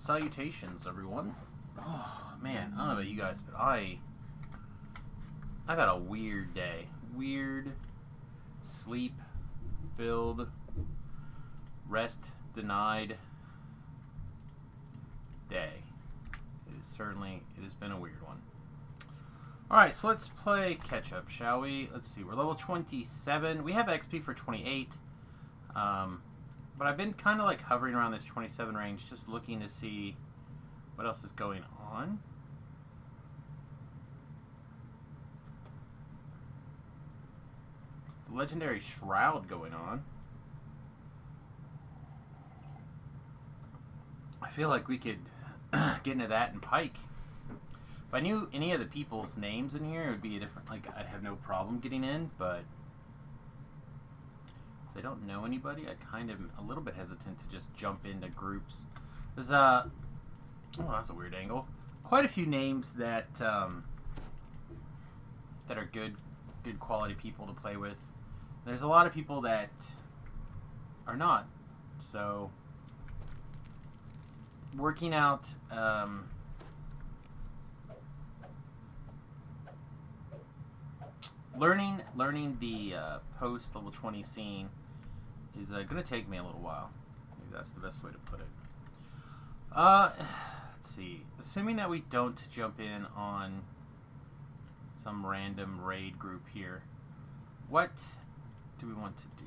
Salutations, everyone. Oh man, I don't know about you guys, but I got a weird day. Weird, sleep-filled, rest-denied day. It has been a weird one. Alright, so let's play catch-up, shall we? Let's see, we're level 27. We have XP for 28. But I've been kind of like hovering around this 27 range, just looking to see what else is going on. There's a legendary shroud going on. I feel like we could get into that in Pike. If I knew any of the people's names in here, it would be a different, like, I'd have no problem getting in, but since I don't know anybody, I kind of am a little bit hesitant to just jump into groups. There's, oh, that's a weird angle. Quite a few names that, that are good quality people to play with. There's a lot of people that are not, so working out, learning the post level 20 scene is going to take me a little while. Maybe that's the best way to put it. Let's see. Assuming that we don't jump in on some random raid group here, what do we want to do?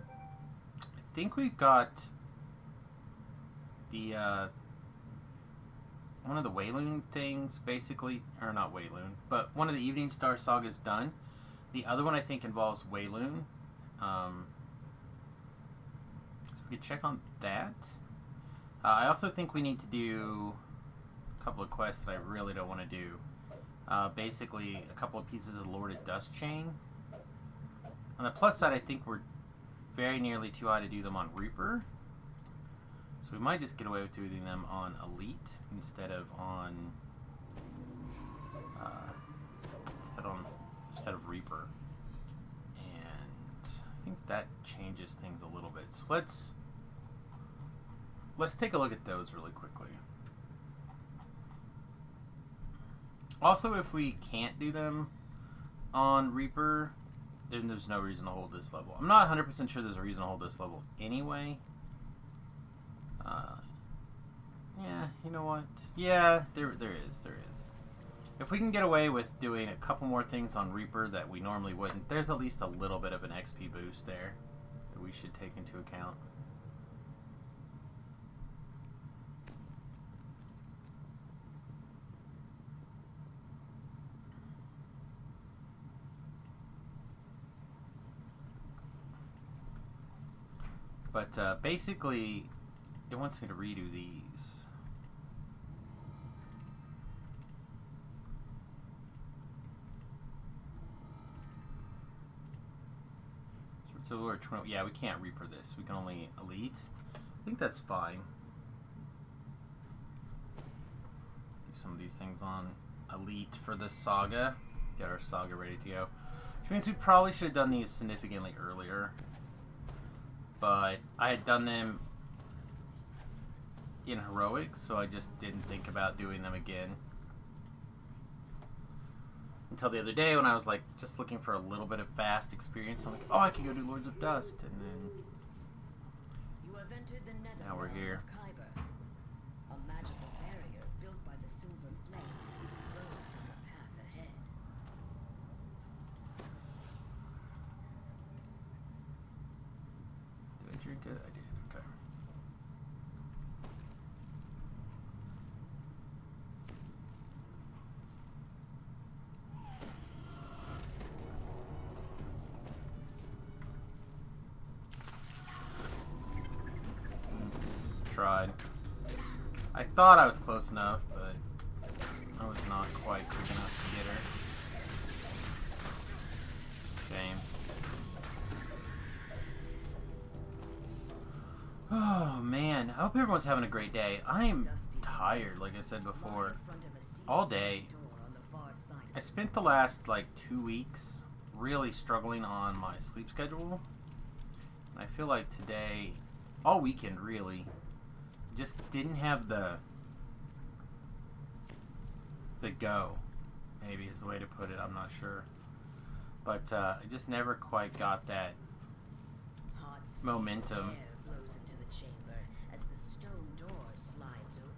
I think we've got the one of the Wayloon things, basically, or not Wayloon, but one of the Evening Star sagas done. The other one I think involves Wayloon. So we could check on that. I also think we need to do a couple of quests that I really don't want to do. Basically, a couple of pieces of Lord of Dust Chain. On the plus side, I think we're very nearly too high to do them on Reaper. So we might just get away with doing them on Elite instead of on instead of Reaper, and I think that changes things a little bit. So let's take a look at those really quickly. Also, if we can't do them on Reaper, then there's no reason to hold this level. I'm not 100% sure there's a reason to hold this level anyway. Yeah, you know what? Yeah, there is. If we can get away with doing a couple more things on Reaper that we normally wouldn't, there's at least a little bit of an XP boost there that we should take into account. But basically, it wants me to redo these. So we're 20, yeah, we can't Reaper this. We can only Elite. I think that's fine. Do some of these things on Elite for the saga. Get our saga ready to go. Which means we probably should have done these significantly earlier. But I had done them in Heroic, so I just didn't think about doing them again. Until the other day when I was like just looking for a little bit of fast experience. I'm like, oh, I can go do Lords of Dust, and then now we're here. A magical barrier built by the silver flake grows on the path ahead. Did I drink it? I did. Okay. Tried. I thought I was close enough, but I was not quite quick enough to get her. Shame. Oh man, I hope everyone's having a great day. I'm tired, like I said before, all day. I spent the last like 2 weeks really struggling on my sleep schedule. I feel like today, all weekend really, just didn't have the go, maybe is the way to put it, I'm not sure. But I just never quite got that Hot momentum. air blows into the chamber as the stone door slides open.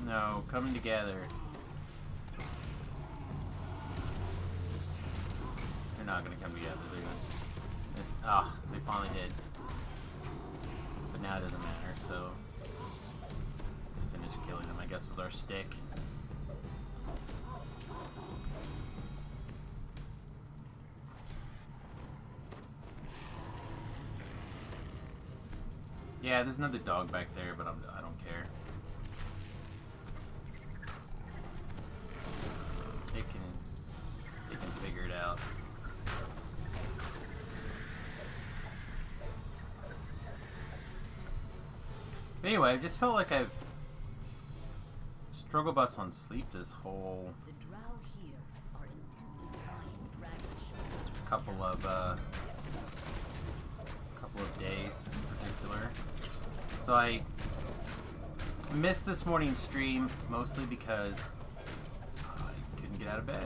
No, coming together. They're not gonna come together, they're gonna... they finally did. But now it doesn't matter, so... let's finish killing them, I guess, with our stick. Yeah, there's another dog back there, but I don't care. They can figure it out. But anyway, I just felt like I've struggle bus on sleep this whole The drow here are intently eyeing dragon shards from couple of days in particular. So I missed this morning's stream mostly because I couldn't get out of bed.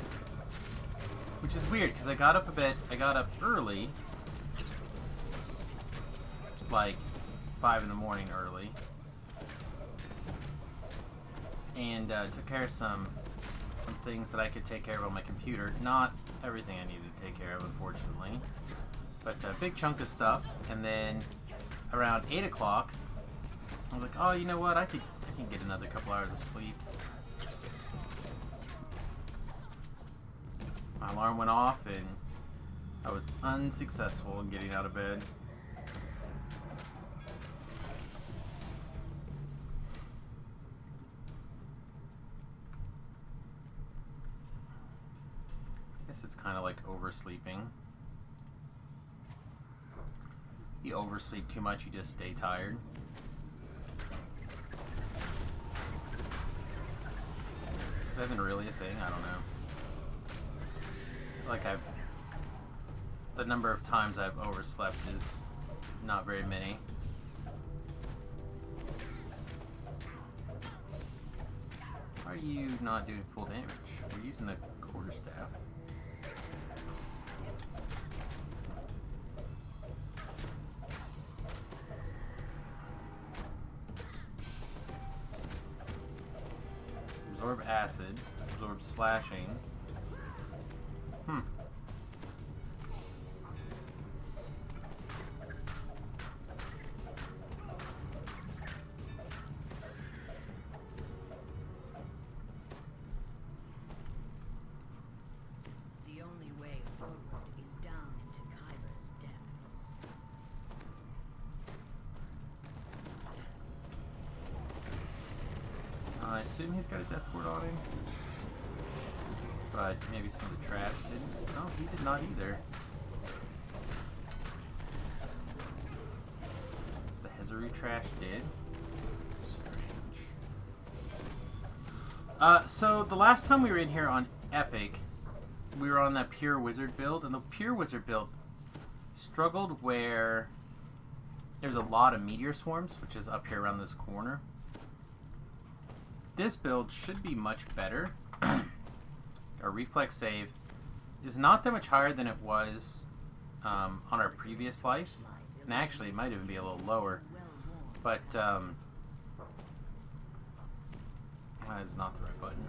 Which is weird, because I got up early, like 5 in the morning early, and took care of some things that I could take care of on my computer. Not everything I needed to take care of, unfortunately, but a big chunk of stuff. And then around 8 o'clock, I was like, oh, you know what, I can get another couple hours of sleep. My alarm went off and I was unsuccessful in getting out of bed. I guess it's kind of like oversleeping. You oversleep too much, you just stay tired. Is that even really a thing? I don't know. Like the number of times I've overslept is not very many. Why are you not doing full damage? We're using the quarterstaff. Absorb acid, absorb slashing. The only way forward is down into Kyber's depths. I assume he's got a death ward on him. But maybe some of the trash didn't. No, he did not either. The Hezaru trash did. Strange. So the last time we were in here on Epic, we were on that Pure Wizard build, and the Pure Wizard build struggled where there's a lot of meteor swarms, which is up here around this corner. This build should be much better. Our reflex save is not that much higher than it was on our previous life, and actually it might even be a little lower, but that is not the right button.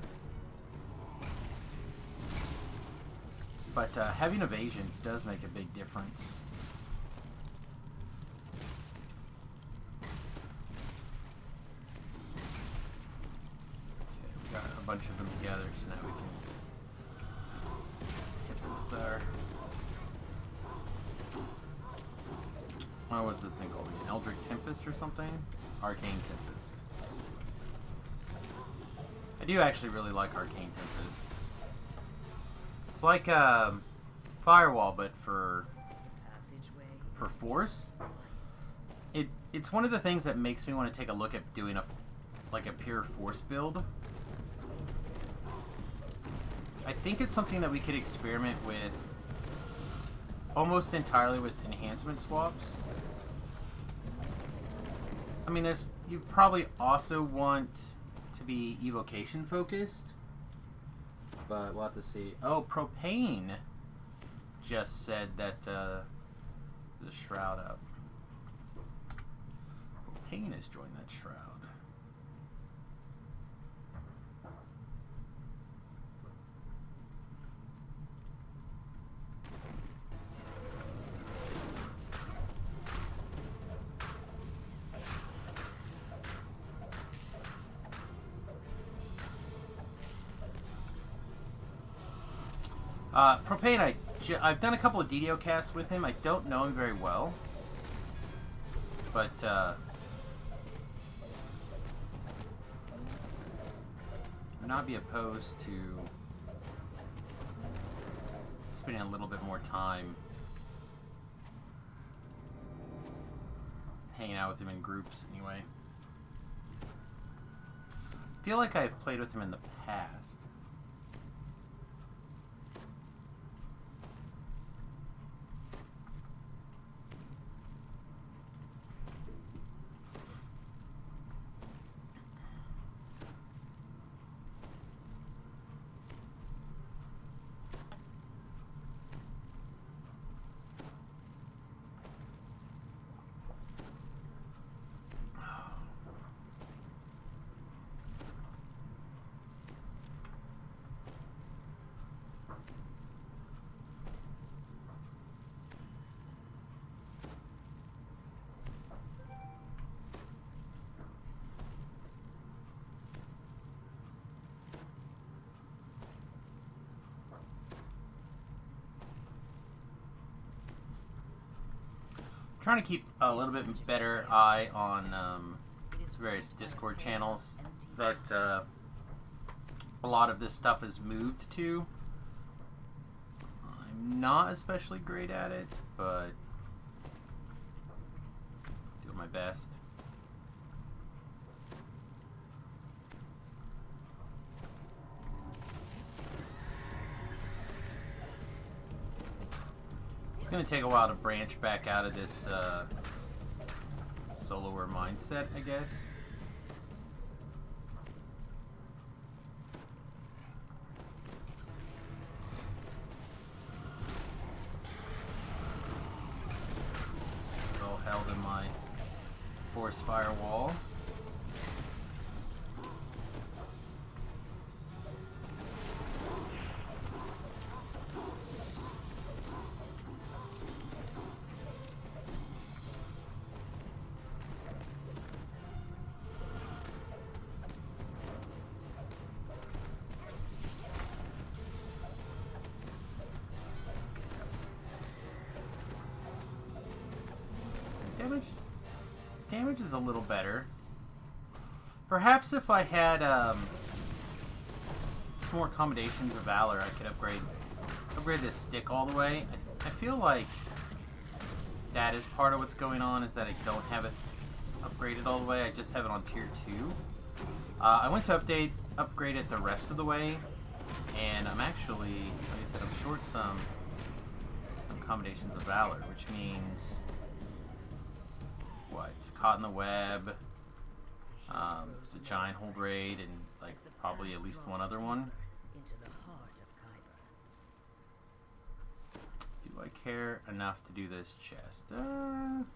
But having evasion does make a big difference. Okay, we got a bunch of them together, so now we can there. What was this thing called? An Eldritch Tempest or something? Arcane Tempest. I do actually really like Arcane Tempest. It's like a firewall, but for Passageway. force. It's one of the things that makes me want to take a look at doing a pure force build. I think it's something that we could experiment with almost entirely with enhancement swaps. I mean, you probably also want to be evocation focused, but we'll have to see. Oh, Propane just said that the shroud up. Propane has joined that shroud. Propane, I've done a couple of DDO casts with him. I don't know him very well, but would not be opposed to spending a little bit more time hanging out with him in groups anyway. I feel like I've played with him in the past. Trying to keep a little bit better eye on various Discord channels that a lot of this stuff is moved to. I'm not especially great at it, but doing my best. It's going to take a while to branch back out of this soloer mindset, I guess. It's all held in my force firewall. Damage is a little better. Perhaps if I had some more accommodations of Valor, I could upgrade this stick all the way. I feel like that is part of what's going on, is that I don't have it upgraded all the way. I just have it on tier 2. I went to upgrade it the rest of the way, and I'm actually, like I said, I'm short some accommodations of Valor, which means what? Caught in the Web, the Giant Hold Raid, and like probably at least one other one. Into the heart of Kyber. Do I care enough to do this chest? Sure.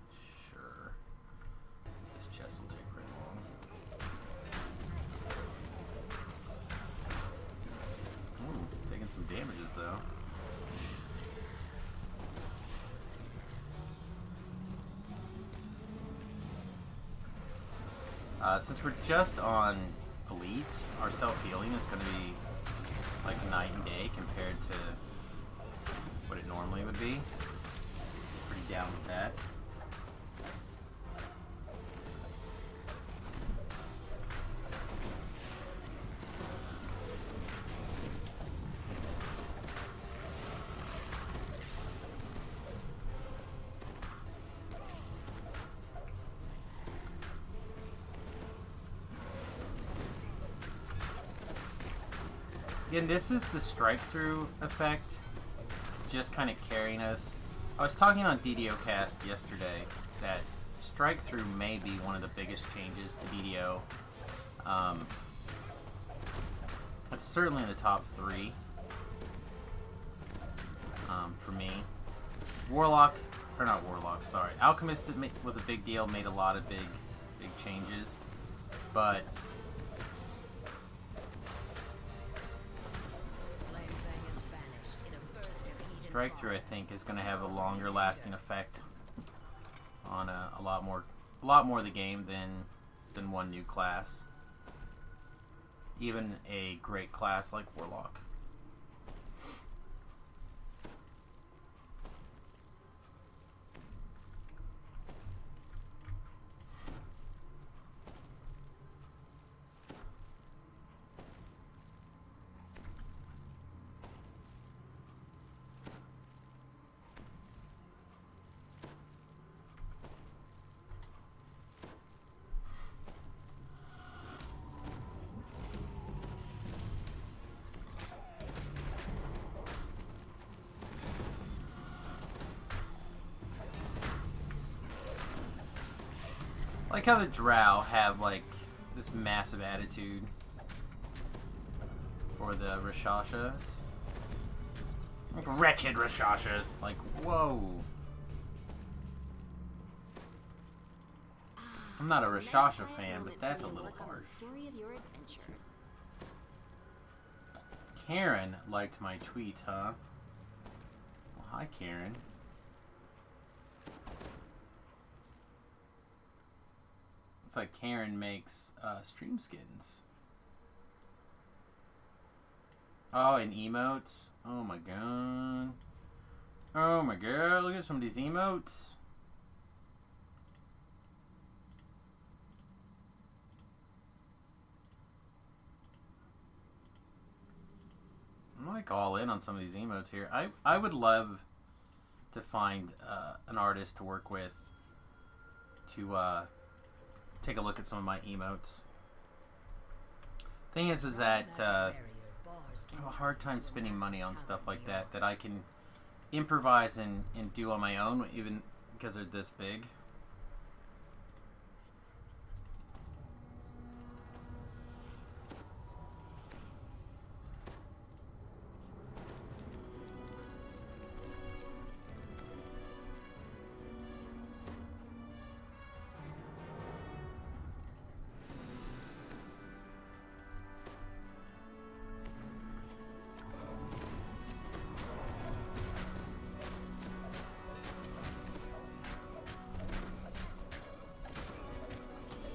This chest will take very long. Ooh, taking some damages though. Since we're just on Elite, our self-healing is going to be like night and day compared to what it normally would be. Pretty down with that. Again, this is the strike-through effect, just kind of carrying us. I was talking on DDOcast yesterday that strike-through may be one of the biggest changes to DDO. It's certainly in the top 3 for me. Warlock, or not Warlock, sorry. Alchemist was a big deal, made a lot of big changes, but strike-through, I think, is going to have a longer lasting effect on a lot more of the game than one new class. Even a great class like Warlock. I like how the Drow have, like, this massive attitude for the Rashashas. Like, wretched Rashashas. Like, whoa. I'm not a Rashasha fan, but that's a little harsh. Karen liked my tweet, huh? Well, hi, Karen. Looks like Karen makes stream skins. Oh, and emotes. Oh my god. Oh my god, look at some of these emotes. I'm like all in on some of these emotes here. I would love to find an artist to work with to take a look at some of my emotes. Thing is that I have a hard time spending money on stuff like that I can improvise and do on my own, even because they're this big.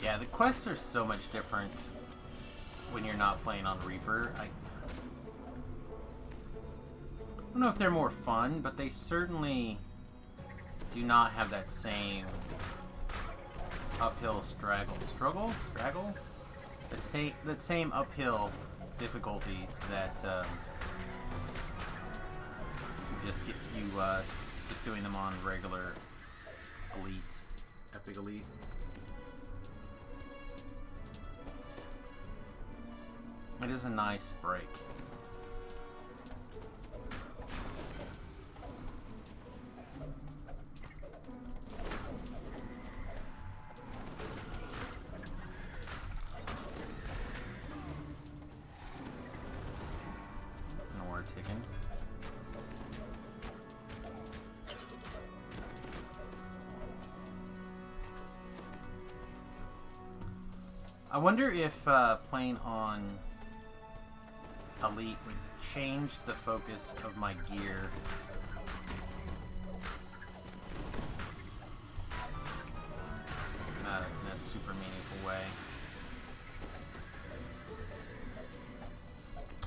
Yeah, the quests are so much different when you're not playing on Reaper. I don't know if they're more fun, but they certainly do not have that same uphill struggle? That same uphill difficulties that just doing them on regular elite, epic elite. It is a nice break. No more ticking. I wonder if playing on Elite would change the focus of my gear. In a super meaningful way.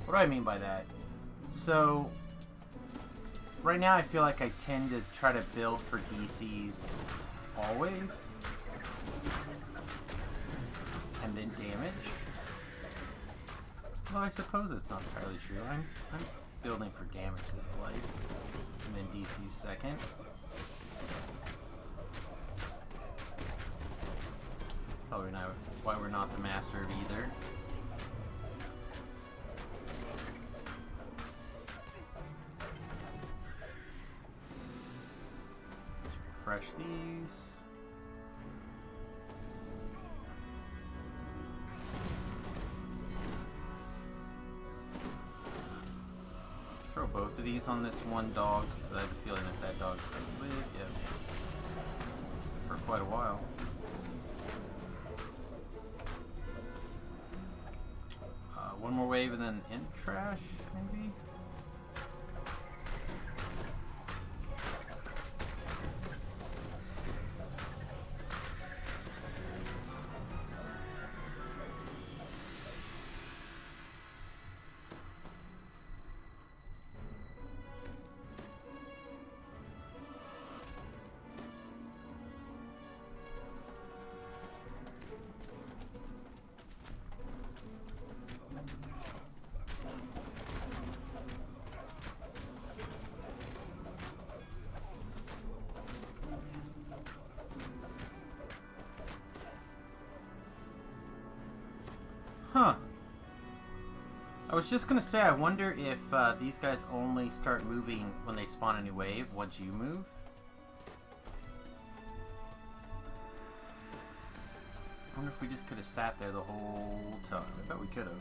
What do I mean by that? So, right now I feel like I tend to try to build for DCs always. And then damage. Well, I suppose it's not entirely true. I'm building for damage this life, and then DC's second. Probably not why we're not the master of either. refresh these. Throw both of these on this one dog, because I have a feeling that dog's going to live, for quite a while. One more wave and then in trash, maybe? Huh. I was just gonna say, I wonder if these guys only start moving when they spawn a new wave once you move. I wonder if we just could have sat there the whole time. I bet we could have.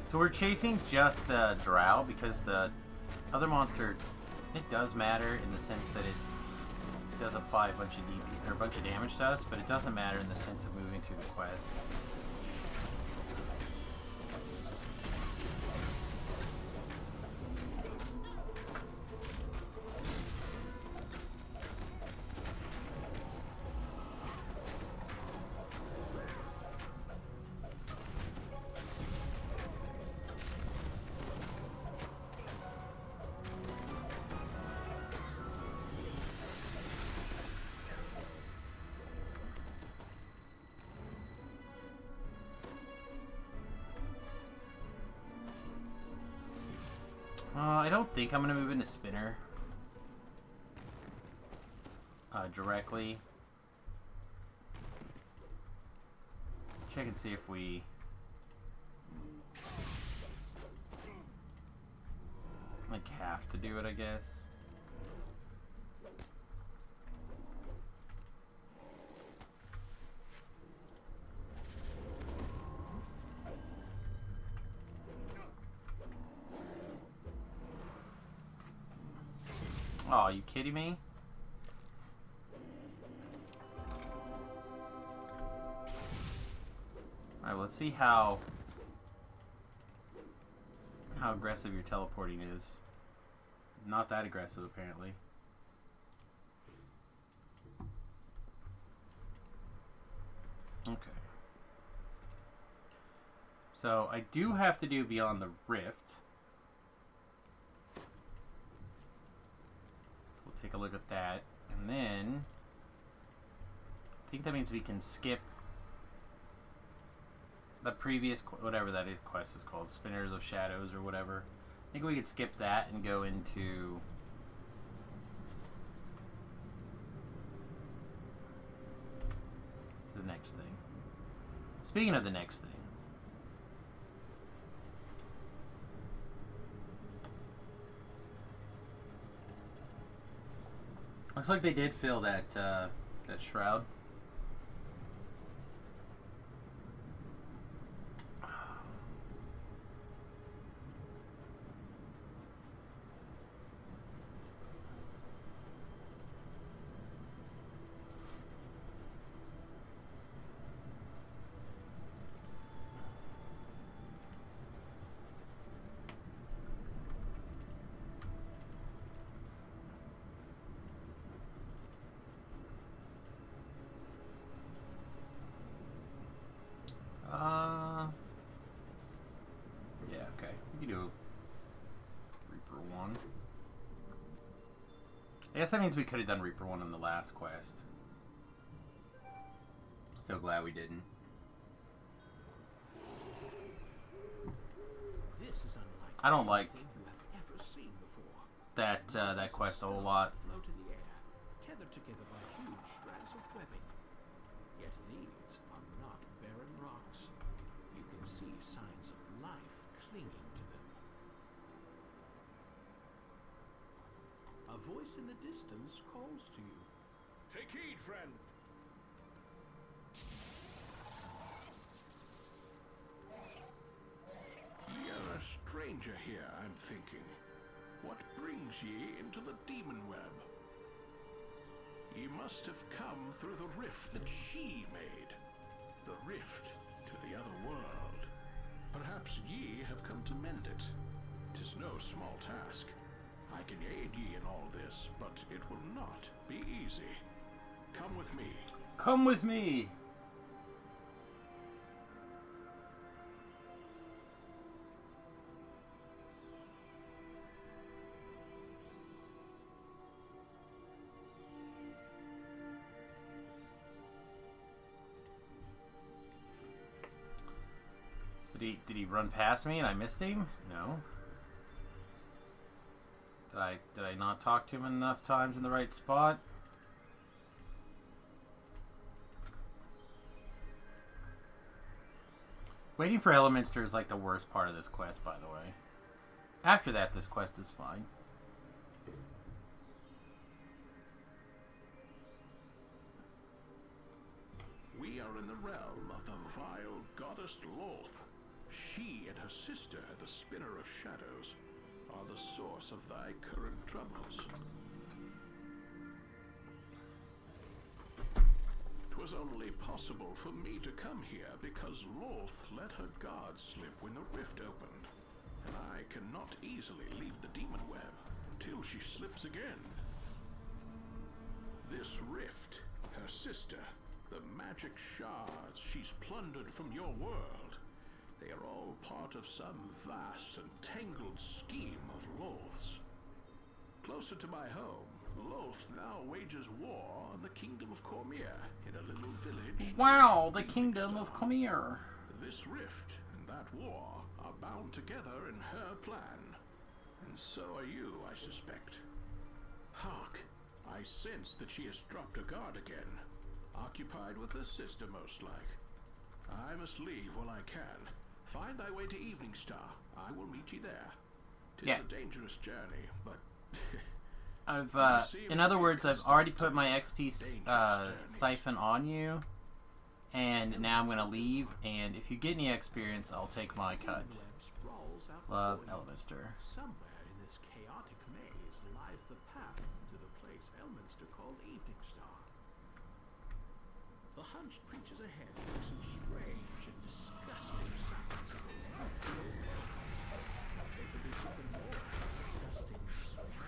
So we're chasing just the drow because the other monster, it does matter in the sense that it does apply a bunch of DP or a bunch of damage to us, but it doesn't matter in the sense of moving through the quest. I don't think I'm going to move into Spinner directly. Check and see if we... like have to do it, I guess. Oh, are you kidding me? Alright, let's see how aggressive your teleporting is. Not that aggressive, apparently. Okay. So, I do have to do Beyond the Rift. Take a look at that, and then I think that means we can skip the previous, whatever that quest is called, Spinners of Shadows or whatever. I think we could skip that and go into the next thing. Speaking of the next thing, looks like they did fill that that shroud. 1. I guess that means we could have done Reaper 1 in the last quest. Still glad we didn't. This is unlike I don't like anything you have ever seen before. that quest a whole lot. Float in the air, tethered together by huge strands of webbing. Yet these are not barren rocks. You can see signs of life clinging to them. A voice in the distance calls to you. Take heed, friend. You're a stranger here, I'm thinking. What brings ye into the demon web? Ye must have come through the rift that she made. The rift to the other world. Perhaps ye have come to mend it. 'Tis no small task. I can aid ye in all this, but it will not be easy. Come with me. Come with me! Did he run past me and I missed him? No. Did I not talk to him enough times in the right spot? Waiting for Elemenster is like the worst part of this quest, by the way. After that, this quest is fine. We are in the realm of the vile goddess Loth. She and her sister, the Spinner of Shadows, are the source of thy current troubles. 'Twas only possible for me to come here because Loth let her guard slip when the rift opened, and I cannot easily leave the demon web till she slips again. This rift, her sister, the magic shards she's plundered from your world, they are all part of some vast and tangled scheme of Loth's. Closer to my home, Loth now wages war on the kingdom of Cormier in a little village. Wow, the kingdom of Cormier. This rift and that war are bound together in her plan. And so are you, I suspect. Hark! I sense that she has dropped her guard again. Occupied with her sister, most like. I must leave while I can. Find thy way to Evening Star. I will meet you there. 'Tis a dangerous journey, but... in other words, I've already put my XP siphon on you, and now I'm going to leave, and if you get any experience, I'll take my cut. Love, Elminster. Somewhere in this chaotic maze lies the path to the place Elminster called Evening Star. The hunched creatures ahead make some strange and disgusting sounds. They produce even more disgusting smells.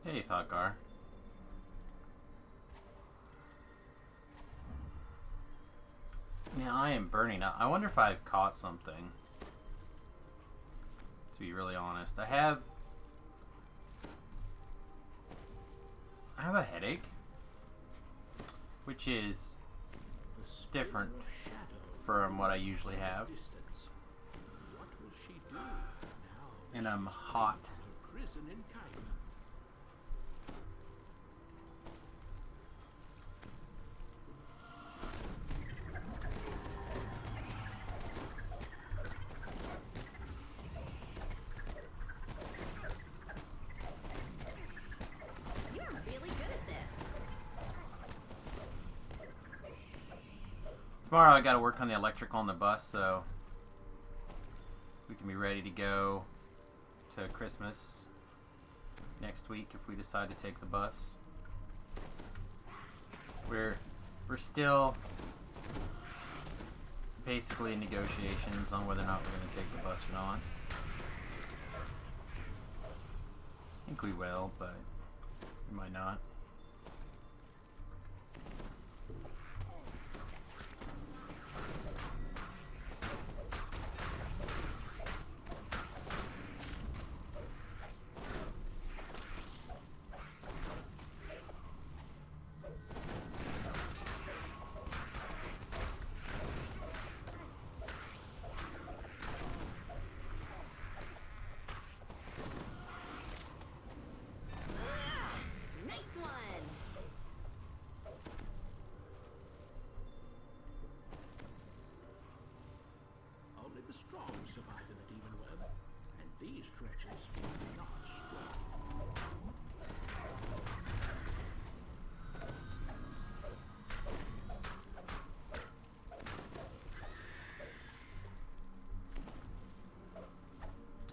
Hey, Thoughtgar. Now I am burning up. I wonder if I've caught something. To be really honest, I have a headache, which is different from what I usually have, and I'm hot. Tomorrow I gotta work on the electrical on the bus, so we can be ready to go to Christmas next week if we decide to take the bus. We're still basically in negotiations on whether or not we're going to take the bus or not. I think we will, but we might not. Strong survive in the demon web, and these stretches are not strong.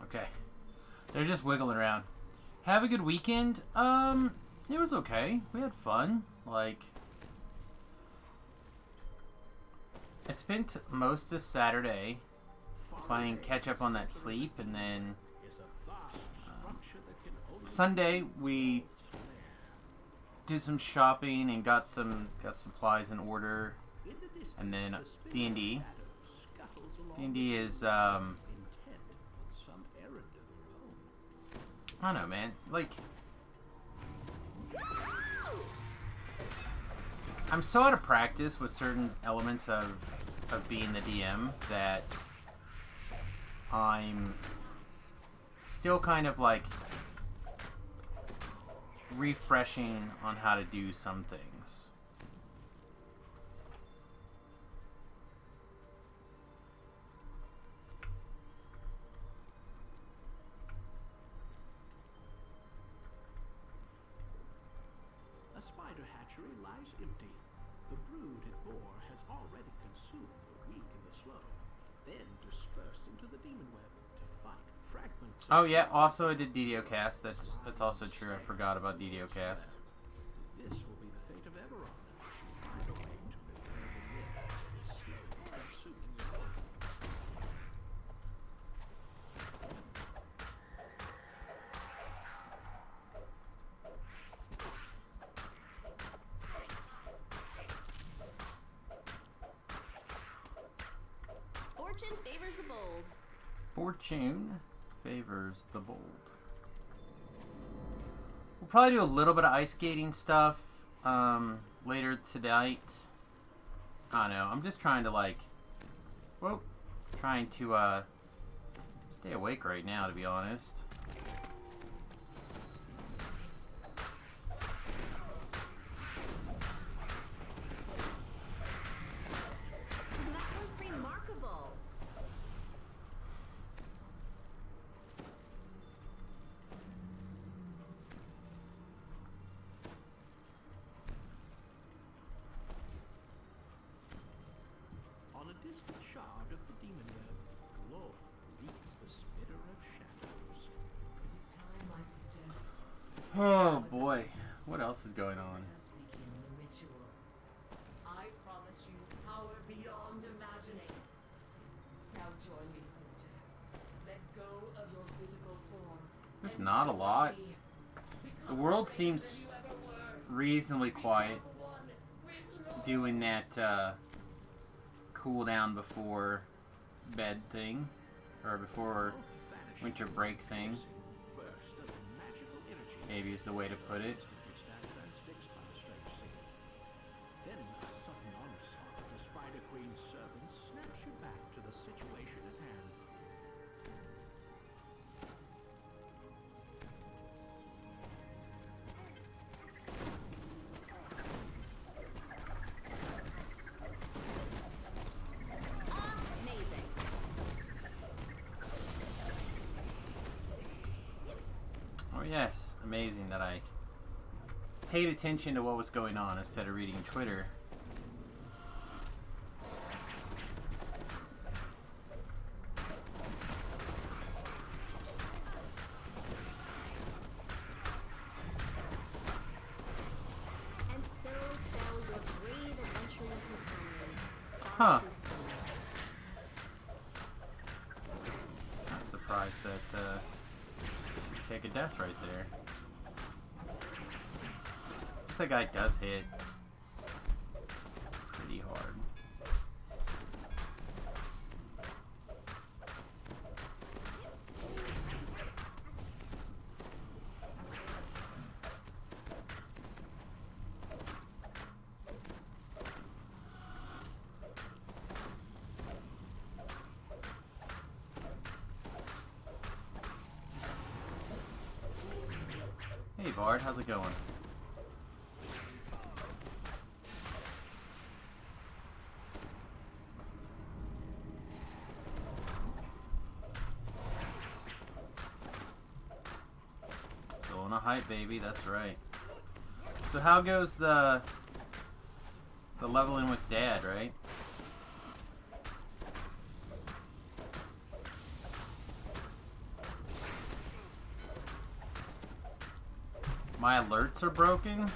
Okay. They're just wiggling around. Have a good weekend. It was okay. We had fun. Like, I spent most of Saturday playing catch up on that sleep, and then Sunday we did some shopping and got supplies in order, and then D&D. D&D is I don't know, man. Like, I'm so out of practice with certain elements of being the DM that I'm still kind of like refreshing on how to do some things. A spider hatchery lies empty. The brood it bore has already consumed the weak and the slow, then dispersed into the demon web to fight fragments. Oh yeah, also I did DDO cast. That's also true. I forgot about DDO cast. This will be the fate of Everon unless you find a way to repair the myth that is slowly consuming your life. Fortune favors the bold. Fortune favors the bold. We'll probably do a little bit of ice skating stuff later tonight. I don't know. I'm just trying to stay awake right now, to be honest. That was remarkable. On a distant shard of the demon web, Loth reeks the spitter of shadows. It is time, my sister. Oh boy. What else is going on? Let us begin the ritual. I promise you power beyond imagining. Now join me, sister. Let go of your physical form. There's and not a join lot. me. The Become world greater seems than you ever were. reasonably quiet, Become one with Lord. doing that cool down before bed thing, or before Loth vanishes winter with a break thing. piercing burst of magical energy. Maybe is the way to put it. Instantly stand transfixed by the strange scene. Then a sudden onslaught of the Spider Queen's servants snaps you back to the situation at hand. Amazing. Oh yes, amazing that I paid attention to what was going on instead of reading Twitter. Huh. Not surprised that you take a death right there. This guy does hit pretty hard. Hey Bard, how's it going? Still on a hype, baby, that's right. So how goes the leveling with Dad, right? My alerts are broken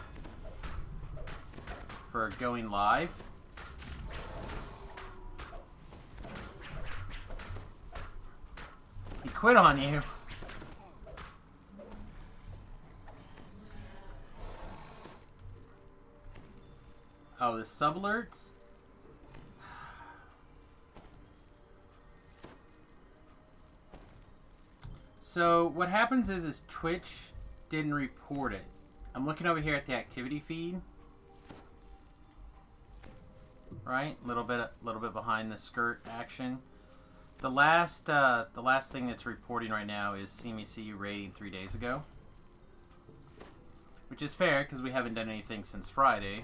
for going live. He quit on you. Oh, the sub alerts? So what happens is Twitch didn't report it. I'm looking over here at the activity feed. Right, little bit behind the skirt action. The last thing that's reporting right now is see me see you rating 3 days ago, which is fair because we haven't done anything since Friday,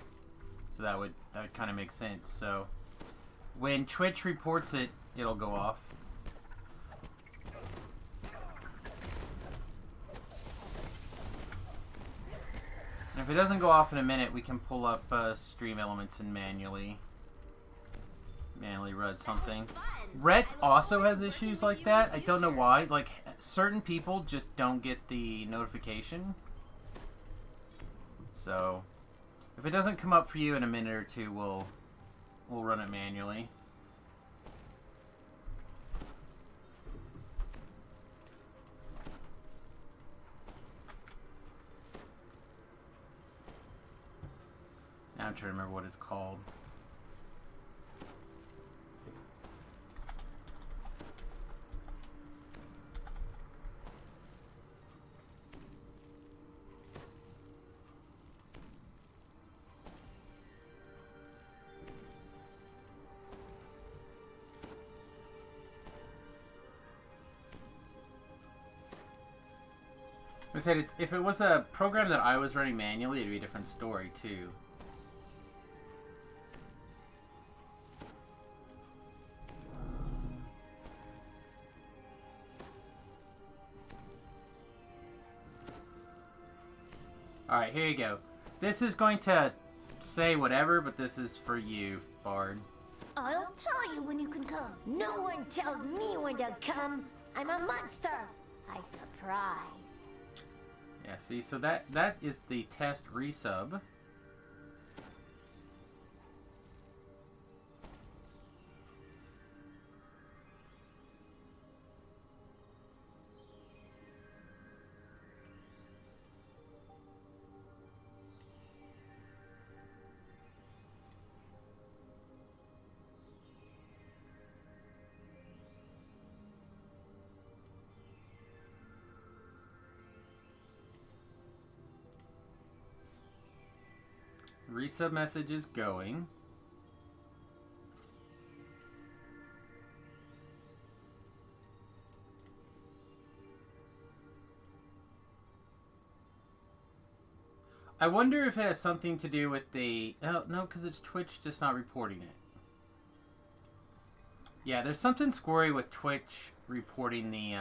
so that would kind of make sense. So when Twitch reports it, it'll go off. And if it doesn't go off in a minute, we can pull up stream elements and manually run something. Rhett also has issues like that. I don't know why. Like, certain people just don't get the notification. So, if it doesn't come up for you in a minute or two, we'll run it manually. Now I'm trying to remember what it's called. I said if it was a program that I was running manually, it'd be a different story too. Alright, here you go. This is going to say whatever, but this is for you, Bard. I'll tell you when you can come. No one tells me when to come. I'm a monster. I surprise. Yeah, see, so that is the test resub. Resub message is going. I wonder if it has something to do with the... Oh, no, because it's Twitch just not reporting it. Yeah, there's something squirry with Twitch reporting the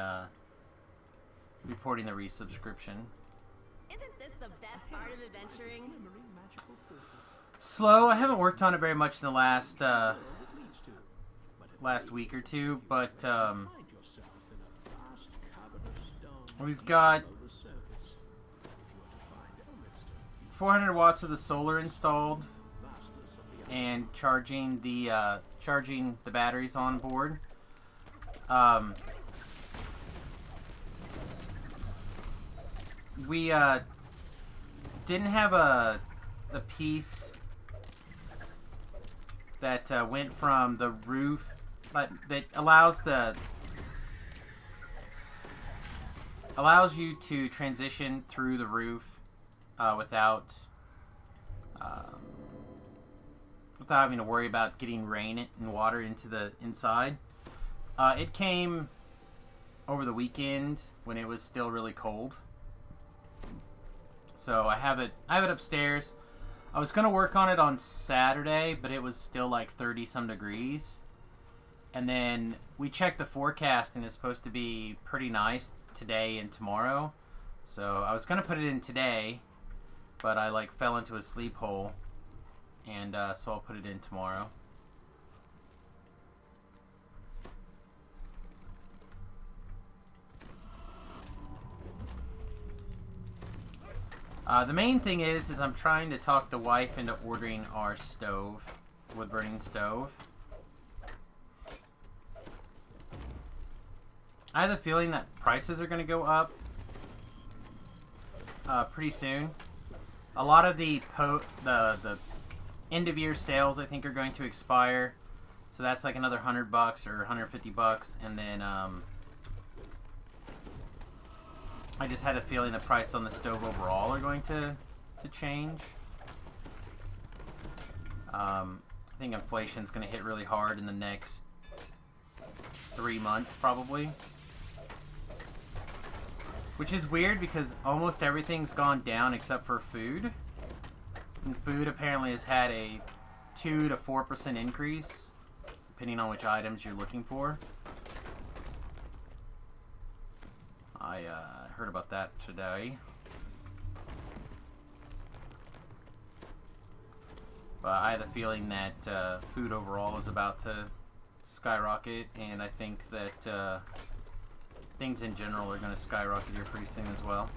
resubscription. Isn't this the best part of adventuring? Slow. I haven't worked on it very much in the last week or two, but we've got 400 watts of the solar installed. and charging the batteries on board. We didn't have a piece that went from the roof, but that allows you to transition through the roof without having to worry about getting rain and water into the inside. It came over the weekend when it was still really cold. So I have it upstairs. I was going to work on it on Saturday, but it was still like 30 some degrees. And then we checked the forecast and it's supposed to be pretty nice today and tomorrow. So I was going to put it in today, but I like fell into a sleep hole. And so I'll put it in tomorrow. The main thing is I'm trying to talk the wife into ordering our stove, wood-burning stove. I have the feeling that prices are going to go up pretty soon. A lot of the end-of-year sales, I think, are going to expire, so that's like another $100 or $150, and then I just had a feeling the price on the stove overall are going to change. I think inflation's going to hit really hard in the next 3 months, probably. Which is weird because almost everything's gone down except for food. And food apparently has had a 2 to 4% increase, depending on which items you're looking for. I heard about that today. But I have the feeling that food overall is about to skyrocket, and I think that things in general are going to skyrocket here pretty soon as well.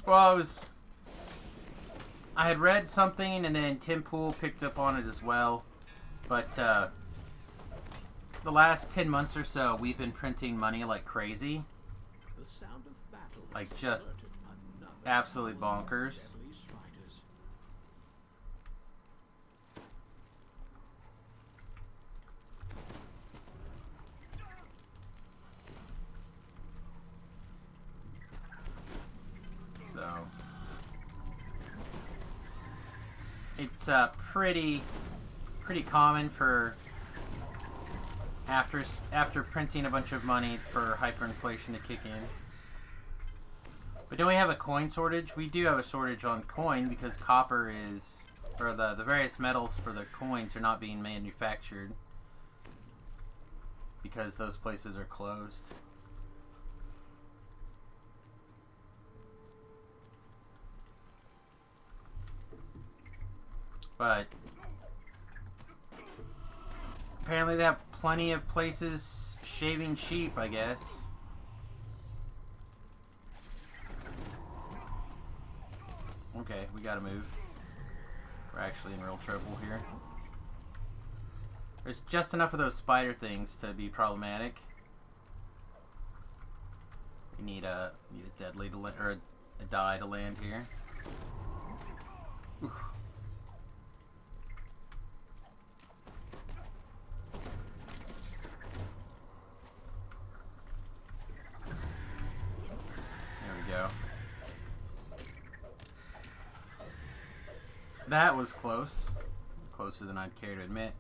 Well, I had read something, and then Tim Pool picked up on it as well. But the last 10 months or so, we've been printing money like crazy. Like just absolutely bonkers. So it's pretty common for after printing a bunch of money for hyperinflation to kick in. But don't we have a coin shortage? We do have a shortage on coin because copper is, or the various metals for the coins are not being manufactured because those places are closed. But apparently they have plenty of places shaving sheep, I guess. Okay, we gotta move. We're actually in real trouble here. There's just enough of those spider things to be problematic. We need a deadly to or a die to land here. Oof. Go. That was close. Closer than I'd care to admit.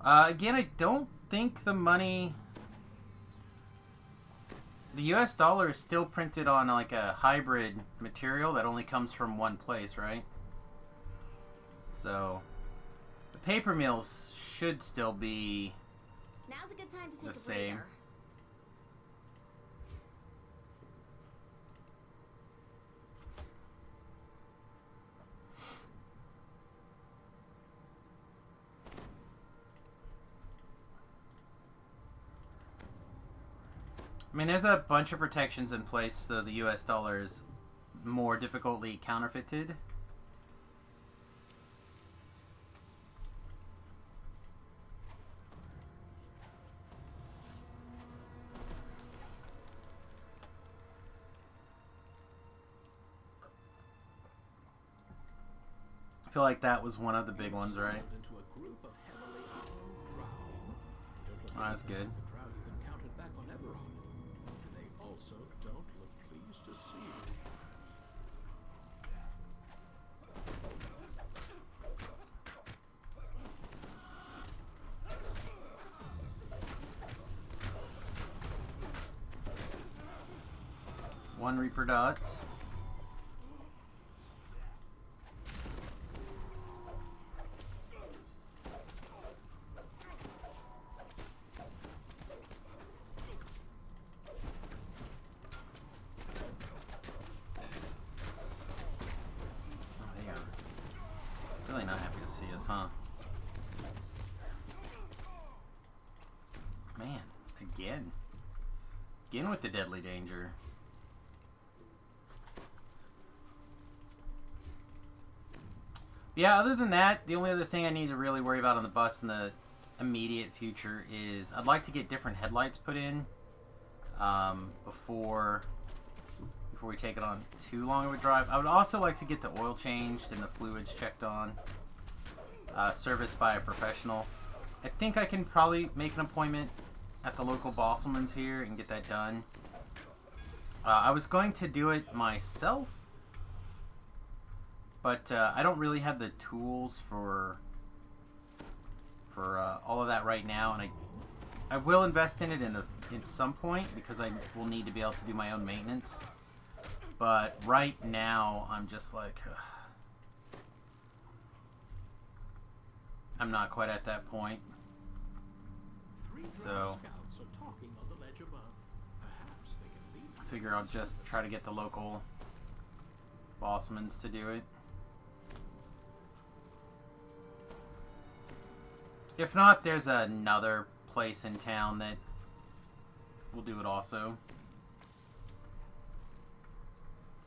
Again, I don't think the money... The US dollar is still printed on like a hybrid material that only comes from one place, right? So, the paper mills should still be Now's a good time to take the a same. breather. I mean, there's a bunch of protections in place so the US dollar is more difficultly counterfeited. I feel like that was one of the big ones, right? Oh, that's good. One Reaper dot. Really not happy to see us, huh? Man, again. Again with the deadly danger. Yeah, other than that, the only other thing I need to really worry about on the bus in the immediate future is I'd like to get different headlights put in before we take it on too long of a drive. I would also like to get the oil changed and the fluids checked on, serviced by a professional. I think I can probably make an appointment at the local Bosselman's here and get that done. I was going to do it myself, but I don't really have the tools for all of that right now, and I will invest in it at some point because I will need to be able to do my own maintenance. But right now, I'm just like, I'm not quite at that point. So I figure I'll just try to get the local Bossmans to do it. If not, there's another place in town that will do it also.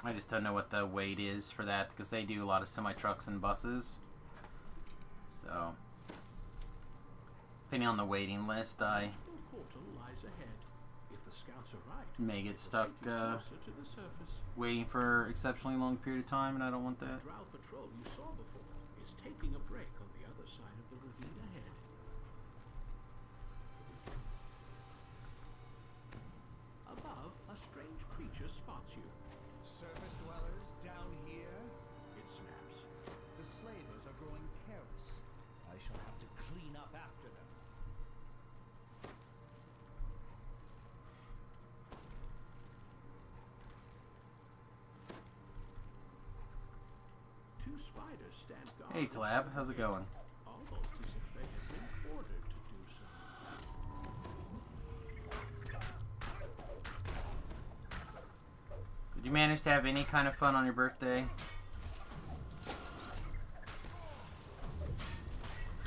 I just don't know what the weight is for that because they do a lot of semi-trucks and buses. So, depending on the waiting list, I may get stuck waiting for exceptionally long period of time, and I don't want that. The drow patrol you saw before is taking a break on the other side of the ravine ahead. Above, a strange creature spots you. Surface dwellers down here? It snaps. The slavers are growing careless. I shall have to clean up after them. Two spiders stand guard. Hey Tlab, how's it going? Almost as if they had been ordered to do so. Did you manage to have any kind of fun on your birthday?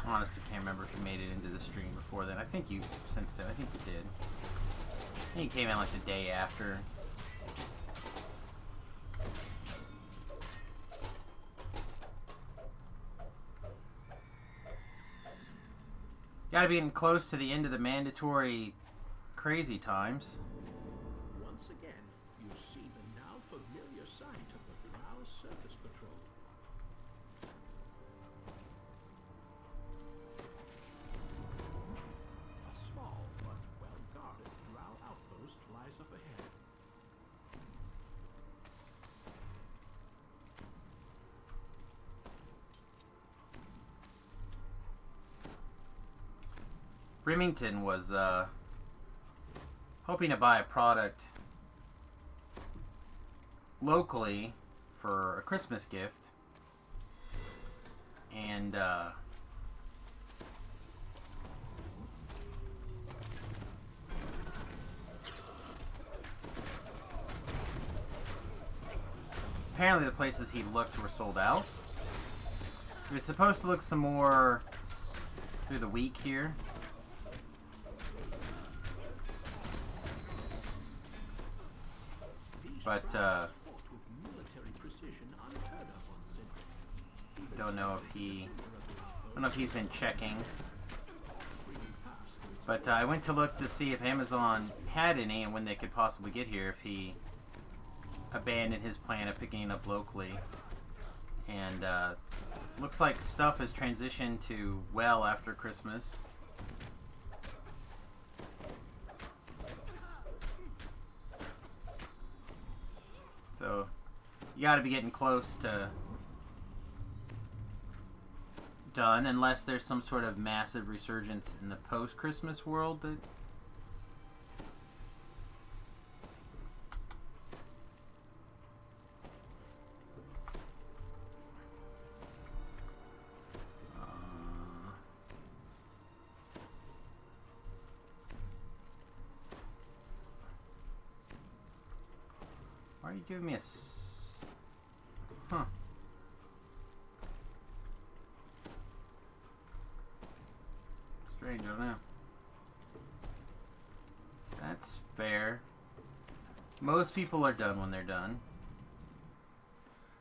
Honestly, can't remember if you made it into the stream before then. I think you, since then, I think you did. I think you came in like the day after. Gotta be getting close to the end of the mandatory crazy times. Once again, you see the now familiar sight of the drow surface patrol. A small but well-guarded drow outpost lies up ahead. Remington was hoping to buy a product locally for a Christmas gift, and apparently the places he looked were sold out. He was supposed to look some more through the week here. But, fought with military precision unheard of on Cedric. don't know if he's been checking. But I went to look to see if Amazon had any and when they could possibly get here, if he abandoned his plan of picking it up locally. And looks like stuff has transitioned to well after Christmas. So you got to be getting close to done, unless there's some sort of massive resurgence in the post-Christmas world that why are you giving me a huh? Strange, I don't know. That's fair. Most people are done when they're done.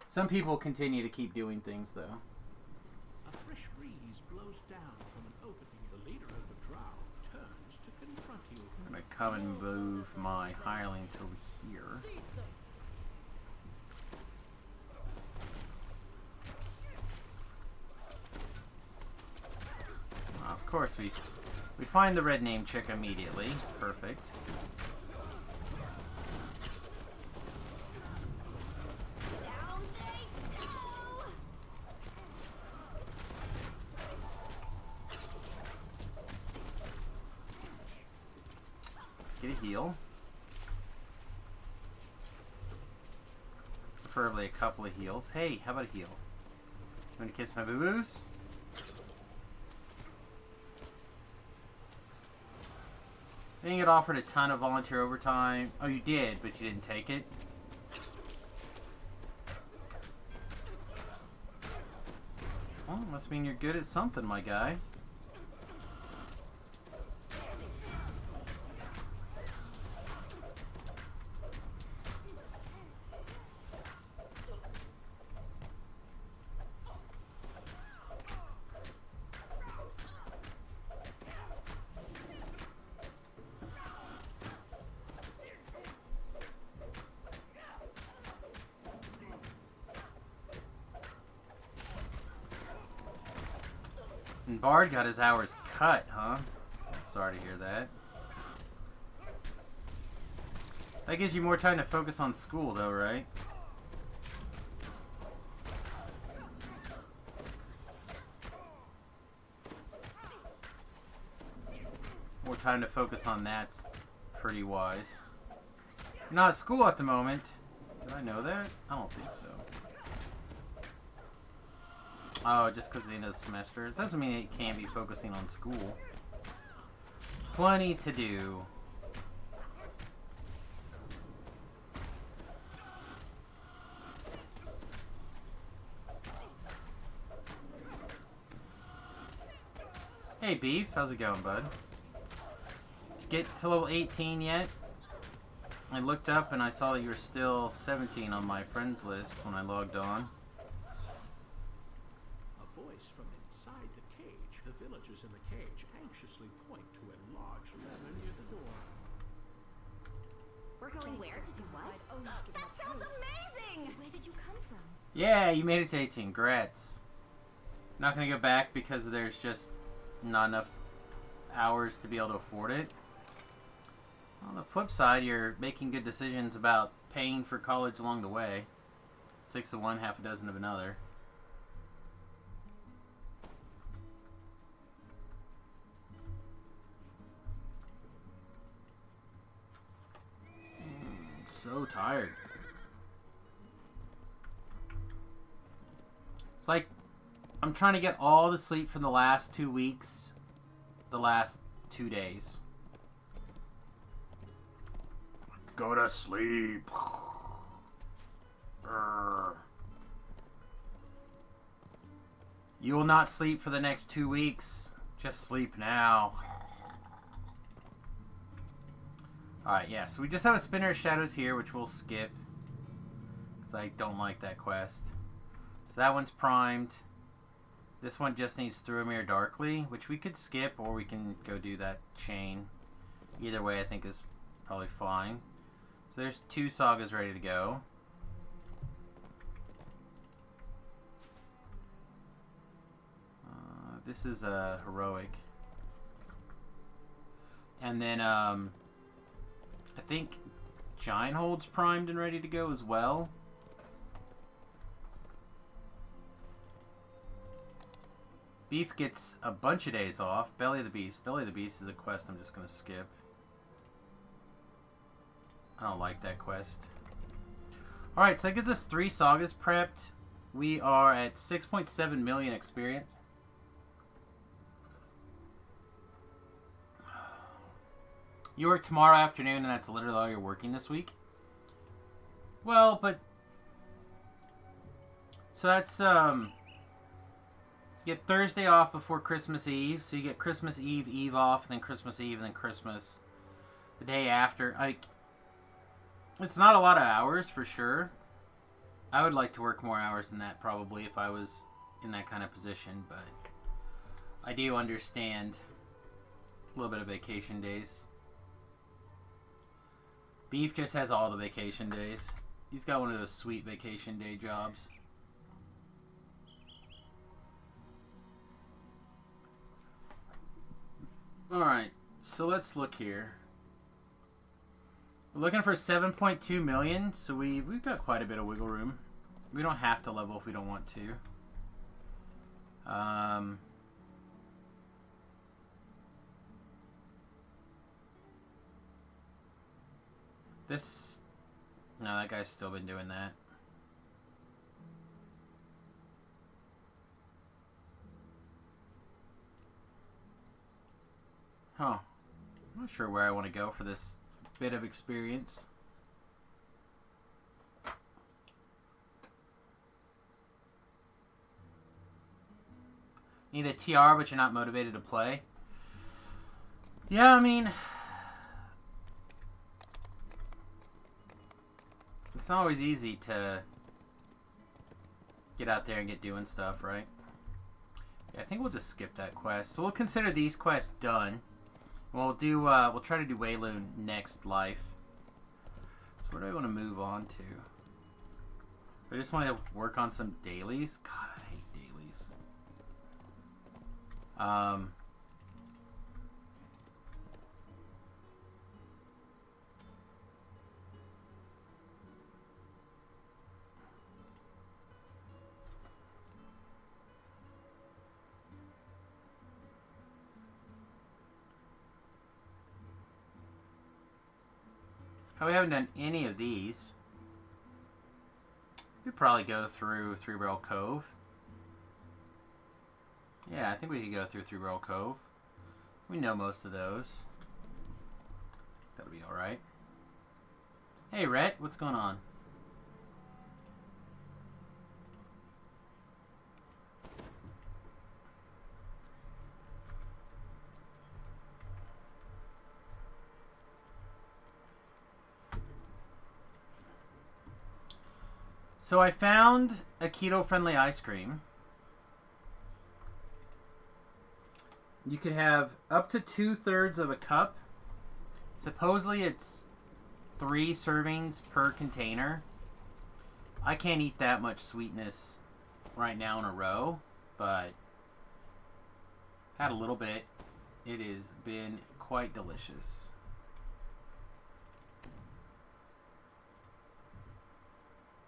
Some people continue to keep doing things, though. A fresh breeze blows down from an opening. The leader of the drow turns to confront you. I'm gonna come and move my hireling to over here. Of course, we find the red name chick immediately. Perfect. Down they go! Let's get a heal. Preferably a couple of heals. Hey, how about a heal? You want to kiss my boo-boos? I didn't get offered a ton of volunteer overtime. Oh, you did, but you didn't take it? Well, must mean you're good at something, my guy. And Bard got his hours cut, huh? Sorry to hear that. That gives you more time to focus on school, though, right? More time to focus on that's pretty wise. You're not at school at the moment. Did I know that? I don't think so. Oh, just because of the end of the semester. It doesn't mean that you can't be focusing on school. Plenty to do. Hey, Beef. How's it going, bud? Did you get to level 18 yet? I looked up and I saw that you were still 17 on my friends list when I logged on. A voice from inside the cage. The villagers in the cage anxiously point to a large lever near the door. We're going where to do what? That sounds amazing! Where did you come from? Yeah, you made it to 18. Congrats. Not gonna go back because there's just not enough hours to be able to afford it. On the flip side, you're making good decisions about paying for college along the way. 6 of one, half a dozen of another. So tired. It's like I'm trying to get all the sleep from the last 2 weeks, the last 2 days. Go to sleep. You will not sleep for the next 2 weeks. Just sleep now. Alright, yeah, so we just have a Spinner of Shadows here, which we'll skip. because I don't like that quest. So that one's primed. This one just needs Thruamir Darkly, which we could skip, or we can go do that chain. Either way, I think is probably fine. So there's 2 sagas ready to go. This is a heroic. And then, I think Giant Hold's primed and ready to go as well. Beef gets a bunch of days off. Belly of the Beast. Belly of the Beast is a quest I'm just going to skip. I don't like that quest. Alright, so that gives us 3 sagas prepped. We are at 6.7 million experience. You work tomorrow afternoon, and that's literally all you're working this week? Well, but... So that's, you get Thursday off before Christmas Eve, so you get Christmas Eve off, and then Christmas Eve, and then Christmas the day after. Like, it's not a lot of hours, for sure. I would like to work more hours than that, probably, if I was in that kind of position, but I do understand a little bit of vacation days. Beef just has all the vacation days. He's got one of those sweet vacation day jobs. Alright, so let's look here. We're looking for 7.2 million, so we've got quite a bit of wiggle room. We don't have to level if we don't want to. This... No, that guy's still been doing that. Huh. I'm not sure where I want to go for this bit of experience. Need a TR, but you're not motivated to play? Yeah, I mean... It's not always easy to get out there and get doing stuff, right? Yeah, I think we'll just skip that quest. So we'll consider these quests done. We'll do, we'll try to do Wayloon next life. So where do I want to move on to? I just want to work on some dailies. God, I hate dailies. We haven't done any of these. We'd probably go through Three Barrel Cove. Yeah, I think we could go through Three Barrel Cove. We know most of those. That'll be alright. Hey, Rhett, what's going on? So I found a keto-friendly ice cream. You could have up to 2/3 of a cup. Supposedly it's 3 servings per container. I can't eat that much sweetness right now in a row, but had a little bit. It has been quite delicious.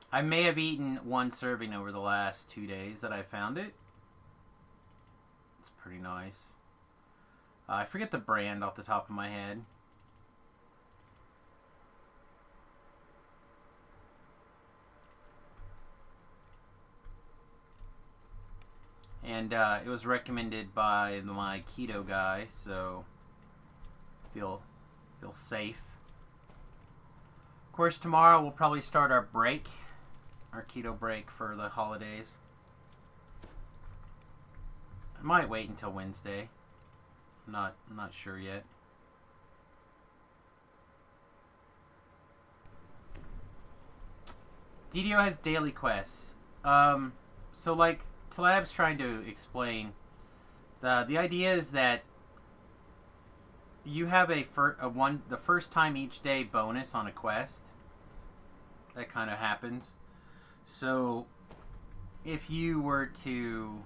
I may have eaten 1 serving over the last 2 days that I found it. It's pretty nice. I forget the brand off the top of my head. And it was recommended by my keto guy, so feel safe. Of course, tomorrow we'll probably start our break. Our keto break for the holidays. I might wait until Wednesday. I'm not sure yet. DDO has daily quests. So like Talab's trying to explain, the idea is that you have the first time each day bonus on a quest. That kind of happens. So if you were to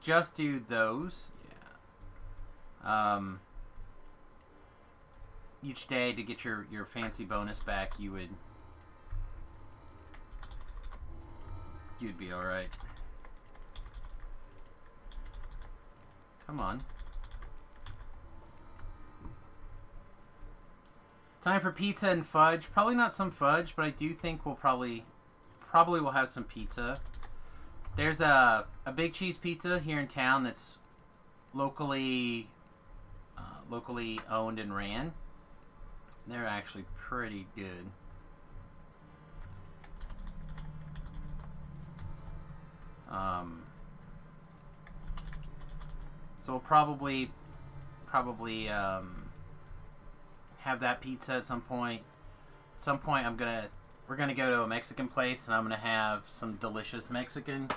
just do those, each day to get your fancy bonus back, you'd be alright. Come on. Time for pizza and fudge. Probably not some fudge, but I do think we'll probably will have some pizza. There's a Big Cheese Pizza here in town that's locally owned and ran. They're actually pretty good. So we'll probably have that pizza at some point. At some point, we're gonna go to a Mexican place, and I'm gonna have some delicious Mexican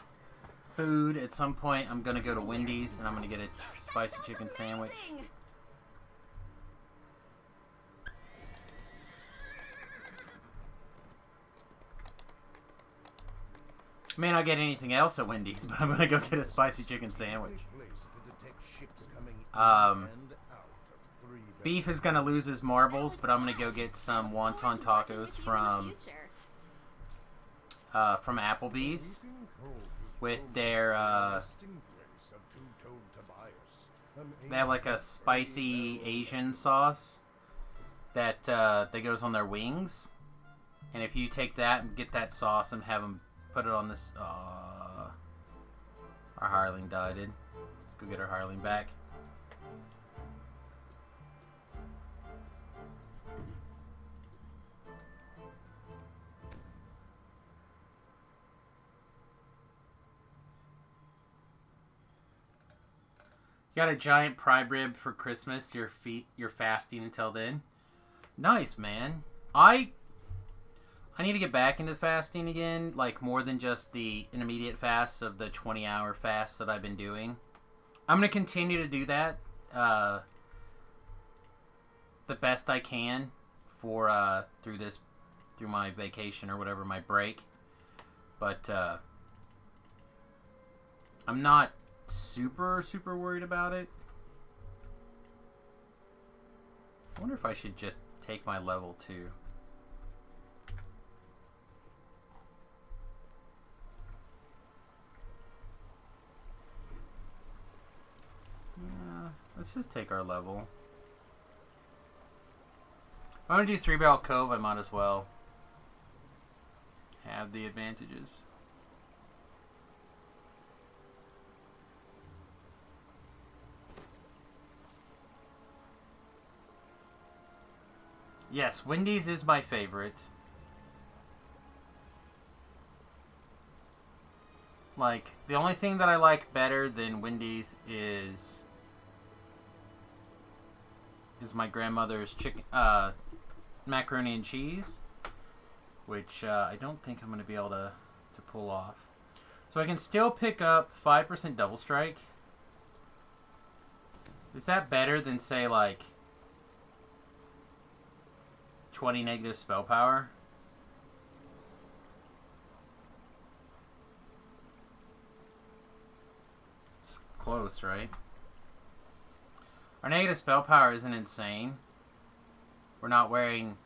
food. At some point, I'm gonna go to Wendy's, and I'm gonna get a spicy chicken sandwich. May not get anything else at Wendy's, but I'm gonna go get a spicy chicken sandwich. Beef is gonna lose his marbles, but I'm gonna go get some wonton tacos from Applebee's with their they have like a spicy Asian sauce that goes on their wings, and if you take that and get that sauce and have them put it on this, our hireling died. Let's go get our hireling back. You got a giant prime rib for Christmas. You're fasting until then. Nice, man. I need to get back into fasting again, like more than just the intermediate fasts of the 20-hour fasts that I've been doing. I'm going to continue to do that the best I can for through my vacation or whatever, my break. But I'm not super worried about it. I wonder if I should just take my level 2. Yeah, let's just take our level. If I'm gonna do 3-Barrel Cove, I might as well have the advantages. Yes, Wendy's is my favorite. Like, the only thing that I like better than Wendy's is my grandmother's chicken, macaroni and cheese, which I don't think I'm going to be able to pull off. So I can still pick up 5% double strike. Is that better than, say, like 20 negative spell power? It's close, right? Our negative spell power isn't insane. We're not wearing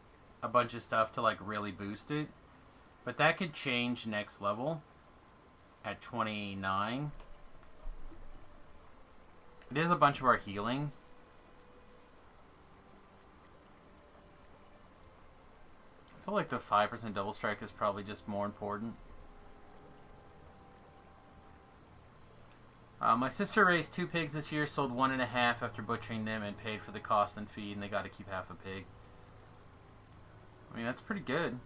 a bunch of stuff to like really boost it. But that could change next level at 29. It is a bunch of our healing. I feel like the 5% double strike is probably just more important. My sister raised 2 pigs this year, sold 1.5 after butchering them, and paid for the cost and feed, and they got to keep half a pig. I mean, that's pretty good.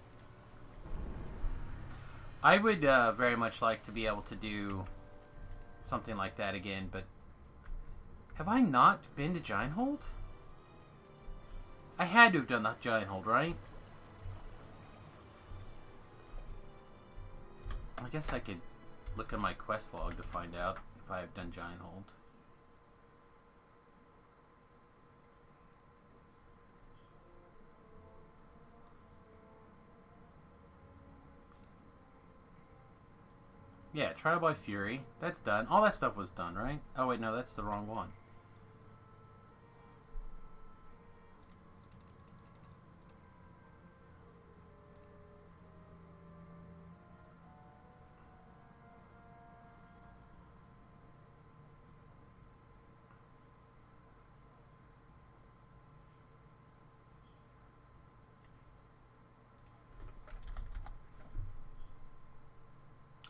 I would very much like to be able to do something like that again, but have I not been to Gianthold? I had to have done that giant hold, right? I guess I could look at my quest log to find out if I have done giant hold. Yeah, Trial by Fury. That's done. All that stuff was done, right? Oh, wait, no, that's the wrong one.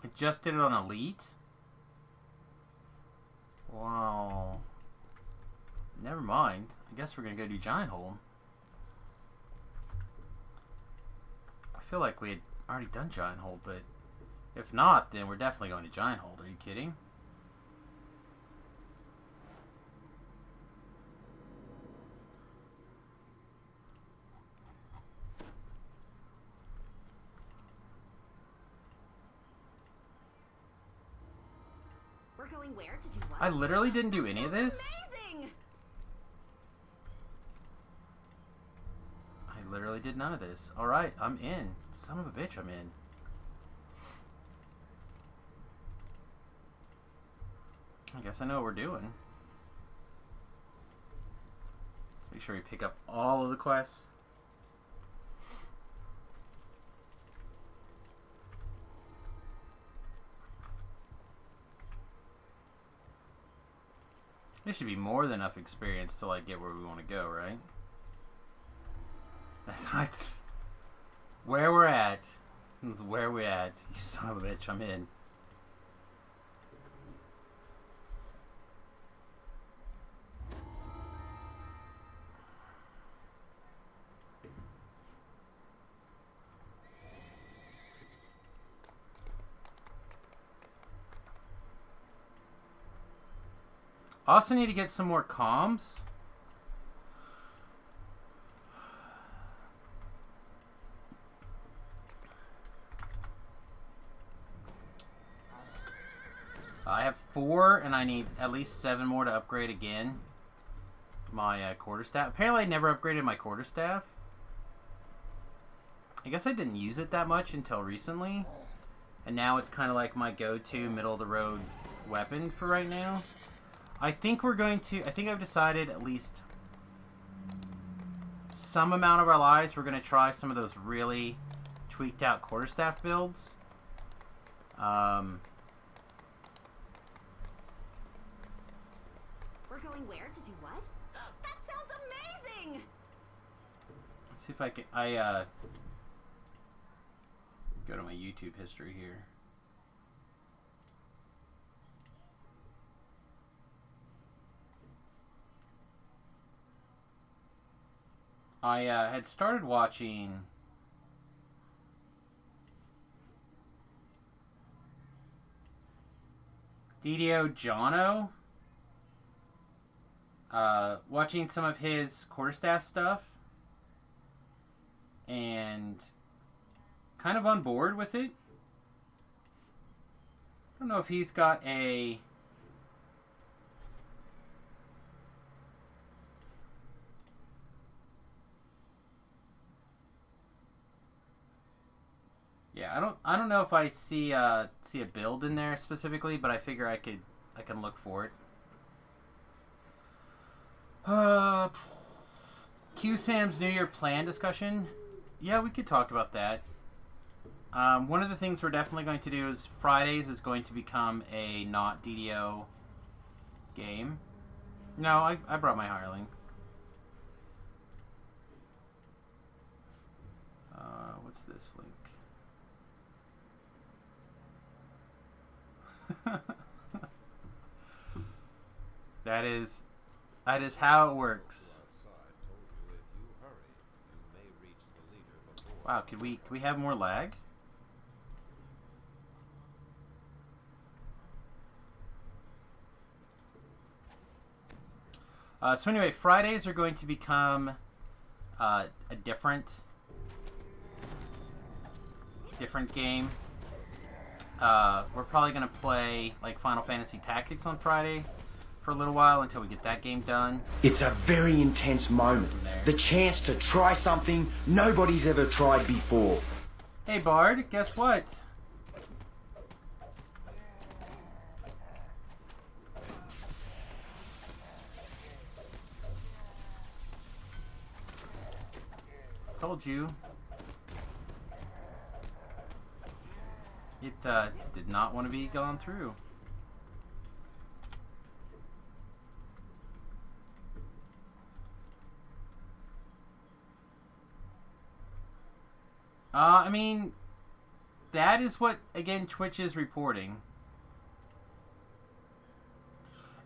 I just did it on Elite? Wow. Never mind. I guess we're gonna go do Giant Hold. I feel like we had already done Giant Hold, but if not, then we're definitely going to Giant Hold. Are you kidding? We're going where to do what? I literally didn't do any of this. Amazing! I literally did none of this. Alright, I'm in. Son of a bitch, I'm in. I guess I know what we're doing. Let's make sure we pick up all of the quests. There should be more than enough experience to like get where we want to go, right? That's where we're at. This is where we're at. You son of a bitch, I'm in. Also need to get some more comms. I have 4, and I need at least 7 more to upgrade again. My quarterstaff. Apparently I never upgraded my quarterstaff. I guess I didn't use it that much until recently. And now it's kind of like my go-to middle-of-the-road weapon for right now. I think we're going to... I think I've decided at least some amount of our lives we're going to try some of those really tweaked out quarterstaff builds. We're going where to do what? That sounds amazing! Let's see if I can... go to my YouTube history here. I had started watching Didio Jono, watching some of his quarterstaff stuff, and kind of on board with it. I don't know if he's got a... Yeah, I don't know if I see a build in there specifically, but I figure I can look for it. Q-Sam's New Year plan discussion. Yeah, we could talk about that. One of the things we're definitely going to do is Fridays is going to become a not DDO game. No, I brought my hireling. What's this link? That is how it works. Wow, could we have more lag? So anyway, Fridays are going to become a different game. We're probably gonna play like Final Fantasy Tactics on Friday for a little while until we get that game done. It's a very intense moment. The chance to try something nobody's ever tried before. Hey Bard, guess what? Told you. It did not want to be gone through. I mean, that is what, again, Twitch is reporting.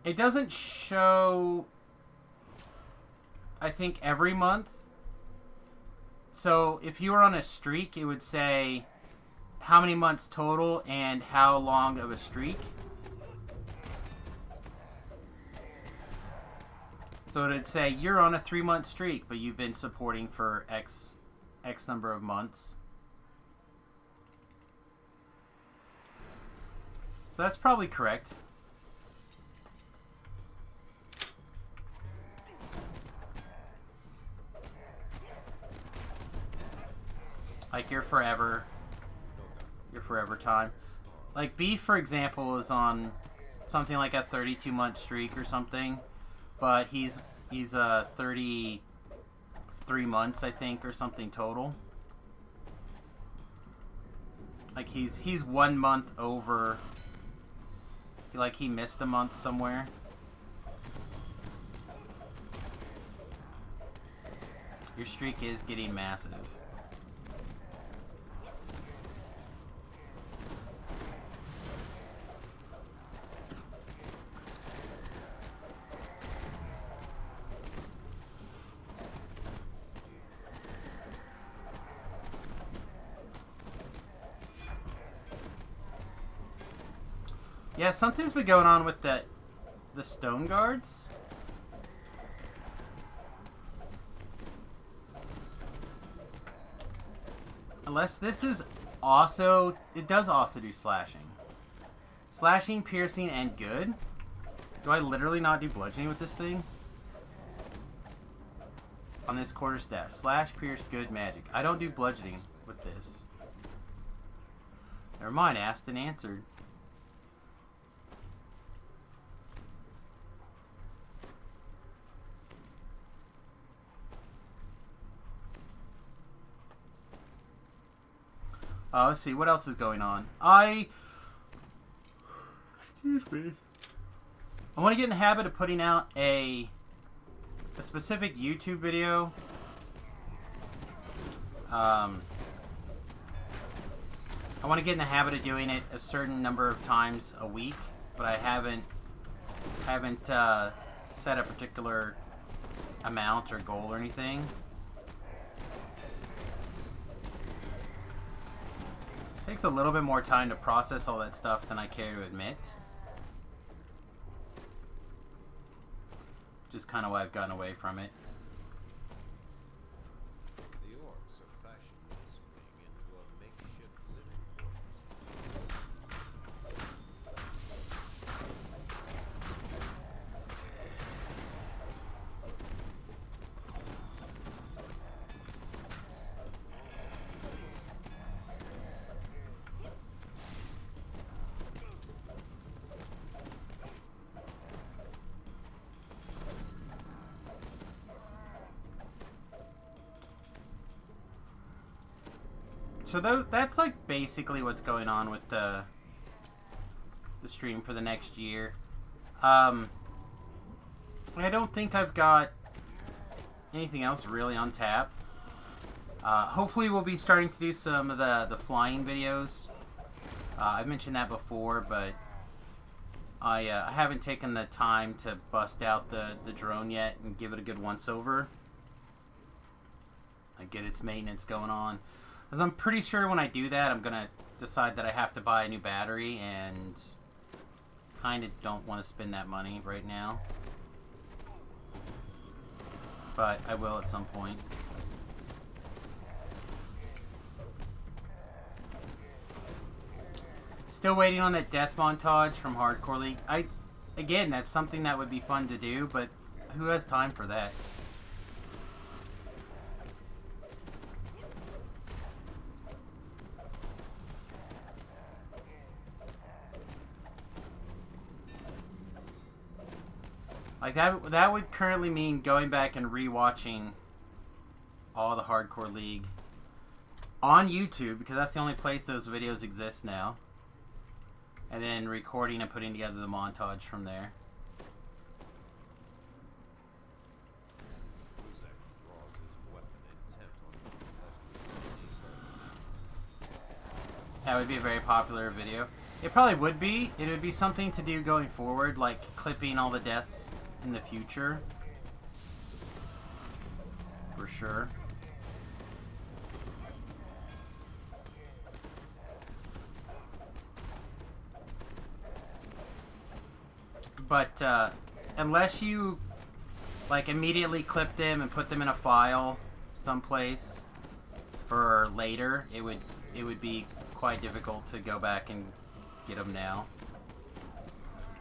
It doesn't show, I think, every month. So if you were on a streak, it would say how many months total and how long of a streak. So it'd say you're on a 3-month streak, but you've been supporting for X number of months. So that's probably correct. Like your forever time. Like Beef, for example, is on something like a 32-month streak or something, but he's 33 months, I think, or something total. Like he's 1 month over. Like he missed a month somewhere. Your streak is getting massive. Yeah, something's been going on with the stone guards. Unless this is also... It does also do slashing. Slashing, piercing, and good. Do I literally not do bludgeoning with this thing? On this quarter staff. Slash, pierce, good, magic. I don't do bludgeoning with this. Never mind, asked and answered. Let's see, what else is going on? Excuse me. I want to get in the habit of putting out a specific YouTube video. I want to get in the habit of doing it a certain number of times a week, but I haven't set a particular amount or goal or anything. Takes a little bit more time to process all that stuff than I care to admit. Which is kind of why I've gotten away from it. The orcs are fashioning this wing into a makeshift living quarters. So that's like basically what's going on with the stream for the next year. I don't think I've got anything else really on tap. Hopefully we'll be starting to do some of the flying videos. I've mentioned that before, but I haven't taken the time to bust out the drone yet and give it a good once-over. I get its maintenance going on. Because I'm pretty sure when I do that, I'm going to decide that I have to buy a new battery, and kind of don't want to spend that money right now. But I will at some point. Still waiting on that death montage from Hardcore League. Again, that's something that would be fun to do, but who has time for that? Like that would currently mean going back and rewatching all the Hardcore League on YouTube, because that's the only place those videos exist now. And then recording and putting together the montage from there. That would be a very popular video. It probably would be. It would be something to do going forward, like clipping all the deaths in the future. For sure. But unless you like immediately clip them and put them in a file someplace for later, it would be quite difficult to go back and get them now.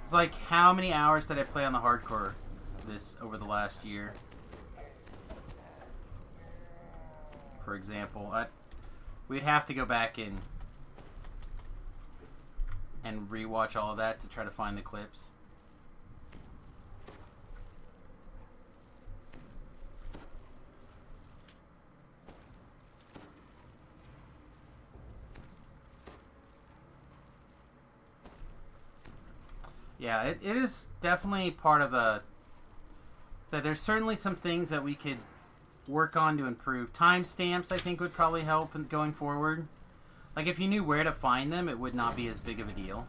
It's like, how many hours did I play on the hardcore this over the last year? For example, we'd have to go back and rewatch all of that to try to find the clips. Yeah, it is definitely part of a... So there's certainly some things that we could work on to improve. Timestamps, I think, would probably help in going forward. Like, if you knew where to find them, it would not be as big of a deal.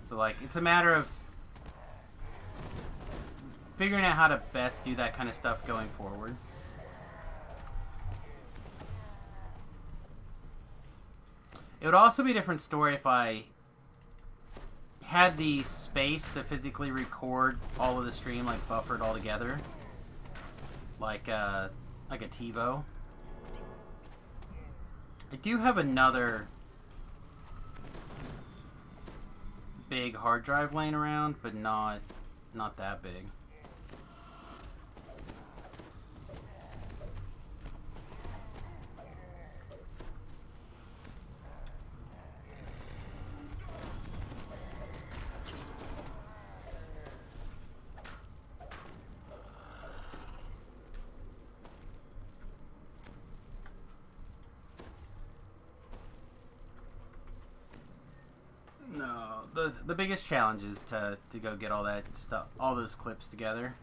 So, like, it's a matter of figuring out how to best do that kind of stuff going forward. It would also be a different story if I had the space to physically record all of the stream, like buffered all together, like a TiVo. I do have another big hard drive laying around, but not that big. No, the biggest challenge is to go get all that stuff, all those clips together.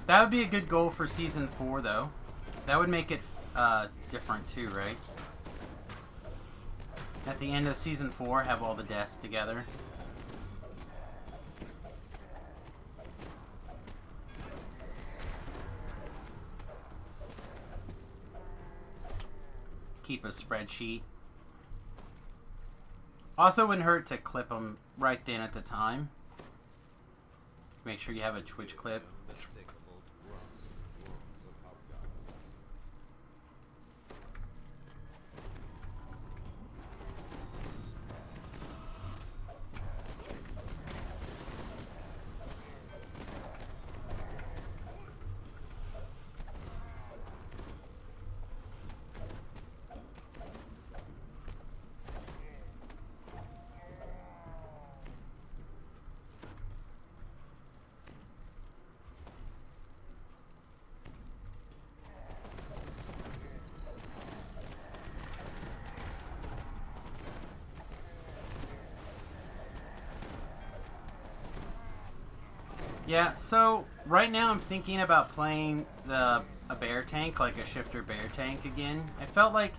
That would be a good goal for Season 4, though. That would make it different, too, right? At the end of Season 4, have all the deaths together. Keep a spreadsheet. Also, wouldn't hurt to clip them right then at the time. Make sure you have a Twitch clip. Yeah, so right now I'm thinking about playing a bear tank, like a shifter bear tank again. I felt like,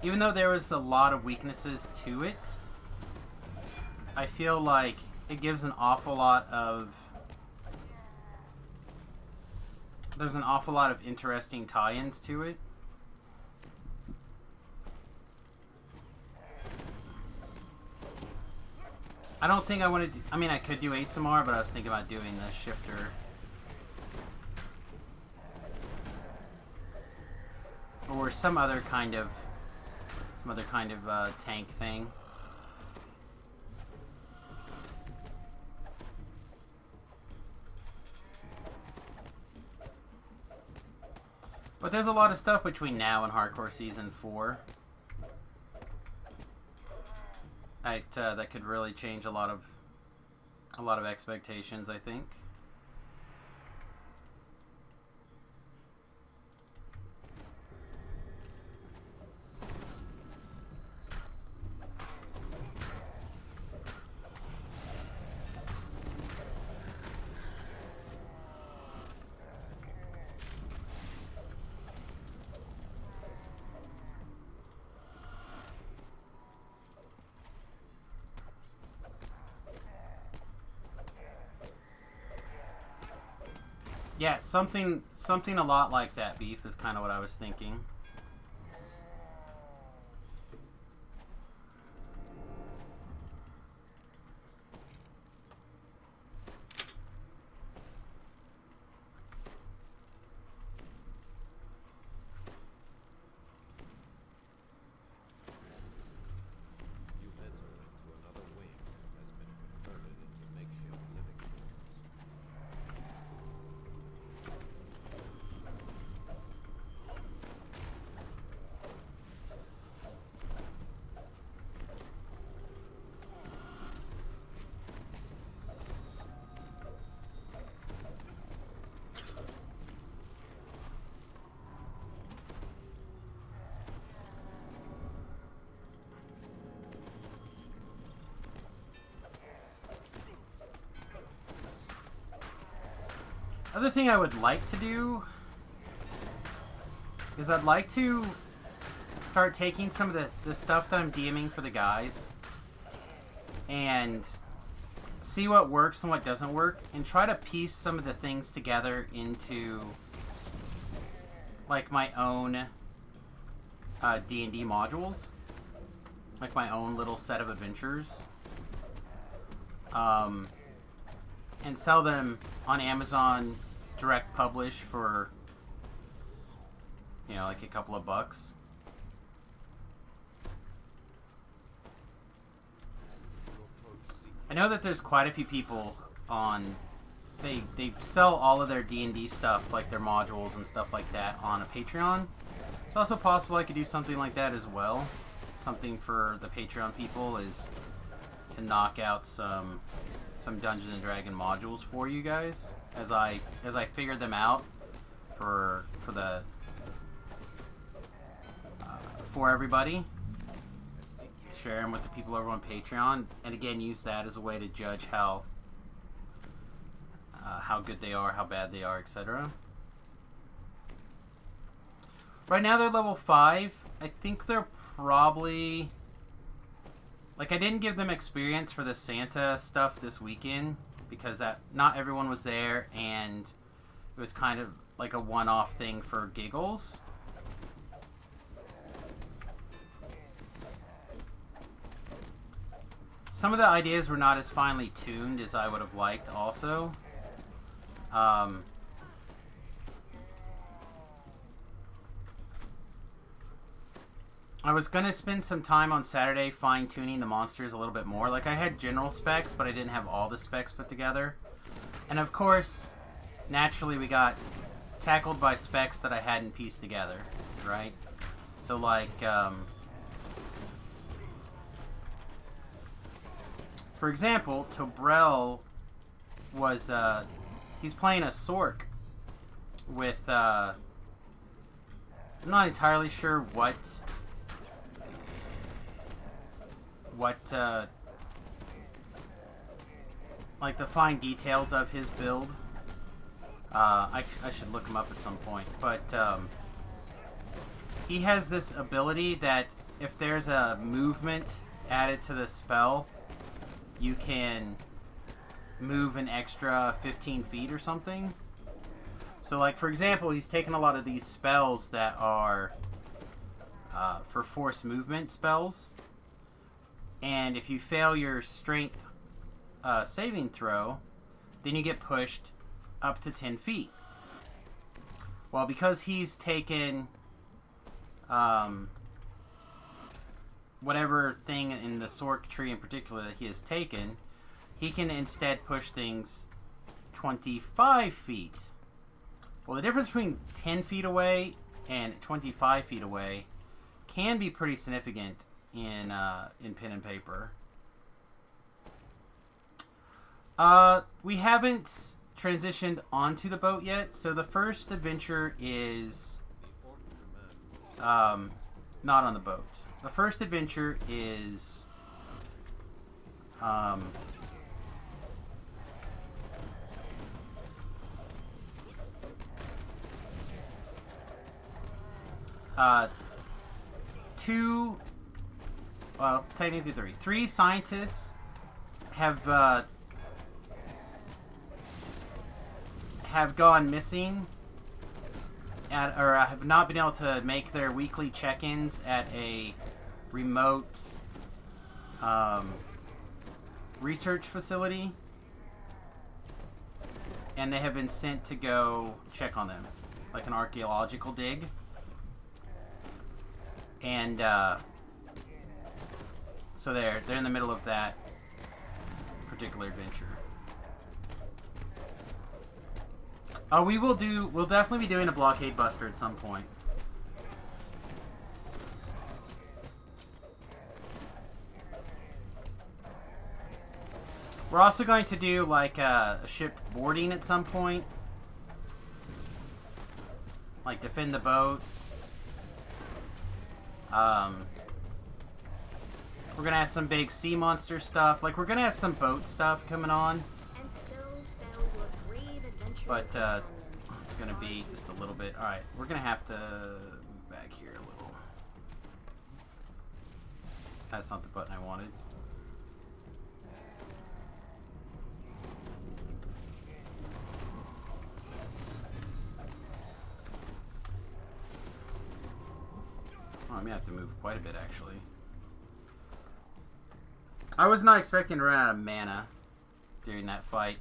even though there was a lot of weaknesses to it, I feel like it gives an awful lot of... There's an awful lot of interesting tie-ins to it. I don't think I want to... I mean, I could do ASMR, but I was thinking about doing the shifter. Or some other kind of tank thing. But there's a lot of stuff between now and Hardcore Season 4 that could really change a lot of expectations, I think. Yeah, something a lot like that, Beef, is kind of what I was thinking. You've entered into another wing that has been converted into makeshift living quarters. Other thing I would like to do is I'd like to start taking some of the stuff that I'm DMing for the guys and see what works and what doesn't work, and try to piece some of the things together into like my own D&D modules, like my own little set of adventures, and sell them on Amazon direct publish for, you know, like a couple of bucks. I know that there's quite a few people on... They sell all of their D&D stuff, like their modules and stuff like that, on a Patreon. It's also possible I could do something like that as well. Something for the Patreon people is to knock out some Dungeons and Dragon modules for you guys as I figure them out for everybody. Share them with the people over on Patreon, and again use that as a way to judge how good they are, how bad they are, etc. Right now they're level 5. I think they're probably... Like, I didn't give them experience for the Santa stuff this weekend because not everyone was there, and it was kind of like a one-off thing for giggles. Some of the ideas were not as finely tuned as I would have liked also. I was going to spend some time on Saturday fine-tuning the monsters a little bit more. Like, I had general specs, but I didn't have all the specs put together. And of course, naturally we got tackled by specs that I hadn't pieced together, right? So, like, for example, Tobrel was, he's playing a Sork with, I'm not entirely sure what like the fine details of his build. I should look him up at some point, but he has this ability that if there's a movement added to the spell, you can move an extra 15 feet or something. So, like, for example, he's taken a lot of these spells that are for force movement spells, and if you fail your strength saving throw, then you get pushed up to 10 feet. Well, because he's taken whatever thing in the Sork tree in particular that he has taken, he can instead push things 25 feet. Well, the difference between 10 feet away and 25 feet away can be pretty significant in pen and paper. We haven't transitioned onto the boat yet, so the first adventure is not on the boat. The first adventure is technically three scientists have gone missing or have not been able to make their weekly check-ins at a remote research facility, and they have been sent to go check on them, like an archaeological dig. And so they're in the middle of that particular adventure. We'll definitely be doing a blockade buster at some point. We're also going to do like a ship boarding at some point. Like defend the boat. We're gonna have some big sea monster stuff. Like, we're gonna have some boat stuff coming on. And so fell your brave adventure. But it's gonna be just a little bit. Alright, we're gonna have to move back here a little. That's not the button I wanted. Oh, I'm gonna have to move quite a bit, actually. I was not expecting to run out of mana during that fight.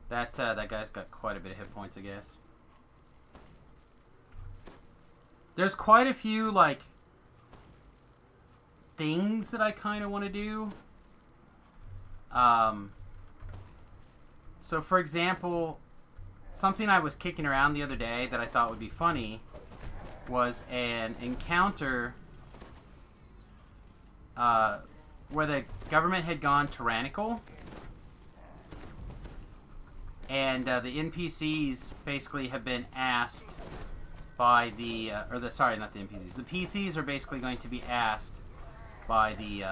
That guy's got quite a bit of hit points, I guess. There's quite a few, like, things that I kind of want to do. So, for example, something I was kicking around the other day that I thought would be funny was an encounter where the government had gone tyrannical, and the NPCs basically have been asked by sorry, not the NPCs. The PCs are basically going to be asked by the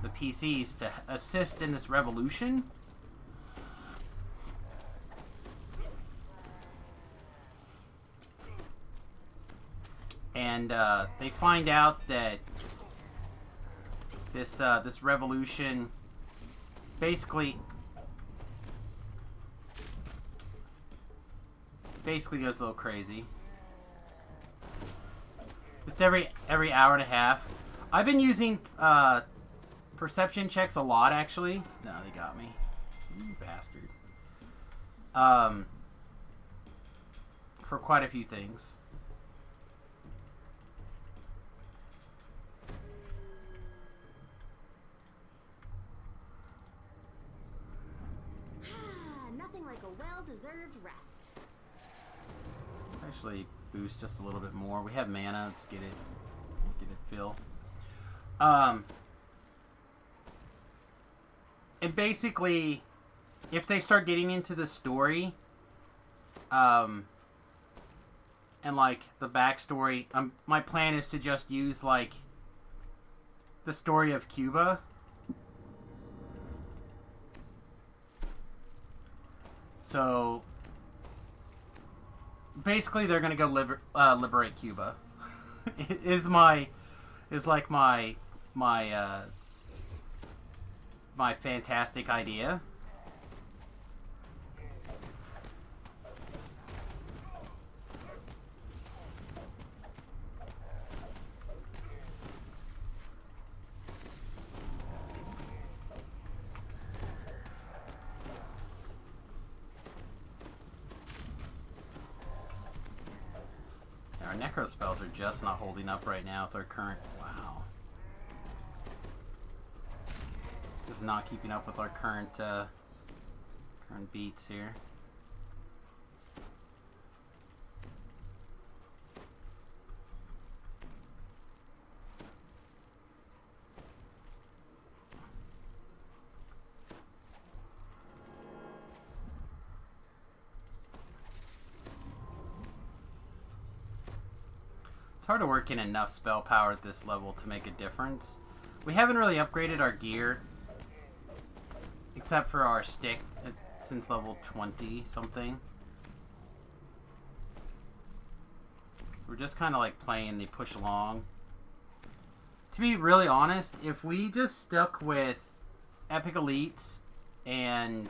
PCs to assist in this revolution. And they find out that this revolution basically goes a little crazy. Just every hour and a half. I've been using perception checks a lot, actually. No, they got me. You bastard. For quite a few things. Nothing like a well-deserved rest. Actually, boost just a little bit more. We have mana. Let's get it fill. And basically, if they start getting into the story, and like the backstory, my plan is to just use like the story of Cuba. So basically, they're gonna go liberate Cuba. is my fantastic idea. Our necro spells are just not holding up right now with our current... Wow. Just not keeping up with our current beats here. It's hard to work in enough spell power at this level to make a difference. We haven't really upgraded our gear, except for our stick, since level 20 something. We're just kind of like playing the push along. To be really honest, if we just stuck with Epic Elites and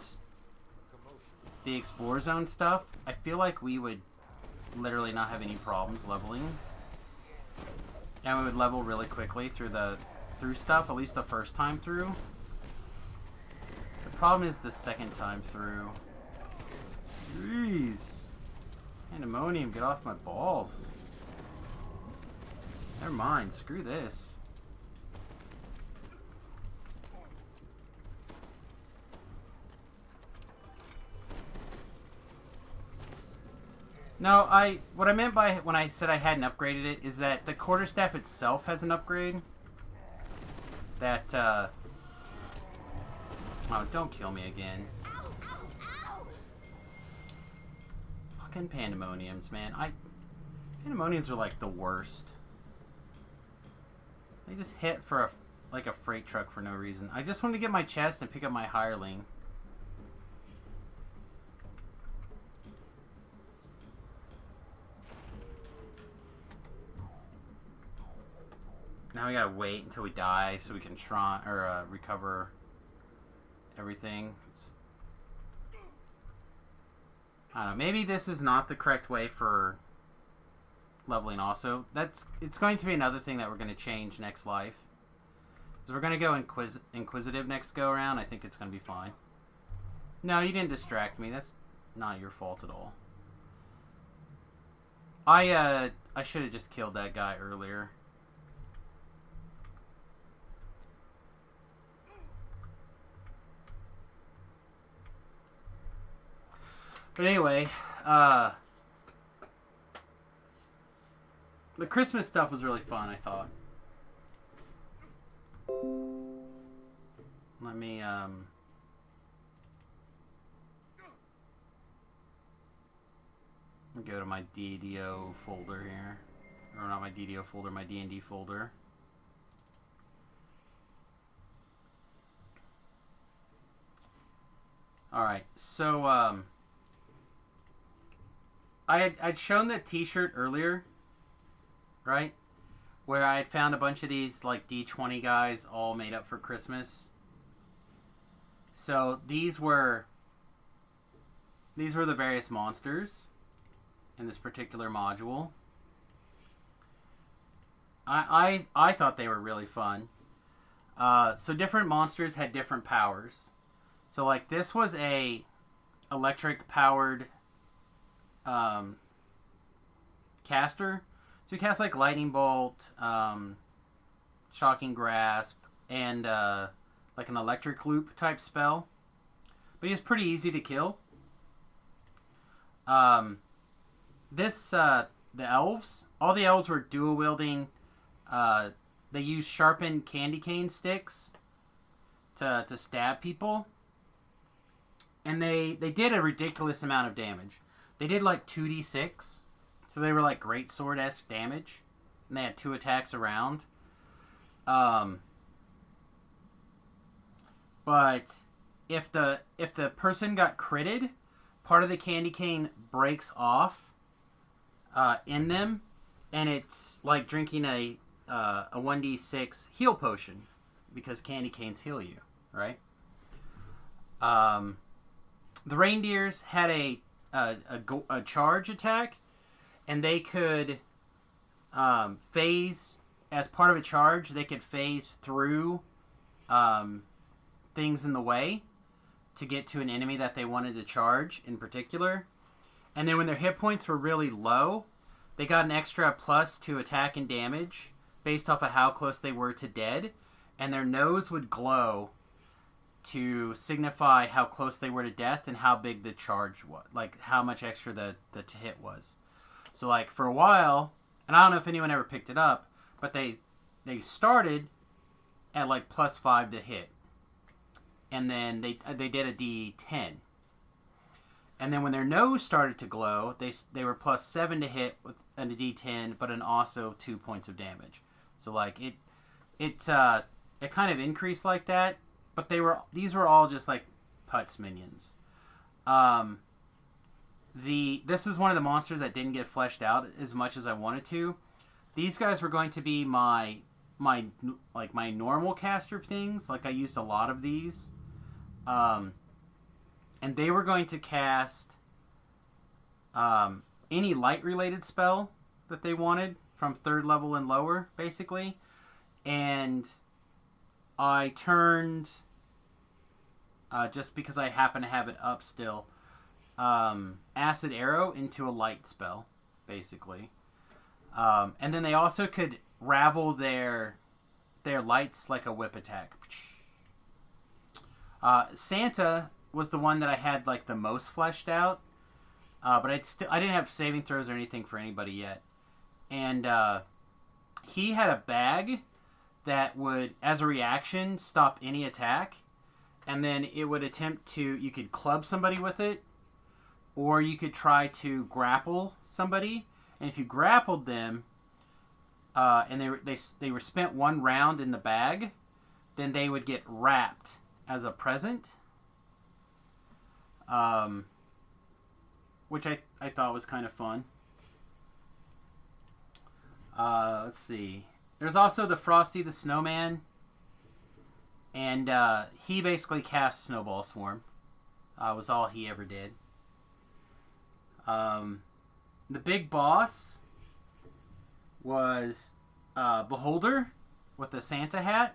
the Explore Zone stuff, I feel like we would literally not have any problems leveling. And we would level really quickly through stuff, at least the first time through. The problem is the second time through. Jeez. Pandemonium, get off my balls. Never mind, screw this. No, what I meant by when I said I hadn't upgraded it is that the quarterstaff itself has an upgrade. That, oh, don't kill me again. Fucking pandemoniums, man. Pandemoniums are like the worst. They just hit for like a freight truck for no reason. I just wanted to get my chest and pick up my hireling. Now we gotta wait until we die so we can recover everything. I don't know. Maybe this is not the correct way for leveling. Also, it's going to be another thing that we're going to change next life. Because we're going to go inquisitive next go around. I think it's going to be fine. No, you didn't distract me. That's not your fault at all. I should have just killed that guy earlier. But anyway, the Christmas stuff was really fun, I thought. Let me, go to my DDO folder here. Or not my DDO folder, my D&D folder. Alright, so, I'd shown that t-shirt earlier, right? Where I had found a bunch of these, like, D20 guys all made up for Christmas. So, these were the various monsters in this particular module. I thought they were really fun. So, different monsters had different powers. So, like, this was a electric-powered caster. So he casts like Lightning Bolt, Shocking Grasp, and like an Electric Loop type spell. But he's pretty easy to kill. The elves, all the elves were dual wielding. They used sharpened candy cane sticks to stab people. And they did a ridiculous amount of damage. They did like 2d6, so they were like greatsword-esque damage, and they had 2 attacks around. But if the person got critted, part of the candy cane breaks off in them, and it's like drinking a 1d6 heal potion, because candy canes heal you, right? The reindeers had a charge attack, and they could phase as part of a charge. They could phase through things in the way to get to an enemy that they wanted to charge in particular. And then when their hit points were really low, they got an extra plus to attack and damage based off of how close they were to dead, and their nose would glow to signify how close they were to death and how big the charge was, like how much extra the hit was. So like for a while, and I don't know if anyone ever picked it up, but they started at like +5 to hit, and then they did a D10, and then when their nose started to glow, they were +7 to hit with a D10, but also 2 points of damage. So like it kind of increased like that. But these were all just like Putz minions. This is one of the monsters that didn't get fleshed out as much as I wanted to. These guys were going to be my normal caster things. Like I used a lot of these, and they were going to cast any light related spell that they wanted from 3rd level and lower, basically. And I turned, just because I happen to have it up still, Acid Arrow into a light spell, basically. And then they also could ravel their lights like a whip attack. Santa was the one that I had like the most fleshed out, but I didn't have saving throws or anything for anybody yet. And he had a bag that would, as a reaction, stop any attack. And then it would attempt to, you could club somebody with it, or you could try to grapple somebody. And if you grappled them, and they were spent 1 round in the bag, then they would get wrapped as a present. Which I thought was kind of fun. Let's see. There's also the Frosty the Snowman. And he basically cast Snowball Swarm. Was all he ever did. The big boss was Beholder with the Santa hat.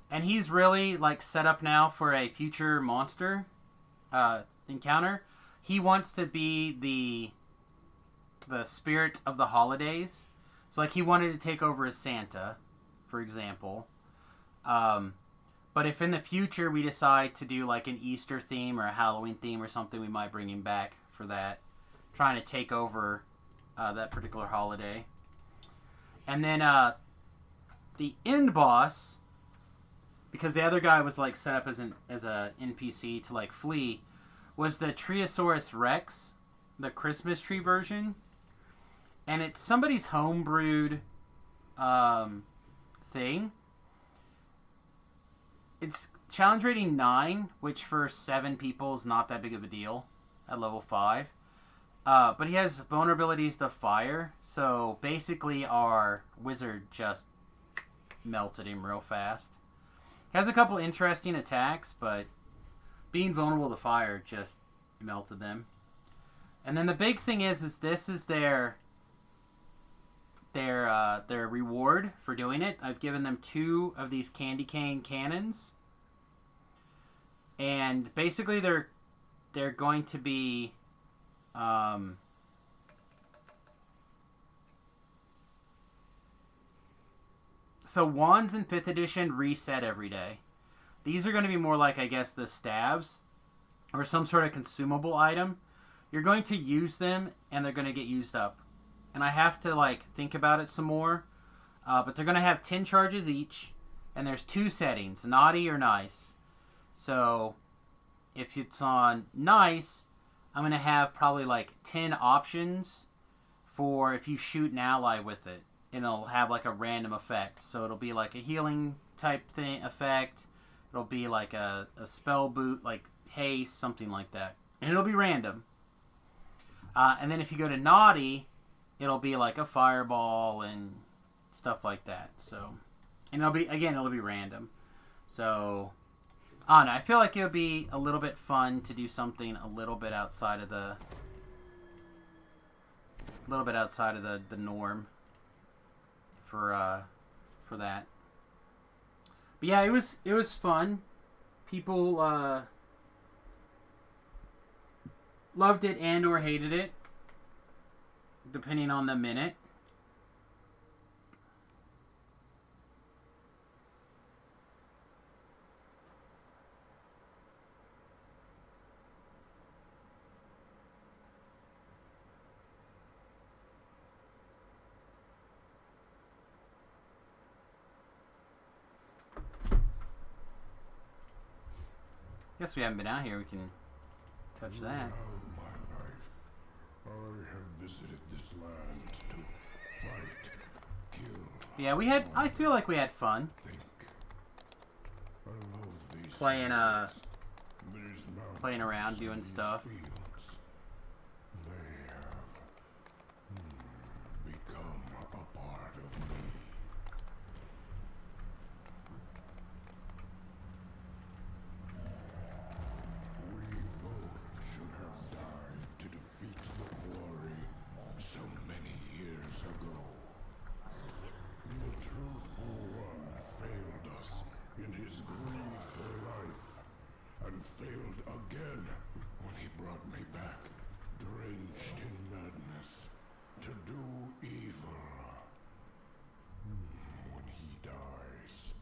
And he's really like set up now for a future monster encounter. He wants to be the spirit of the holidays. So like he wanted to take over as Santa, for example. But if in the future we decide to do like an Easter theme or a Halloween theme or something, we might bring him back for that. Trying to take over that particular holiday. And then the end boss, because the other guy was like set up as a NPC to like flee, was the Triosaurus Rex, the Christmas tree version. And it's somebody's homebrewed thing. It's challenge rating 9, which for 7 people is not that big of a deal at level 5. But he has vulnerabilities to fire, so basically our wizard just melted him real fast. He has a couple interesting attacks, but being vulnerable to fire just melted them. And then the big thing is this is their reward for doing it. I've given them 2 of these candy cane cannons. And basically they're going to be so wands in 5th edition reset every day. These are going to be more like, I guess, the stabs or some sort of consumable item. You're going to use them and they're going to get used up. And I have to like think about it some more. But they're going to have 10 charges each. And there's 2 settings, naughty or nice. So if it's on nice, I'm going to have probably like 10 options for if you shoot an ally with it. And it'll have like a random effect. So it'll be like a healing type thing effect. It'll be like a spell boot, like haste, something like that. And it'll be random. And then if you go to naughty, it'll be like a fireball and stuff like that. So, and it'll be random. So, I don't know. I feel like it'll be a little bit fun to do something a little bit outside of the norm for that. But yeah, it was fun. People loved it and or hated it. depending on the minute. Guess we haven't been out here. We can touch that. Throughout my life, I have visited this land to fight, kill, Yeah, we had. I feel like we had fun think. I love these playing. fields, these Playing around, mountains, doing and these stuff. fields. They have become a part of me. We both should have died to defeat the quarry so many years ago. The truthful one failed us in his greed for life, and failed again when he brought me back, drenched in madness, to do evil. When he dies,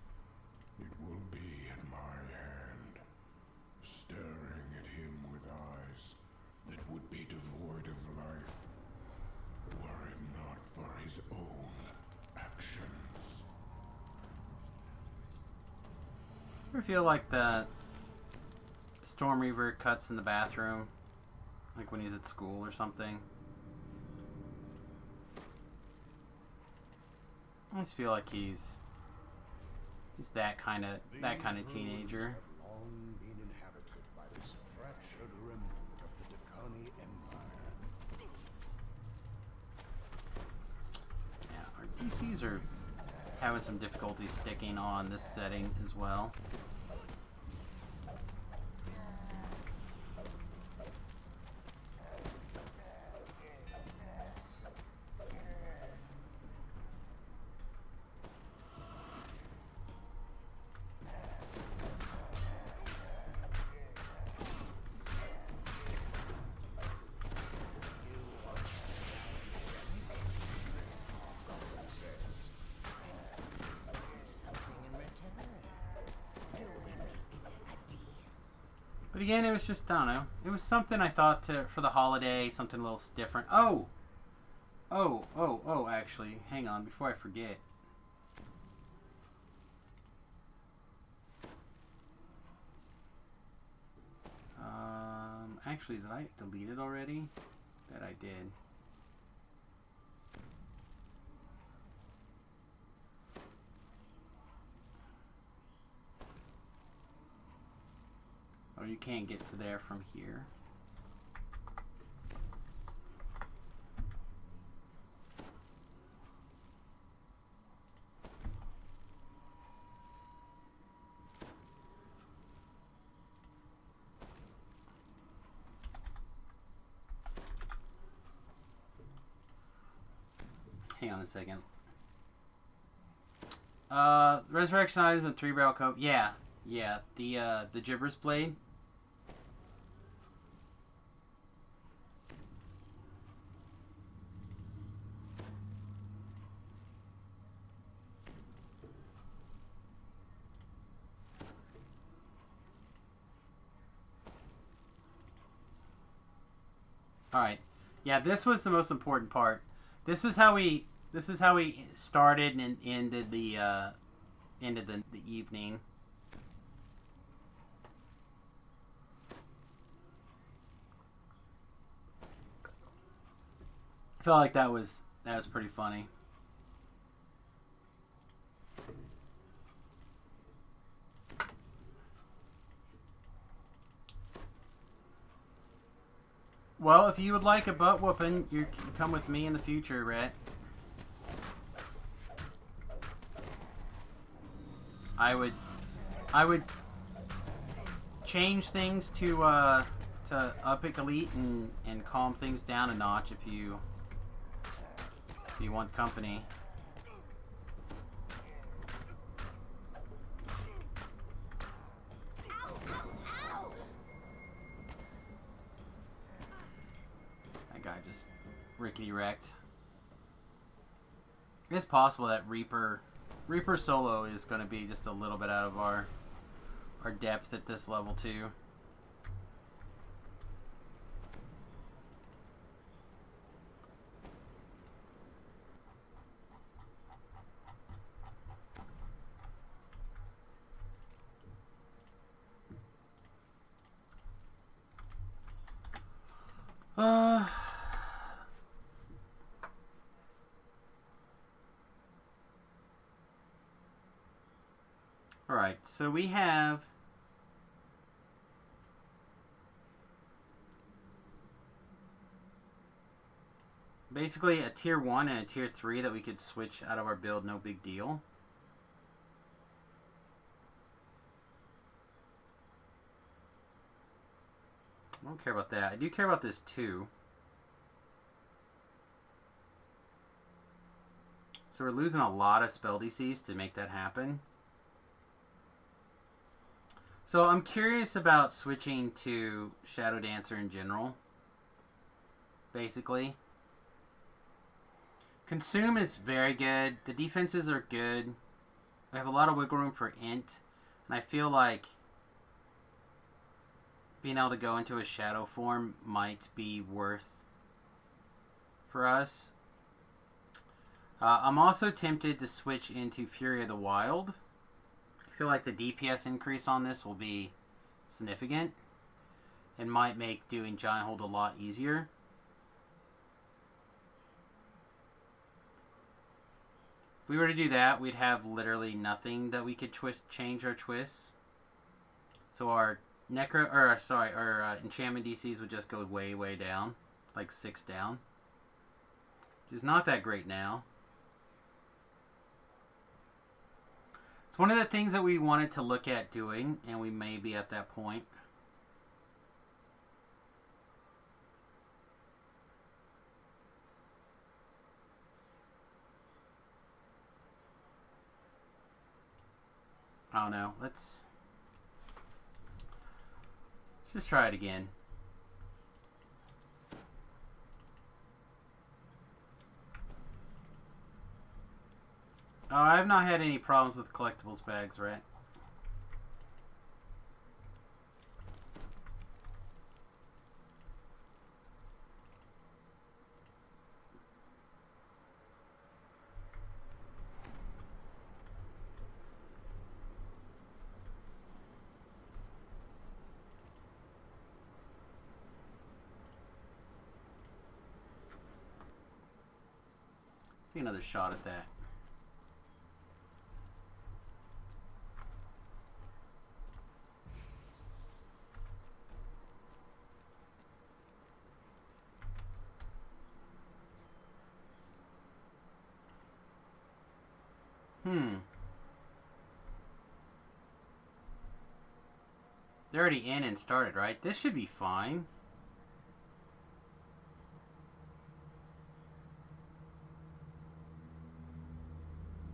it will be at my hand, staring at him with eyes that would be devoid of life, were it not for his own actions. I feel like the Storm Reaver cuts in the bathroom, like when he's at school or something. I just feel like he's that kind of teenager. Have long been inhabited by this fractured remnant of the Dakani Empire. Yeah, our DCs are having some difficulty sticking on this setting as well. But again, it was just, I don't know. It was something I thought for the holiday, something a little different. Oh, actually, hang on, before I forget. Actually, did I delete it already? That I did. Oh, you can't get to there from here. Hang on a second. Resurrection items with 3-barrel coat. Yeah. The Gibber's blade. All right. Yeah, this was the most important part. This is how we started and ended the evening. I felt like that was pretty funny. Well, if you would like a butt whooping, you can come with me in the future, Rhett. I would change things to Epic Elite and calm things down a notch if you want company. That guy just rickety wrecked. It's possible that Reaper solo is going to be just a little bit out of our depth at this level too. Alright, so we have basically a tier 1 and a tier 3 that we could switch out of our build, no big deal. I don't care about that. I do care about this too. So we're losing a lot of spell DCs to make that happen. So I'm curious about switching to Shadow Dancer in general. Basically. Consume is very good. The defenses are good. We have a lot of wiggle room for int. And I feel like being able to go into a shadow form might be worth for us. I'm also tempted to switch into Fury of the Wild. I feel like the DPS increase on this will be significant and might make doing Giant Hold a lot easier. If we were to do that, we'd have literally nothing that we could change our twists. So our enchantment DCs would just go way, way down, like 6 down, which is not that great now. It's one of the things that we wanted to look at doing, and we may be at that point. I don't know. Let's just try it again. Oh, I have not had any problems with collectibles bags, right? Take another shot at that. They're already in and started, right? This should be fine.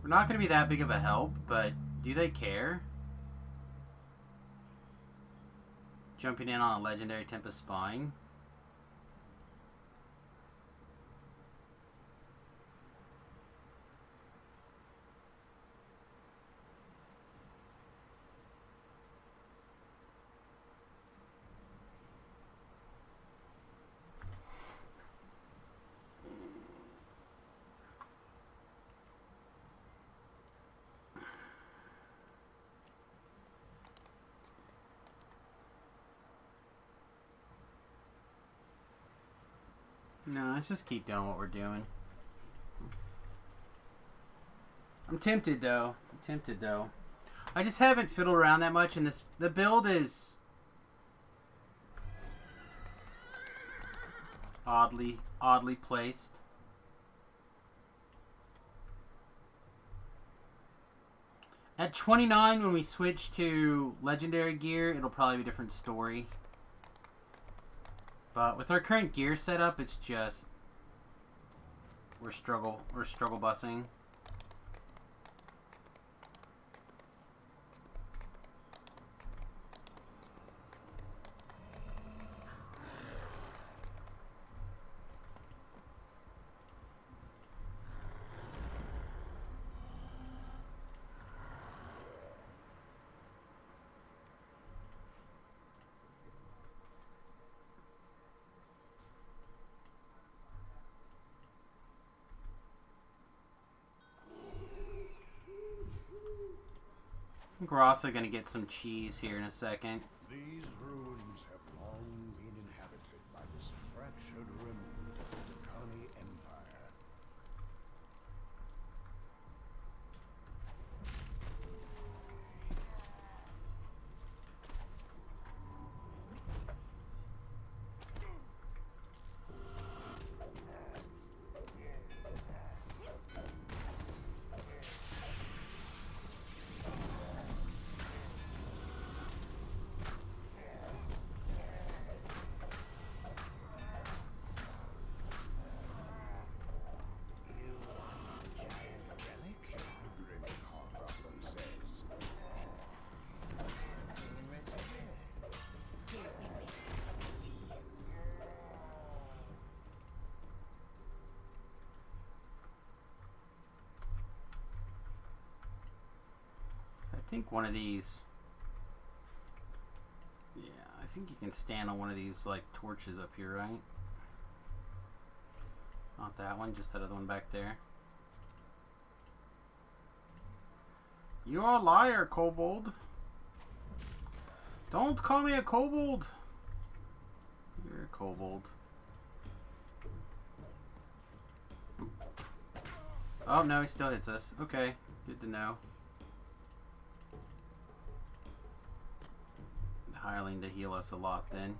We're not going to be that big of a help, but do they care? Jumping in on a legendary Tempest Spine. No, let's just keep doing what we're doing. I'm tempted though. I just haven't fiddled around that much, and the build is oddly placed. At 29, when we switch to legendary gear, it'll probably be a different story. But with our current gear setup, it's just we're struggle bussing. think we're also going to get some cheese here in a second. These ruins have long been inhabited by this fractured remnant of the Decani Empire. I think one of these... Yeah, I think you can stand on one of these, like, torches up here, right? Not that one, just that other one back there. You are a liar, kobold. Don't call me a kobold. You're a kobold. Oh, no, he still hits us. Okay, good to know. Hireling to heal us a lot then.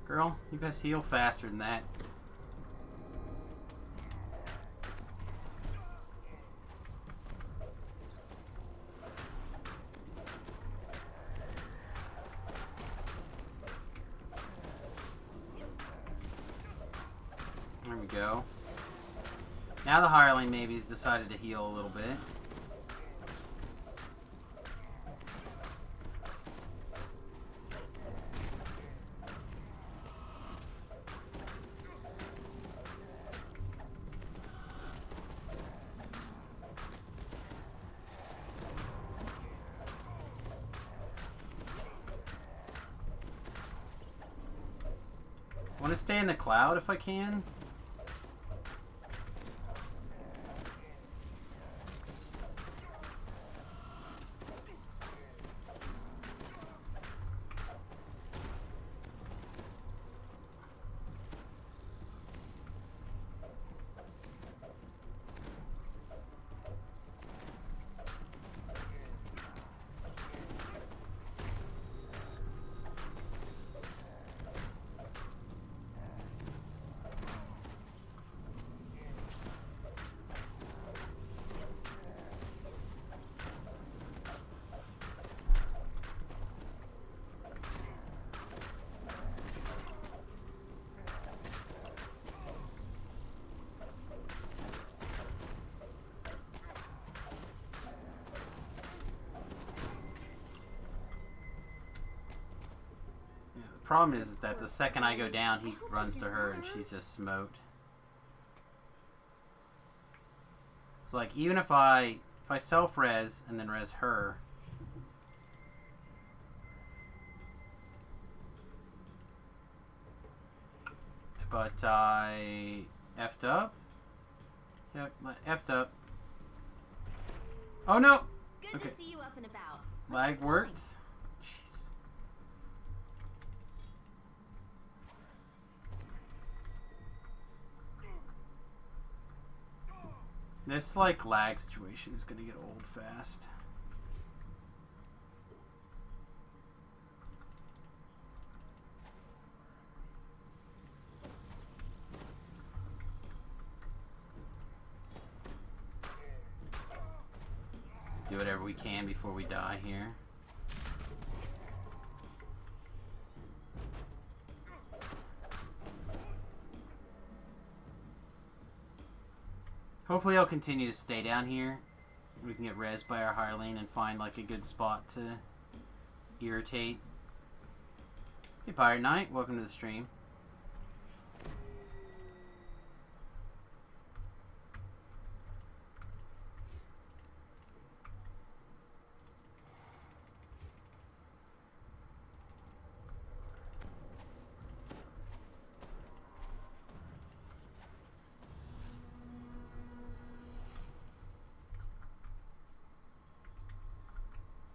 Girl, you guys heal faster than that. There we go. Now the hireling maybe has decided to heal a little bit. I want to stay in the cloud if I can. Problem is that the second I go down, he runs to her and she's just smoked. So like, even if I self-res and then res her, but I effed up. Yep, effed up. Oh no! Good Okay. to see you up and about. Lag worked. Jeez. This, like, lag situation is gonna get old fast. Let's do whatever we can before we die here. Hopefully I'll continue to stay down here. We can get rezzed by our hireling and find like a good spot to irritate. Hey Pirate Knight, welcome to the stream.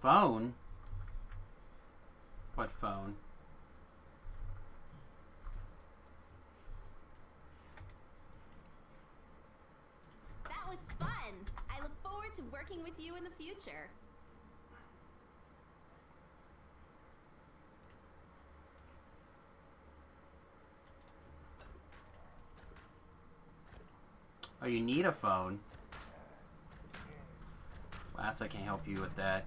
Phone? What phone? That was fun. I look forward to working with you in the future. Oh, you need a phone? Last, I can't help you with that.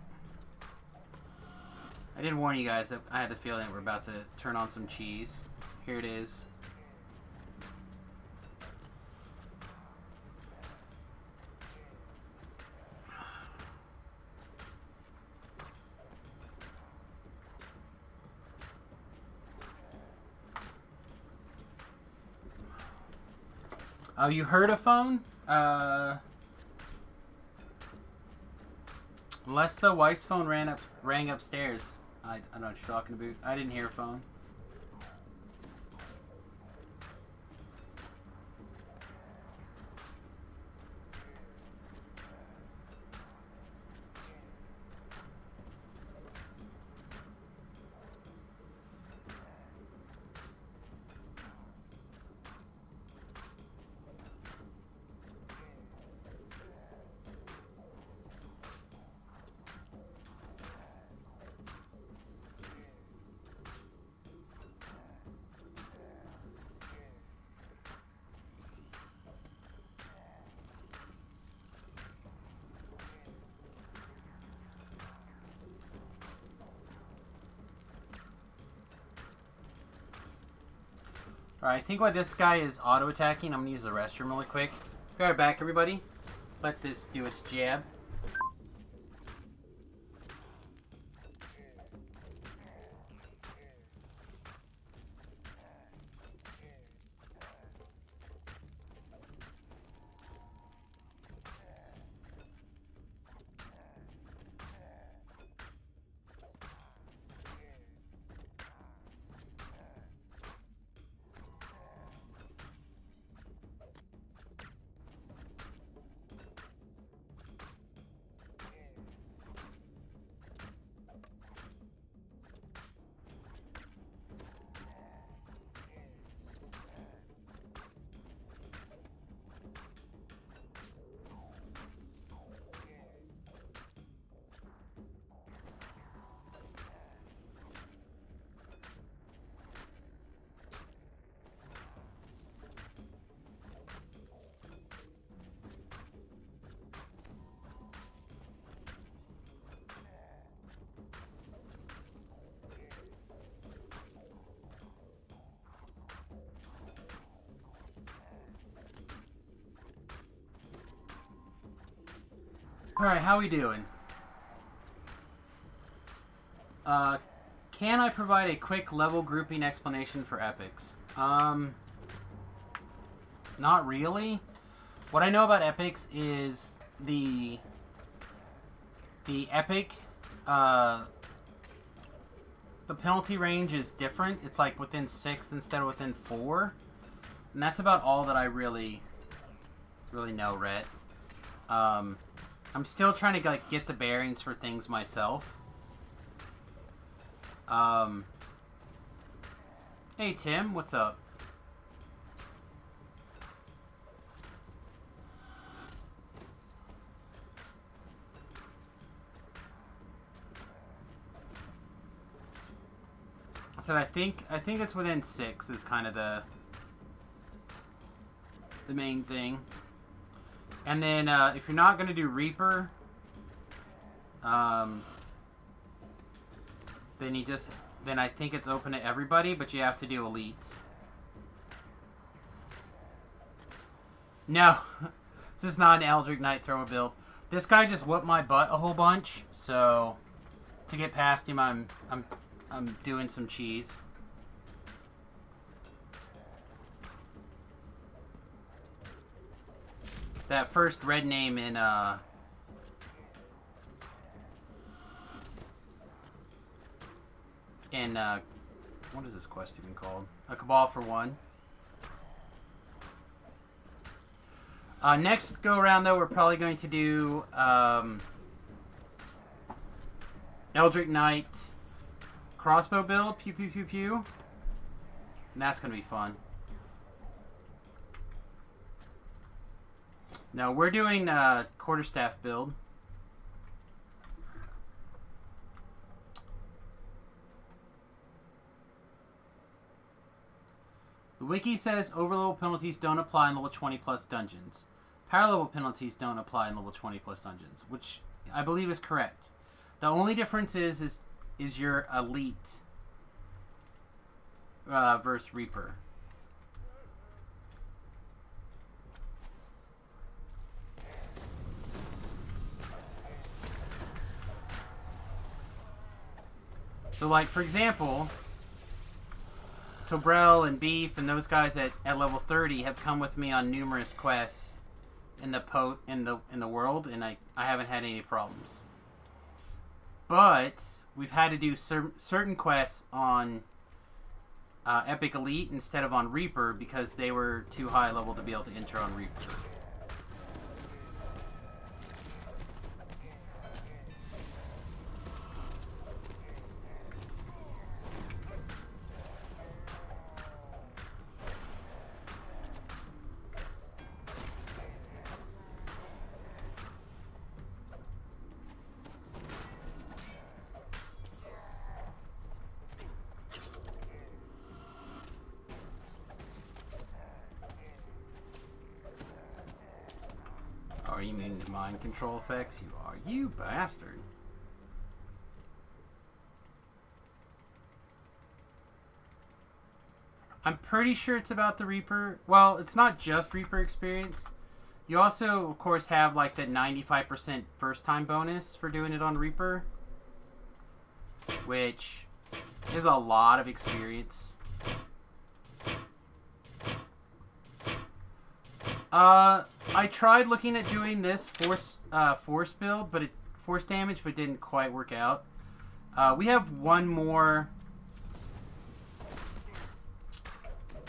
I did warn you guys that I had the feeling that we're about to turn on some cheese. Here it is. Oh, you heard a phone? Unless the wife's phone rang upstairs. I don't know what you're talking about. I didn't hear a phone. Alright, I think while this guy is auto-attacking, I'm going to use the restroom really quick. Be right back, everybody. Let this do its jab. Alright, how we doing? Can I provide a quick level grouping explanation for epics? Not really. What I know about epics is the epic, the penalty range is different. It's like within 6 instead of within 4. And that's about all that I really know, Rhett. I'm still trying to like get the bearings for things myself. Hey Tim, what's up? I said I think it's within 6 is kind of the main thing. And then, if you're not going to do Reaper, then I think it's open to everybody, but you have to do Elite. No, this is not an Eldritch Knight thrower build. This guy just whooped my butt a whole bunch, so to get past him, I'm doing some cheese. That first red name in, what is this quest even called? A Cabal for One. Next go around though, we're probably going to do, Eldritch Knight crossbow build. Pew pew pew pew. And that's gonna be fun. No, we're doing quarterstaff build. The wiki says overlevel penalties don't apply in level 20 plus dungeons. Power level penalties don't apply in level 20 plus dungeons, which I believe is correct. The only difference is your elite versus Reaper. So, like, for example, Tobrel and Beef and those guys at level 30 have come with me on numerous quests in the world, and I haven't had any problems. But we've had to do certain quests on Epic Elite instead of on Reaper because they were too high level to be able to enter on Reaper. Are you immune to mind control effects? You are. You bastard. I'm pretty sure it's about the Reaper. Well, it's not just Reaper experience. You also, of course, have like that 95% first time bonus for doing it on Reaper, which is a lot of experience. I tried looking at doing this force build, but force damage, but it didn't quite work out. We have one more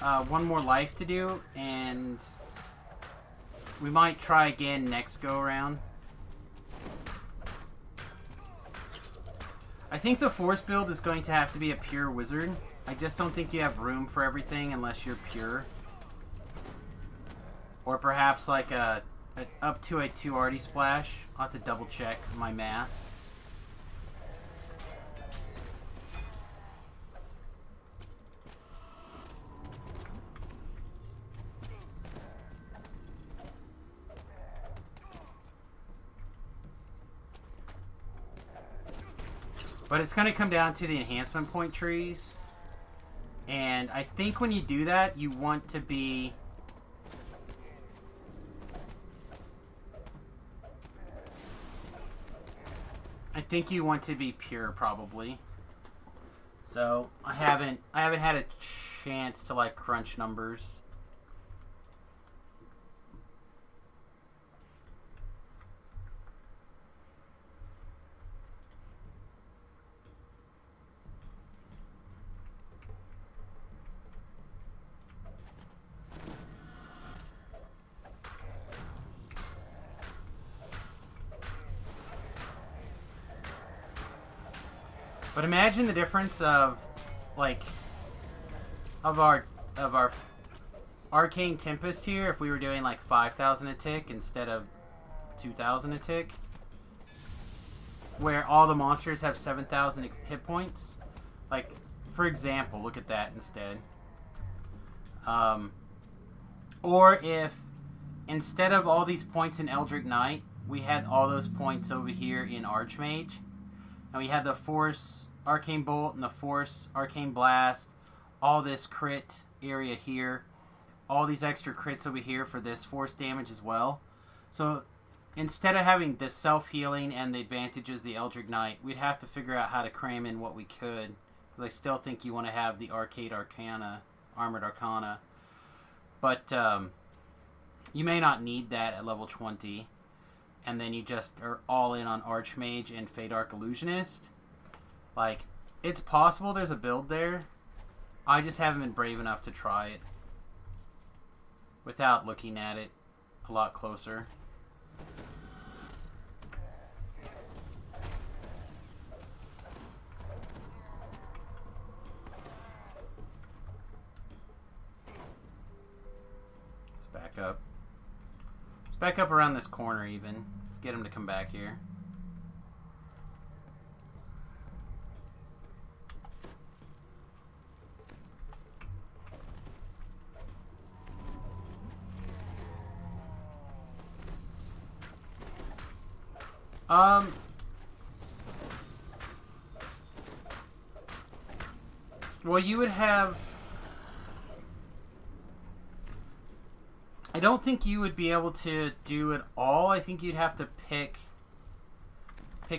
life to do, and we might try again next go around. I think the force build is going to have to be a pure wizard. I just don't think you have room for everything unless you're pure. Or perhaps like up to a 2 arty splash. I'll have to double check my math. But it's going to come down to the enhancement point trees. And I think when you do that, you want to be... I think you want to be pure, probably. So I haven't had a chance to like crunch numbers. But imagine the difference of, like, of our Arcane Tempest here if we were doing like 5,000 a tick instead of 2,000 a tick. Where all the monsters have 7,000 hit points. Like, for example, look at that instead. Or if instead of all these points in Eldritch Knight, we had all those points over here in Archmage. And we had the Force Arcane Bolt and the Force Arcane Blast. All this crit area here. All these extra crits over here for this force damage as well. So instead of having the self-healing and the advantages of the Eldritch Knight, we'd have to figure out how to cram in what we could. Because I still think you want to have the Arcade Arcana, Armored Arcana. But you may not need that at level 20. And then you just are all in on Archmage and Fade Arc Illusionist. Like, it's possible there's a build there. I just haven't been brave enough to try it without looking at it a lot closer. back up. Let's back up around this corner even. Let's get him to come back here. Well, you would have... I don't think you would be able to do it all. I think you'd have to pick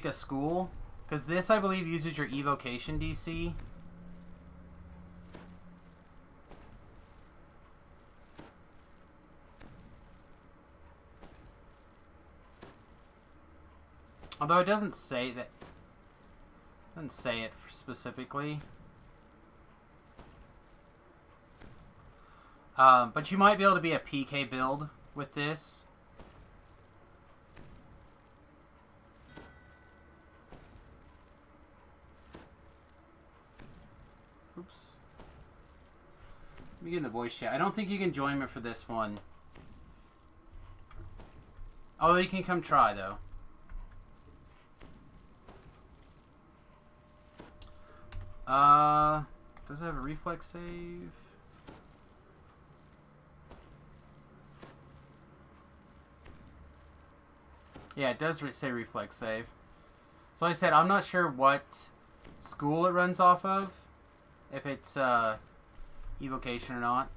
a school. Because this, I believe, uses your evocation DC. Although it doesn't say that... It doesn't say it specifically. But you might be able to be a PK build with this. Oops. Let me get in the voice chat. I don't think you can join me for this one. Although you can come try, though. Does it have a reflex save? Yeah, it does say reflex save. So like I said, I'm not sure what school it runs off of. If it's evocation or not.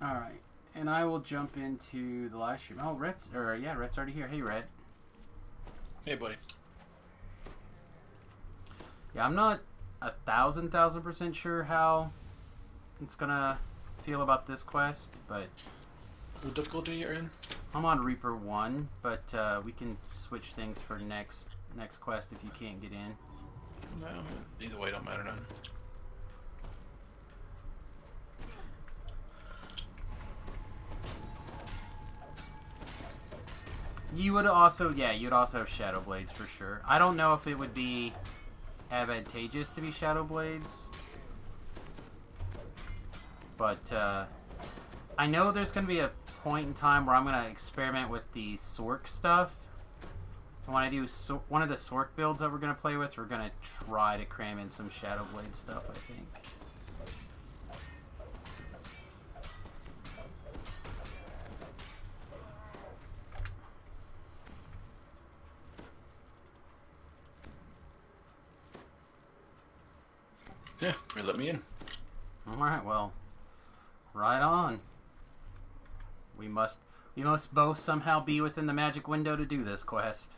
Alright. And I will jump into the live stream. Oh, Rhett's already here. Hey, Rhett. Hey, buddy. Yeah, I'm not 1,000% sure how it's gonna feel about this quest, but... What difficulty you're in? I'm on Reaper 1, but we can switch things for next quest if you can't get in. No, either way, don't matter none. You would also, yeah, you'd also have Shadow Blades for sure. I don't know if it would be advantageous to be Shadow Blades, but I know there's going to be a point in time where I'm going to experiment with the Sork stuff. And when I do one of the Sork builds that we're going to play with, we're going to try to cram in some Shadow Blade stuff, I think. Yeah, you let me in. Alright, well, right on. We must both somehow be within the magic window to do this quest.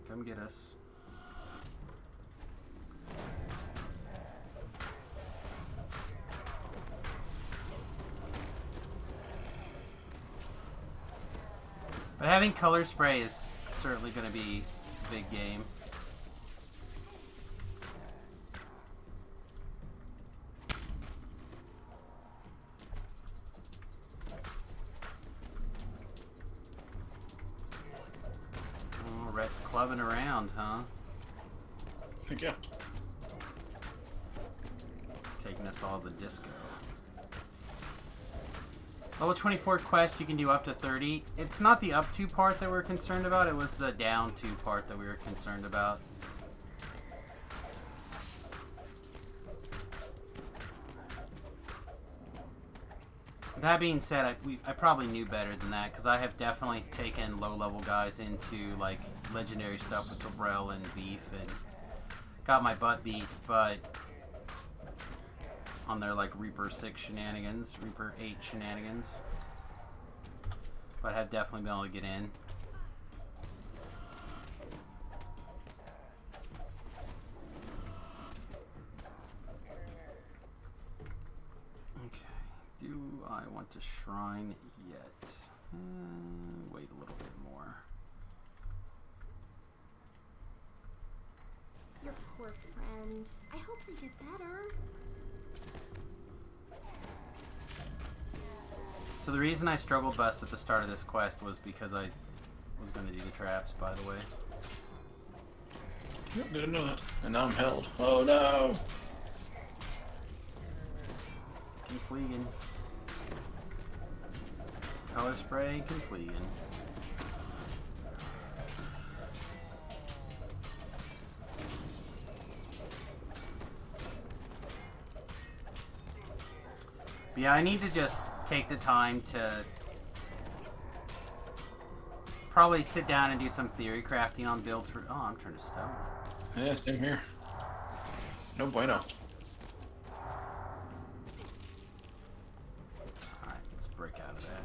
Come get us. But having color spray is certainly going to be a big game. Rhett's clubbing around, huh? Yeah. Taking us all to disco. Level 24 quest, you can do up to 30. It's not the up to part that we're concerned about, it was the down to part that we were concerned about. That being said, I probably knew better than that, because I have definitely taken low-level guys into, like, legendary stuff with Rel and Beef, and got my butt beat, but on their, like, Reaper 6 shenanigans, Reaper 8 shenanigans. But have definitely been able to get in. Do I want to shrine? Wait a little bit more. Your poor friend. I hope they get better. So the reason I struggled bust at the start of this quest was because I was going to do the traps, by the way. Yep, didn't know that. And now I'm held. Oh no! Confleegan. Color spray, Confleegan. Yeah, I need to just take the time to probably sit down and do some theory crafting on builds for... Oh, I'm turning to stone. Yeah, same here. No bueno. Alright, let's break out of that.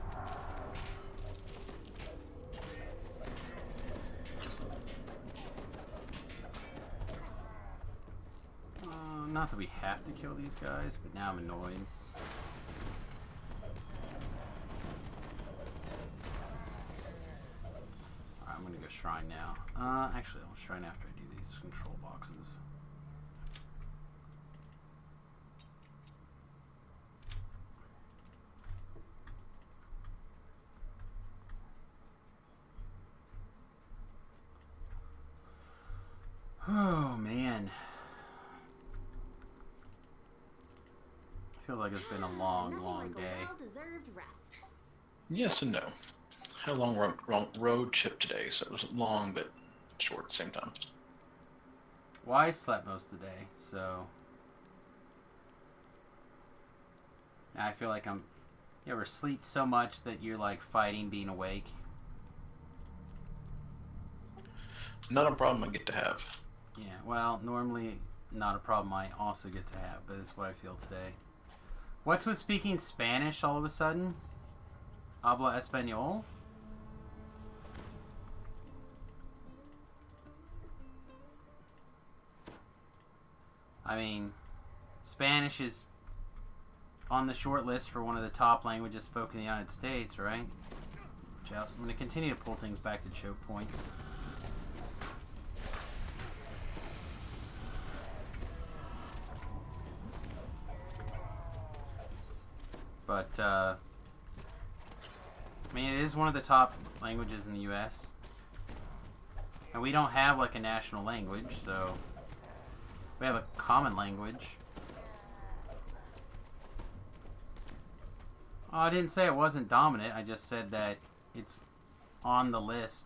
Not that we have to kill these guys, but now I'm annoyed. Alright, I'm gonna go shrine now. Actually, I'll shrine after I do these control boxes. Oh, man. Feels like it's been a long, long day. Well-deserved rest. Yes and no. Had a long road trip today, so it was long but short at the same time. Well, I slept most of the day, so... Now I feel like I'm... You ever sleep so much that you're like fighting being awake? Not a problem I get to have. Yeah, well, normally not a problem I also get to have, but it's what I feel today. What was speaking Spanish all of a sudden? Habla español? I mean, Spanish is on the short list for one of the top languages spoken in the United States, right? Watch out. I'm going to continue to pull things back to choke points. But, I mean, it is one of the top languages in the U.S. And we don't have, like, a national language, so... We have a common language. Oh, I didn't say it wasn't dominant. I just said that it's on the list.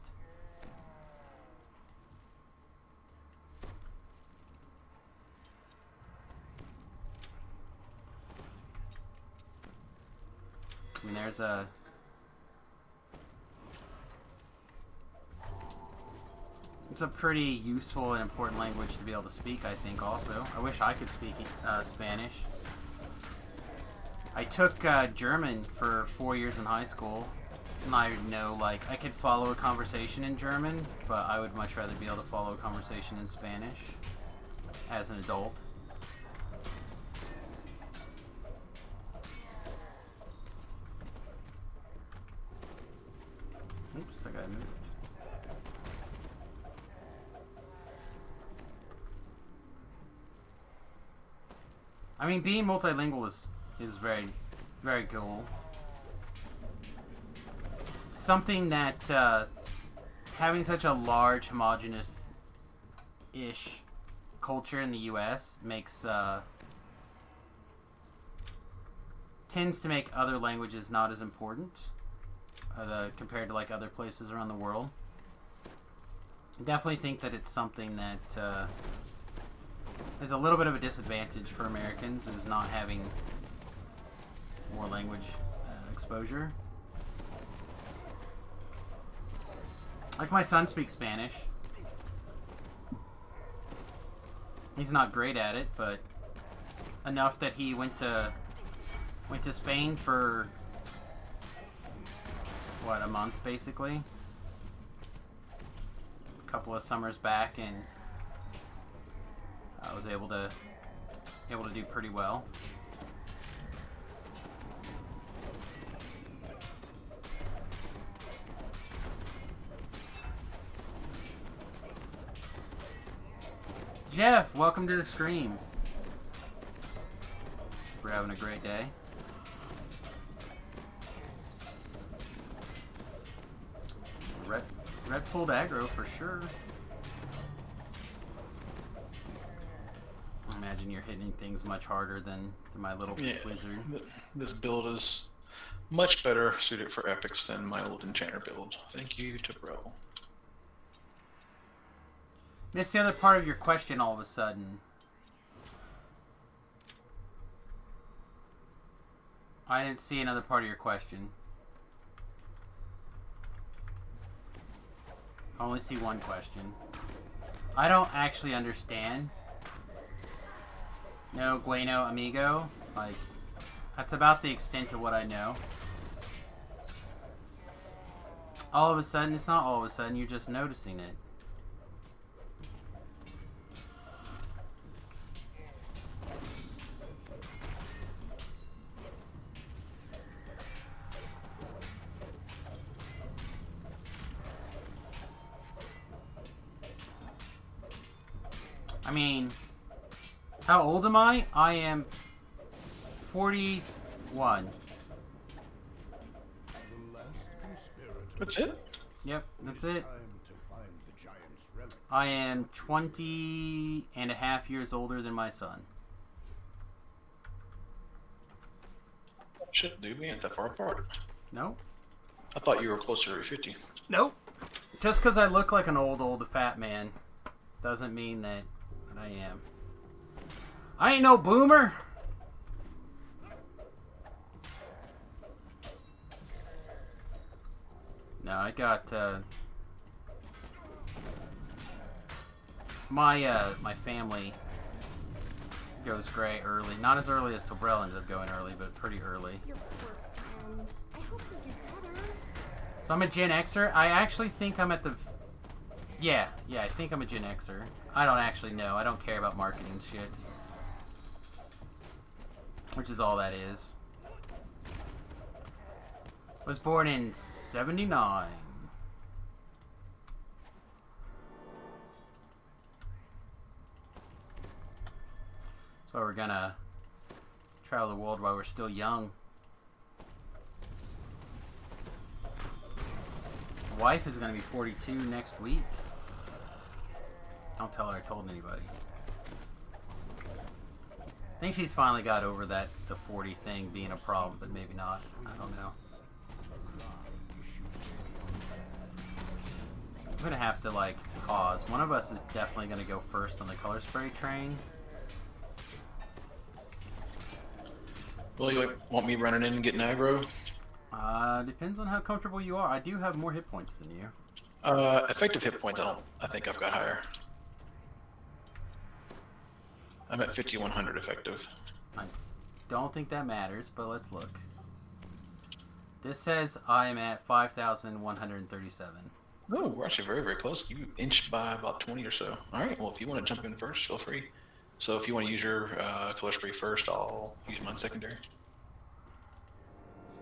I mean, there's a... It's a pretty useful and important language to be able to speak, I think, also. I wish I could speak Spanish. I took German for 4 years in high school. And I know, like, I could follow a conversation in German, but I would much rather be able to follow a conversation in Spanish as an adult. Oops, that guy moved. I mean, being multilingual is very, very cool. Something that having such a large, homogenous-ish culture in the U.S. makes tends to make other languages not as important compared to like other places around the world. I definitely think that it's something that is a little bit of a disadvantage for Americans, is not having more language exposure. Like, my son speaks Spanish. He's not great at it, but enough that he went to Spain for what, a month basically, a couple of summers back, and I was able to do pretty well. Jeff, welcome to the stream. We're having a great day. Red pulled aggro for sure. I imagine you're hitting things much harder than my little wizard. This build is much better suited for epics than my old enchanter build. Thank you to Bro. Missed the other part of your question all of a sudden. I didn't see another part of your question. I only see one question. I don't actually understand. No bueno amigo. Like, that's about the extent of what I know. All of a sudden, it's not all of a sudden, you're just noticing it. I mean, how old am I? I am 41. That's it? Yep, that's it. I am 20 and a half years older than my son. Shit, dude, we ain't that far apart. Nope. I thought you were closer to 50. Nope. Just because I look like an old fat man doesn't mean that I am. I ain't no boomer. No, I got my family goes gray early. Not as early as Tobrell ended up going early, but pretty early. Your poor friend. I hope you get better. So I'm a Gen Xer. I actually think I'm at the... Yeah, I think I'm a Gen Xer. I don't actually know. I don't care about marketing shit. Which is all that is. Was born in 79. That's why we're gonna travel the world while we're still young. Wife is gonna be 42 next week. Don't tell her I told anybody. I think she's finally got over the 40 thing being a problem, but maybe not. I don't know. I'm gonna have to, like, pause. One of us is definitely gonna go first on the color spray train. Well, you want me running in and getting aggro? Depends on how comfortable you are. I do have more hit points than you. Effective hit points, I think I've got higher. I'm at 5100 effective. I don't think that matters, but let's look. This says I'm at 5,137. Oh, we're actually very, very close. You inched by about 20 or so. All right, well, if you want to jump in first, feel free. So if you want to use your color spray first, I'll use mine secondary. That's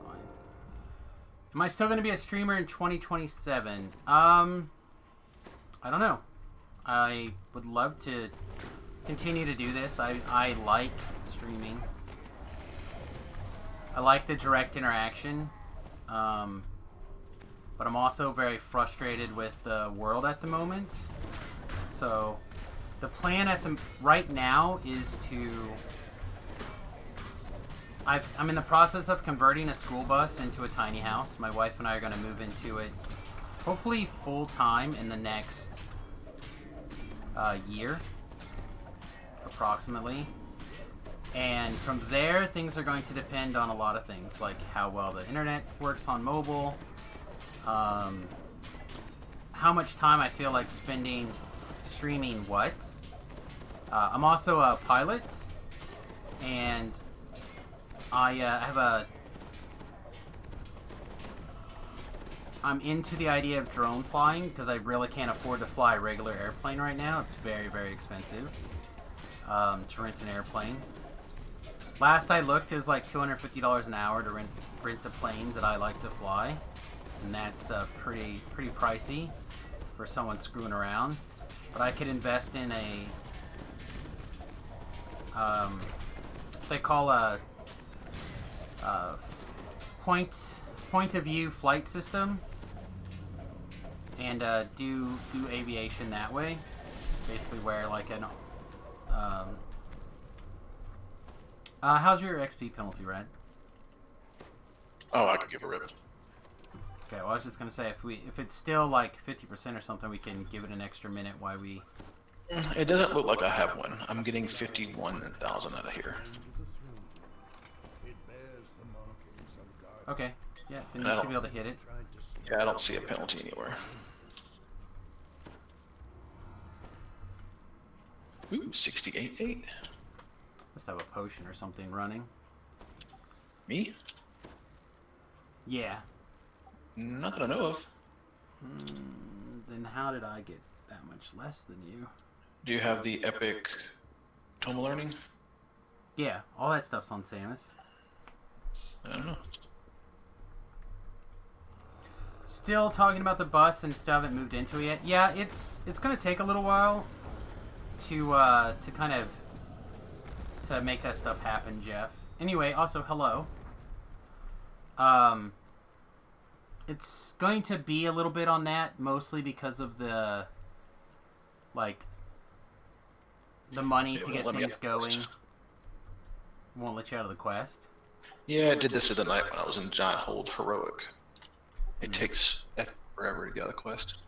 fine. Am I still going to be a streamer in 2027? I don't know. I would love to continue to do this. I like streaming. I like the direct interaction. But I'm also very frustrated with the world at the moment. So the plan right now is to... I'm in the process of converting a school bus into a tiny house. My wife and I are going to move into it hopefully full time in the next year, approximately. And from there, things are going to depend on a lot of things, like how well the internet works on mobile, how much time I feel like spending streaming what. I'm also a pilot, and I'm into the idea of drone flying because I really can't afford to fly a regular airplane right now. It's very, very expensive to rent an airplane. Last I looked, it was like $250 an hour to rent a plane that I like to fly, and that's pretty pricey for someone screwing around. But I could invest in a they call a point of view flight system, and do aviation that way. Basically, where like an how's your XP penalty, Red? Oh, I could give a rip. Okay, well, I was just gonna say if it's still like 50% or something, we can give it an extra minute. Why we? It doesn't look like I have one. I'm getting 51,000 out of here. Okay, yeah, then you should be able to hit it. Yeah, I don't see a penalty anywhere. Ooh, 68.8. Must have a potion or something running. Me? Yeah. Not that I know of. Then how did I get that much less than you? Do you have the epic Tome Learning? Yeah, all that stuff's on Samus. I don't know. Still talking about the bus and still haven't moved into it yet. Yeah, it's gonna take a little while to kind of to make that stuff happen, Jeff. Anyway, also hello. It's going to be a little bit on that, mostly because of the the money to get things going. Won't let you out of the quest. Yeah, I did this the other night when I was in Giant Hold Heroic. It takes forever to get out of the quest.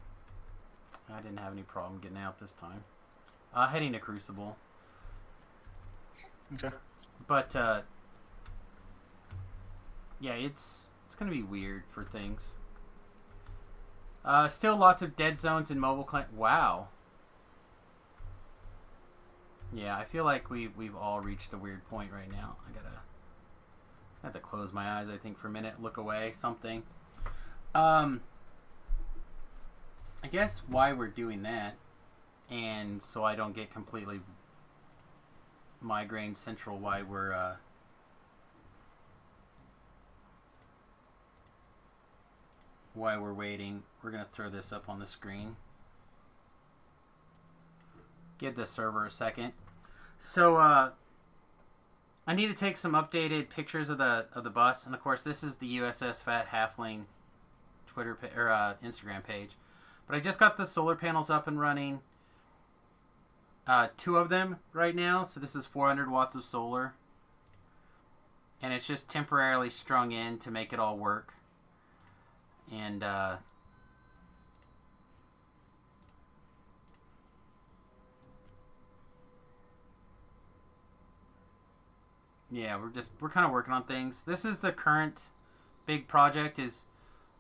I didn't have any problem getting out this time. Heading to Crucible. Okay. But yeah, it's gonna be weird for things. Still lots of dead zones in mobile client. Wow. Yeah, I feel like we've all reached a weird point right now. I have to close my eyes, I think, for a minute, look away, something. I guess why we're doing that, and so I don't get completely migraine central, why we're waiting. We're gonna throw this up on the screen. Give the server a second. So I need to take some updated pictures of the bus, and of course this is the USS Fat Halfling Twitter or Instagram page. But I just got the solar panels up and running. 2 of them right now, so this is 400 watts of solar, and it's just temporarily strung in to make it all work. And yeah, we're kind of working on things. This is the current big project. Is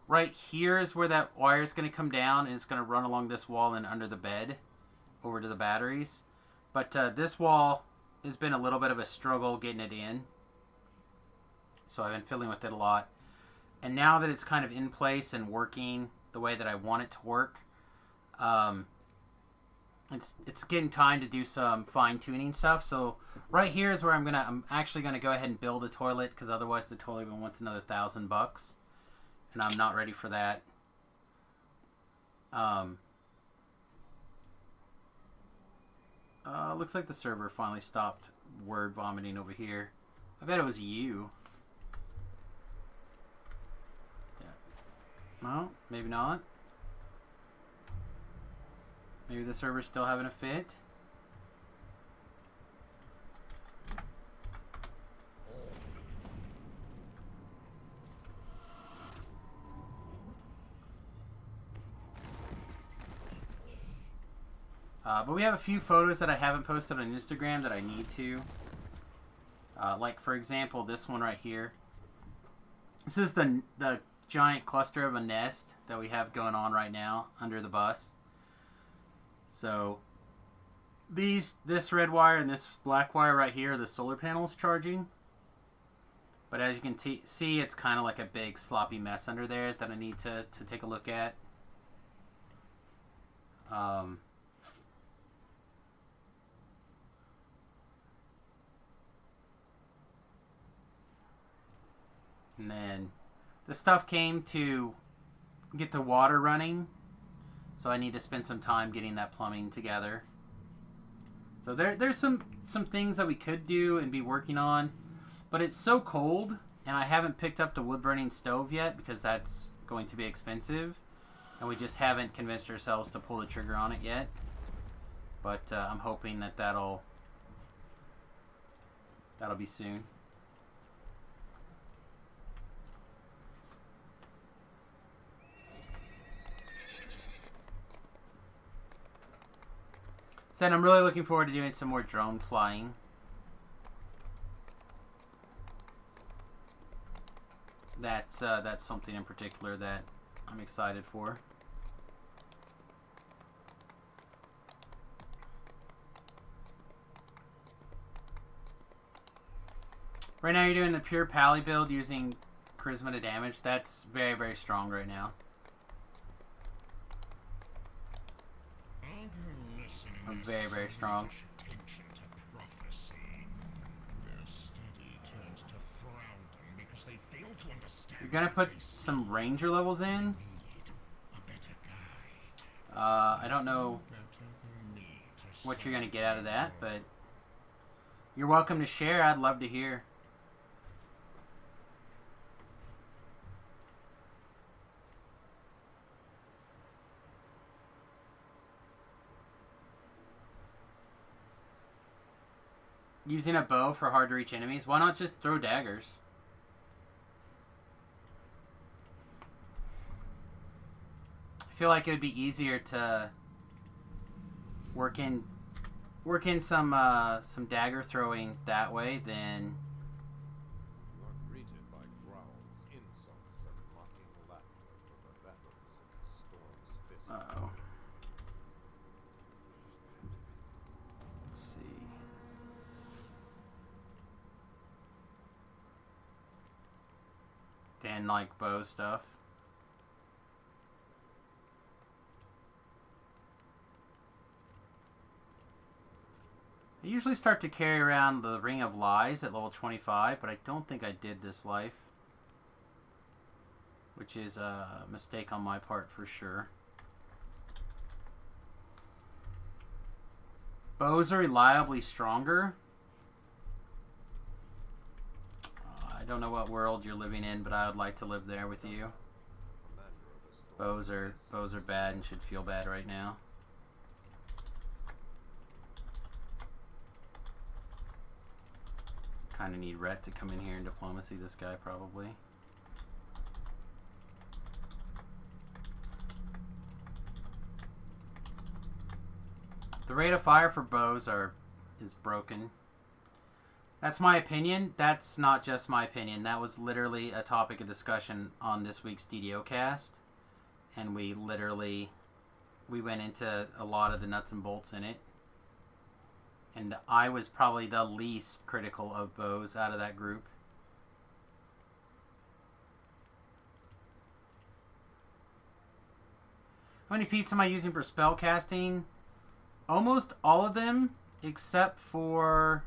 right here is where that wire is going to come down, and it's going to run along this wall and under the bed over to the batteries. But this wall has been a little bit of a struggle getting it in, so I've been fiddling with it a lot. And now that it's kind of in place and working the way that I want it to work, it's getting time to do some fine-tuning stuff. So right here is where I'm actually gonna go ahead and build a toilet, because otherwise the toilet wants another $1,000, and I'm not ready for that. Looks like the server finally stopped word vomiting over here. I bet it was you. Well, maybe not. Maybe the server's still having a fit. But we have a few photos that I haven't posted on Instagram that I need to. Like, for example, this one right here. This is the giant cluster of a nest that we have going on right now under the bus. So this red wire and this black wire right here are the solar panels charging. But as you can see, it's kind of like a big sloppy mess under there that I need to take a look at. And then the stuff came to get the water running, so I need to spend some time getting that plumbing together. So there's some things that we could do and be working on, but it's so cold, and I haven't picked up the wood-burning stove yet because that's going to be expensive, and we just haven't convinced ourselves to pull the trigger on it yet. But I'm hoping that that'll be soon. So I'm really looking forward to doing some more drone flying. That's something in particular that I'm excited for. Right now you're doing the pure pally build using charisma to damage. That's very, very strong right now. I'm very, very strong. You're gonna put some ranger levels in. I don't know what you're gonna get out of that, but you're welcome to share. I'd love to hear. Using a bow for hard to reach enemies? Why not just throw daggers? I feel like it would be easier to work in some dagger throwing that way than. You are greeted by growls, insults, and mocking laughter from the veterans in the storm's fist. Uh-oh. Let's see. Dan like bow stuff. I usually start to carry around the Ring of Lies at level 25, but I don't think I did this life. Which is a mistake on my part for sure. Bows are reliably stronger. I don't know what world you're living in, but I would like to live there with you. Bows are bad and should feel bad right now. Kind of need Rhett to come in here and diplomacy this guy probably. The rate of fire for bows is broken. That's my opinion. That's not just my opinion. That was literally a topic of discussion on this week's DDO cast. And we went into a lot of the nuts and bolts in it. And I was probably the least critical of bows out of that group. How many feats am I using for spell casting? Almost all of them, except for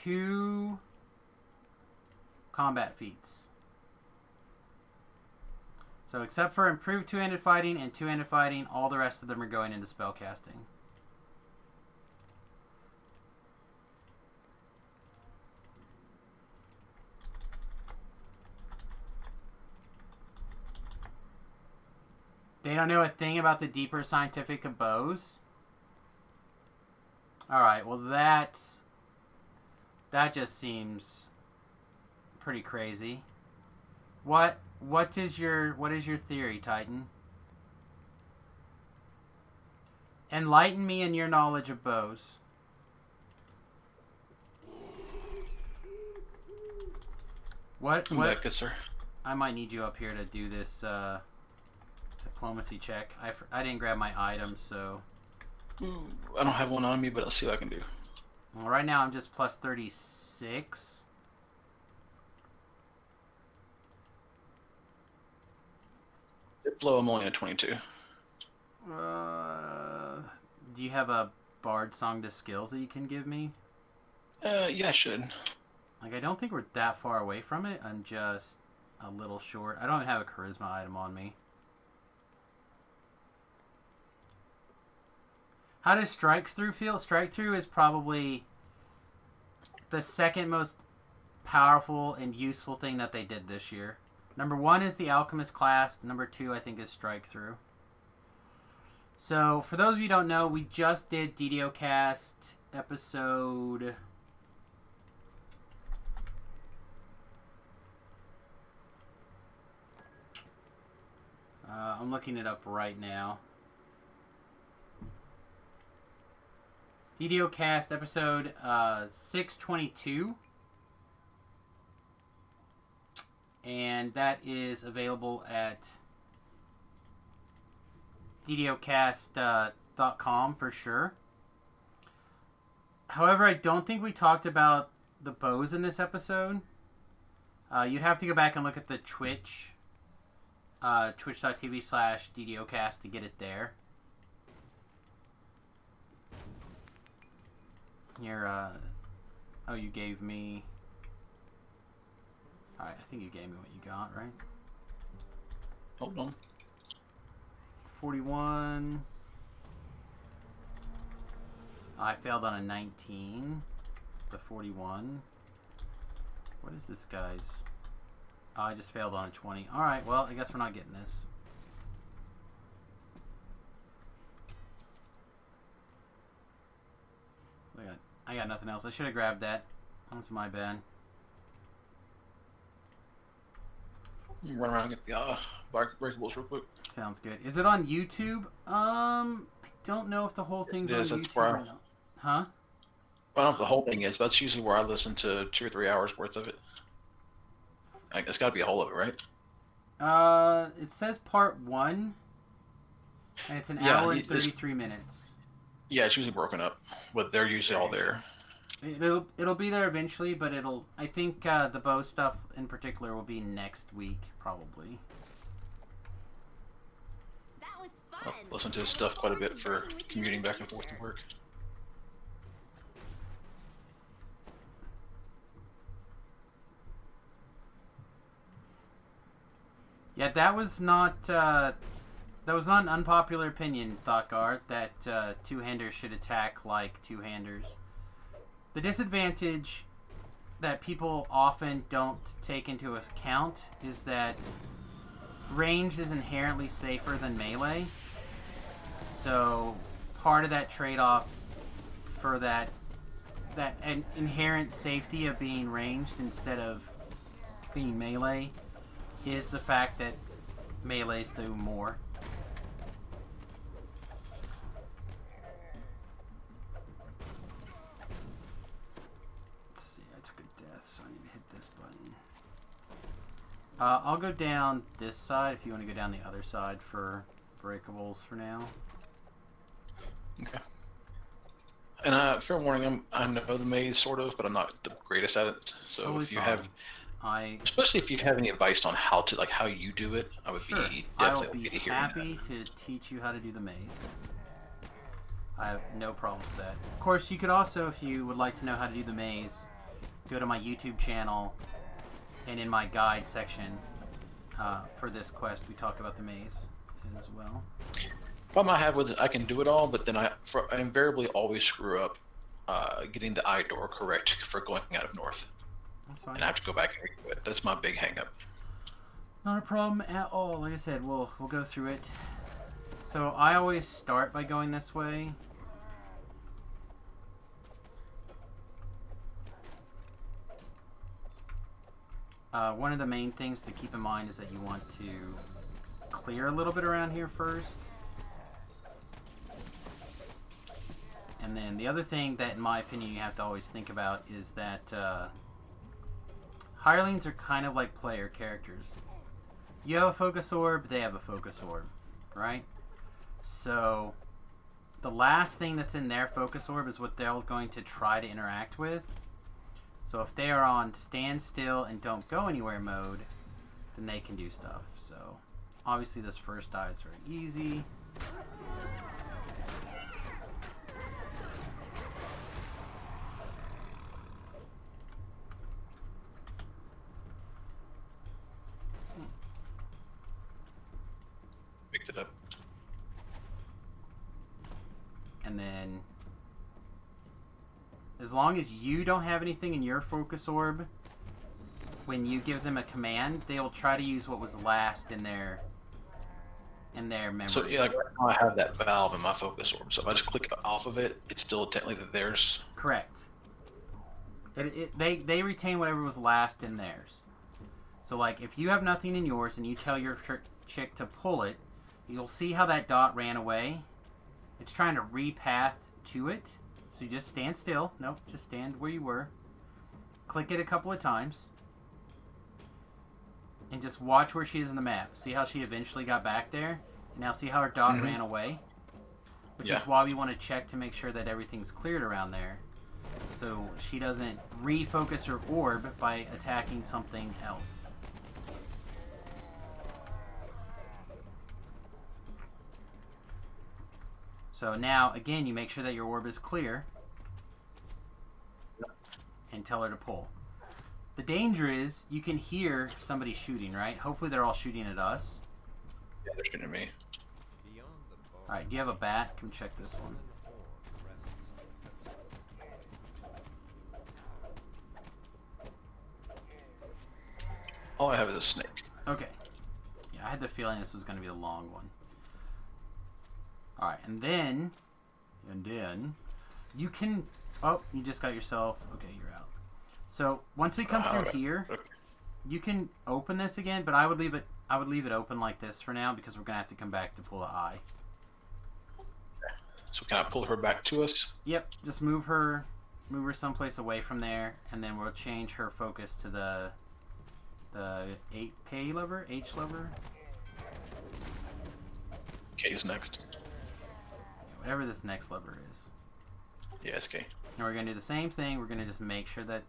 2 combat feats. So except for improved two-handed fighting and two-handed fighting, all the rest of them are going into spell casting. They don't know a thing about the deeper scientific of bows. Alright, well that just seems pretty crazy. What is your theory, Titan? Enlighten me in your knowledge of bows. What? Back, good sir. I might need you up here to do this diplomacy check. I didn't grab my items, so. I don't have one on me, but I'll see what I can do. Well, right now I'm just plus 36. Diplo, I'm only at 22. Do you have a bard song to skills that you can give me? Yeah, I should. Like, I don't think we're that far away from it. I'm just a little short. I don't even have a charisma item on me. How does Strike Through feel? Strike Through is probably the second most powerful and useful thing that they did this year. Number 1 is the Alchemist class. Number 2, I think, is Strike Through. So, for those of you who don't know, we just did DDO Cast episode... I'm looking it up right now. DDO Cast episode 622. And that is available at ddocast.com for sure. However, I don't think we talked about the bows in this episode. You'd have to go back and look at the Twitch. Twitch.tv/ddocast to get it there. Here, oh, you gave me... Alright, I think you gave me what you got, right? Hold on. 41. I failed on a 19. The 41. What is this guy's? Oh, I just failed on a 20. Alright, well, I guess we're not getting this. I got nothing else. I should have grabbed that. That's my bad. Run around and get the breakables real quick. Sounds good. Is it on YouTube? I don't know if the whole thing's on YouTube or not. Huh? I don't know if the whole thing is, but that's usually where I listen to 2 or 3 hours worth of it. It's got to be a whole of it, right? It says part 1, and it's an hour and 33 minutes. Yeah, it's usually broken up, but they're usually all there. It'll be there eventually, but I think the bow stuff in particular will be next week, probably. That was fun. I listen to his stuff quite a bit for commuting back and forth to work. Yeah, that was not an unpopular opinion, Thoughtguard, that two-handers should attack like two-handers. The disadvantage that people often don't take into account is that range is inherently safer than melee. So part of that trade-off for that inherent safety of being ranged instead of being melee is the fact that melees do more. Let's see, I took a death, so I need to hit this button. I'll go down this side if you want to go down the other side for breakables for now. Okay. And fair warning, I know the maze sort of, but I'm not the greatest at it. So Totally if you fine. have, especially if you have any advice on how you do it, I would be definitely I'll be open to hearing happy to teach you how to do the maze. I have no problem with that. Of course, you could also, if you would like to know how to do the maze, go to my YouTube channel, and in my guide section for this quest, we talk about the maze as well. Problem I have with it, I can do it all, but then I invariably always screw up getting the eye door correct for going out of north. That's fine. And I have to go back and redo it. That's my big hang-up. Not a problem at all. Like I said, we'll go through it. So I always start by going this way. One of the main things to keep in mind is that you want to clear a little bit around here first. And then the other thing that, in my opinion, you have to always think about is that hirelings are kind of like player characters. You have a focus orb, they have a focus orb, right? So the last thing that's in their focus orb is what they're going to try to interact with. So if they are on stand still and don't go anywhere mode, then they can do stuff. So obviously this first die is very easy. Picked it up. and then as long as you don't have anything in your focus orb, when you give them a command, they will try to use what was last in their memory. So yeah, like right now I have that valve in my focus orb. So if I just click off of it, it's still technically theirs. Correct. They retain whatever was last in theirs. So like if you have nothing in yours and you tell your chick to pull it, you'll see how that dot ran away. It's trying to repath to it. So you just stand still. Nope, just stand where you were. Click it a couple of times. And just watch where she is in the map. See how she eventually got back there? And now see how her dot ran away? Which is why we want to check to make sure that everything's cleared around there. So she doesn't refocus her orb by attacking something else. So now, again, you make sure that your orb is clear. And tell her to pull. The danger is you can hear somebody shooting, right? Hopefully they're all shooting at us. Yeah, they're shooting at me. Alright, do you have a bat? Come check this one. All I have is a snake. Okay. Yeah, I had the feeling this was going to be a long one. Alright, and then you can... Oh, you just got yourself... Okay, you're out. So, once we come through here, you can open this again, but I would leave it open like this for now because we're going to have to come back to pull an eye. So can I pull her back to us? Yep, just move her someplace away from there, and then we'll change her focus to the 8K lever, H lever. K is next. Whatever this next lever is. Yeah, it's K. And we're going to do the same thing. We're going to just make sure that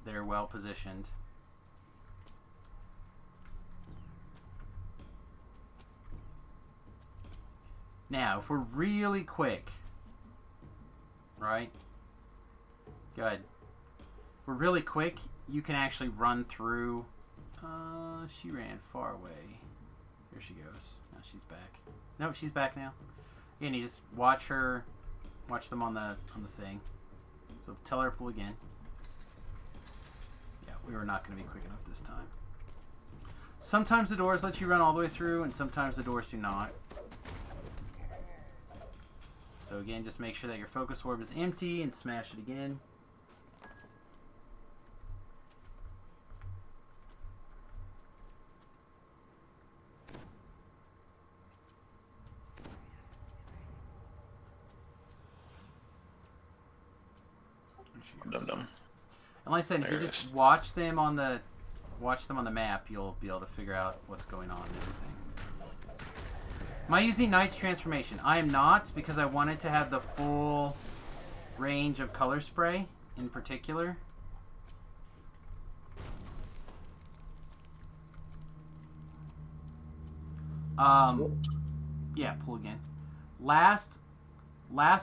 they're well positioned. Now, if we're really quick, right? Good. If we're really quick, you can actually run through. She ran far away. Here she goes. Now she's back. No, she's back now. Again, you just watch her, watch them on the thing. So tell her to pull again. Yeah, we were not going to be quick enough this time. Sometimes the doors let you run all the way through, and sometimes the doors do not. So again, just make sure that your focus orb is empty and smash it again. Dum-dum. And like I said, if you just watch them on the map, you'll be able to figure out what's going on and everything. Am I using Knight's Transformation? I am not, because I wanted to have the full range of color spray in particular. Yeah, pull again. Last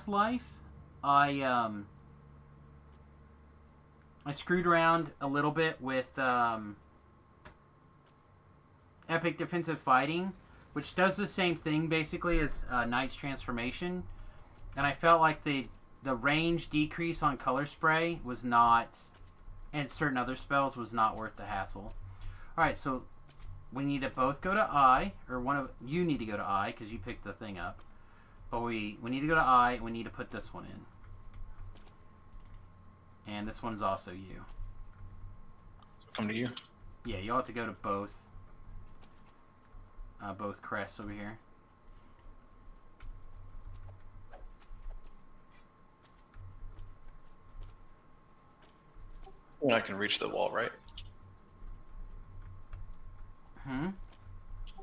life, I screwed around a little bit with Epic Defensive Fighting, which does the same thing basically as Knight's Transformation, and I felt like the range decrease on color spray was not, and certain other spells was not worth the hassle. Alright, so we need to both go to I, or one of you need to go to I because you picked the thing up, but we need to go to I and we need to put this one in. And this one's also you. Come to you? Yeah, you'll have to go to both crests over here. And I can reach the wall, right?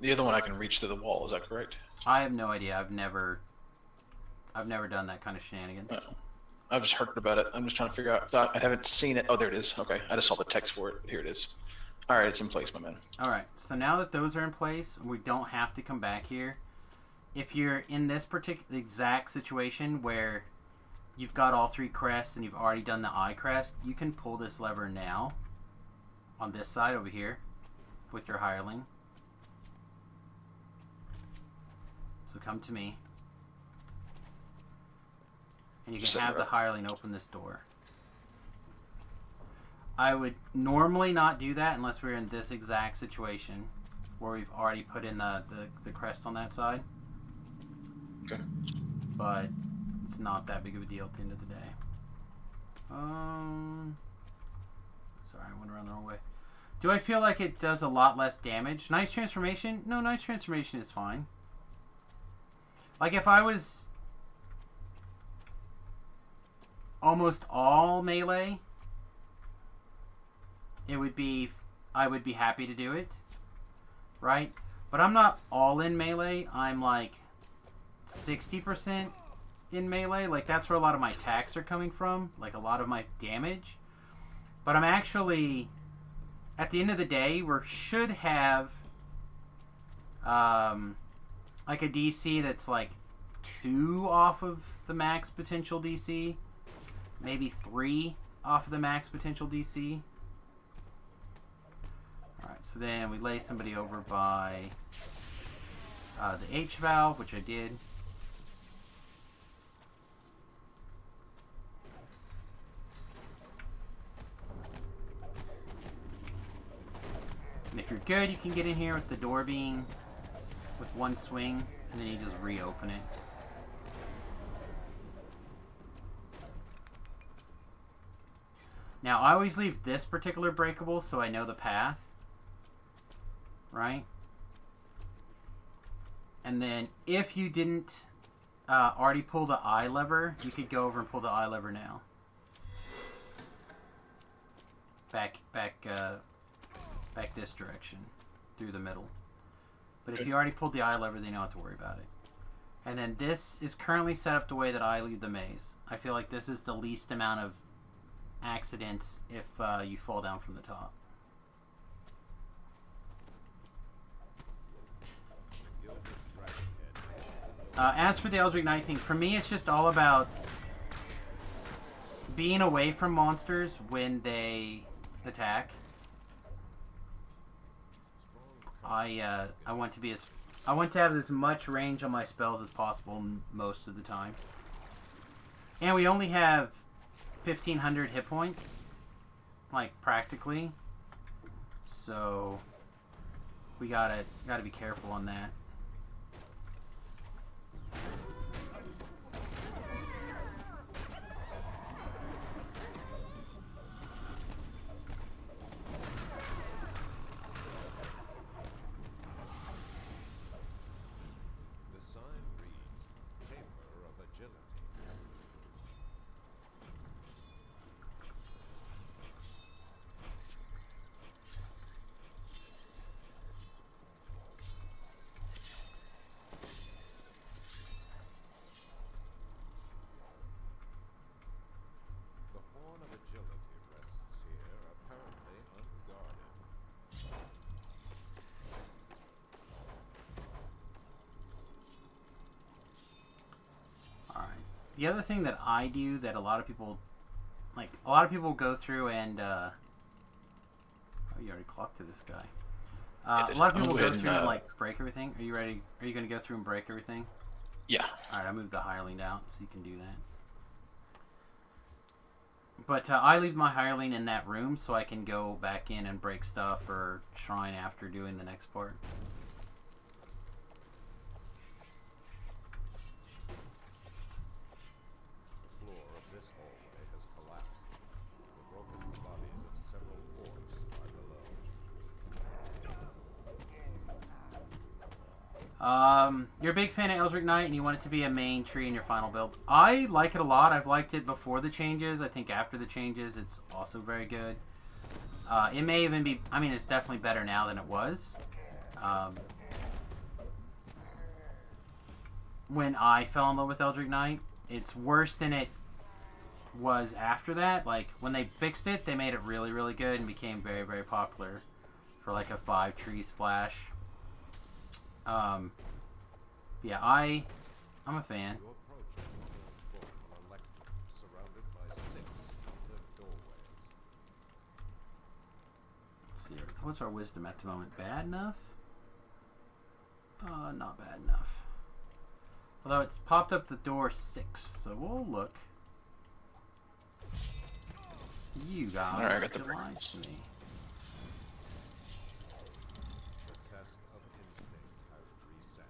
The other one I can reach to the wall, is that correct? I have no idea. I've never done that kind of shenanigans. No. I've just heard about it. I'm just trying to figure out. I haven't seen it. Oh, there it is. Okay. I just saw the text for it. Here it is. All right. It's in place, my man. All right. So now that those are in place, we don't have to come back here. If you're in this particular exact situation where you've got all three crests and you've already done the eye crest, you can pull this lever now on this side over here with your hireling. So come to me. And you Just can set have her the up. hireling open this door. I would normally not do that unless we're in this exact situation where we've already put in the crest on that side. Okay. But it's not that big of a deal at the end of the day. Sorry, I went around the wrong way. Do I feel like it does a lot less damage? Nice transformation? No, nice transformation is fine. Like if I was almost all melee, I would be happy to do it, right? But I'm not all in melee. I'm like 60% in melee. Like that's where a lot of my attacks are coming from, like a lot of my damage. But I'm actually, at the end of the day, we should have like a DC that's like 2 off of the max potential DC, maybe 3 off of the max potential DC. Alright, so then we lay somebody over by the H valve, which I did. And if you're good, you can get in here with the door being with one swing, and then you just reopen it. Now, I always leave this particular breakable so I know the path. Right? And then if you didn't already pull the I lever, you could go over and pull the I lever now. Back this direction through the middle. But if you already pulled the I lever, then you don't have to worry about it. And then this is currently set up the way that I leave the maze. I feel like this is the least amount of accidents if you fall down from the top. As for the Eldritch Knight thing, for me it's just all about being away from monsters when they attack. I want to have as much range on my spells as possible most of the time. And we only have 1,500 hit points, like practically. So we gotta be careful on that. The sign reads, Chamber of Agility. The Horn of Agility rests here, apparently unguarded. Alright. The other thing that I do that a lot of people go through and oh, you already clocked to this guy. A lot of people go through and like break everything. Are you ready? Are you going to go through and break everything? Yeah. Alright, I moved the hireling out so you can do that. But I leave my hireling in that room so I can go back in and break stuff or shrine after doing the next part. The floor of this hallway has collapsed. The broken bodies of several orcs lie below. You're a big fan of Eldritch Knight and you want it to be a main tree in your final build. I like it a lot. I've liked it before the changes. I think after the changes, it's also very good. It may even be... I mean, it's definitely better now than it was. When I fell in love with Eldritch Knight, it's worse than it was after that. Like, when they fixed it, they made it really, really good and became very, very popular for like a 5-tree splash. Yeah, I'm a fan. You approach a formal lectern surrounded by 6 stood doorways. Let's see, what's our wisdom at the moment? Bad enough? Not bad enough. Although it's popped up the door 6, so we'll look. You guys Alright, I got the lied to me. The test of instinct has reset.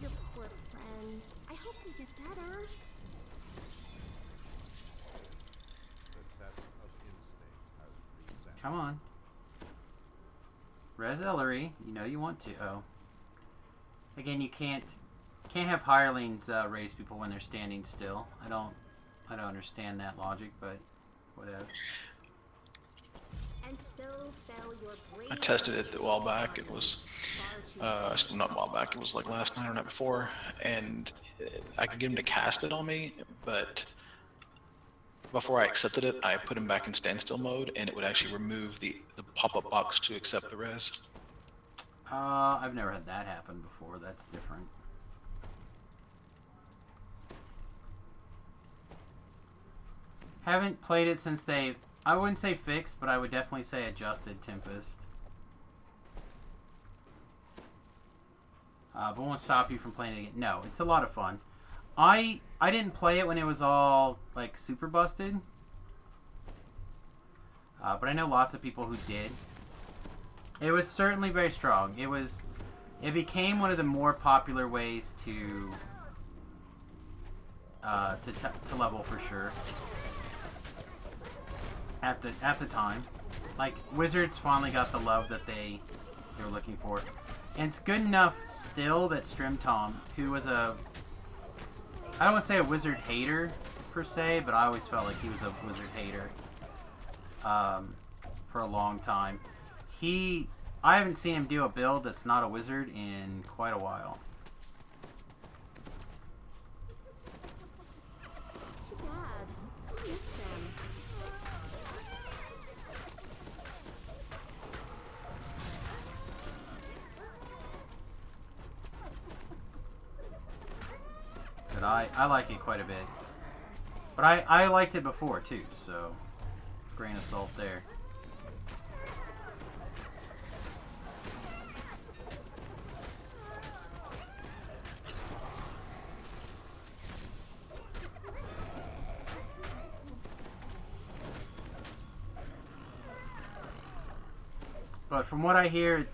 Your poor friend. I hope you get better. The test of instinct has reset. Come on. Res Ellery, you know you want to. Oh. Again, you can't have hirelings raise people when they're standing still. I don't understand that logic, but whatever. And so fell your brave. I tested it a while back. It was, not a while back. It was like last night or night before, and I could get him to cast it on me, but before I accepted it, I put him back in standstill mode, and it would actually remove the pop-up box to accept the res. I've never had that happen before. That's different. Haven't played it since they, I wouldn't say fixed, but I would definitely say adjusted Tempest. But won't stop you from playing it again. No, it's a lot of fun. I didn't play it when it was all like super busted. But I know lots of people who did. It was certainly very strong. It became one of the more popular ways to level for sure. At the time, like Wizards finally got the love that they were looking for, and it's good enough still that Strim Tom, who was I don't want to say a Wizard hater per se, but I always felt like he was a Wizard hater for a long time. I haven't seen him do a build that's not a Wizard in quite a while. Too bad. I miss them. But I like it quite a bit. But I liked it before too, so grain of salt there. But from what I hear,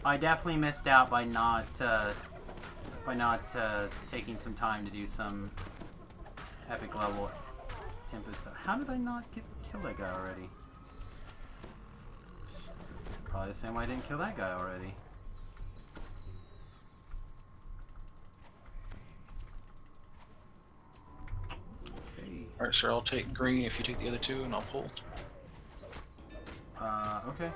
I definitely missed out by not taking some time to do some epic level Tempest. How did I not kill that guy already? Probably the same way I didn't kill that guy already. Okay. Alright, sir, I'll take green if you take the other two, and I'll pull. Okay.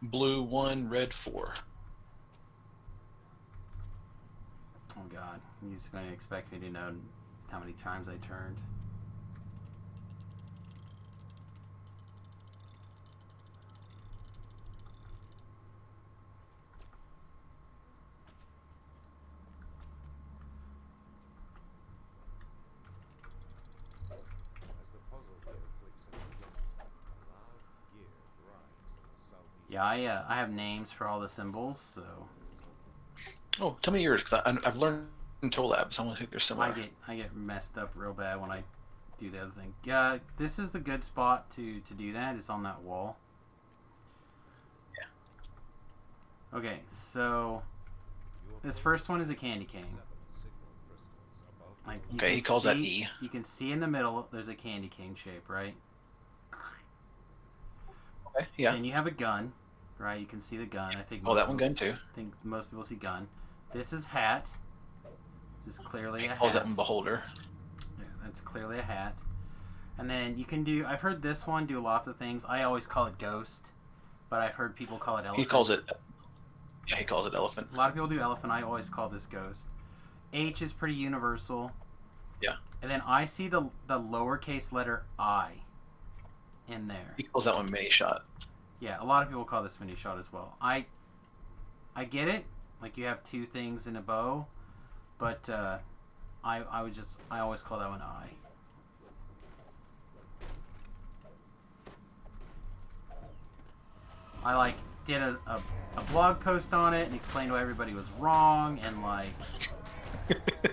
Blue 1, red 4. Oh god, he's going to expect me to know how many times I turned. As the puzzle wheel clicks into place, a loud gear grinds in the southeast. Yeah, I have names for all the symbols, so Oh, tell me yours, because I've learned Control Labs. I want to think they're similar. I get messed up real bad when I do the other thing. Yeah, this is the good spot to do that. It's on that wall. Yeah. Okay, so this first one is a candy cane. Like, you Okay, can he calls that see- E. You can see in the middle there's a candy cane shape, right? Okay, yeah. And you have a gun, right? You can see the gun. I think. Oh, that most one people gun too. I think most people see gun. This is hat. This is clearly a Calls hat. that one Beholder. Yeah, that's clearly a hat. And then you can do. I've heard this one do lots of things. I always call it ghost, but I've heard people call it elephant. He calls it. Yeah, he calls it elephant. A lot of people do elephant. I always call this ghost. H is pretty universal. Yeah. And then I see the lowercase letter I in there. He calls that one mini shot. Yeah, a lot of people call this mini shot as well. I get it. Like you have two things in a bow, but I always call that one I. did a blog post on it and explained why everybody was wrong, and like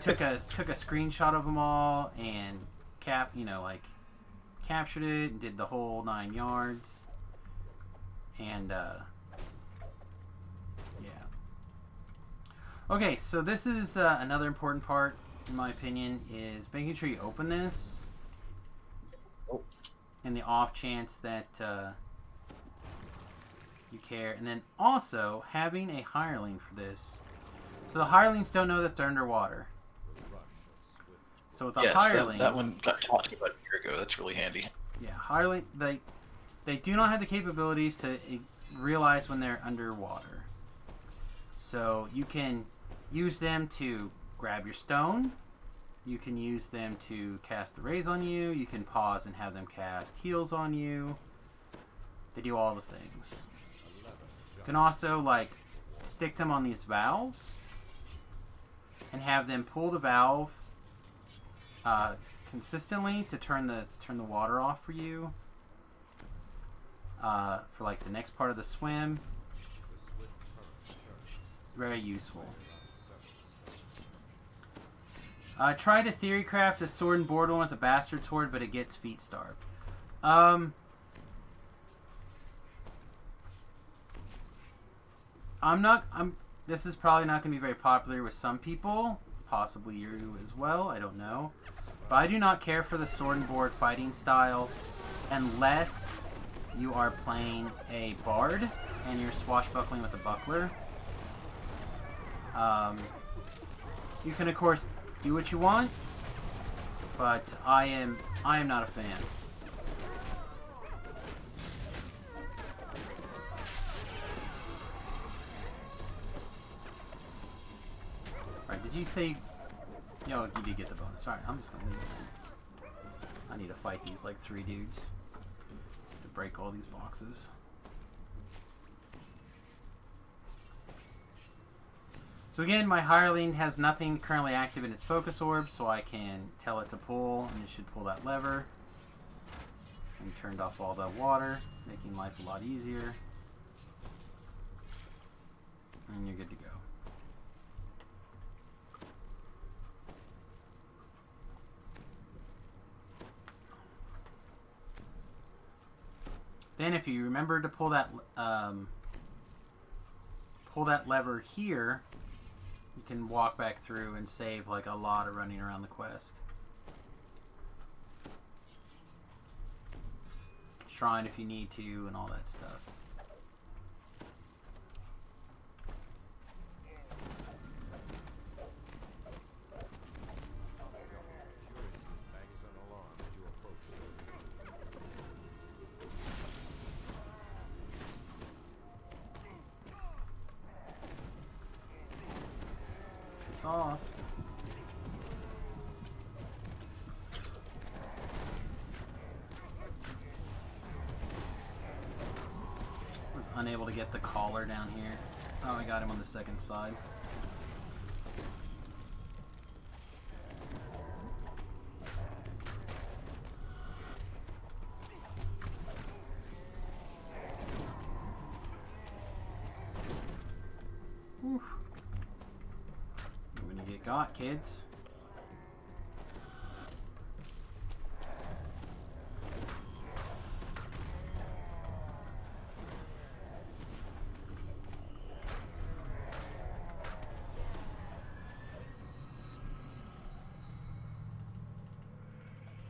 took a screenshot of them all and captured it and did the whole 9 yards. And yeah. Okay, so this is another important part, in my opinion, is making sure you open this in the off chance that you care. And then also having a hireling for this. So the hirelings don't know that they're underwater. So with the hireling... that one got taught to me about a year ago. That's really handy. Yeah, hireling, they do not have the capabilities to realize when they're underwater. So you can use them to grab your stone. You can use them to cast the rays on you. You can pause and have them cast heals on you. They do all the things. You can also like stick them on these valves and have them pull the valve consistently to turn the water off for you. For like the next part of the swim. Very useful. Try to theory craft a sword and board one with a bastard sword, but it gets feet starved. This is probably not going to be very popular with some people, possibly you as well, I don't know. But I do not care for the sword and board fighting style unless you are playing a bard and you're swashbuckling with a buckler. You can of course do what you want, but I am not a fan. Alright, did you say... No, you did get the bonus. Alright, I'm just gonna leave it then. I need to fight these like 3 dudes to break all these boxes. So again, my hireling has nothing currently active in its focus orb, so I can tell it to pull, and it should pull that lever. And turned off all the water, making life a lot easier. And you're good to go. Then if you remember to pull that lever here, you can walk back through and save like a lot of running around the quest. Shrine if you need to and all that stuff. Off. Was unable to get the collar down here. Oh, I got him on the second side. Oof. Got kids.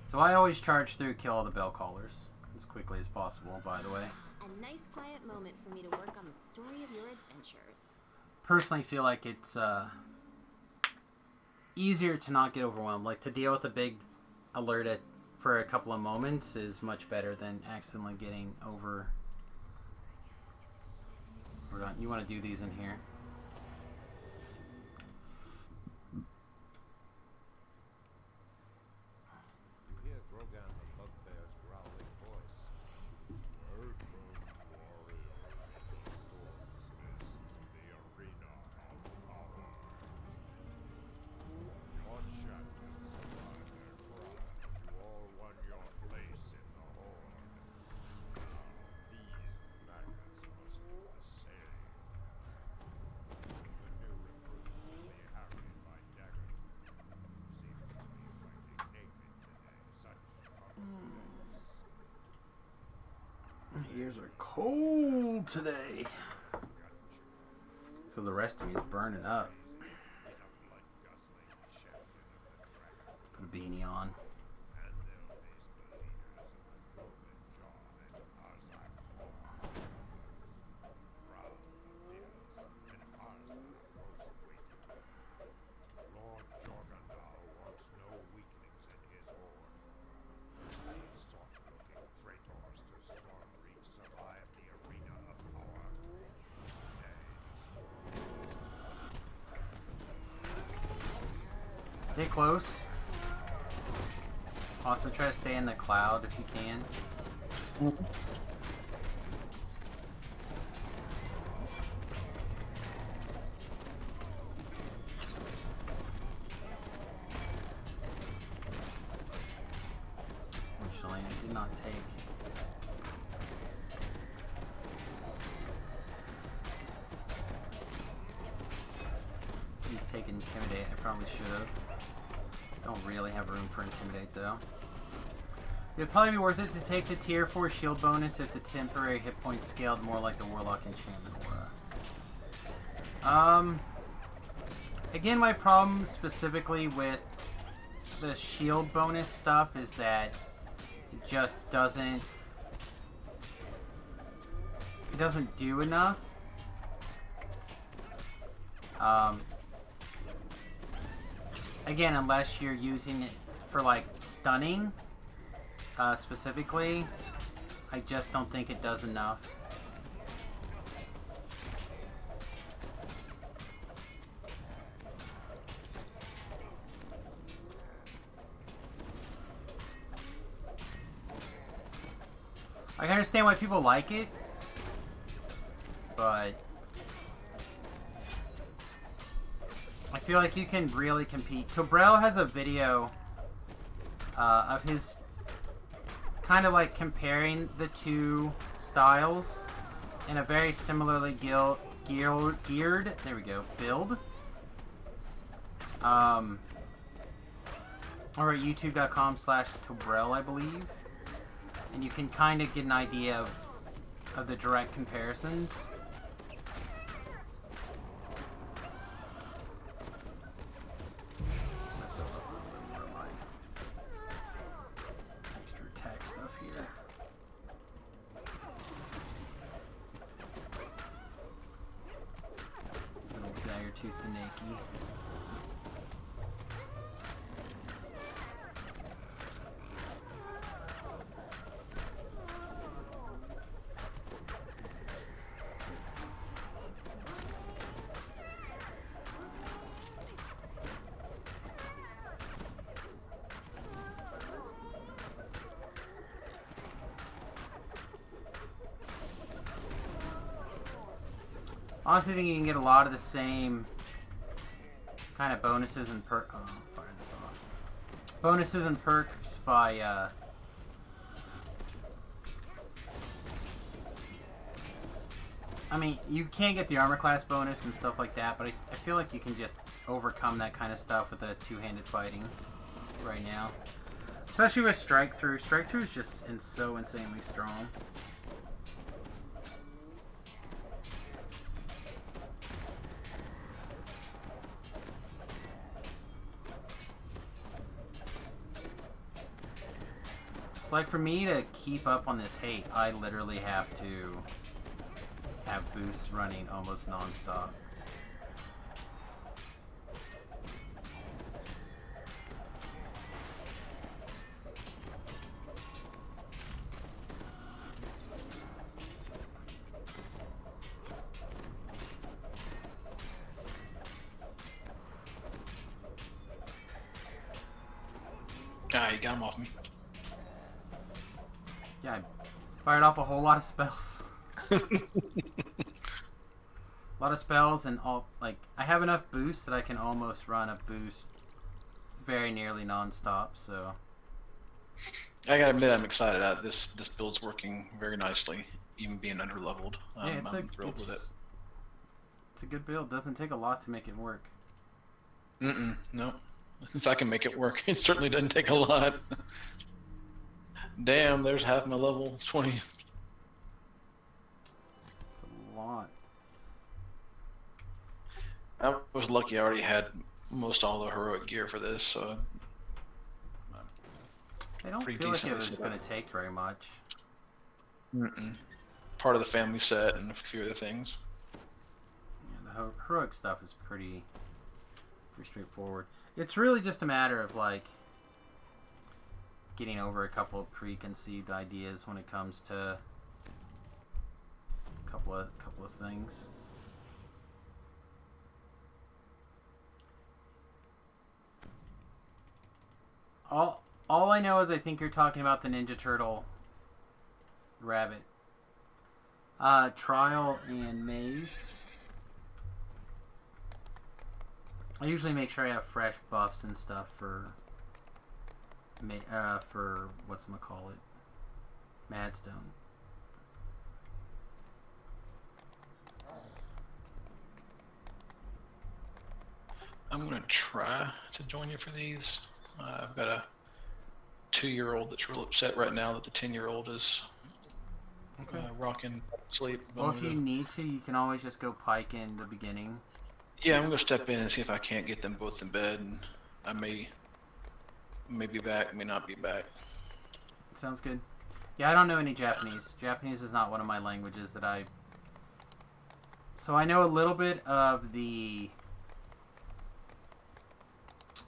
So I always charge through, kill all the bell callers as quickly as possible, by the way. A nice quiet moment for me to work on the story of your adventures. Personally feel like it's easier to not get overwhelmed. Like, to deal with a big alert for a couple of moments is much better than accidentally getting over. You want to do these in here. You hear Grogan the Bugbear's growling voice. Welcome, warriors of the Swords Nest, to the arena of power. Your champions survived their trial. You all won your place in the Horde. Now, these maggots must do the ears are cold today. So the rest of me is burning up. Put a beanie on. Stay close. Also try to stay in the cloud if you can. Unfortunately, I did not take. Take Intimidate. I probably should have. Don't really have room for Intimidate though. It'd probably be worth it to take the tier 4 shield bonus if the temporary hit points scaled more like the Warlock enchantment aura. Again, my problem specifically with the shield bonus stuff is that it just doesn't do enough. Again, unless you're using it for like stunning, specifically, I just don't think it does enough. I can understand why people like it, but I feel like you can really compete. Tobrel has a video of his kind of like comparing the two styles in a very similarly geared, there we go, build. Or at youtube.com/Tobrel, I believe. And you can kind of get an idea of the direct comparisons. Tooth the Nakey. Honestly, I think you can get a lot of the same kind of bonuses and perks. Oh, fire this off. Bonuses and perks by I mean, you can get the armor class bonus and stuff like that, but I feel like you can just overcome that kind of stuff with a two-handed fighting right now. Especially with Strike Through. Strike Through is just so insanely strong. So like for me to keep up on this hate, I literally have to have boosts running almost non-stop. Ah, you got him off me. Yeah, I fired off a whole lot of spells. A lot of spells and all, like, I have enough boosts that I can almost run a boost very nearly non-stop, so. I gotta admit, I'm excited. This build's working very nicely, even being under-leveled. Yeah, I'm thrilled with it. It's a good build. Doesn't take a lot to make it work. No. If I can make it work, it certainly doesn't take a lot. Damn, there's half my level, 20. I was lucky. I already had most all the heroic gear for this, so I don't pretty feel like it decently was set going up. to take very much. Part of the family set and a few other things. Yeah, the heroic stuff is pretty straightforward. It's really just a matter of like getting over a couple of preconceived ideas when it comes to a couple of things. All I know is I think you're talking about the Ninja Turtle rabbit. Trial and Maze. I usually make sure I have fresh buffs and stuff for whatchamacallit, Madstone. I'm gonna try to join you for these. I've got a 2-year-old that's real upset right now that the 10-year-old is rocking sleep. Well, if you need to, you can always just go pike in the beginning. Yeah, I'm gonna step in and see if I can't get them both in bed, and I may be back, may not be back. Sounds good. Yeah, I don't know any Japanese. Japanese is not one of my languages that I... So I know a little bit of the...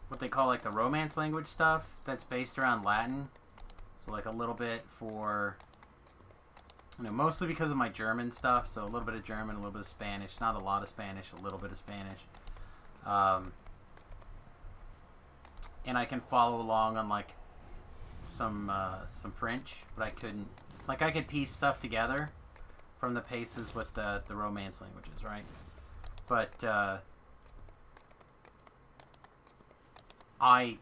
what they call like the Romance language stuff that's based around Latin. So like a little bit for... you know, mostly because of my German stuff. So a little bit of German, a little bit of Spanish. Not a lot of Spanish, a little bit of Spanish. And I can follow along on like some French, but I couldn't... like I could piece stuff together from the paces with the Romance languages, right? But I'm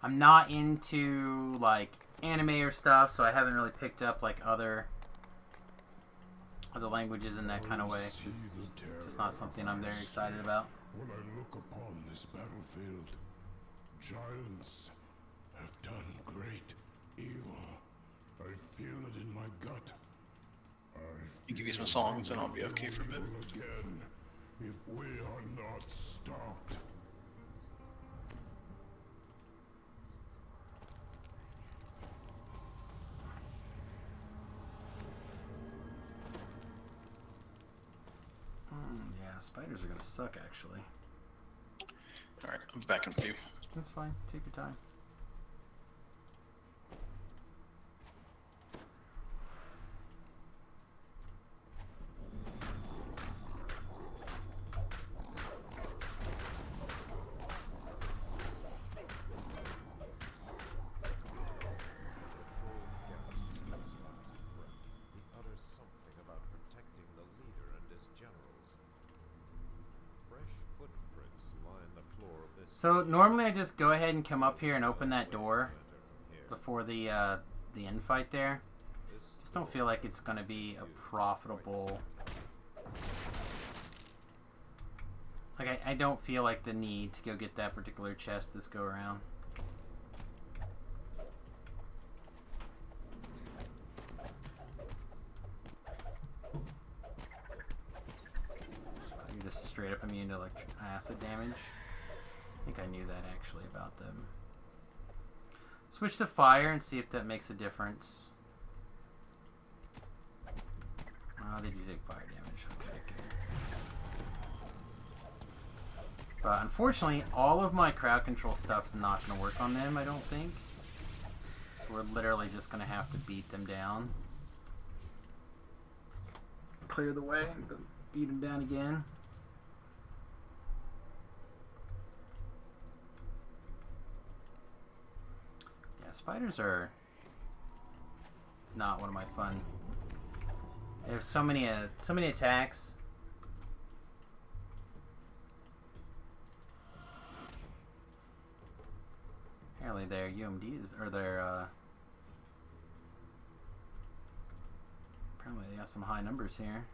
not into like anime or stuff, so I haven't really picked up like other languages in that kind of way. It's just not something I'm very excited about. When I look upon this battlefield, giants have done great evil. I feel it in my gut. You give me some songs and I'll be okay for a bit. Again, if we are not stopped. Yeah, spiders are gonna suck actually. Alright, I'm back in a few. That's fine. Take your time. He utters something about protecting the leader and his generals. Fresh footprints line the floor of this. So normally I just go ahead and come up here and open that door before the infight there. Just don't feel like it's gonna be a profitable... like I don't feel like the need to go get that particular chest this go around. You're just straight up immune to acid damage. I think I knew that actually about them. Switch to fire and see if that makes a difference. Oh, they do take fire damage. Okay, good. But unfortunately, all of my crowd control stuff is not going to work on them, I don't think. So we're literally just going to have to beat them down. Clear the way and beat them down again. Yeah, spiders are not one of my fun. They have so many attacks. Apparently their UMDs, or their, apparently they got some high numbers here.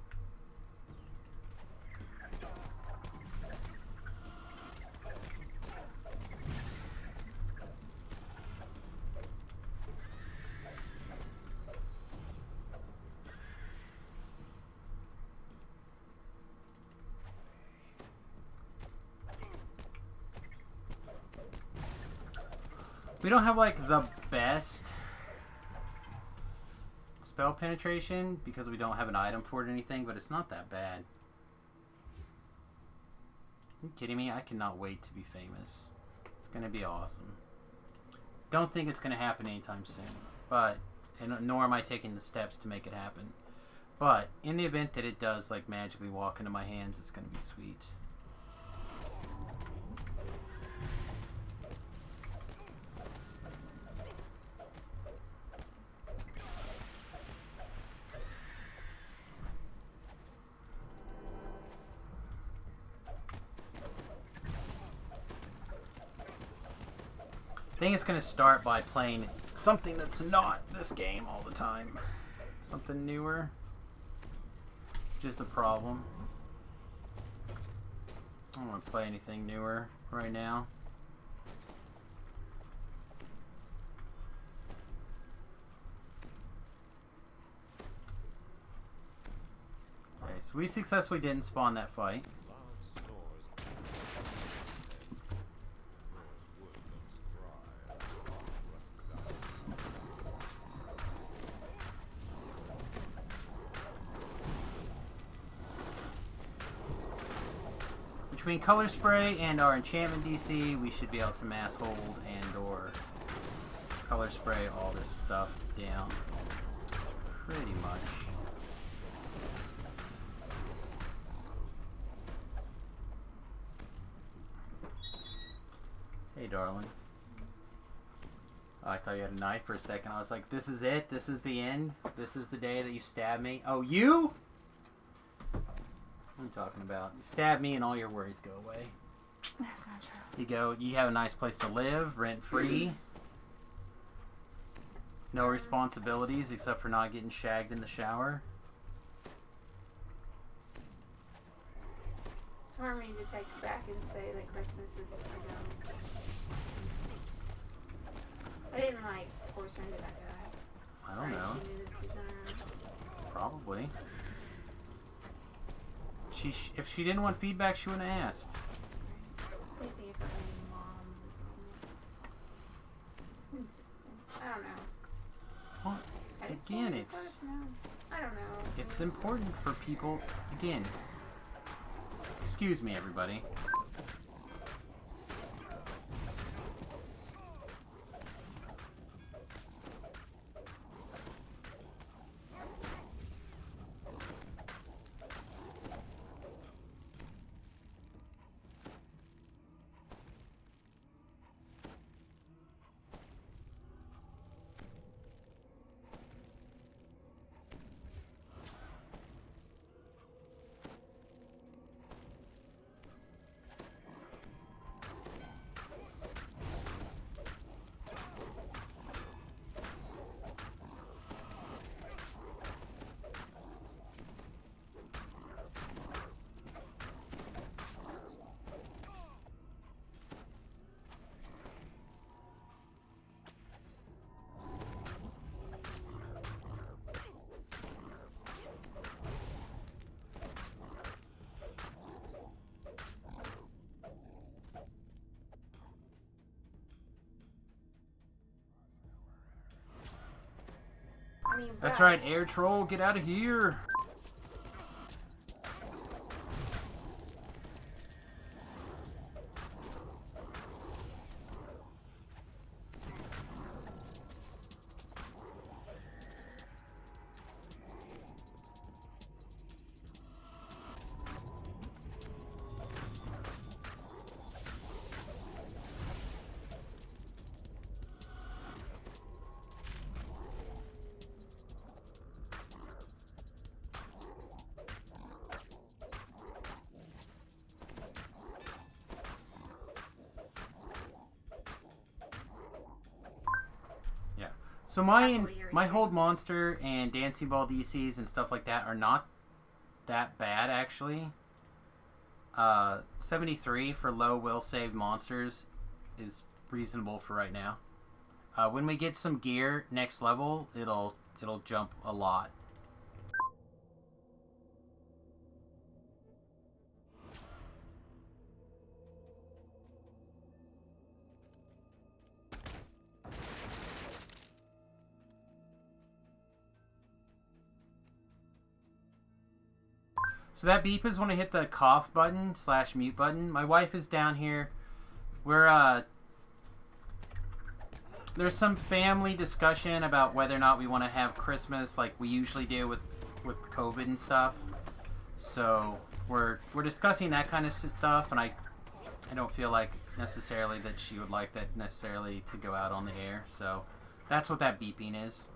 We don't have like the best spell penetration because we don't have an item for it or anything, but it's not that bad. Are you kidding me? I cannot wait to be famous. It's gonna be awesome. Don't think it's gonna happen anytime soon, but nor am I taking the steps to make it happen. But in the event that it does like magically walk into my hands, it's gonna be sweet. I think it's going to start by playing something that's not this game all the time. Something newer. Which is the problem. I don't want to play anything newer right now. Okay, so we successfully didn't spawn that fight. Between color spray and our enchantment DC, we should be able to mass hold and or color spray all this stuff down pretty much. Hey, darling. Oh, I thought you had a knife for a second. I was like, this is it? This is the end? This is the day that you stab me? Oh, you? What are you talking about? You stab me and all your worries go away. That's not true. You have a nice place to live, rent-free. No responsibilities except for not getting shagged in the shower. It's hard for me to text back and say that Christmas is announced. I didn't like force her into that guy. I don't know. She knew this was gonna... Probably. If she didn't want feedback, she wouldn't have asked. I think if her mom was insistent. I don't know. Well, again, it's... I don't know. It's important for people... Again. Excuse me, everybody. That's right, Air Troll, get out of here! So my hold monster and dancing ball DCs and stuff like that are not that bad actually. 73 for low will save monsters is reasonable for right now. When we get some gear next level, it'll jump a lot. So that beep is when I hit the cough button / mute button. My wife is down here. We're there's some family discussion about whether or not we want to have Christmas like we usually do with COVID and stuff. So we're discussing that kind of stuff, and I don't feel like necessarily that she would like that necessarily to go out on the air. So that's what that beeping is.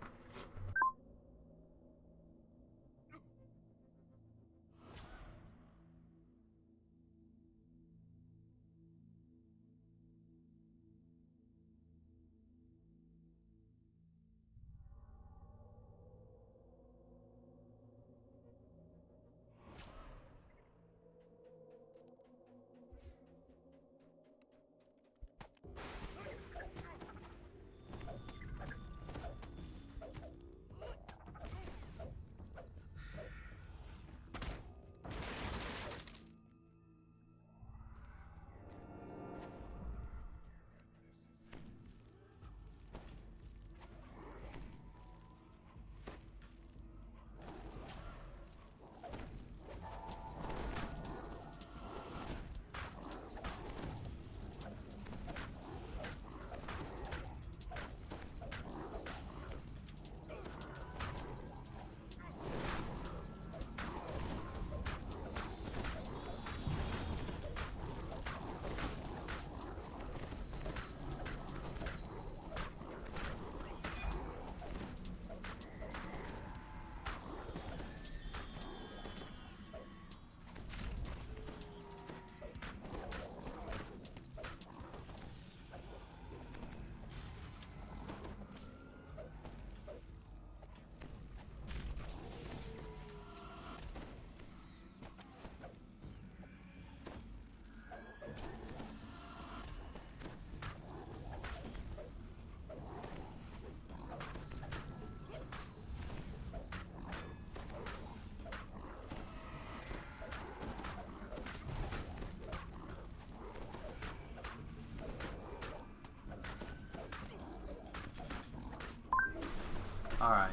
Alright,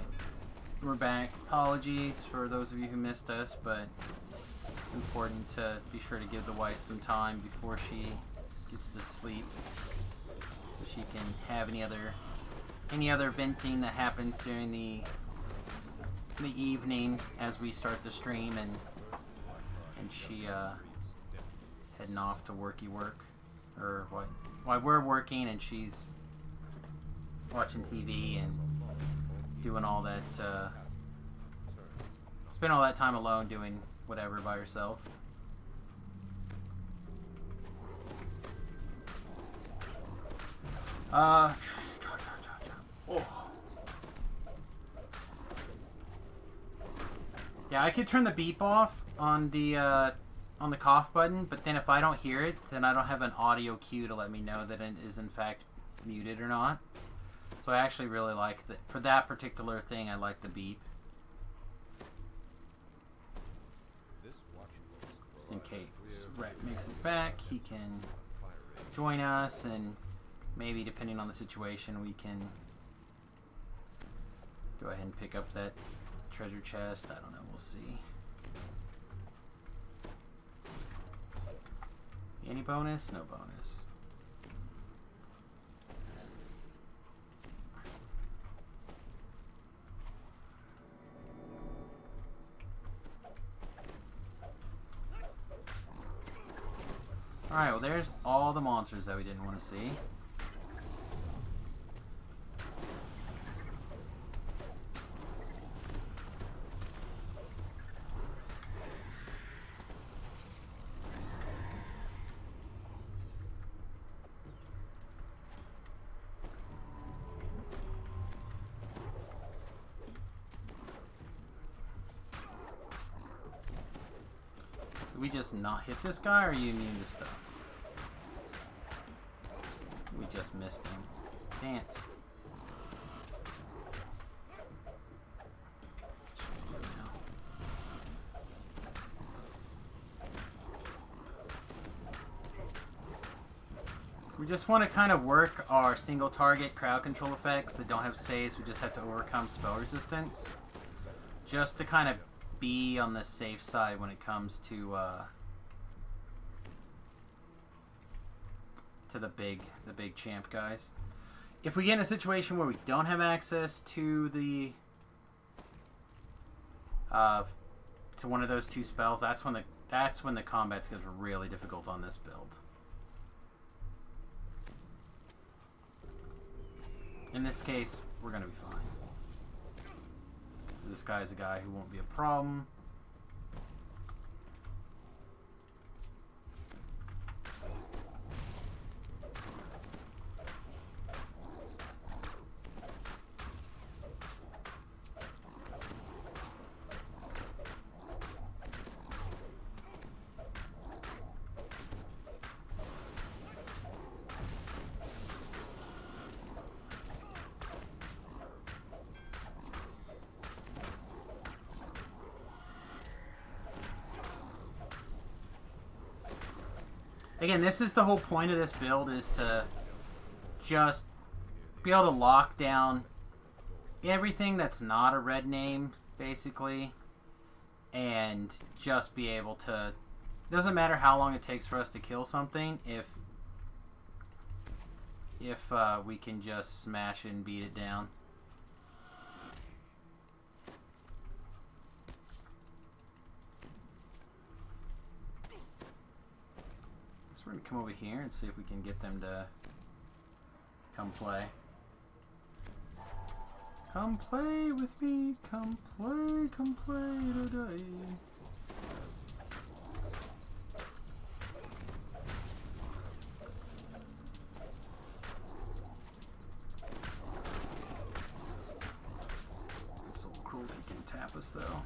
we're back. Apologies for those of you who missed us, but it's important to be sure to give the wife some time before she gets to sleep, so she can have any other venting that happens during the evening as we start the stream, and she heading off to work, or what? While we're working and she's watching TV and doing all that, spend all that time alone doing whatever by herself. Oh. Yeah, I could turn the beep off on the cough button, but then if I don't hear it, then I don't have an audio cue to let me know that it is in fact muted or not. So I actually really like that. For that particular thing, I like the beep. Just in case Rhett makes it back, he can join us, and maybe depending on the situation, we can go ahead and pick up that treasure chest. I don't know, we'll see. Any bonus? No bonus. Alright, well there's all the monsters that we didn't want to see. Did we just not hit this guy, or are you immune to stuff? We just missed him. Dance. We just want to kind of work our single target crowd control effects that don't have saves. We just have to overcome spell resistance. Just to kind of be on the safe side when it comes to the big champ guys. If we get in a situation where we don't have access to the to one of those two spells, that's when the combat gets really difficult on this build. In this case, we're gonna be fine. This guy's a guy who won't be a problem. Again, this is the whole point of this build, is to just be able to lock down everything that's not a red name, basically, and just be able to... Doesn't matter how long it takes for us to kill something, if we can just smash it and beat it down. We're going to come over here and see if we can get them to come play. Come play with me, come play today. This old cruelty can tap us though.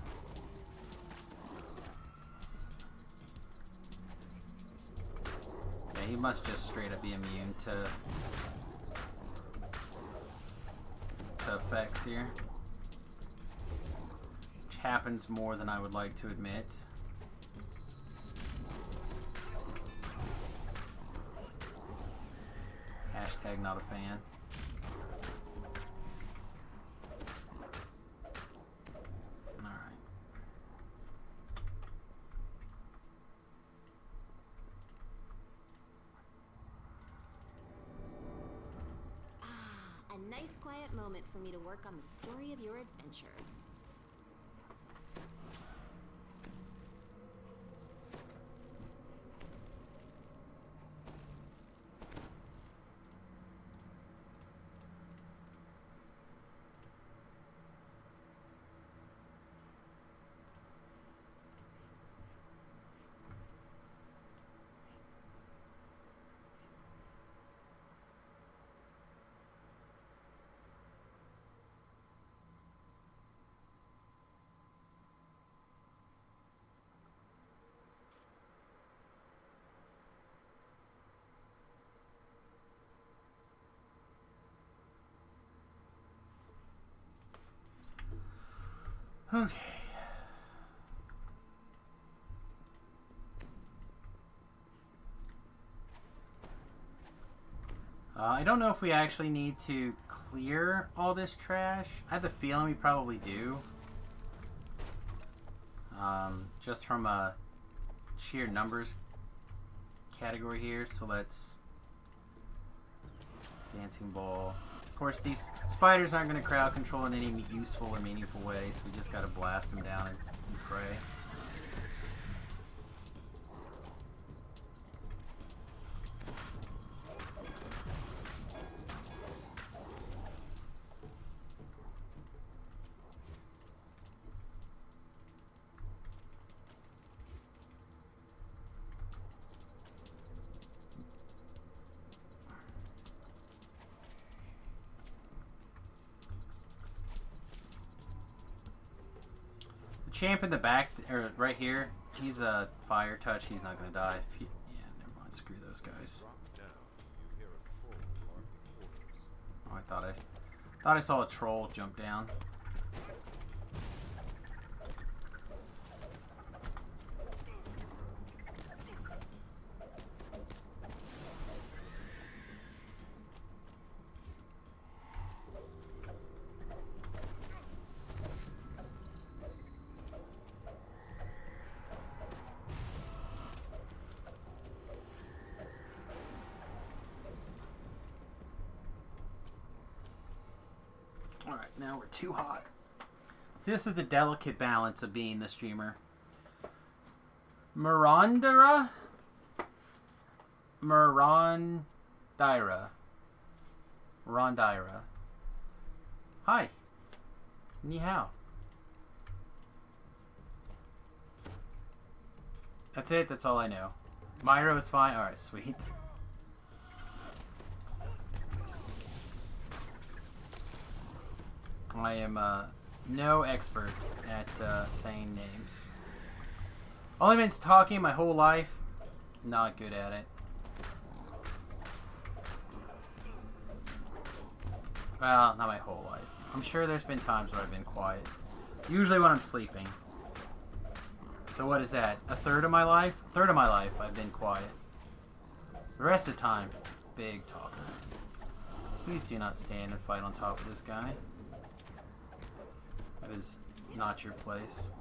He must just straight up be immune to effects here. Which happens more than I would like to admit. Hashtag not a fan. A nice quiet moment for me to work on the story of your adventures. Okay. I don't know if we actually need to clear all this trash. I have the feeling we probably do. Just from a sheer numbers category here. So let's... Dancing ball. Of course, these spiders aren't going to crowd control in any useful or meaningful way, so we just got to blast them down and pray. Champ in the back, or right here, he's a fire touch. He's not going to die. Yeah, never mind. Screw those guys. Oh, I thought I saw a troll jump down. Now we're too hot. So this is the delicate balance of being the streamer. Mirandira? Mirandira. Hi. Ni hao. That's it. That's all I know. Myro is fine. Alright, sweet. I am no expert at saying names. Only been talking my whole life. Not good at it. Well, not my whole life. I'm sure there's been times where I've been quiet. Usually when I'm sleeping. So what is that? A third of my life? A third of my life I've been quiet. The rest of the time, big talker. Please do not stand and fight on top of this guy. That is not your place.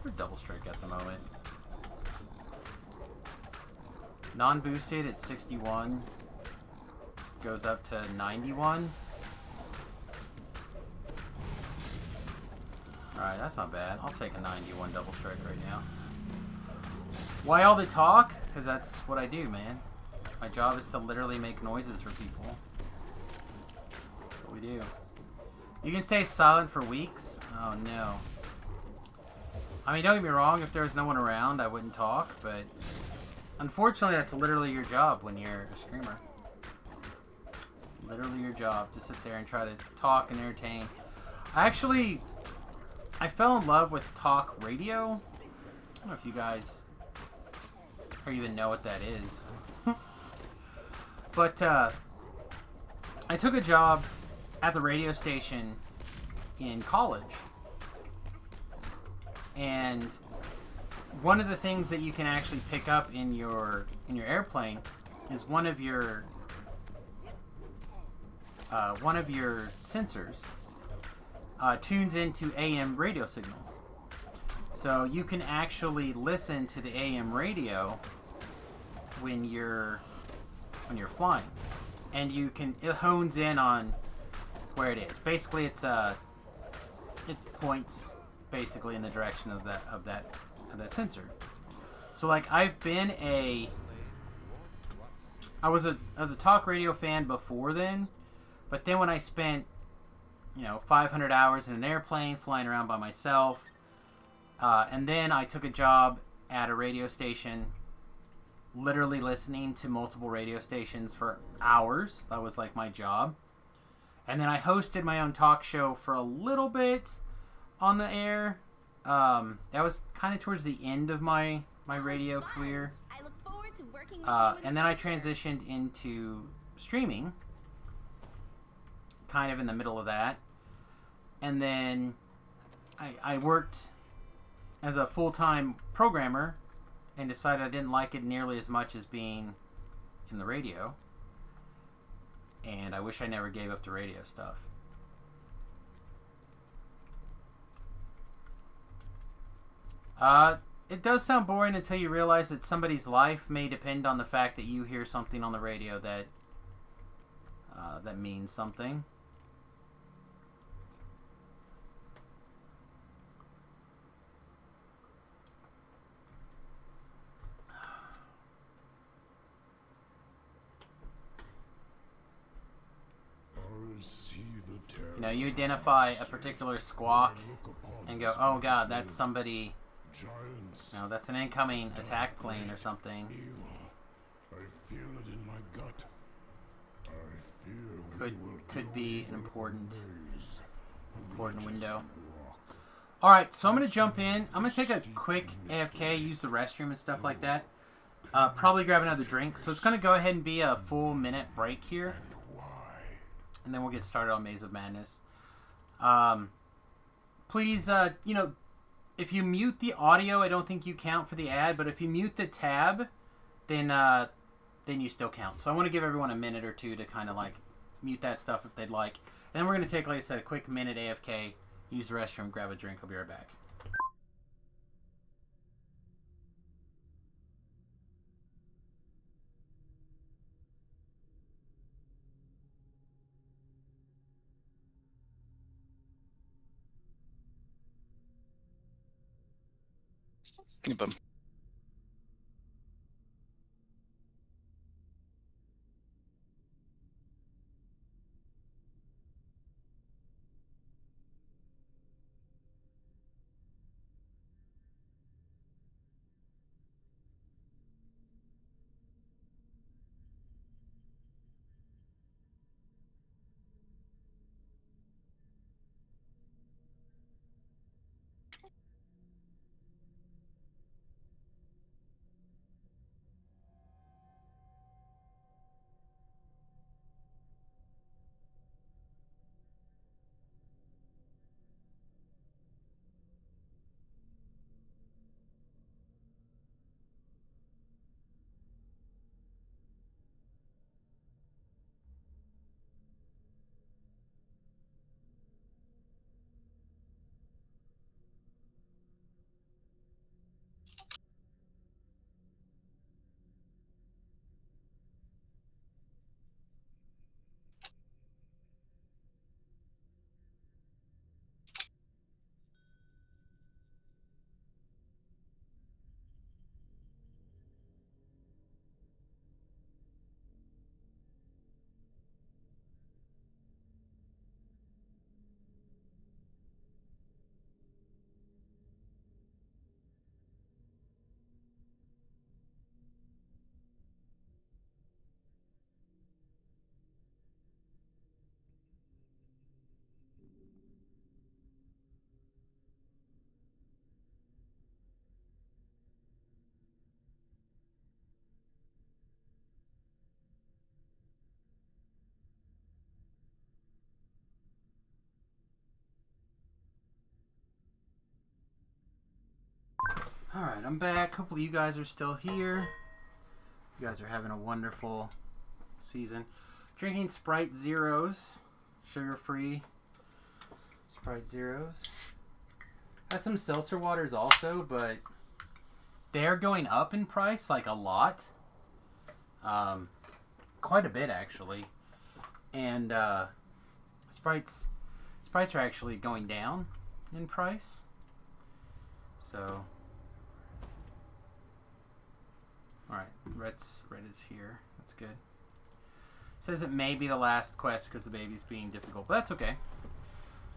We're double strike at the moment. Non-boosted at 61. Goes up to 91. Alright, that's not bad. I'll take a 91 double strike right now. Why all the talk? Because that's what I do, man. My job is to literally make noises for people. That's what we do. You can stay silent for weeks? Oh, no. I mean, don't get me wrong. If there was no one around, I wouldn't talk. But unfortunately, that's literally your job when you're a streamer. Literally your job to sit there and try to talk and entertain. I fell in love with talk radio. I don't know if you guys or even know what that is. But I took a job at the radio station in college. And one of the things that you can actually pick up in your airplane is one of your sensors tunes into AM radio signals. So you can actually listen to the AM radio when you're flying, and it hones in on where it is. Basically, it points basically in the direction of that sensor. So like I was a talk radio fan before then, but then when I spent 500 hours in an airplane flying around by myself, and then I took a job at a radio station, literally listening to multiple radio stations for hours. That was like my job. And then I hosted my own talk show for a little bit on the air. That was kind of towards the end of my radio career. I look forward to working with and then I transitioned into streaming, kind of in the middle of that. And then I worked as a full-time programmer and decided I didn't like it nearly as much as being in the radio. And I wish I never gave up the radio stuff. It does sound boring until you realize that somebody's life may depend on the fact that you hear something on the radio that means something. You identify a particular squawk and go, oh god, that's somebody, that's an incoming attack plane or something. I feel it in my gut. I fear could be an important window. Alright, so I'm going to jump in. I'm going to take a quick AFK, use the restroom and stuff like that. Probably grab another drink. So it's going to go ahead and be a full minute break here. And then we'll get started on Maze of Madness. Please, if you mute the audio, I don't think you count for the ad. But if you mute the tab, then you still count. So I want to give everyone a minute or two to kind of like mute that stuff if they'd like. And then we're going to take, like I said, a quick minute AFK, use the restroom, grab a drink. I'll be right back. But Alright, I'm back. Hopefully you guys are still here. You guys are having a wonderful season. Drinking Sprite Zeros. Sugar-free Sprite Zeros. Had some seltzer waters also, but they're going up in price, like a lot. Quite a bit, actually. And Sprites are actually going down in price. So... Alright, Red is here. That's good. Says it may be the last quest because the baby's being difficult, but that's okay.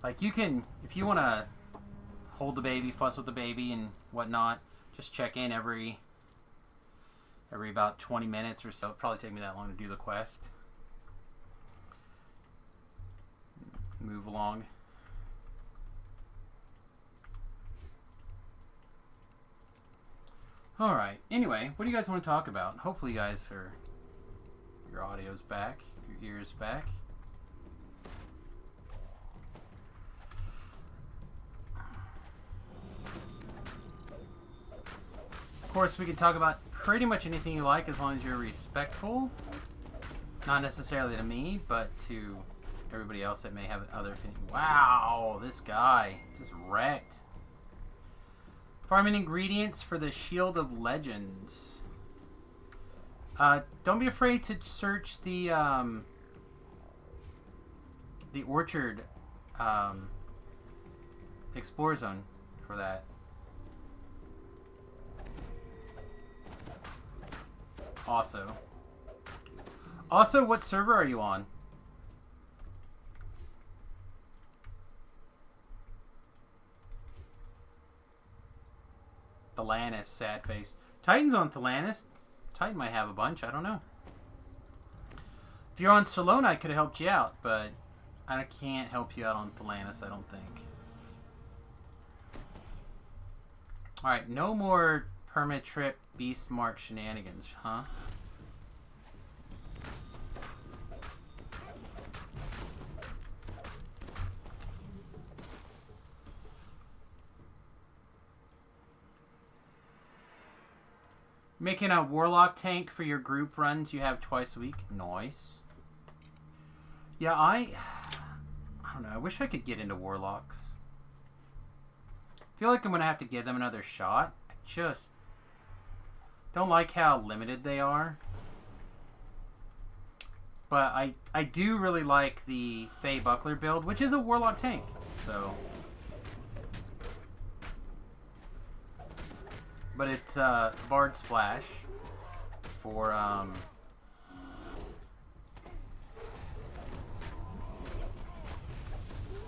Like, you can, if you want to hold the baby, fuss with the baby and whatnot, just check in every about 20 minutes or so. It'll probably take me that long to do the quest. Move along. Alright, anyway, what do you guys want to talk about? Hopefully you guys are... Your audio's back. Your ear's back. Of course, we can talk about pretty much anything you like as long as you're respectful. Not necessarily to me, but to everybody else that may have other opinion. Wow, this guy just wrecked. Farming ingredients for the Shield of Legends. Don't be afraid to search the Orchard Explore Zone for that. Also, what server are you on? Thelanis, sad face. Titan's on Thelanis. Titan might have a bunch, I don't know. If you're on Salona, I could have helped you out, but I can't help you out on Thelanis, I don't think. Alright, no more permit trip beast mark shenanigans, huh? Making a warlock tank for your group runs you have twice a week. Nice. Yeah, I don't know. I wish I could get into warlocks. I feel like I'm going to have to give them another shot. I just don't like how limited they are. But I do really like the Faye Buckler build, which is a warlock tank. So... but it's Bard Splash for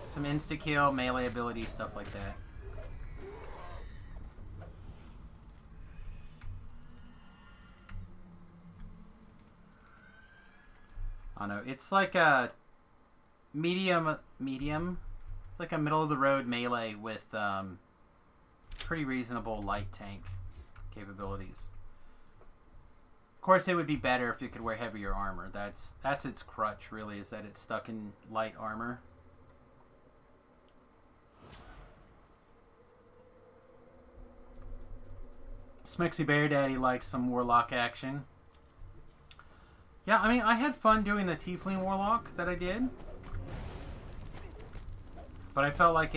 some insta-kill, melee ability, stuff like that. I don't know. It's like a medium. It's like a middle-of-the-road melee with pretty reasonable light tank capabilities. Of course, it would be better if it could wear heavier armor. That's its crutch, really, is that it's stuck in light armor. Smexy Bear Daddy likes some Warlock action. Yeah, I mean, I had fun doing the Tiefling Warlock that I did. But I felt like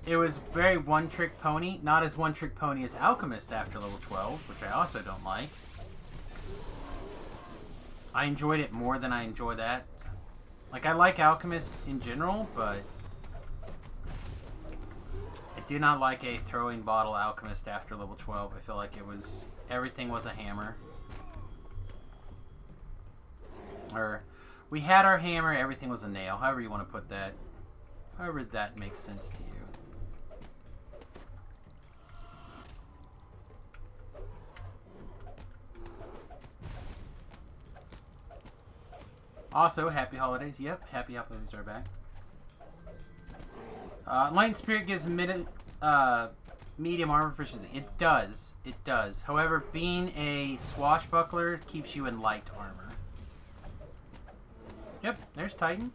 it was very one-trick pony. Not as one-trick pony as Alchemist after level 12, which I also don't like. I enjoyed it more than I enjoy that. Like, I like Alchemist in general, but I do not like a throwing bottle Alchemist after level 12. I feel like everything was a hammer. Or, we had our hammer, everything was a nail. However you want to put that. However that makes sense to you. Also, happy holidays. Yep, happy holidays are back. Light Spirit gives medium armor proficiency. It does. It does. However, being a swashbuckler keeps you in light armor. Yep, there's Titan.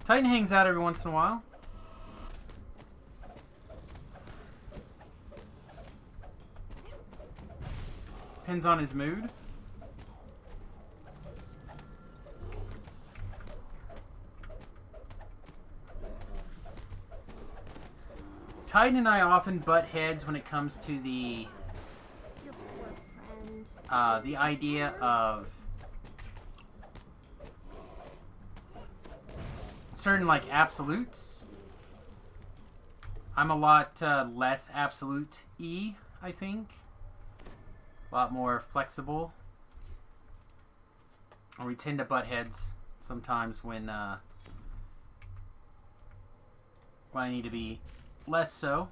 Titan hangs out every once in a while. Depends on his mood. Titan and I often butt heads when it comes to the idea of certain like absolutes. I'm a lot less absolute-y, I think. A lot more flexible. And we tend to butt heads sometimes when I need to be less so.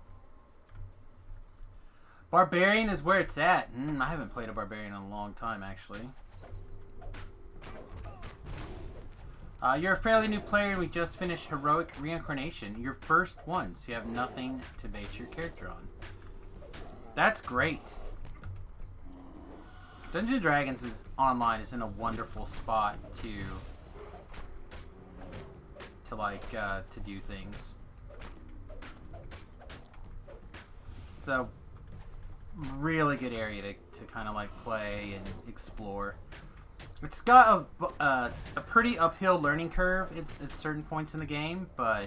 Barbarian is where it's at. I haven't played a Barbarian in a long time, actually. You're a fairly new player and we just finished Heroic Reincarnation. Your first one, so you have nothing to base your character on. That's great. Dungeons & Dragons online is in a wonderful spot to do things. It's a really good area to kind of like play and explore. It's got a pretty uphill learning curve at certain points in the game, but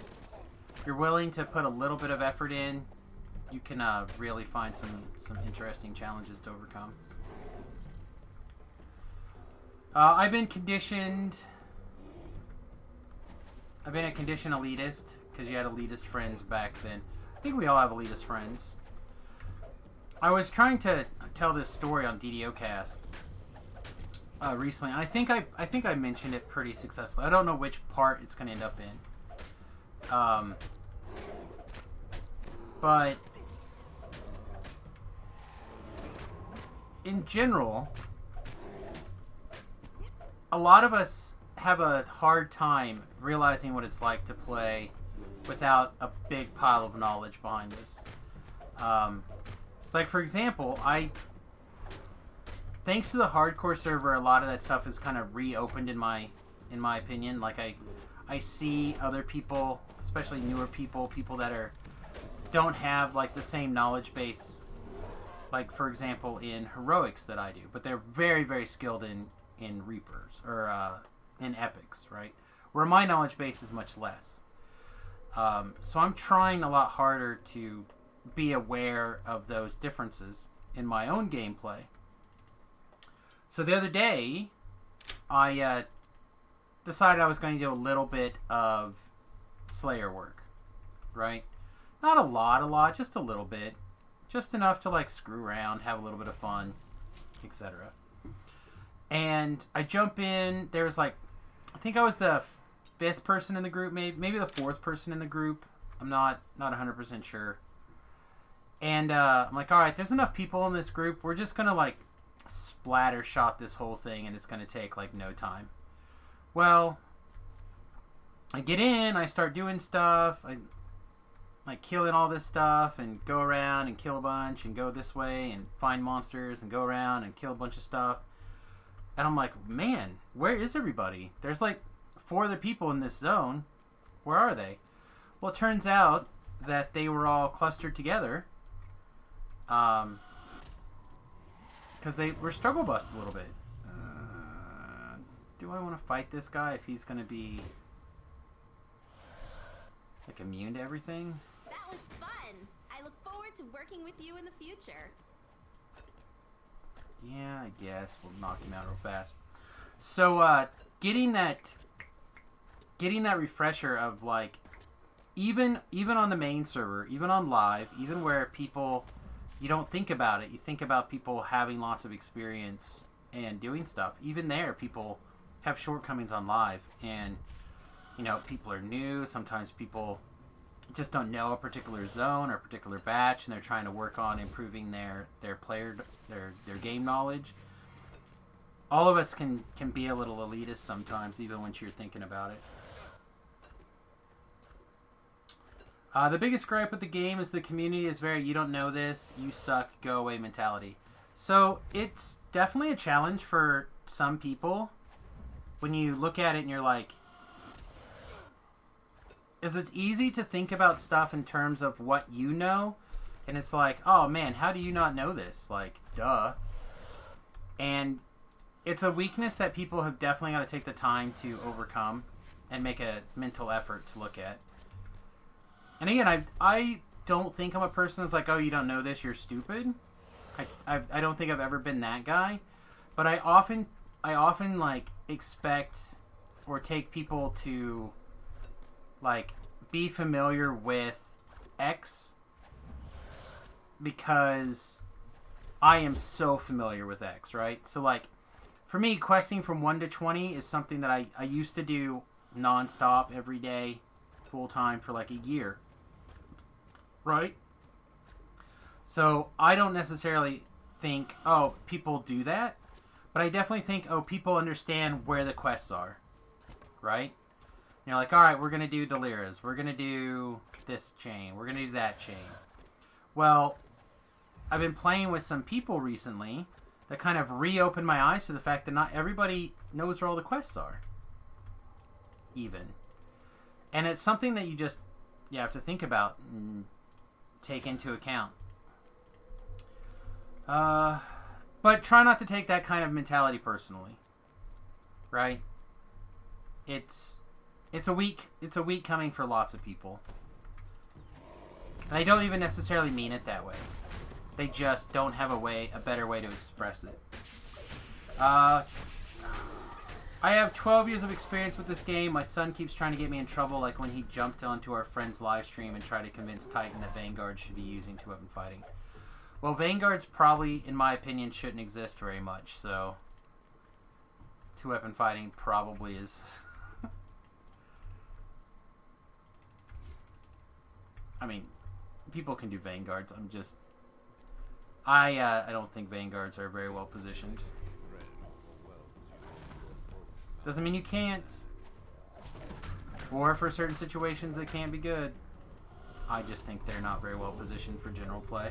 if you're willing to put a little bit of effort in, you can really find some interesting challenges to overcome. I've been a conditioned elitist, because you had elitist friends back then. I think we all have elitist friends. I was trying to tell this story on DDOcast recently, and I think I mentioned it pretty successfully. I don't know which part it's going to end up in. But in general, a lot of us have a hard time realizing what it's like to play without a big pile of knowledge behind us. So like, for example, thanks to the hardcore server, a lot of that stuff is kind of reopened in my opinion. Like I see other people, especially newer people that don't have like the same knowledge base, like for example in heroics that I do, but they're very, very skilled in Reapers or in epics, right? Where my knowledge base is much less. So I'm trying a lot harder to be aware of those differences in my own gameplay. So the other day, I decided I was going to do a little bit of Slayer work, right? Not a lot, just a little bit. Just enough to like screw around, have a little bit of fun, etc. And I jump in, there's like, I think I was the 5th person in the group, maybe the 4th person in the group. I'm not 100% sure. And I'm like, alright, there's enough people in this group. We're just going to like splatter shot this whole thing and it's going to take like no time. Well, I get in, I start doing stuff. I like killing all this stuff and go around and kill a bunch and go this way and find monsters and go around and kill a bunch of stuff. And I'm like, man, where is everybody? There's like 4 other people in this zone. Where are they? Well, it turns out that they were all clustered together. Because they were struggle bust a little bit. Do I want to fight this guy if he's going to be like immune to everything? That was fun. I look forward to working with you in the future. Yeah, I guess we'll knock him out real fast. So, getting that refresher of like, even on the main server, even on live, even where people, you don't think about it. You think about people having lots of experience and doing stuff. Even there, people have shortcomings on live, and you know, people are new. Sometimes people just don't know a particular zone or a particular batch, and they're trying to work on improving their game knowledge. All of us can be a little elitist sometimes, even when you're thinking about it. The biggest gripe with the game is the community is very, you don't know this, you suck, go away mentality. So it's definitely a challenge for some people when you look at it and you're like, is it's easy to think about stuff in terms of what you know, and it's like, oh man, how do you not know this? Like, duh. And it's a weakness that people have definitely got to take the time to overcome and make a mental effort to look at. And again, I don't think I'm a person that's like, oh, you don't know this, you're stupid. I don't think I've ever been that guy. But I often like expect or take people to like be familiar with X because I am so familiar with X, right? So like for me, questing from 1 to 20 is something that I used to do nonstop every day, full time for like a year. Right? So I don't necessarily think, oh, people do that. But I definitely think, oh, people understand where the quests are. Right? You're like, alright, we're going to do Delira's. We're going to do this chain. We're going to do that chain. Well, I've been playing with some people recently that kind of reopened my eyes to the fact that not everybody knows where all the quests are. Even. And it's something that you have to think about and take into account. But try not to take that kind of mentality personally. Right? It's a week coming for lots of people. And they don't even necessarily mean it that way. They just don't have a better way to express it. I have 12 years of experience with this game. My son keeps trying to get me in trouble, like when he jumped onto our friend's live stream and tried to convince Titan that Vanguard should be using 2-weapon fighting. Well, Vanguards probably, in my opinion, shouldn't exist very much, so 2-weapon fighting probably is... I mean, people can do Vanguards. I don't think Vanguards are very well positioned. Doesn't mean you can't. Or for certain situations they can be good. I just think they're not very well positioned for general play.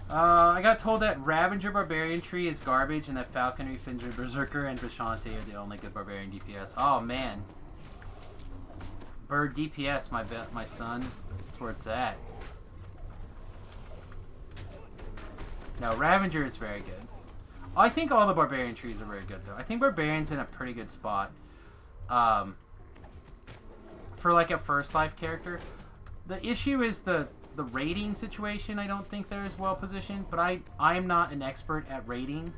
I got told that Ravager Barbarian tree is garbage and that Falconry, Finzer, Berserker, and Vishante are the only good Barbarian DPS. Oh man. Bird DPS, my son. That's where it's at. No, Ravager is very good. I think all the Barbarian trees are very good, though. I think Barbarian's in a pretty good spot. For, like, a first life character. The issue is the raiding situation. I don't think they're as well positioned, but I am not an expert at raiding.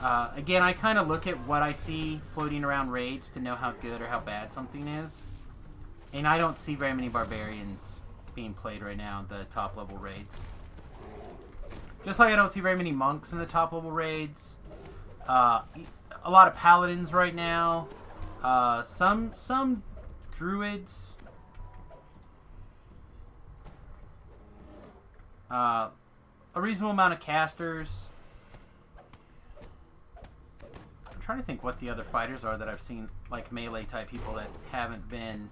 Again, I kind of look at what I see floating around raids to know how good or how bad something is. And I don't see very many Barbarians being played right now, the top level raids. Just like I don't see very many monks in the top level raids. A lot of paladins right now. Some druids. A reasonable amount of casters. I'm trying to think what the other fighters are that I've seen, like melee type people that haven't been.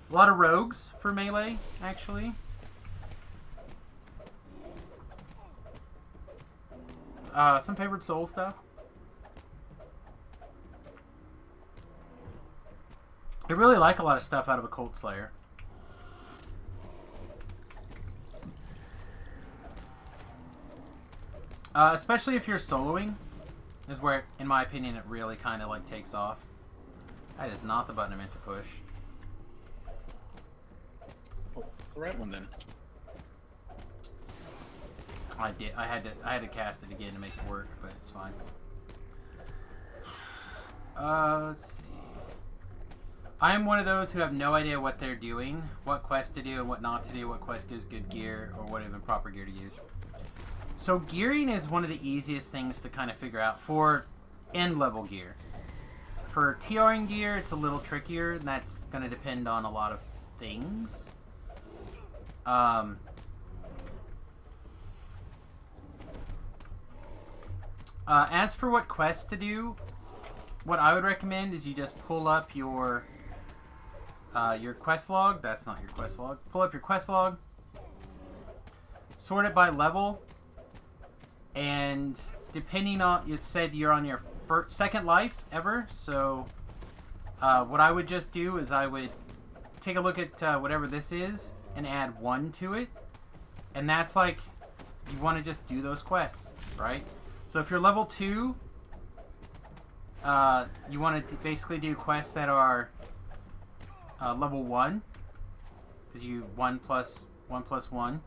A lot of rogues for melee, actually. Some favored soul stuff. I really like a lot of stuff out of Occult Slayer. Especially if you're soloing, is where, in my opinion, it really kind of like takes off. That is not the button I meant to push. Oh, the right one then. I did. I had to cast it again to make it work, but it's fine. Let's see. I am one of those who have no idea what they're doing, what quest to do and what not to do, what quest gives good gear, or what even proper gear to use. So gearing is one of the easiest things to kind of figure out for end level gear. For TRing gear, it's a little trickier, and that's going to depend on a lot of things. As for what quests to do, what I would recommend is you just pull up your quest log. That's not your quest log. Pull up your quest log, sort it by level, and depending on, it said you're on your second life ever, so what I would just do is I would take a look at whatever this is and add 1 to it, and that's like, you want to just do those quests, right? So if you're level 2, you want to basically do quests that are level 1, because you 1 plus 1 plus 1.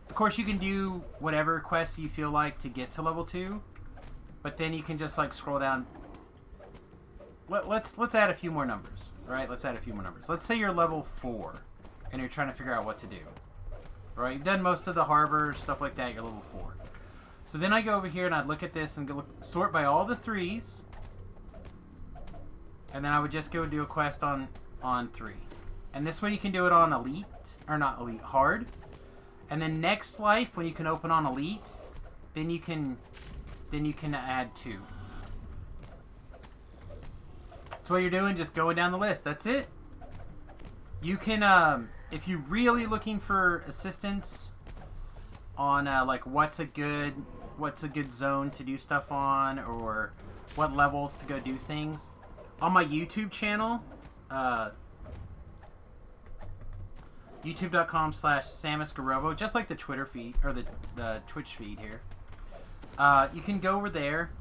Of course, you can do whatever quests you feel like to get to level 2, but then you can just like scroll down. Let's add a few more numbers, right? Let's add a few more numbers. Let's say you're level 4, and you're trying to figure out what to do, right? You've done most of the harbor stuff like that. You're level 4. So then I go over here and I'd look at this and go sort by all the 3s. And then I would just go do a quest on 3. And this way you can do it on elite, or not elite, hard. And then next life, when you can open on elite, then you can add 2. So what you're doing, just going down the list. That's it. You can, if you're really looking for assistance on like what's a good zone to do stuff on, or what levels to go do things, on my YouTube channel, youtube.com/SamusGarovo, just like the Twitter feed, or the Twitch feed here. You can go over there,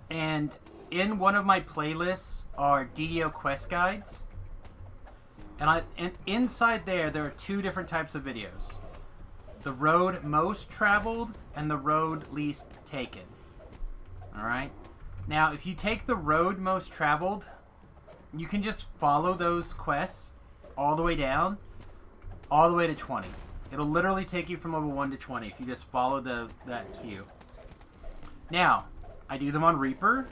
and in one of my playlists are DDO quest guides, and inside there are 2 different types of videos: the road most traveled and the road least taken. Alright? Now, if you take the road most traveled, you can just follow those quests all the way down, all the way to 20. It'll literally take you from level 1 to 20 if you just follow that queue. Now, I do them on Reaper,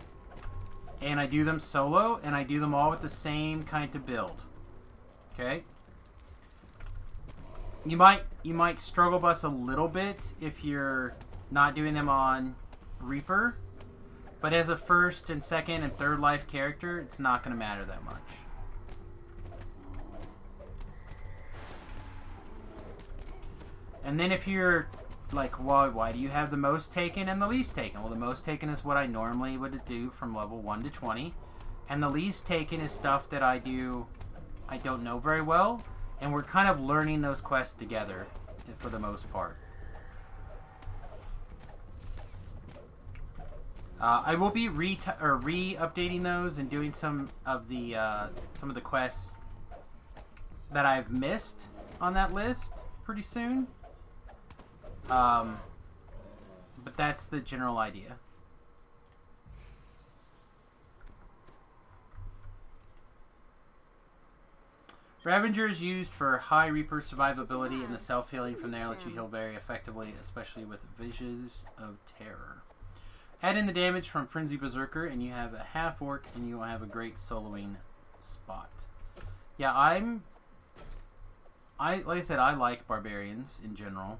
and I do them solo, and I do them all with the same kind of build. Okay? You might struggle bus a little bit if you're not doing them on Reaper, but as a first and second and third life character, it's not going to matter that much. And then if you're like, well, why do you have the most taken and the least taken? Well, the most taken is what I normally would do from level 1 to 20, and the least taken is stuff that I don't know very well, and we're kind of learning those quests together for the most part. I will be re-updating those and doing some of the quests that I've missed on that list pretty soon. But that's the general idea. Ravager is used for high Reaper survivability, and the self-healing from there lets you heal very effectively, especially with Visions of Terror. Add in the damage from Frenzy Berserker, and you have a half-orc, and you will have a great soloing spot. Yeah, like I said, I like barbarians in general.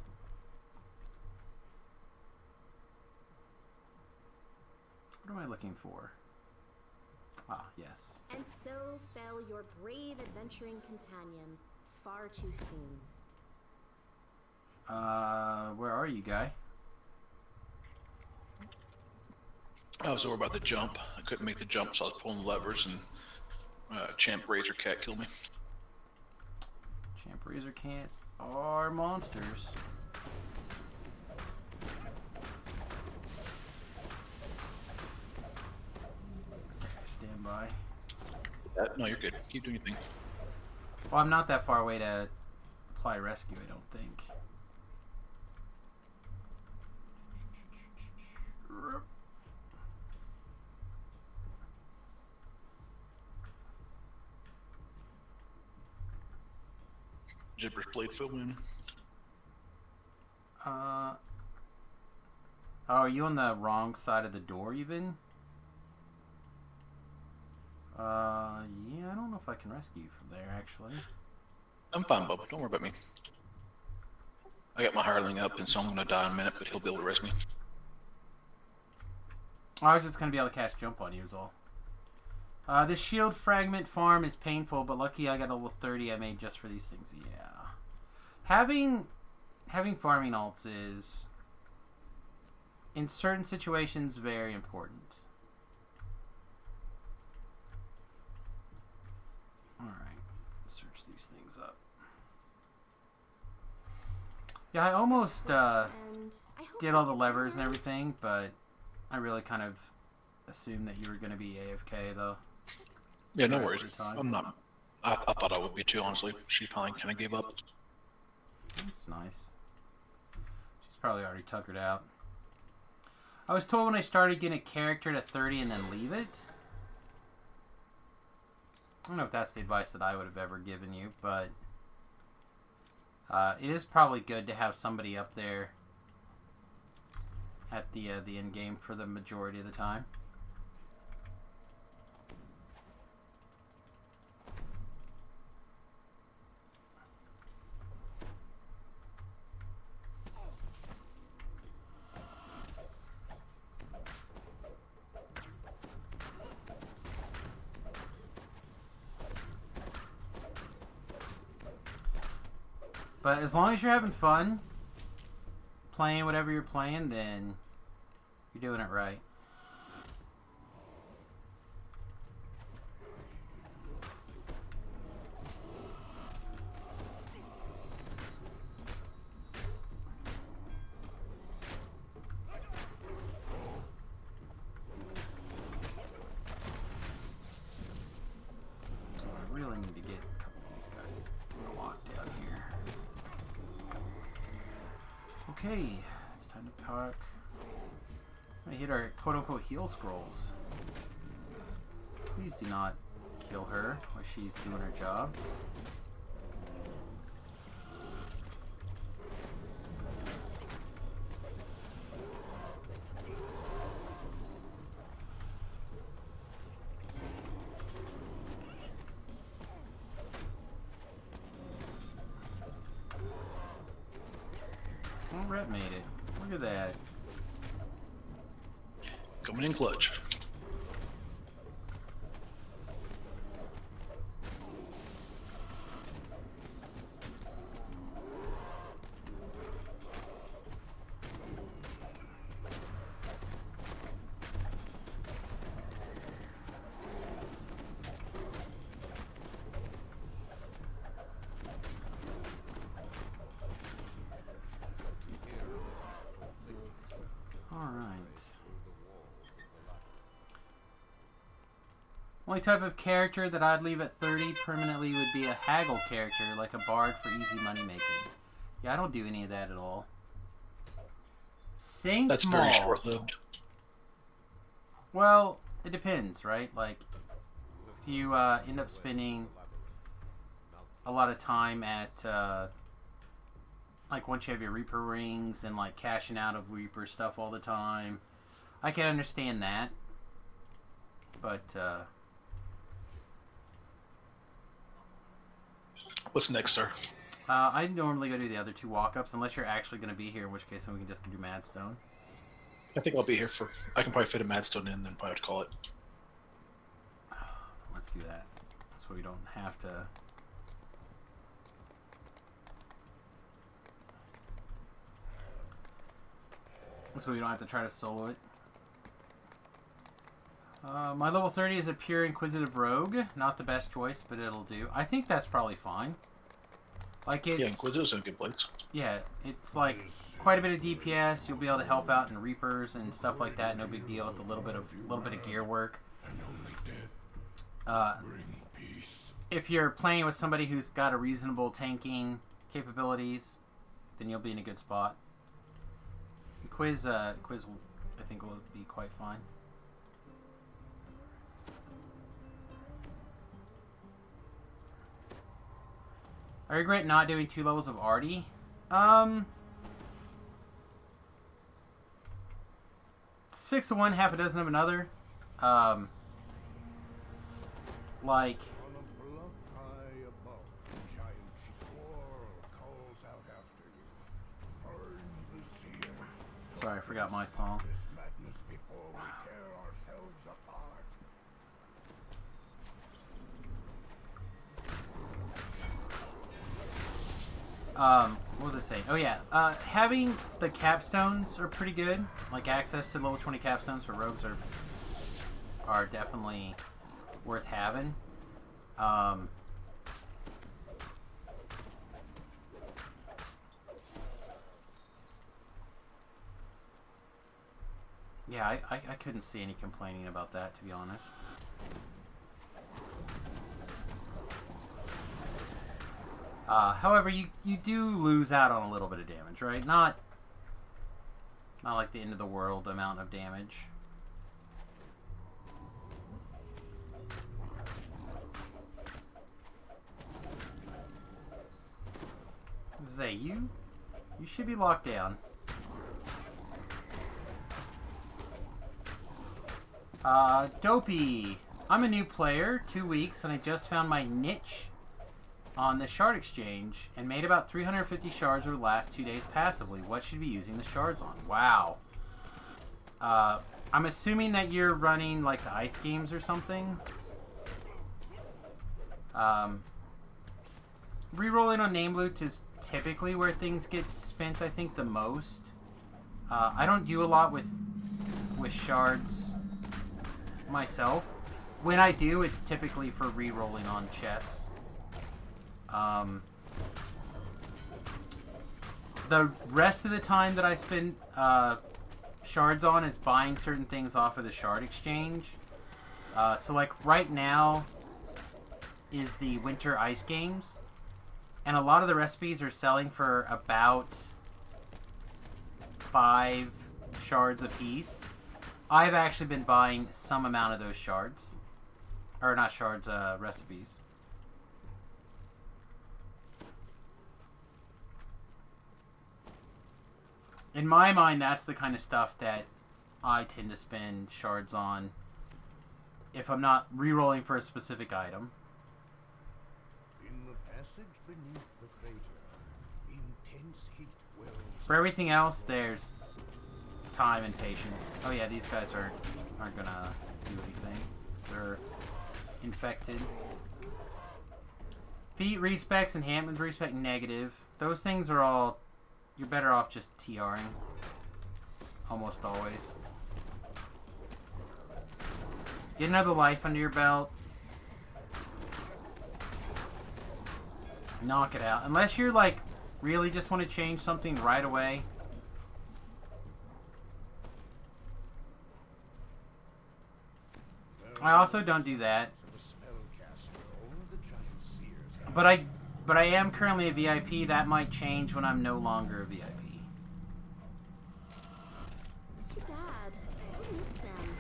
What am I looking for? Ah, yes. And so fell your brave adventuring companion far too soon. Where are you, guy? I was over about the jump. I couldn't make the jump, so I was pulling the levers, and Champ Razor Cat killed me. Champ Razor Cats are monsters. Okay, stand by. No, you're good. Keep doing your thing. Well, I'm not that far away to apply rescue, I don't think. Jibber's Blade fill in. Oh, are you on the wrong side of the door, even? Yeah, I don't know if I can rescue you from there, actually. I'm fine, Bubba. Don't worry about me. I got my hireling up, and so I'm going to die in a minute, but he'll be able to rescue me. I was just going to be able to cast Jump on you, is all. This shield fragment farm is painful, but lucky I got a level 30 I made just for these things. Yeah. Having farming alts is, in certain situations, very important. Alright. Search these things up. Yeah, I almost did all the levers and everything, but I really kind of assumed that you were going to be AFK, though. Yeah, no worries. I'm not. I thought I would be too, honestly. She finally kind of gave up. That's nice. She's probably already tuckered out. I was told when I started getting a character to 30 and then leave it. I don't know if that's the advice that I would have ever given you, but it is probably good to have somebody up there at the end game for the majority of the time. But as long as you're having fun playing whatever you're playing, then you're doing it right. So I really need to get a couple of these guys locked down here. Okay, it's time to park. I'm gonna hit our quote-unquote heal scrolls. Please do not kill her while she's doing her job. Oh, Rhett made it. Look at that. Coming in clutch. Only type of character that I'd leave at 30 permanently would be a haggle character, like a bard for easy money making. Yeah, I don't do any of that at all. Saint That's Maul. very short-lived. Well, it depends, right? Like, if you end up spending a lot of time at like once you have your Reaper rings and like cashing out of Reaper stuff all the time. I can understand that, but What's next, sir? I normally go do the other 2 walk-ups unless you're actually going to be here, in which case then we can just do Madstone. I think I'll be here for. I can probably fit a Madstone in, then probably have to call it. Let's do that. So we don't have to. So we don't have to try to solo it. My level 30 is a pure Inquisitive Rogue. Not the best choice, but it'll do. I think that's probably fine. Like it's, yeah, Inquisitive's in a good place. Yeah, it's like quite a bit of DPS. You'll be able to help out in Reapers and stuff like that. No big deal with a little bit of gear work. If you're playing with somebody who's got a reasonable tanking capabilities, then you'll be in a good spot. Quiz, I think will be quite fine. I regret not doing 2 levels of Artie. 6 of one, half a dozen of another. Like. On a bluff high above, the giant Chiquor calls out after you. Find the seers. Sorry, I forgot my song. This madness before we tear ourselves apart. What was I saying? Oh yeah, having the capstones are pretty good. Like access to level 20 capstones for rogues are definitely worth having. Yeah, I couldn't see any complaining about that, to be honest. However, you do lose out on a little bit of damage, right? Not like the end of the world amount of damage. Zay, you should be locked down. Dopey. I'm a new player, 2 weeks, and I just found my niche on the shard exchange and made about 350 shards over the last 2 days passively. What should we be using the shards on? Wow. I'm assuming that you're running like the ice games or something. Rerolling on name loot is typically where things get spent, I think, the most. I don't do a lot with shards myself. When I do, it's typically for rerolling on chests. The rest of the time that I spend shards on is buying certain things off of the shard exchange. So like right now is the winter ice games, and a lot of the recipes are selling for about 5 shards a piece. I've actually been buying some amount of those shards, or not shards, recipes. In my mind, that's the kind of stuff that I tend to spend shards on if I'm not re-rolling for a specific item. In the passage beneath the crater, intense heat wells. For everything else, there's time and patience. Oh yeah, these guys aren't gonna do anything. They're infected. Feet respecs, enhancements respec negative. Those things are all. You're better off just TRing. Almost always. Get another life under your belt. Knock it out. Unless you're like, really just want to change something right away. I also don't do that. But I am currently a VIP. That might change when I'm no longer a VIP. Too bad. I miss them.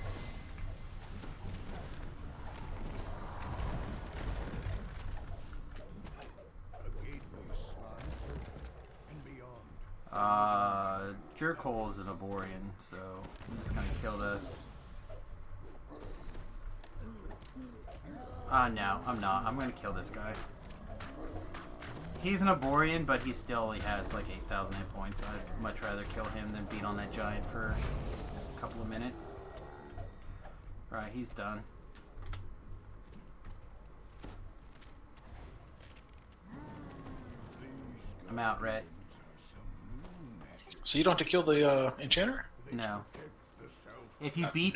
Jerkhole is an Aborian, so I'm just gonna kill the... no, I'm not. I'm gonna kill this guy. He's an Aborian, but he still only has like 8,000 hit points. I'd much rather kill him than beat on that giant for a couple of minutes. Right, he's done. I'm out, Rhett. So you don't have to kill the enchanter? No. If you beat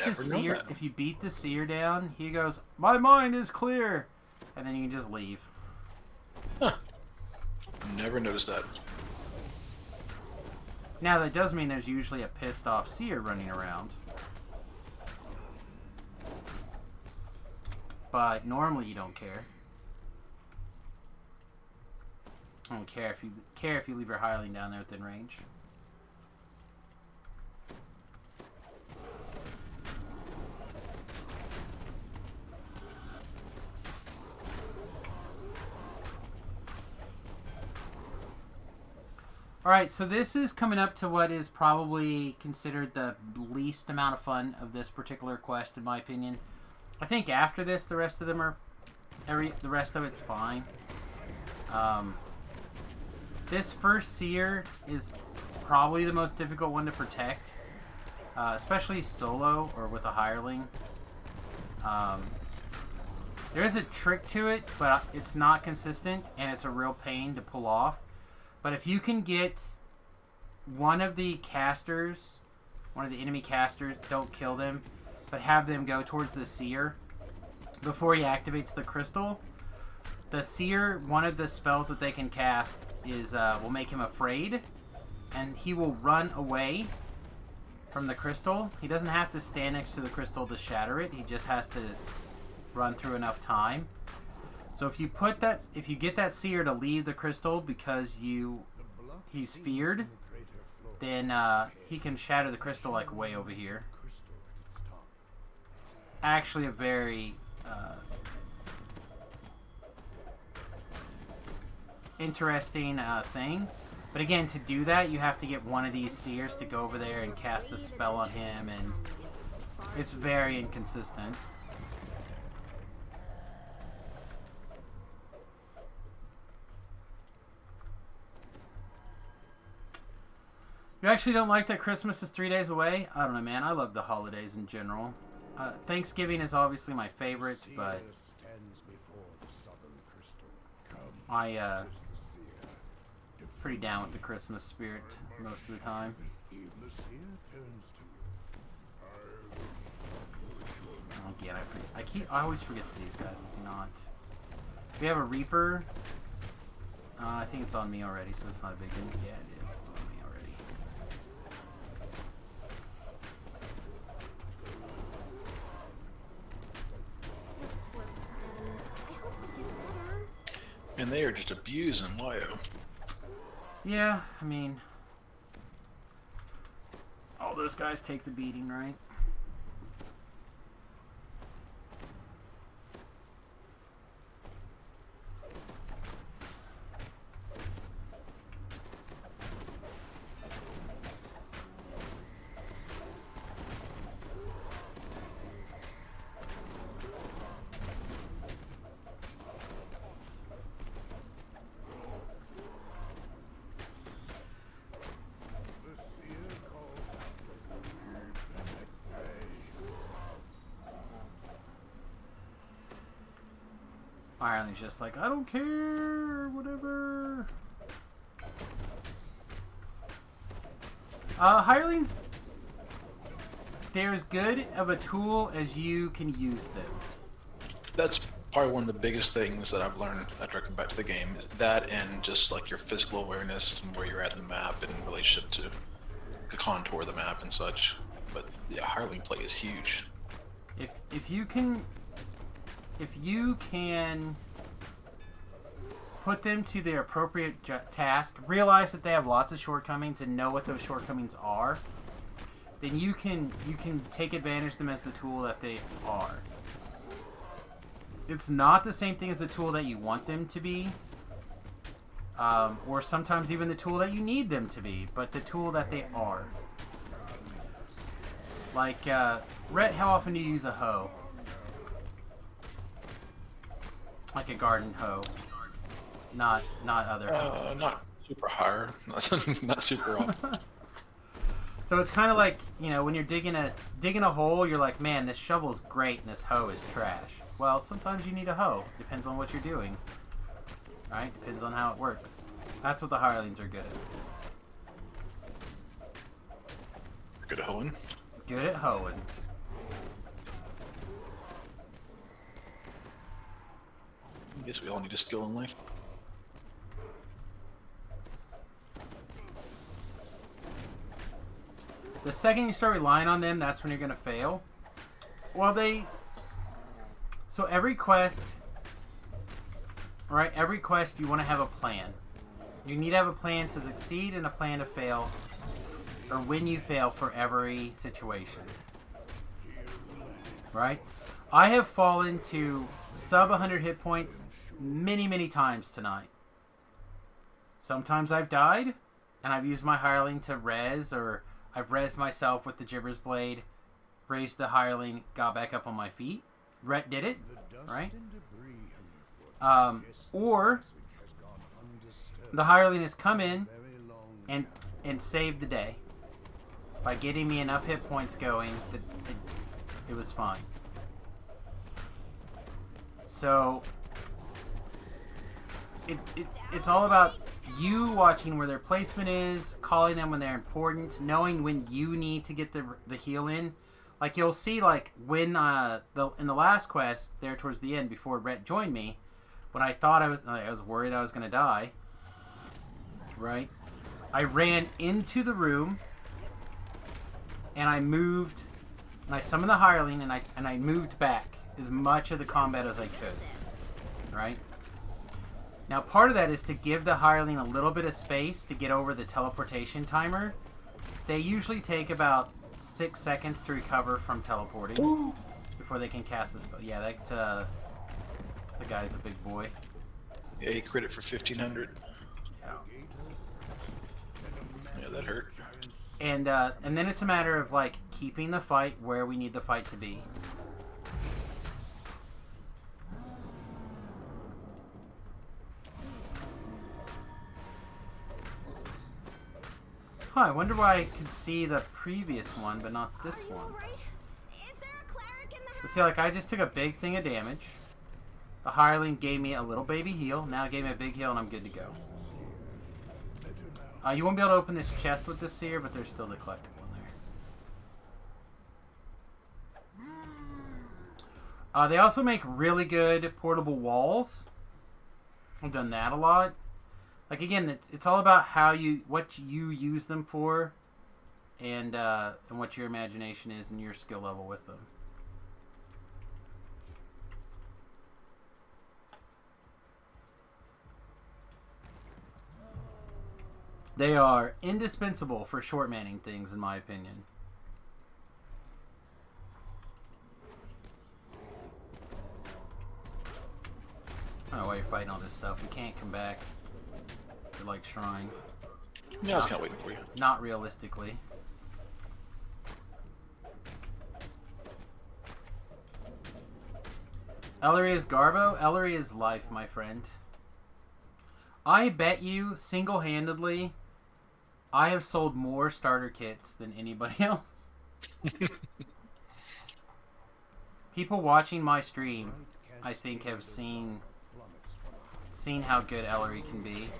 the seer down, he goes, "My mind is clear," and then you can just leave. Huh. Never noticed that. Now that does mean there's usually a pissed off seer running around. But normally you don't care. I don't care if you leave your hireling down there within range. Alright, so this is coming up to what is probably considered the least amount of fun of this particular quest, in my opinion. I think after this, the rest of them are... the rest of it's fine. This first seer is probably the most difficult one to protect. Especially solo or with a hireling. There is a trick to it, but it's not consistent, and it's a real pain to pull off. But if you can get one of the casters, one of the enemy casters, don't kill them, but have them go towards the seer before he activates the crystal. The seer, one of the spells that they can cast is will make him afraid, and he will run away from the crystal. He doesn't have to stand next to the crystal to shatter it. He just has to run through enough time. So if you get that seer to leave the crystal because he's feared, then he can shatter the crystal like way over here. It's actually a very interesting thing. But again, to do that, you have to get one of these seers to go over there and cast a spell on him, and it's very inconsistent. You actually don't like that Christmas is 3 days away? I don't know, man. I love the holidays in general. Thanksgiving is obviously my favorite, but I pretty down with the Christmas spirit most of the time. Again, I always forget that these guys do not. We have a Reaper. I think it's on me already, so it's not a big deal. Yeah, it is. It's on me already. And they are just abusing Lyo. Yeah, I mean, all those guys take the beating, right? Ireland's just like, I don't care, whatever. Hirelings, they're as good of a tool as you can use them. That's probably one of the biggest things that I've learned after I come back to the game. That and just like your physical awareness and where you're at in the map in relationship to the contour of the map and such. But yeah, hireling play is huge. If you can put them to their appropriate task, realize that they have lots of shortcomings and know what those shortcomings are, then you can take advantage of them as the tool that they are. It's not the same thing as the tool that you want them to be. or sometimes even the tool that you need them to be, but the tool that they are. Like, Rhett, how often do you use a hoe? Like a garden hoe. Not other hoes. Not super higher. Not super often. So it's kind of like, you know, when you're digging a hole, you're like, man, this shovel is great and this hoe is trash. Well, sometimes you need a hoe. Depends on what you're doing. Right? Depends on how it works. That's what the hirelings are good at. Good at hoeing. Good at hoeing. I guess we all need a skill in life. The second you start relying on them, that's when you're going to fail. Well, so every quest, right? Every quest, you want to have a plan. You need to have a plan to succeed and a plan to fail, or when you fail for every situation. Right? I have fallen to sub 100 hit points many times tonight. Sometimes I've died, and I've used my hireling to res, or I've rezzed myself with the Gibber's Blade, raised the hireling, got back up on my feet. Rhett did it, right? Or the hireling has come in and saved the day by getting me enough hit points going that it was fine. So it's all about you watching where their placement is, calling them when they're important, knowing when you need to get the heal in. Like, you'll see, like, when in the last quest there towards the end before Rhett joined me, when I thought I was worried I was gonna die, right? I ran into the room and I moved and I summoned the hireling and I moved back as much of the combat as I could, right? Now, part of that is to give the hireling a little bit of space to get over the teleportation timer. They usually take about 6 seconds to recover from teleporting before they can cast the spell. Yeah, the guy's a big boy. Yeah, he crit it for 1,500. Yeah, that hurt. And then it's a matter of, like, keeping the fight where we need the fight to be. Huh, I wonder why I could see the previous one, but not this one. But see, like, I just took a big thing of damage. The hireling gave me a little baby heal. Now it gave me a big heal, and I'm good to go. You won't be able to open this chest with the seer, but there's still the collectible in there. They also make really good portable walls. I've done that a lot. Like, again, it's all about what you use them for, and what your imagination is and your skill level with them. They are indispensable for short manning things, in my opinion. I don't know why you're fighting all this stuff. You can't come back to, like, Shrine. Yeah, I was kind of waiting for you. Not realistically. Ellery is Garbo. Ellery is life, my friend. I bet you, single-handedly, I have sold more starter kits than anybody else. People watching my stream, I think, have seen how good Ellery can be.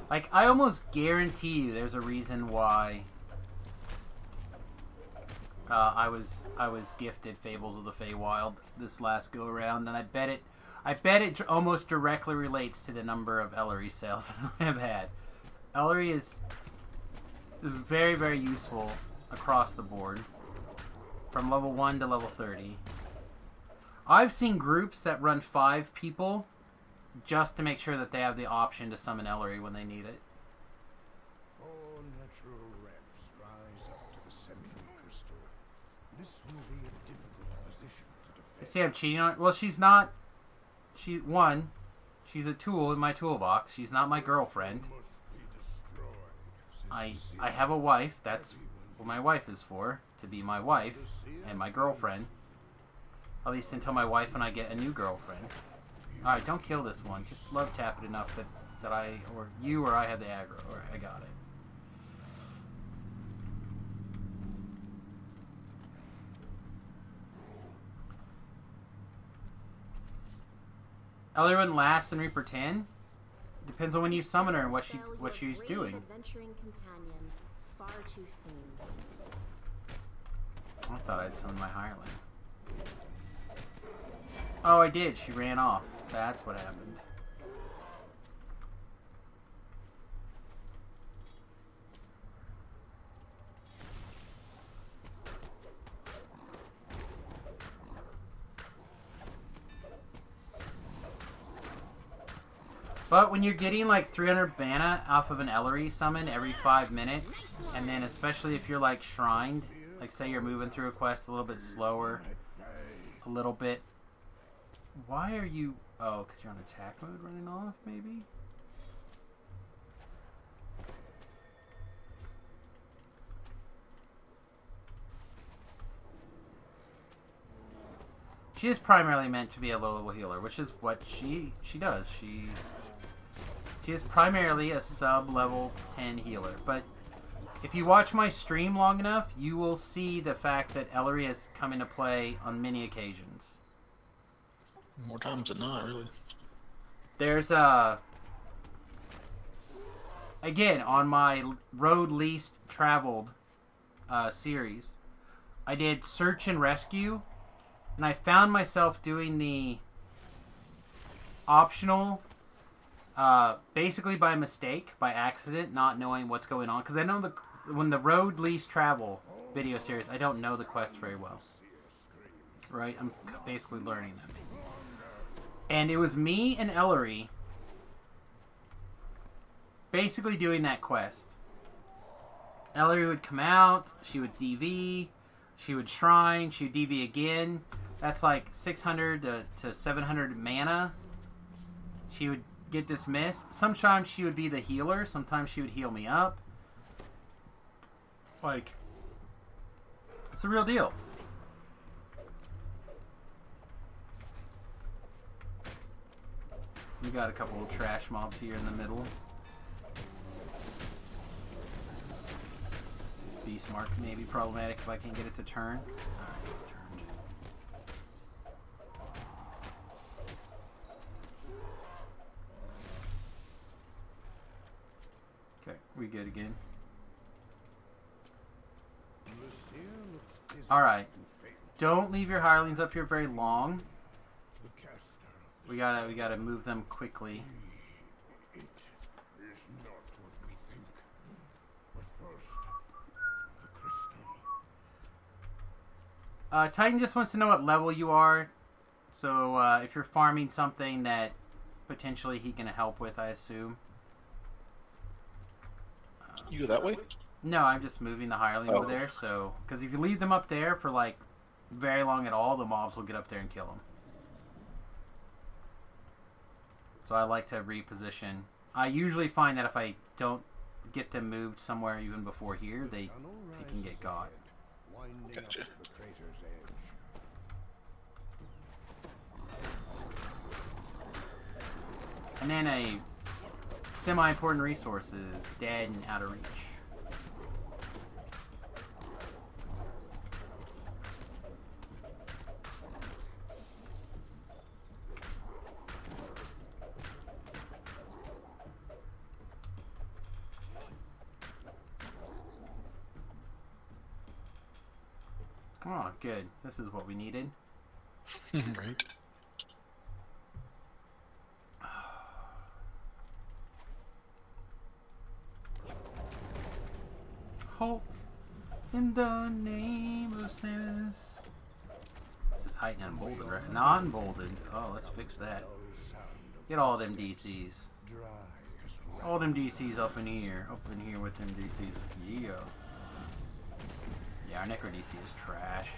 Like, I almost guarantee you there's a reason why I was gifted Fables of the Feywild this last go around, and I bet it almost directly relates to the number of Ellery sales I have had. Ellery is very, very useful across the board, from level 1 to level 30. I've seen groups that run 5 people just to make sure that they have the option to summon Ellery when they need it. 4 natural reps rise up to the central crystal. I say I'm cheating on. Well, she's not. She's a tool in my toolbox. She's not my girlfriend. I have a wife. That's what my wife is for. To be my wife and my girlfriend. At least until my wife and I get a new girlfriend. Alright, don't kill this one. Just love tap it enough that I, or you or I had the aggro. Alright, I got it. Ellie wouldn't last in Reaper 10? Depends on when you summon her and what she's doing. Adventuring companion far too soon. I thought I'd summon my hireling. Oh, I did. She ran off. That's what happened. But when you're getting like 300 mana off of an Ellery summon every 5 minutes, and then especially if you're like shrined, like say you're moving through a quest a little bit slower, a little bit. Why are you... Oh, because you're on attack mode running off, maybe? She is primarily meant to be a low-level healer, which is what she does. She is primarily a sub-level 10 healer, but if you watch my stream long enough, you will see the fact that Ellery has come into play on many occasions. More times than not, really. There's again, on my road least traveled series, I did search and rescue, and I found myself doing the optional, basically by mistake, by accident, not knowing what's going on. Because I know when the road least travel video series, I don't know the quest very well. Right? I'm basically learning them. And it was me and Ellery basically doing that quest. Ellery would come out, she would DV, she would shrine, she would DV again. That's like 600 to 700 mana. She would get dismissed. Sometimes she would be the healer, sometimes she would heal me up. Like, it's a real deal. We got a couple of trash mobs here in the middle. This beast mark may be problematic if I can get it to turn. Alright, it's turned. Okay, we good again. Alright. Don't leave your hirelings up here very long. We gotta move them quickly. It is not what we think. But first, the crystal. Titan just wants to know what level you are. So if you're farming something that potentially he can help with, I assume. You go that way? No, I'm just moving the hireling over there. So, because if you leave them up there for like very long at all, the mobs will get up there and kill them. So I like to reposition. I usually find that if I don't get them moved somewhere even before here, they can get got. Gotcha. And then a semi-important resource is dead and out of reach. Oh, good. This is what we needed. Right. Halt in the name of Samus. This is heightened and bolded, right? Non-bolded. Oh, let's fix that. Get all them DCs. All them DCs up in here. Up in here with them DCs. Yeah. Yeah, our Necro DC is trash.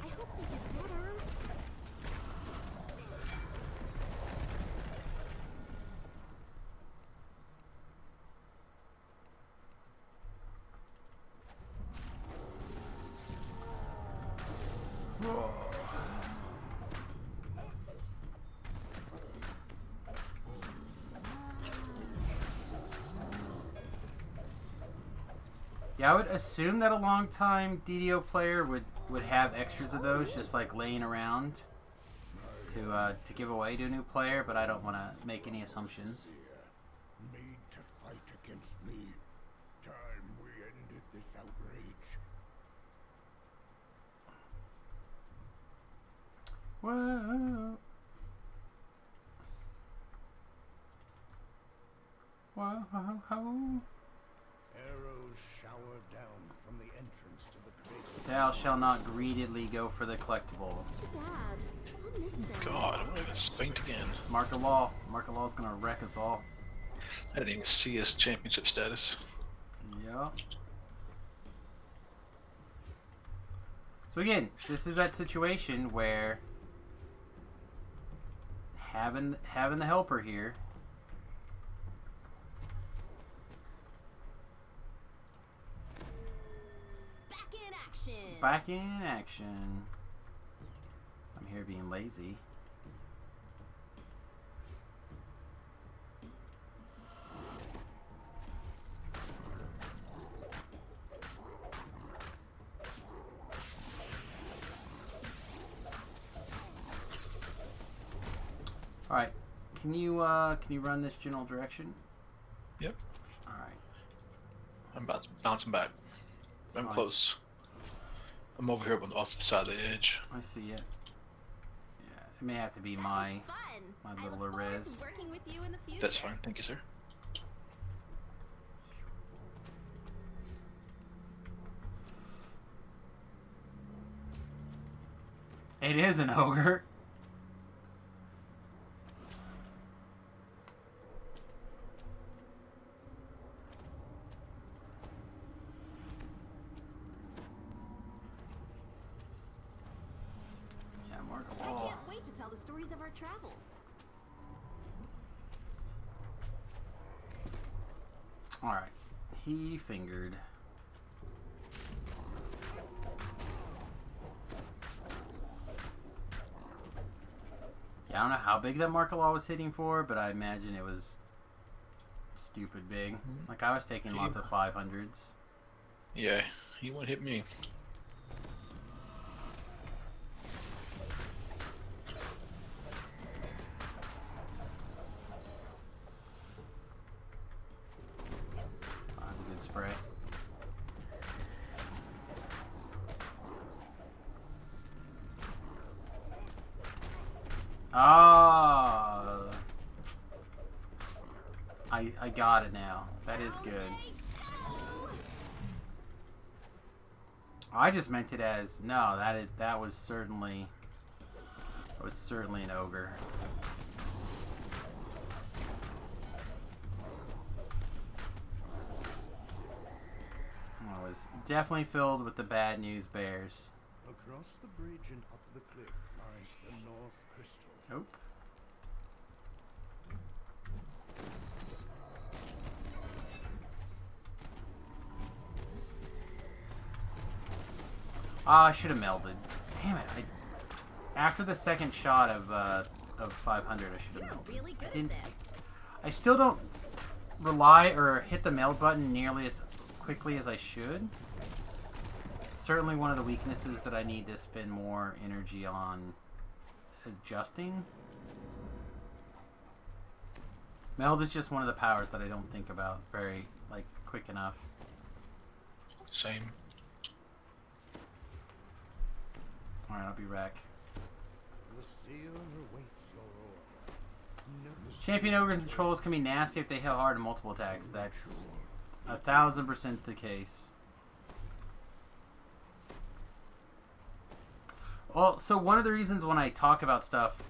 I hope we get Yeah, I would assume that a long-time DDO player would have extras of those just like laying around to give away to a new player, but I don't want to make any assumptions. Made to fight against me. Time we ended this outrage. Whoa. Whoa. Arrows shower down from the entrance to the crater. Thou shalt not greedily go for the collectible. Too bad. I'll miss them. God, I'm gonna get spanked again. Mark of Law. Mark of Law is gonna wreck us all. I didn't even see his championship status. Yeah. So again, this is that situation where having the helper here. Back in action. I'm here being lazy. All right. Can you run this general direction? Yep. All right. I'm about to bouncing back. I'm close. I'm over here off the side of the edge. I see it. Yeah, it may have to be my little res. That's fine, thank you, sir. It is an ogre. I can't wait to tell the stories of our travels. Alright. He fingered. Yeah, I don't know how big that Mark of Law was hitting for, but I imagine it was stupid big. Like, I was taking lots of 500s. Yeah, he won't hit me. That's a good spray. Ah, I got it now. That is good. I just meant it as no. That was certainly an ogre. I was definitely filled with the bad news bears. Across the bridge and up the cliff lies the North Crystal. Nope. Ah, I should have melded. Damn it! After the second shot of 500, I should have melded. Really good at this. I still don't rely or hit the meld button nearly as quickly as I should. It's certainly one of the weaknesses that I need to spend more energy on adjusting. Meld is just one of the powers that I don't think about very, quick enough. Same. Alright, I'll be back. The seer awaits your order. Champion ogres and trolls can be nasty if they hit hard in multiple attacks. That's 1000% the case. Well, so one of the reasons when I talk about stuff,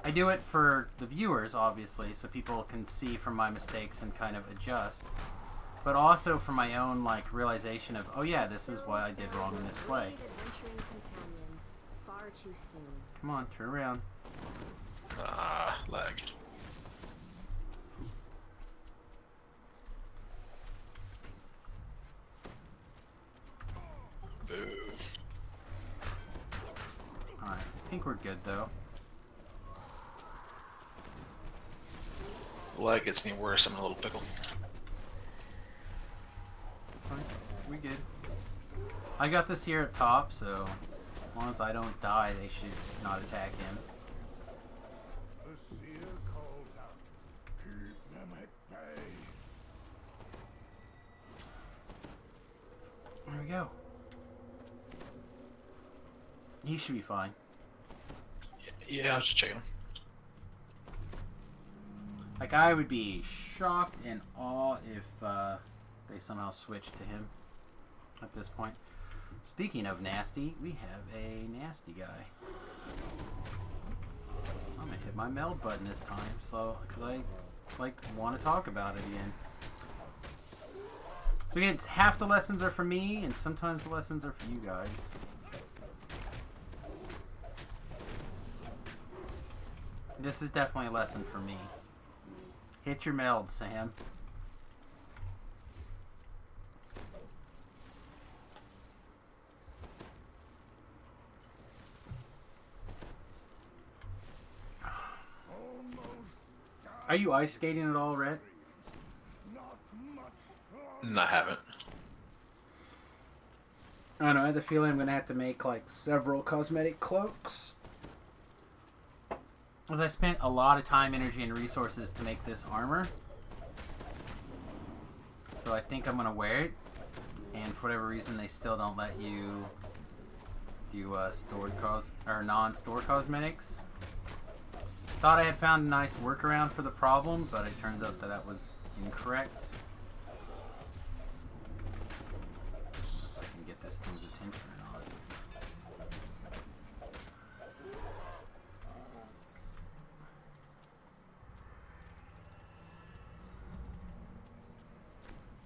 I do it for the viewers, obviously, so people can see from my mistakes and kind of adjust. But also for my own, realization of, oh yeah, this is what I did wrong in this play. Far too soon. Come on, turn around. Ah, lag. Boo. I think we're good though. Well, that gets any worse, I'm in a little pickle. Fine. We good. I got this here at top, so as long as I don't die, they should not attack him. The seer calls out. Keep them at bay. There we go. He should be fine. Yeah, I was just checking. Like, I would be shocked and awe if they somehow switched to him at this point. Speaking of nasty, we have a nasty guy. I'm gonna hit my meld button this time, so because I like want to talk about it again. So again, half the lessons are for me, and sometimes the lessons are for you guys. This is definitely a lesson for me. Hit your meld, Sam. Are you ice skating at all, Rhett? No, I haven't. I don't know, I had the feeling I'm going to have to make like several cosmetic cloaks. As I spent a lot of time, energy, and resources to make this armor. So I think I'm going to wear it. And for whatever reason, they still don't let you do non-store cosmetics. Thought I had found a nice workaround for the problem, but it turns out that that was incorrect. If I can get this thing's attention or not.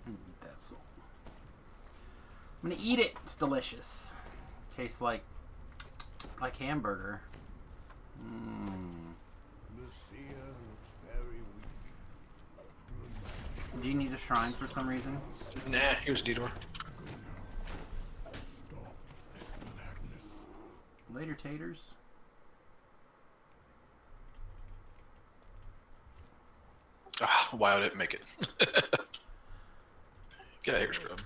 Eat that soul. I'm gonna eat it. It's delicious. Tastes like hamburger. Do you need a shrine for some reason? Nah, here's Detour. Later, taters. Ah, why would it make it? Get out of here, scrub.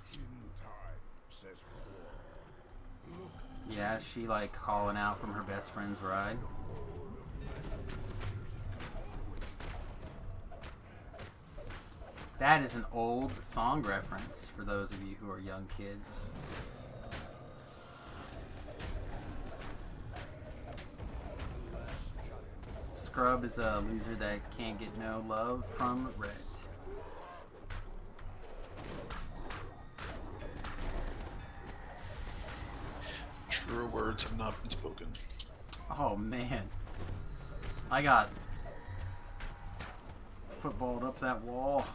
Yeah, she like calling out from her best friend's ride. That is an old song reference for those of you who are young kids. Scrub is a loser that can't get no love from Rhett. Truer words have not been spoken. Oh man. I got footballed up that wall.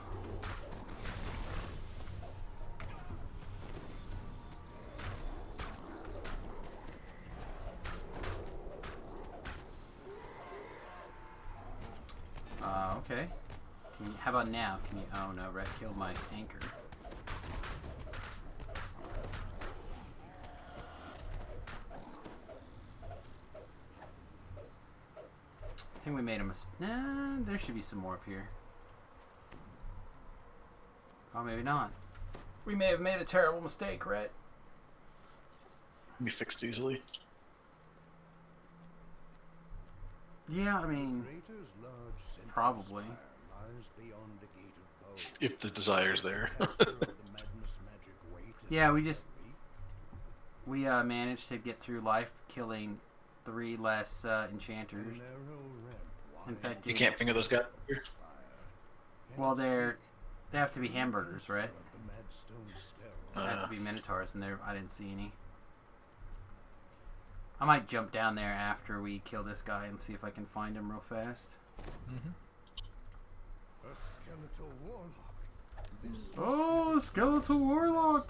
Okay. How about now? Can you? Oh no, Rhett killed my anchor. I think we made a mistake. Nah, there should be some more up here. Oh, maybe not. We may have made a terrible mistake, Rhett. Can be fixed easily. Yeah, I mean, probably. If the desire's there. Yeah, we managed to get through life killing 3 less enchanters. In fact, You can't finger those guys here? Well, they have to be hamburgers, right? They have to be minotaurs, and I didn't see any. I might jump down there after we kill this guy and see if I can find him real fast. Oh, a skeletal warlock!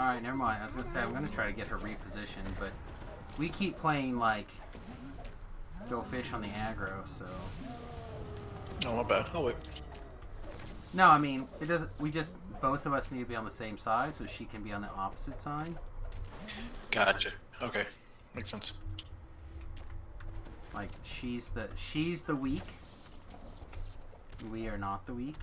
Alright, never mind. I was gonna say I'm gonna try to get her repositioned, but we keep playing like go fish on the aggro, so. Oh, my bad. I'll wait. No, I mean it doesn't. We just both of us need to be on the same side, so she can be on the opposite side. Gotcha. Okay, makes sense. Like she's the weak. We are not the weak.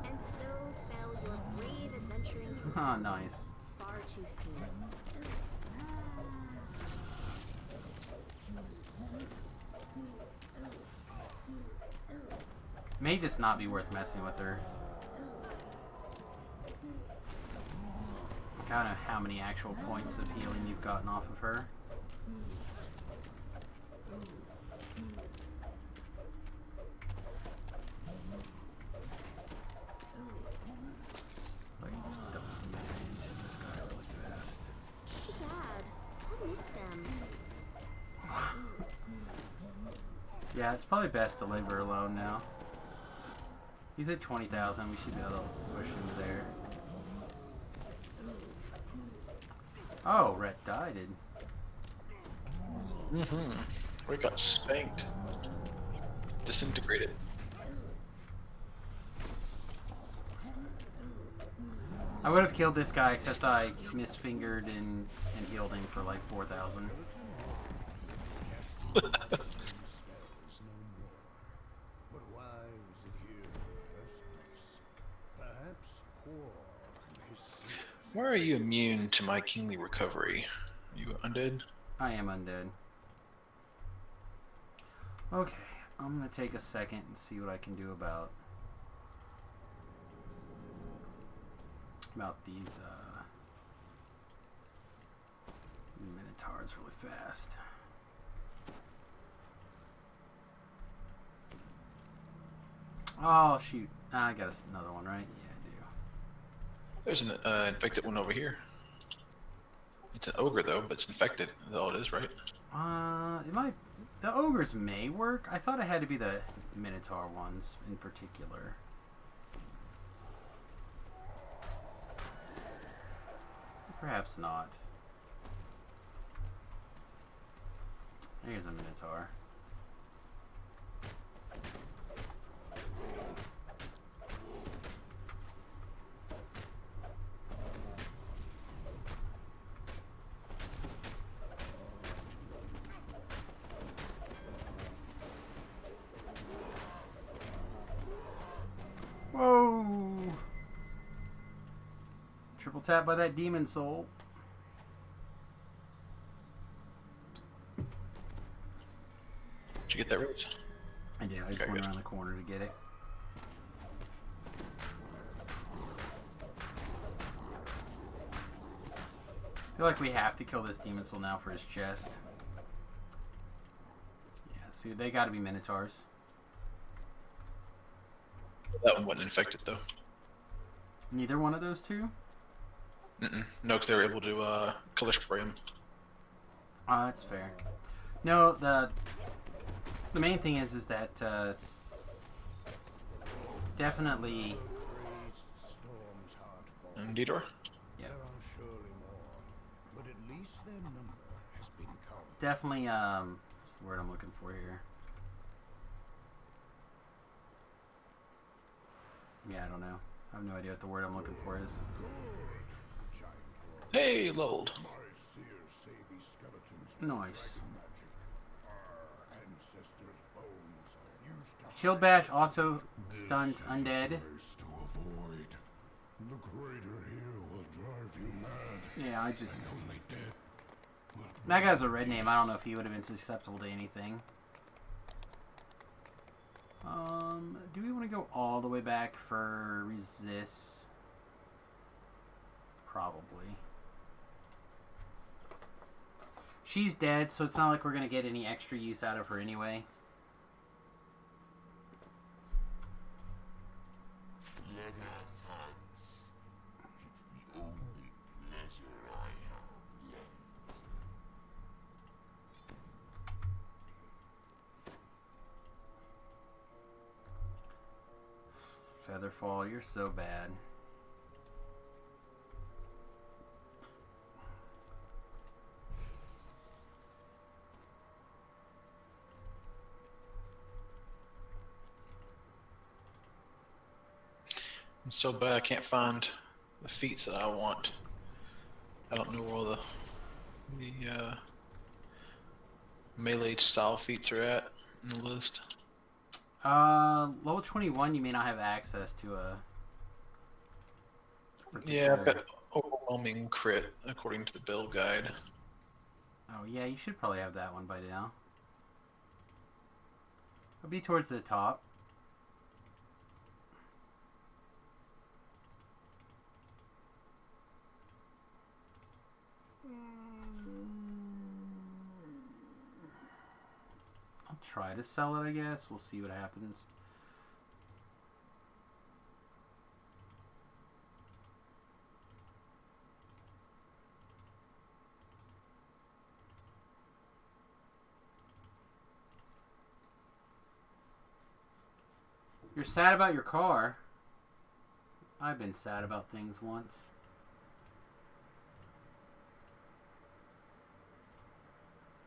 And so fell your brave adventuring Ah, nice. far too soon. May just not be worth messing with her. I don't know how many actual points of healing you've gotten off of her. I can just dump some mana into this guy really fast. Too bad. I'll miss them. Yeah, it's probably best to leave her alone now. He's at 20,000. We should be able to push him there. Oh, Rhett died. We got spanked. Disintegrated. I would have killed this guy, except I misfingered and healed him for like 4,000. But why was it here in the first place? Perhaps poor his sins. Why are you immune to my kingly recovery? Are you undead? I am undead. Okay, I'm gonna take a second and see what I can do about these minotaurs really fast. Oh shoot! I got another one, right? Yeah, I do. There's an infected one over here. It's an ogre though, but it's infected. That's all it is, right? It might. The ogres may work. I thought it had to be the minotaur ones in particular. Perhaps not. Here's a minotaur. Whoa! Triple tap by that demon soul. Did you get that raise? I did. I just Okay, went good. around the corner to get it. I feel like we have to kill this demon soul now for his chest. Yeah, see, they gotta be minotaurs. That one wasn't infected though. Neither one of those two? No, because they were able to color spray him. Oh, that's fair. No, the main thing is that definitely. Storm's hard fall. Indeed, or? Yeah. There are surely more, but at least their number has been counted. Definitely, what's the word I'm looking for here? Yeah, I don't know. I have no idea what the word I'm looking for is. Hey, leveled. My seers say these skeletons Nice. magic. Our ancestors' bones used to Shield Bash also stuns undead. Place to avoid. The crater here will drive you mad. Yeah, I just. And only death will That guy's a red name. I don't know if he would have been susceptible to anything. Do we want to go all the way back for resist? Probably. She's dead, so it's not like we're going to get any extra use out of her anyway. Let us hands. It's the only pleasure I have left. Featherfall, you're so bad. I'm so bad I can't find the feats that I want. I don't know where all the melee style feats are at in the list. Level 21, you may not have access to a... Yeah, I've got overwhelming crit according to the build guide. Oh yeah, you should probably have that one by now. It'll be towards the top. I'll try to sell it, I guess. We'll see what happens. You're sad about your car. I've been sad about things once.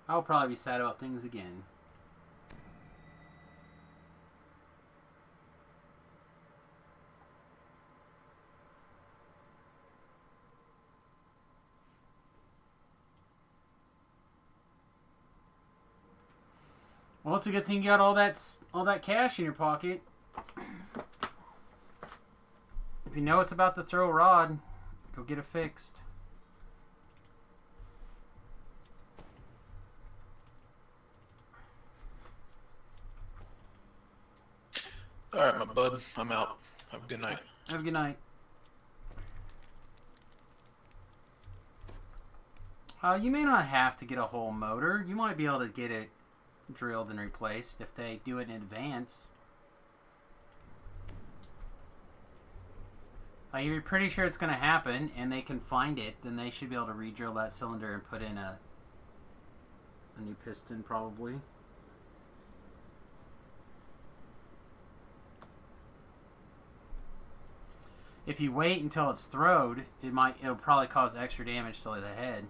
I'll probably be sad about things again. Well, it's a good thing you got all that cash in your pocket. If you know it's about to throw a rod, go get it fixed. Alright, my bud. I'm out. Have a good night. Have a good night. You may not have to get a whole motor. You might be able to get it drilled and replaced if they do it in advance. You're pretty sure it's going to happen, and they can find it, then they should be able to re-drill that cylinder and put in a new piston, probably. If you wait until it's throwed, it'll probably cause extra damage to the head.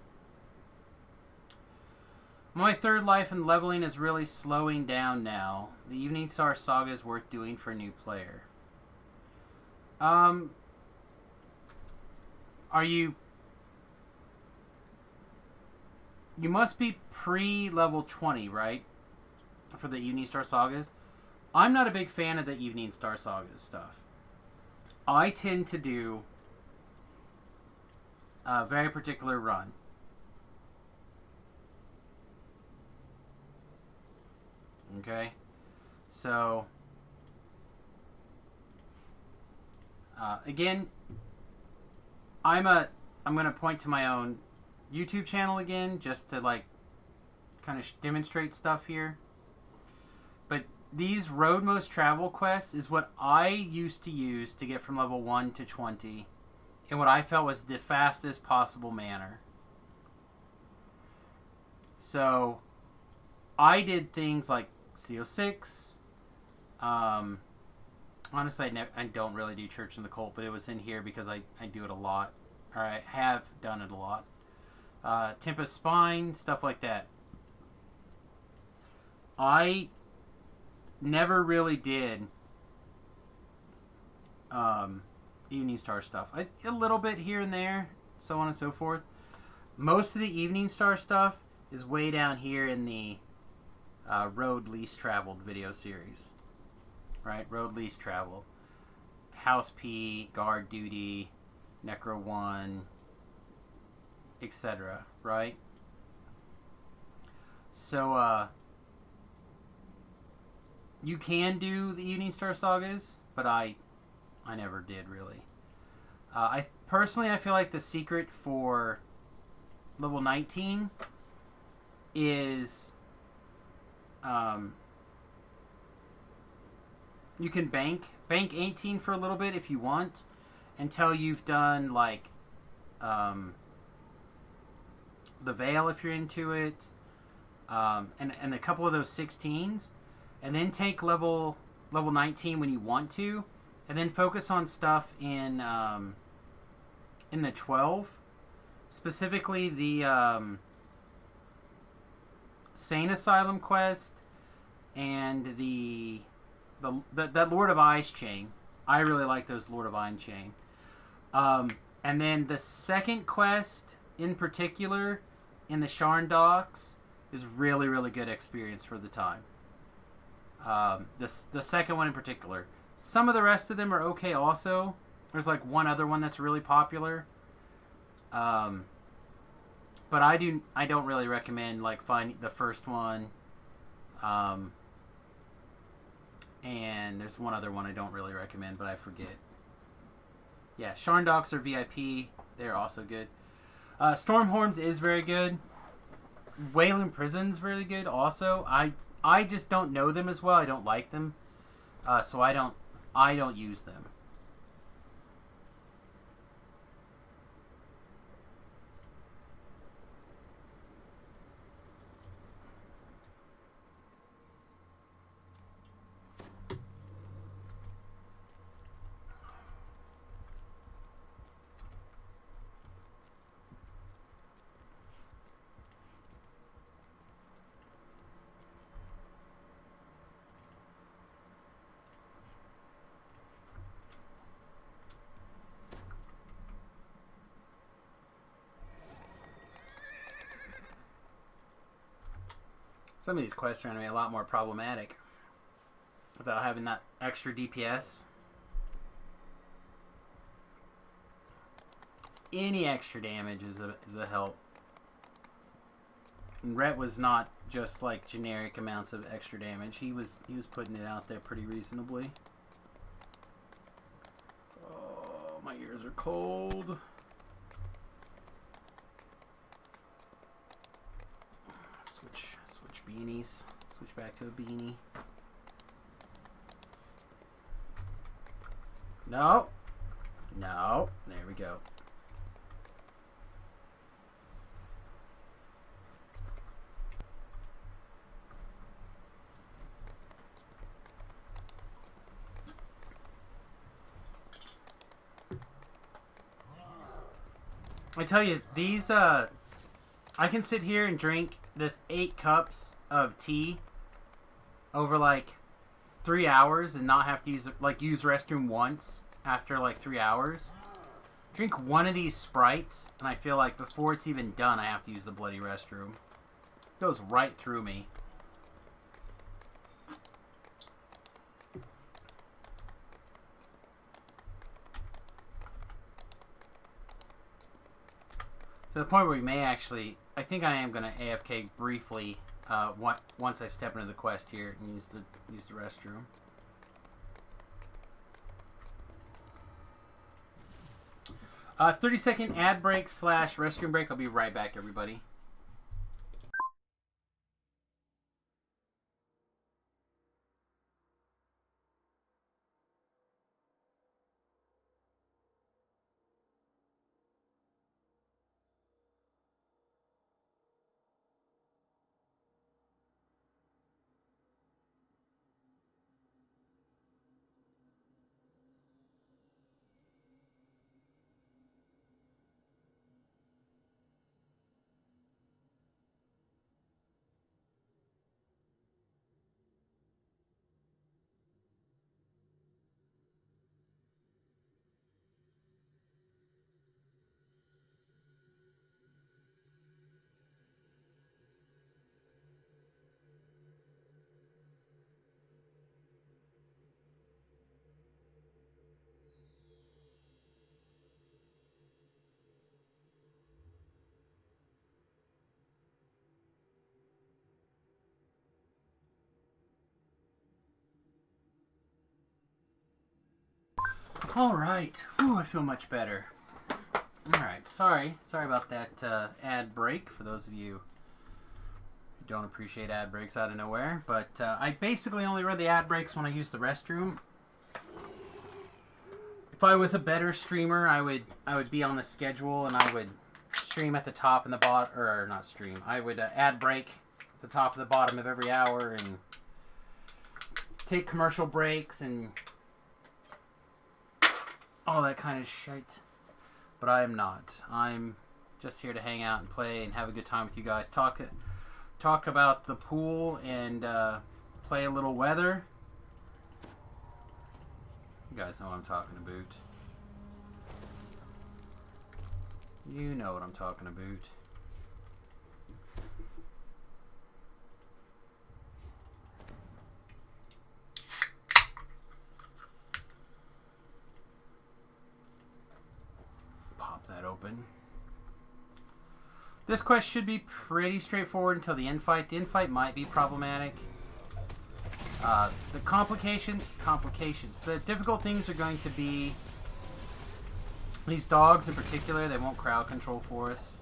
My third life in leveling is really slowing down now. The Evening Star Saga is worth doing for a new player. Are you... You must be pre-level 20, right? For the Evening Star Sagas. I'm not a big fan of the Evening Star Sagas stuff. I tend to do a very particular run. Okay? So... again... I'm going to point to my own YouTube channel again, just to, like, kind of demonstrate stuff here. But these road most travel quests is what I used to use to get from level 1 to 20 in what I felt was the fastest possible manner. So, I did things like CO6. Honestly, I don't really do Church in the Cult, but it was in here because I do it a lot. Or I have done it a lot. Tempest Spine, stuff like that. I never really did Evening Star stuff. A little bit here and there, so on and so forth. Most of the Evening Star stuff is way down here in the Road Least Traveled video series. Right? Road Least Travel. House P, Guard Duty, Necro 1, etc. Right? So, you can do the Evening Star Sagas, but I never did, really. Personally, I feel like the secret for level 19 is... you can bank 18 for a little bit if you want, until you've done, like, the Veil if you're into it, and a couple of those 16s, and then take level 19 when you want to, and then focus on stuff in the 12, specifically the Sane Asylum quest and that Lord of Ice chain. I really like those Lord of Iron Chain. And then the second quest in particular in the Sharn Docks is really, really good experience for the time. The second one in particular. Some of the rest of them are okay also. There's like one other one that's really popular. But I don't really recommend like finding the first one. And there's one other one I don't really recommend, but I forget. Yeah, Sharn Docks are VIP. They're also good. Stormhorns is very good. Wayland Prison's very good also. I just don't know them as well. I don't like them. So I don't use them. Some of these quests are going to be a lot more problematic without having that extra DPS. Any extra damage is a help. And Rhett was not just like generic amounts of extra damage. He was putting it out there pretty reasonably. Oh, my ears are cold. Switch beanies. Switch back to a beanie. No. No. There we go. I tell you, these, I can sit here and drink this 8 cups of tea over like 3 hours and not have to use restroom once after like 3 hours. Drink one of these Sprites and I feel like before it's even done I have to use the bloody restroom. It goes right through me. To the point where we may actually, I think I am going to AFK briefly once I step into the quest here and use the restroom. 30-second ad break / restroom break. I'll be right back, everybody. Alright. I feel much better. Alright. Sorry about that ad break for those of you who don't appreciate ad breaks out of nowhere. But I basically only read the ad breaks when I use the restroom. If I was a better streamer, I would be on the schedule and I would stream at the top and the bottom, or not stream. I would ad break at the top and the bottom of every hour and take commercial breaks and all that kind of shit. But I am not. I'm just here to hang out and play and have a good time with you guys. Talk about the pool and play a little weather. You guys know what I'm talking about. You know what I'm talking about. Pop that open. This quest should be pretty straightforward until the end fight. The end fight might be problematic. The complications. The difficult things are going to be these dogs in particular. They won't crowd control for us.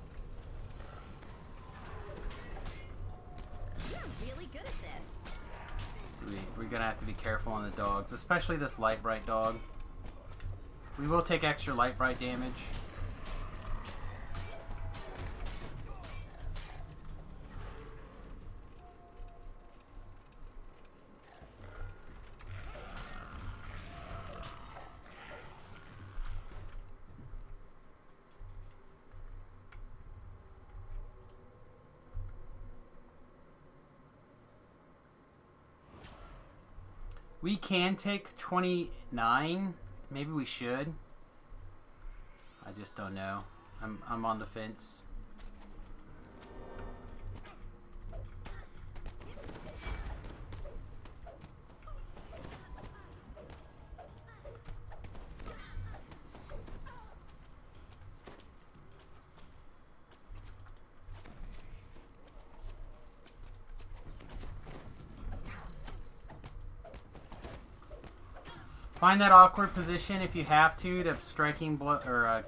You're really good at this. So we're gonna have to be careful on the dogs, especially this light bright dog. We will take extra light bright damage. We can take 29. Maybe we should. I just don't know. I'm on the fence. Find that awkward position if you have to striking blow or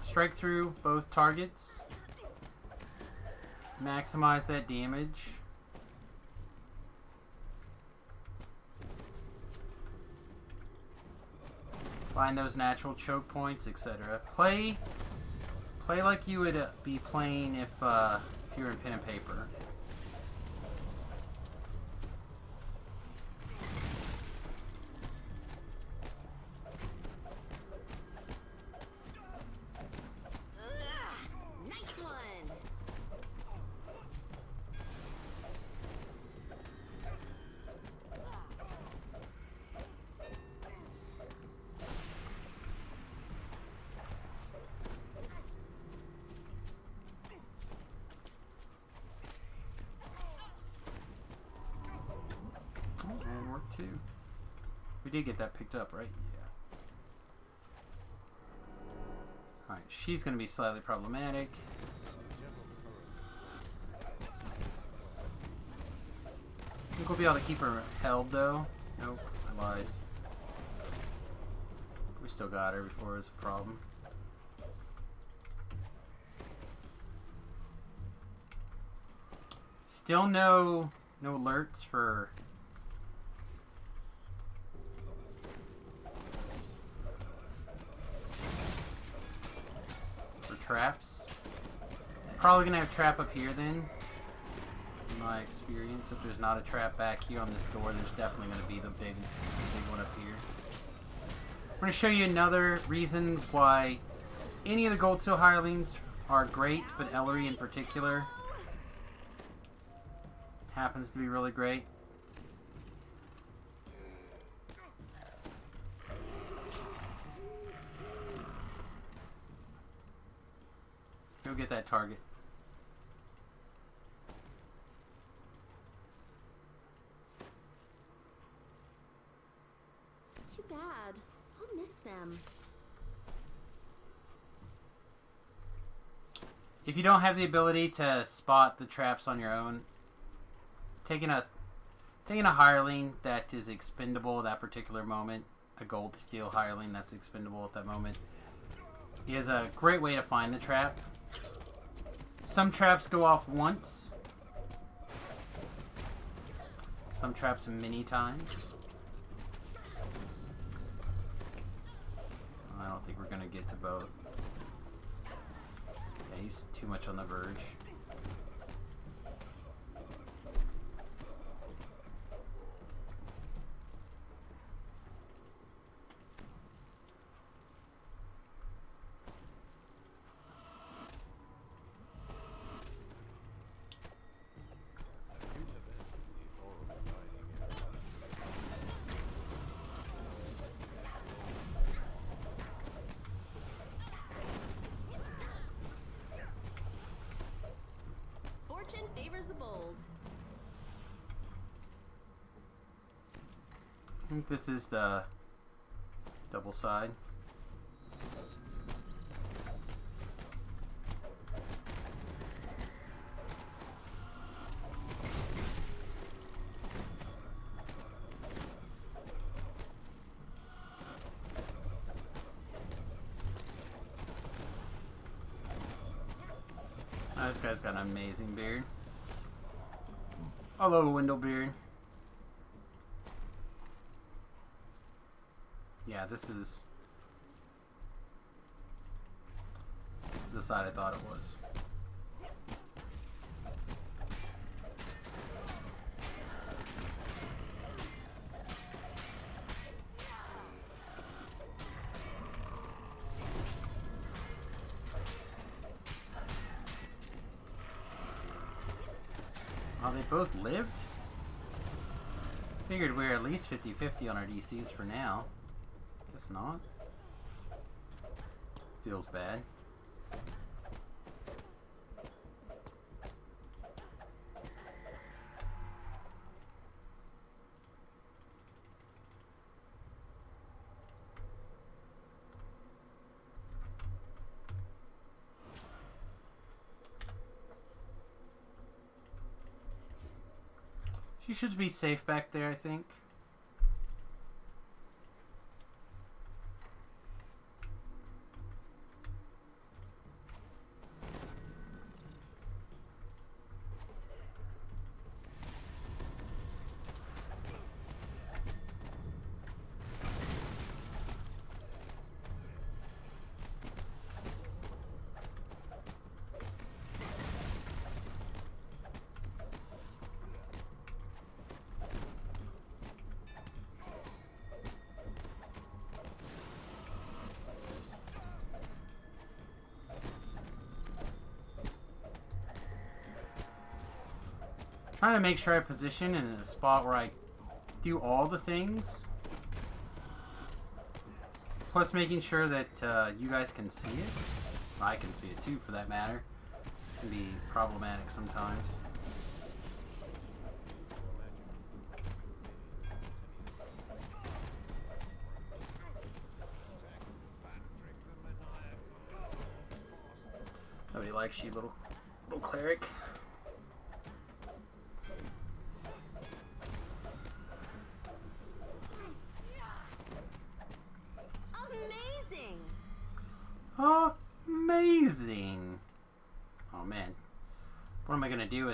strike through both targets. Maximize that damage. Find those natural choke points, etc. Play like you would be playing if you were in pen and paper. And work too. We did get that picked up, right? Yeah. Alright, she's going to be slightly problematic. I think we'll be able to keep her held, though. Nope, I lied. We still got her before it's a problem. Still no alerts for traps. Probably gonna have a trap up here then. In my experience, if there's not a trap back here on this door, there's definitely gonna be the big one up here. I'm gonna show you another reason why any of the Gold Seal hirelings are great, but Ellery in particular happens to be really great. Go get that target. Too bad. I'll miss them. If you don't have the ability to spot the traps on your own, taking a hireling that is expendable at that particular moment, a gold steel hireling that's expendable at that moment, is a great way to find the trap. Some traps go off once. Some traps many times. I don't think we're gonna get to both. Yeah, he's too much on the verge. favors the bold. I think this is the double side. Oh, this guy's got an amazing beard. I love a window beard. Yeah, this is the side I thought it was. Oh, they both lived? Figured we were at least 50-50 on our DCs for now. Guess not. Feels bad. She should be safe back there, I think. Trying to make sure I position in a spot where I do all the things. Plus making sure that you guys can see it. I can see it too, for that matter. It can be problematic sometimes. Nobody likes you, little cleric. Amazing. Oh man, what am I gonna do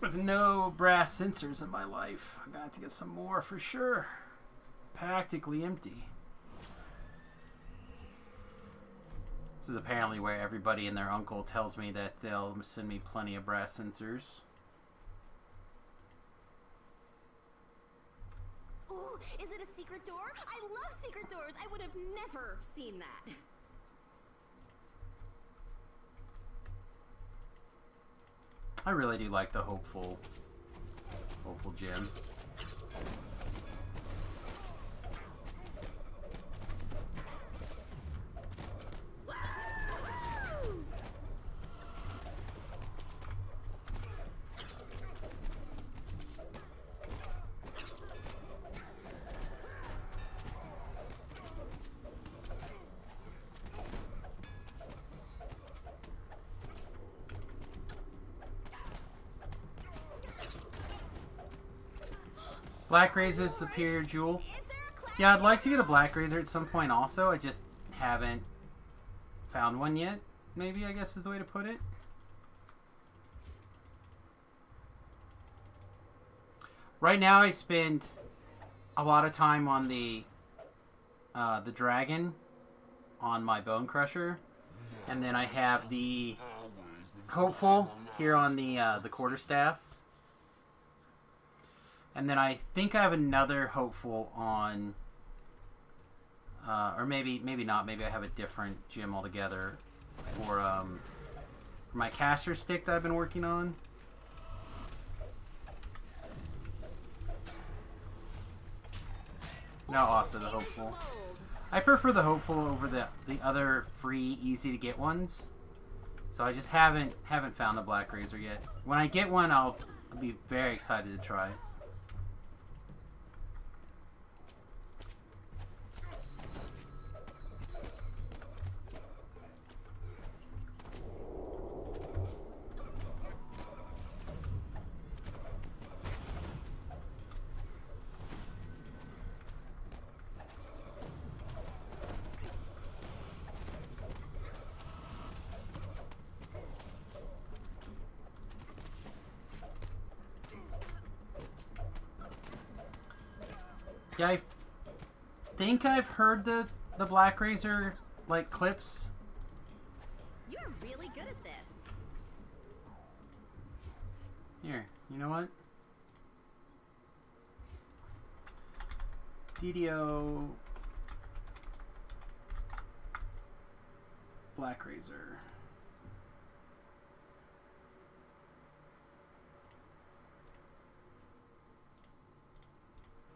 with no brass sensors in my life? I'm gonna have to get some more for sure. Practically empty. This is apparently where everybody and their uncle tells me that they'll send me plenty of brass sensors. Ooh, is it a secret door? I love secret doors. I would have never seen that. I really do like the hopeful gem. Black Razor's superior jewel. Yeah, I'd like to get a Black Razor at some point also. I just haven't found one yet. Maybe, I guess is the way to put it. Right now I spend a lot of time on the dragon on my Bone Crusher. And then I have the Hopeful here on the Quarterstaff. And then I think I have another Hopeful on, or maybe not. Maybe I have a different gem altogether for my caster stick that I've been working on. No, also the Hopeful. I prefer the Hopeful over the other free, easy to get ones. So I just haven't found a Black Razor yet. When I get one, I'll be very excited to try it. Yeah, I think I've heard the Black Razor, like, clips. You're really good at this. Here, you know what? DDO Black Razor.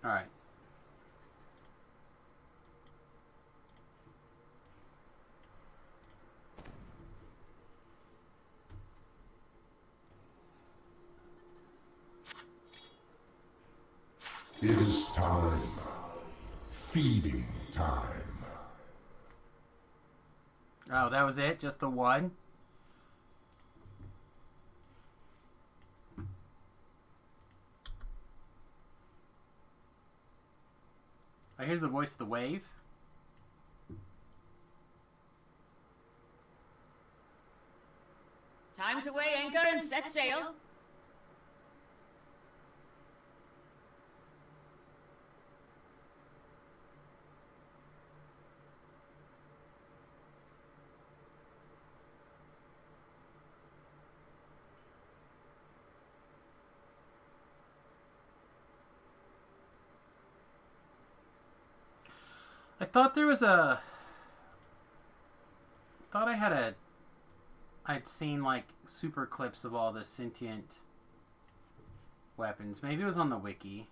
All right. It is time. Feeding time. Oh, that was it? Just the one? Oh, here's the voice of the wave. Time to weigh anchor and set sail. I thought there was a... thought I had a... I'd seen, like, super clips of all the sentient weapons. Maybe it was on the wiki.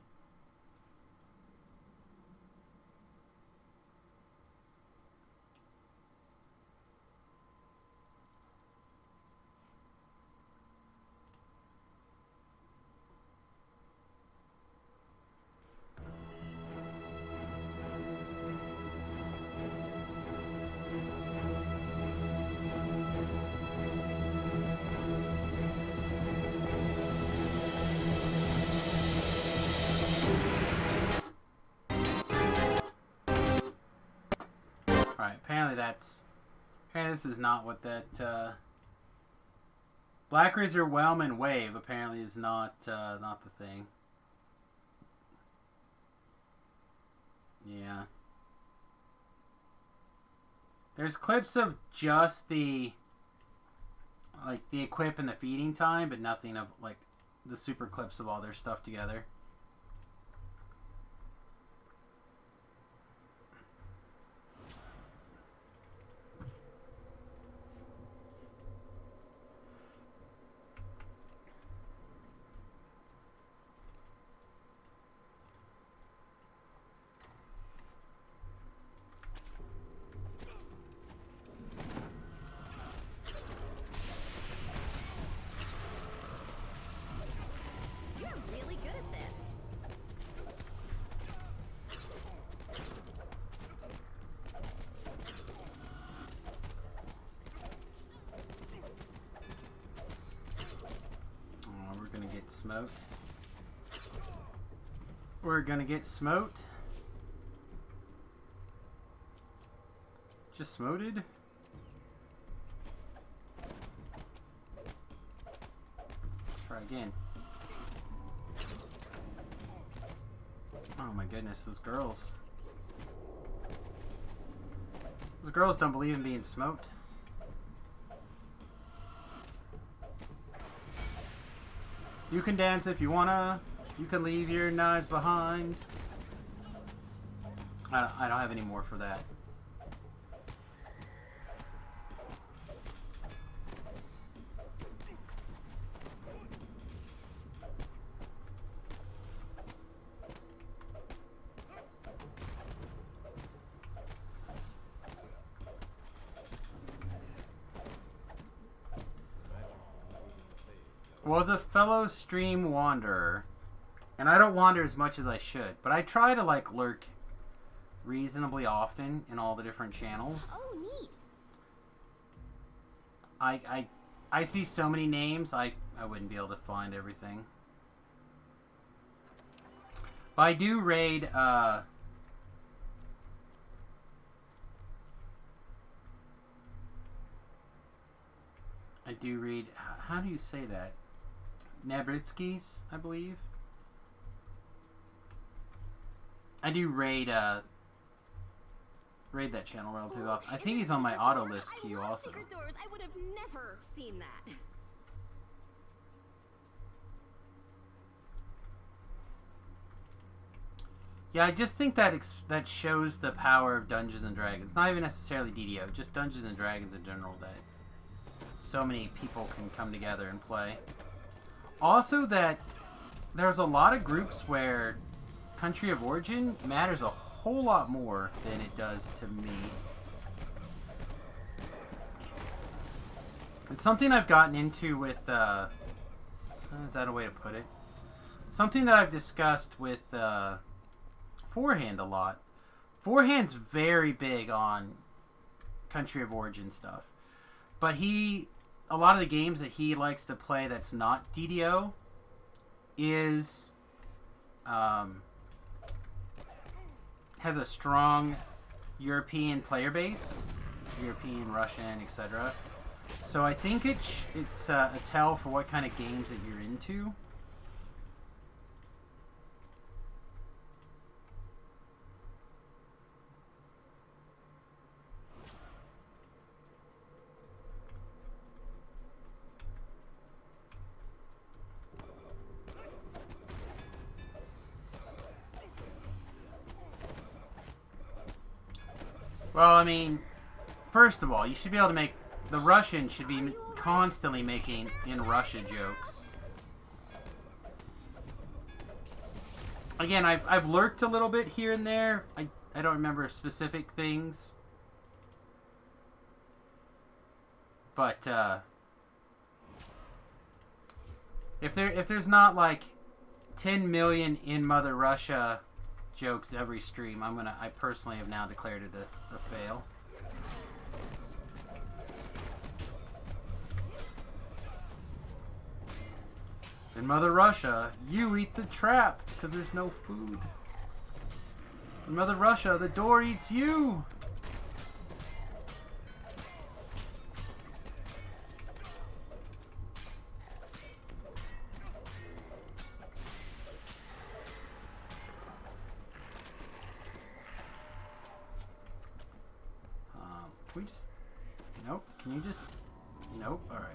Apparently this is not what that Black Razor Whelm Wave apparently is not not the thing. Yeah. There's clips of just the like the equip and the feeding time, but nothing of like the super clips of all their stuff together. Smote. We're gonna get smote. Just smoted. Let's try again. Oh my goodness, those girls. Those girls don't believe in being smoked. You can dance if you wanna. You can leave your knives behind. I don't have any more for that. Was a fellow stream wanderer. And I don't wander as much as I should. But I try to, like, lurk reasonably often in all the different channels. Oh, neat. I see so many names, I wouldn't be able to find everything. But I do raid, I do read, how do you say that? Nabritsky's, I believe. I do raid that channel relatively often. I think he's on my auto list queue also. Secret doors. I would have never seen that. Yeah, I just think that that shows the power of Dungeons and Dragons. Not even necessarily DDO, just Dungeons and Dragons in general, that so many people can come together and play. Also that there's a lot of groups where country of origin matters a whole lot more than it does to me. It's something I've gotten into with, is that a way to put it? Something that I've discussed with, Forehand a lot. Forehand's very big on country of origin stuff. But a lot of the games that he likes to play that's not DDO is, has a strong European player base. European, Russian, etc. So I think it's a tell for what kind of games that you're into. Well, I mean, first of all, you should be able to make... The Russians should be constantly making in Russia jokes. Again, I've lurked a little bit here and there. I don't remember specific things. But, if there's not, like, 10 million in Mother Russia jokes every stream, I personally have now declared it a fail. In Mother Russia, you eat the trap because there's no food. In Mother Russia, the door eats you. Can we just... Nope. Can you just... Nope. Alright.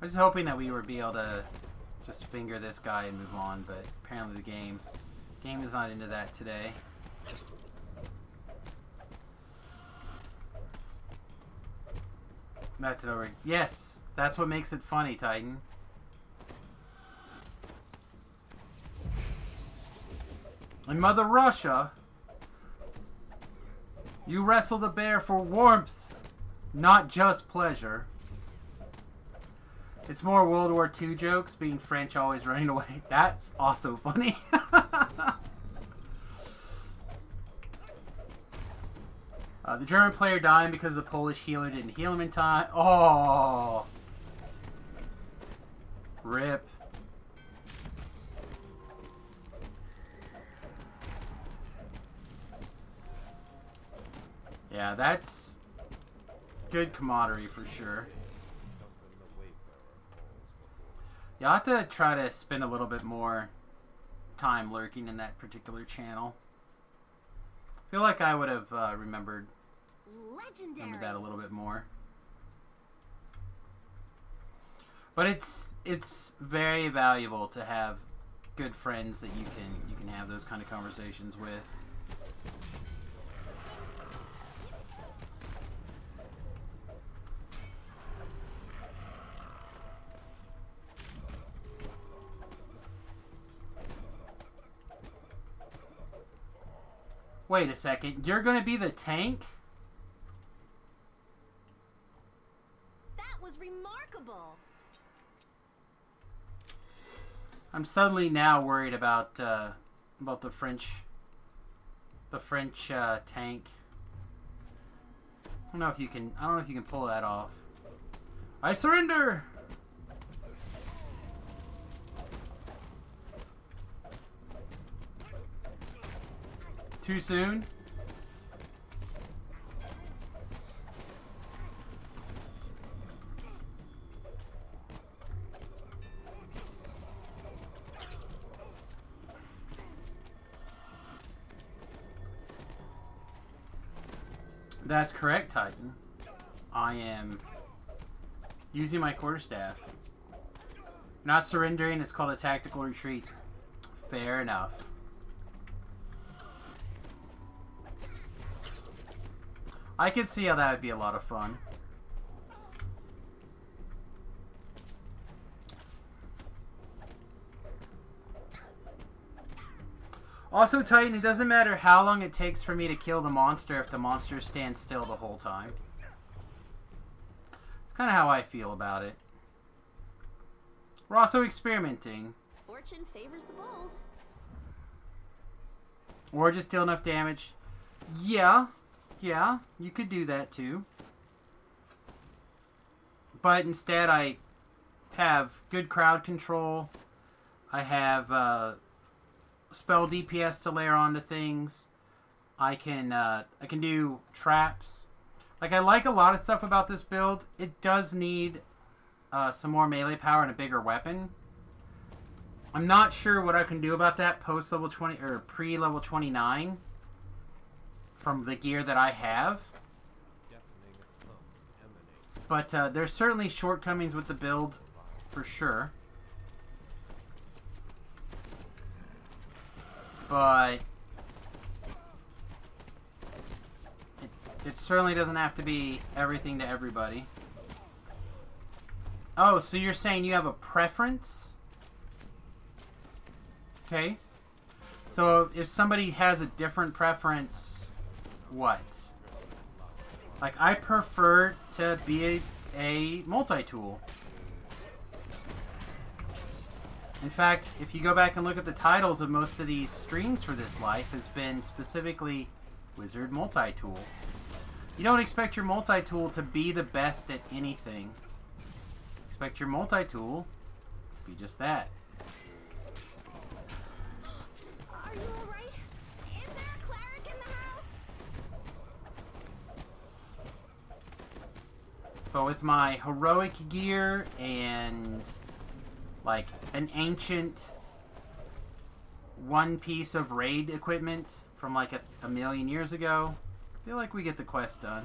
I was hoping that we would be able to just finger this guy and move on, but apparently the game is not into that today. That's it over. Yes! That's what makes it funny, Titan. In Mother Russia... You wrestle the bear for warmth, not just pleasure. It's more World War II jokes, being French always running away. That's also funny. The German player dying because the Polish healer didn't heal him in time. Oh. Rip. Yeah, that's good camaraderie for sure. Yeah, I'll have to try to spend a little bit more time lurking in that particular channel. I feel like I would have remembered that a little bit more. But it's very valuable to have good friends that you can have those kind of conversations with. Wait a second, you're gonna be the tank? That was remarkable. I'm suddenly now worried about the French tank. I don't know if you can pull that off. I surrender. Too soon? That's correct, Titan. I am using my quarterstaff. Not surrendering, it's called a tactical retreat. Fair enough. I could see how that would be a lot of fun. Also, Titan, it doesn't matter how long it takes for me to kill the monster if the monster stands still the whole time. It's kind of how I feel about it. We're also experimenting. Fortune favors the bold. Or just deal enough damage. Yeah, you could do that too. But instead I have good crowd control. I have spell DPS to layer onto things. I can do traps. Like, I like a lot of stuff about this build. It does need some more melee power and a bigger weapon. I'm not sure what I can do about that post level 20 or pre level 29 from the gear that I have. But there's certainly shortcomings with the build for sure. But it certainly doesn't have to be everything to everybody. Oh, so you're saying you have a preference? Okay. So if somebody has a different preference, what? Like, I prefer to be a multi-tool. In fact, if you go back and look at the titles of most of these streams for this life, it's been specifically Wizard Multi-Tool. You don't expect your multi-tool to be the best at anything. Expect your multi-tool to be just that. Are you alright? Is there a cleric in the house? But with my heroic gear and like an ancient one piece of raid equipment from like a million years ago, I feel like we get the quest done.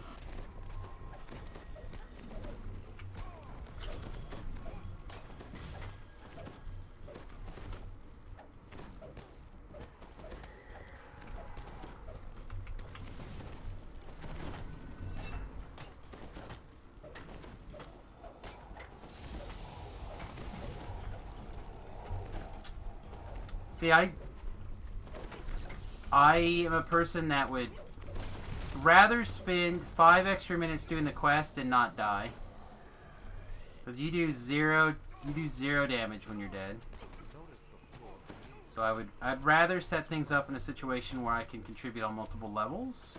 See, I am a person that would rather spend 5 extra minutes doing the quest and not die. Because you do zero damage when you're dead. So I'd rather set things up in a situation where I can contribute on multiple levels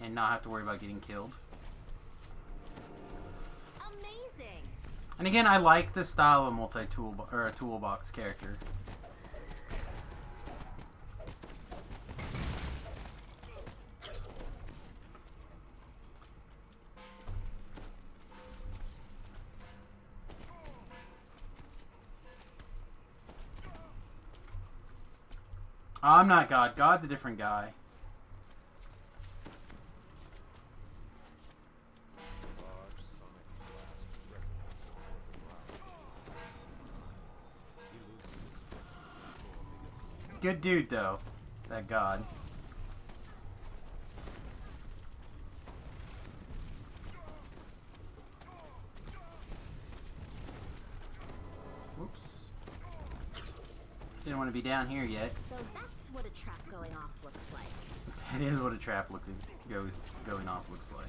and not have to worry about getting killed. Amazing. And again, I like the style of a multi-tool or a toolbox character. I'm not God. God's a different guy. Good dude, though. That God. Whoops. Didn't want to be down here yet. So that's what a trap going off looks like. That is what a trap going off looks like.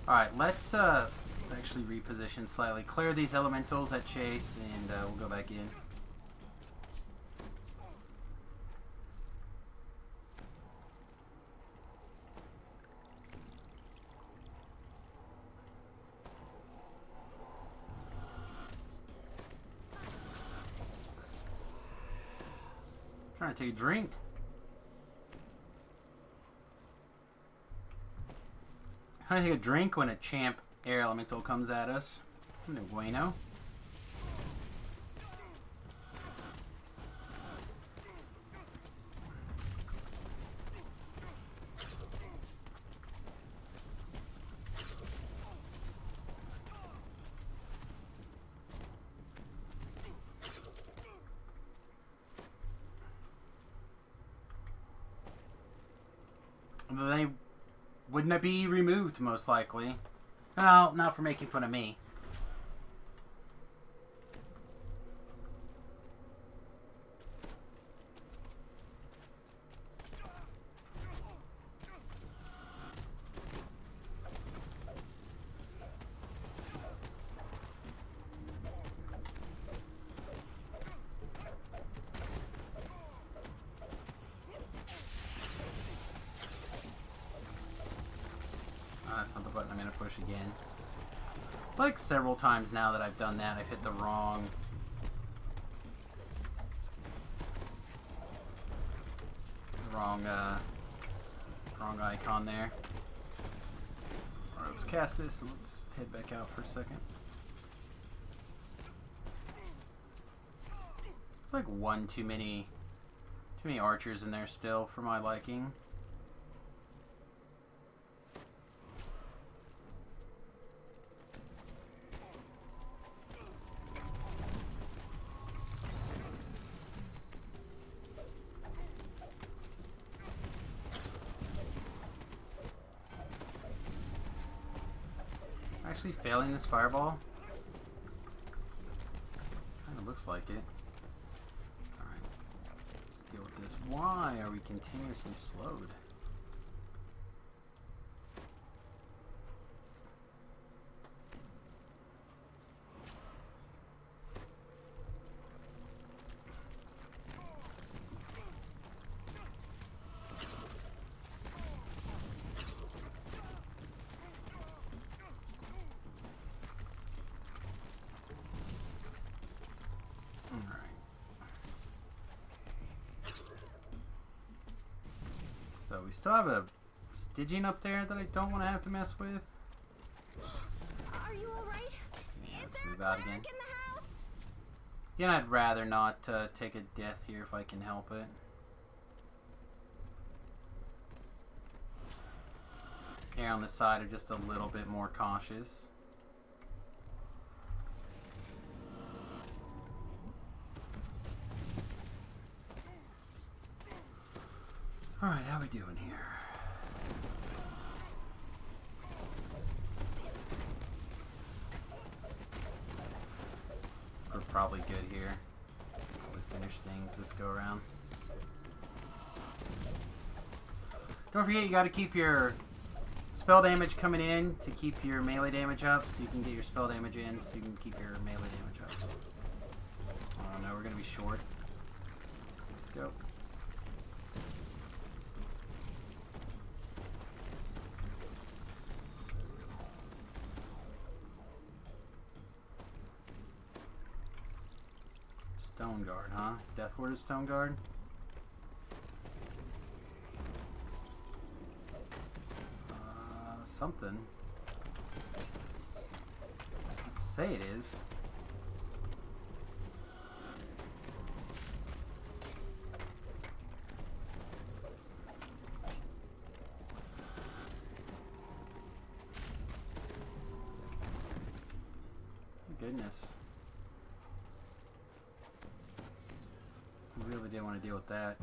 Alright, let's actually reposition slightly. Clear these elementals at chase, and we'll go back in. Trying to take a drink. Trying to take a drink when a champ air elemental comes at us. No bueno. They wouldn't it be removed most likely? Well, not for making fun of me. That's not the button I'm going to push again. It's like several times now that I've done that, I've hit the wrong icon there. Alright, let's cast this and let's head back out for a second. It's like one too many archers in there still for my liking. Actually failing this fireball? Kinda looks like it. Alright. Let's deal with this. Why are we continuously slowed? So we still have a Stygian up there that I don't want to have to mess with. Are you alright? Yeah, Is let's there move a out cleric again. in the house? Again, I'd rather not take a death here if I can help it. Here on the side are just a little bit more cautious. Alright, how we doing here? We're probably good here. Probably finish things this go around. Don't forget you gotta keep your spell damage coming in to keep your melee damage up, so you can get your spell damage in, so you can keep your melee damage up. Oh no, we're gonna be short. Let's go. Stone Guard, huh? Death Ward is Stone Guard? Something. Let's say it is. Goodness. I really didn't want to deal with that.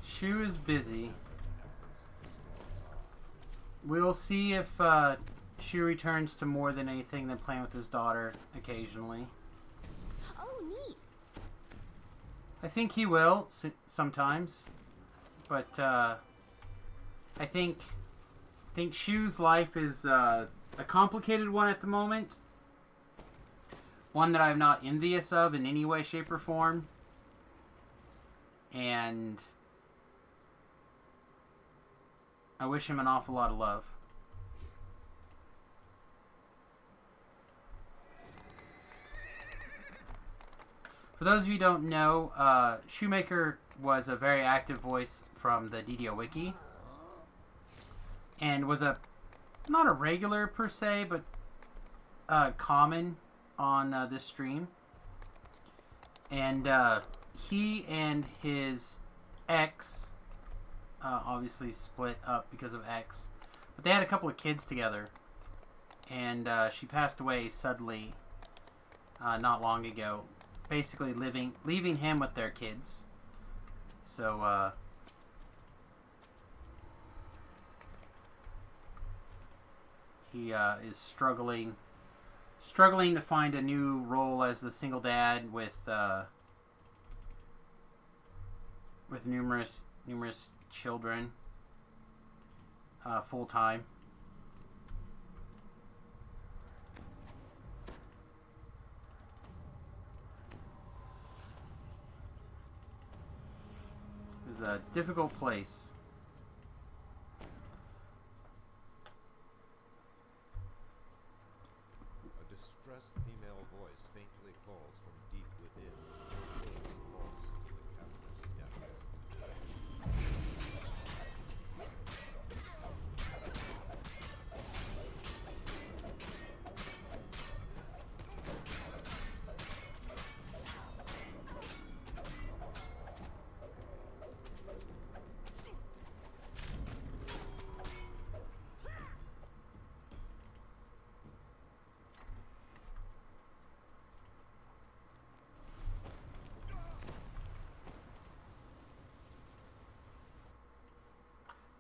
Shu is busy. We'll see if Shu returns to more than anything than playing with his daughter occasionally. Oh, neat. I think he will sometimes, but I think Shu's life is a complicated one at the moment. One that I'm not envious of in any way, shape, or form. And I wish him an awful lot of love. For those of you who don't know, Shoemaker was a very active voice from the DDO Wiki. And was not a regular per se, but common on this stream. And he and his ex obviously split up because of X. But they had a couple of kids together. And she passed away suddenly not long ago. Basically leaving him with their kids. So, he is struggling to find a new role as the single dad with numerous children full time. It's a difficult place. A distressed female voice faintly calls from deep within. Lost in the cavernous depths.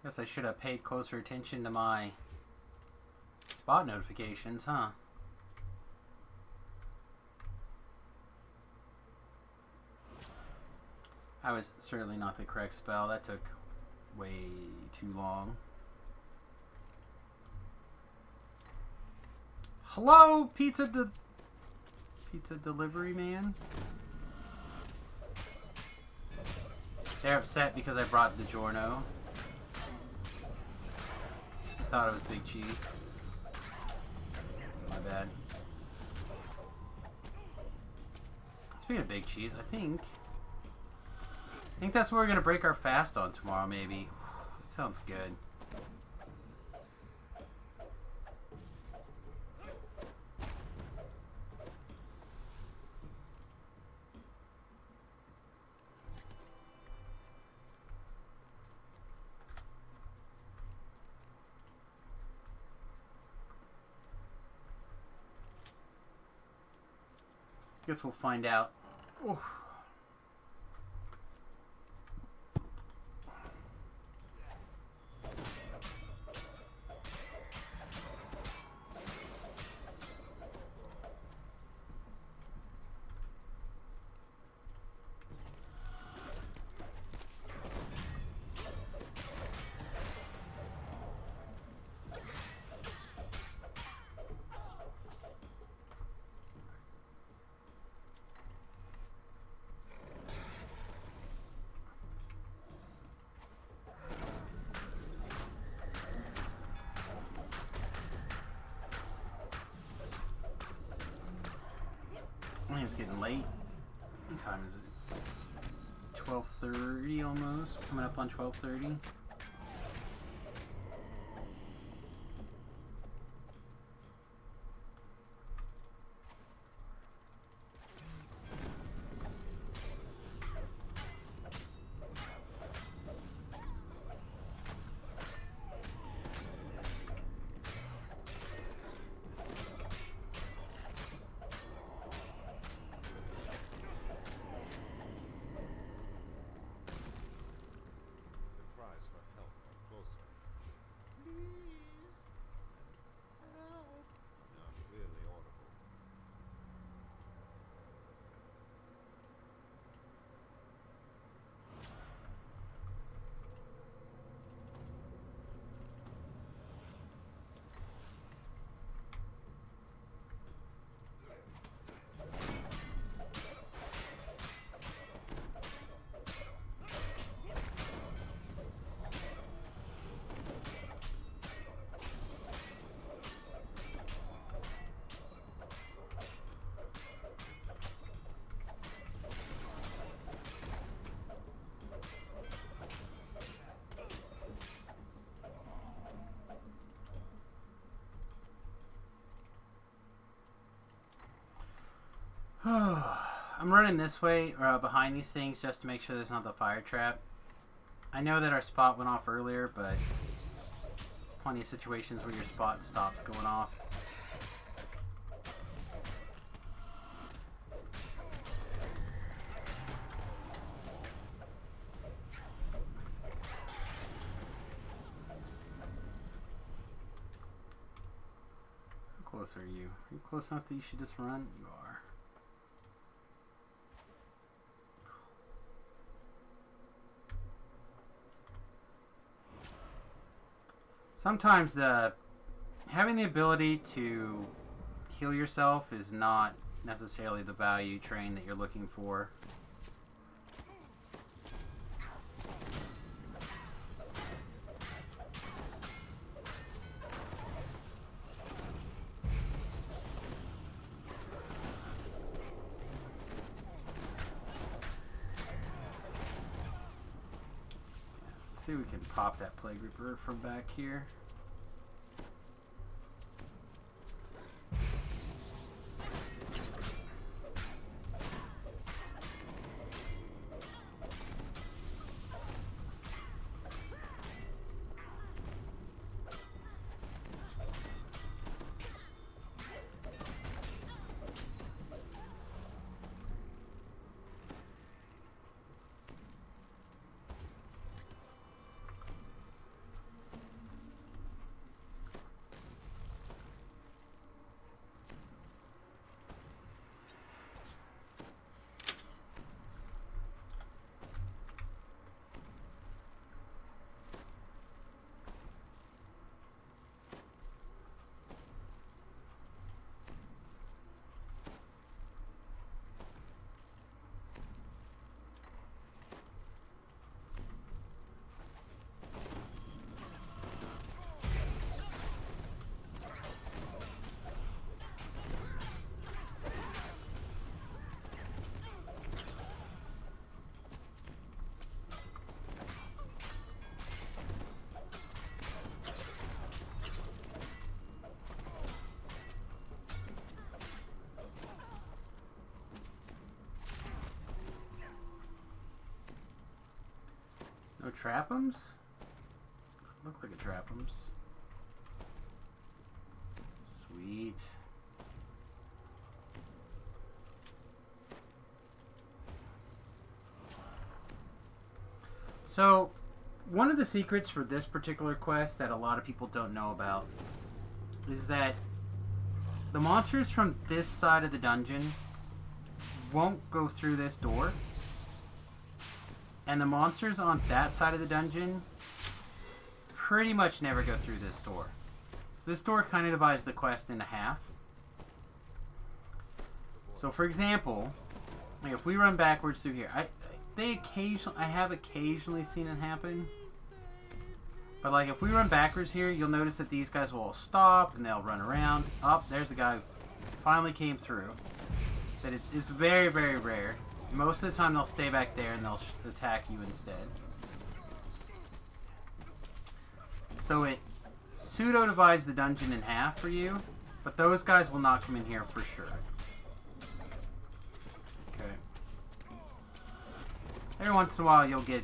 Guess I should have paid closer attention to my spot notifications, huh? That was certainly not the correct spell. That took way too long. Hello, pizza delivery man? They're upset because I brought DiGiorno. I thought it was big cheese. That's my bad. Speaking of big cheese, I think that's what we're gonna break our fast on tomorrow, maybe. That sounds good. Guess we'll find out. Oof. I think it's getting late. What time is it? 12:30 almost. Coming up on 12:30. I'm running this way, behind these things, just to make sure there's not the fire trap. I know that our spot went off earlier, but plenty of situations where your spot stops going off. How close are you? Are you close enough that you should just run? You are. Sometimes having the ability to heal yourself is not necessarily the value train that you're looking for. See if we can pop that Plague Reaper from back here. No trap'ems? Look like a trap'ems. Sweet. So, one of the secrets for this particular quest that a lot of people don't know about is that the monsters from this side of the dungeon won't go through this door. And the monsters on that side of the dungeon pretty much never go through this door. So this door kind of divides the quest into half. So for example, like if we run backwards through here, I have occasionally seen it happen. But like if we run backwards here, you'll notice that these guys will all stop and they'll run around. Oh, there's the guy who finally came through. That it's very, very rare. Most of the time they'll stay back there and they'll attack you instead. So it pseudo divides the dungeon in half for you, but those guys will not come in here for sure. Okay. Every once in a while you'll get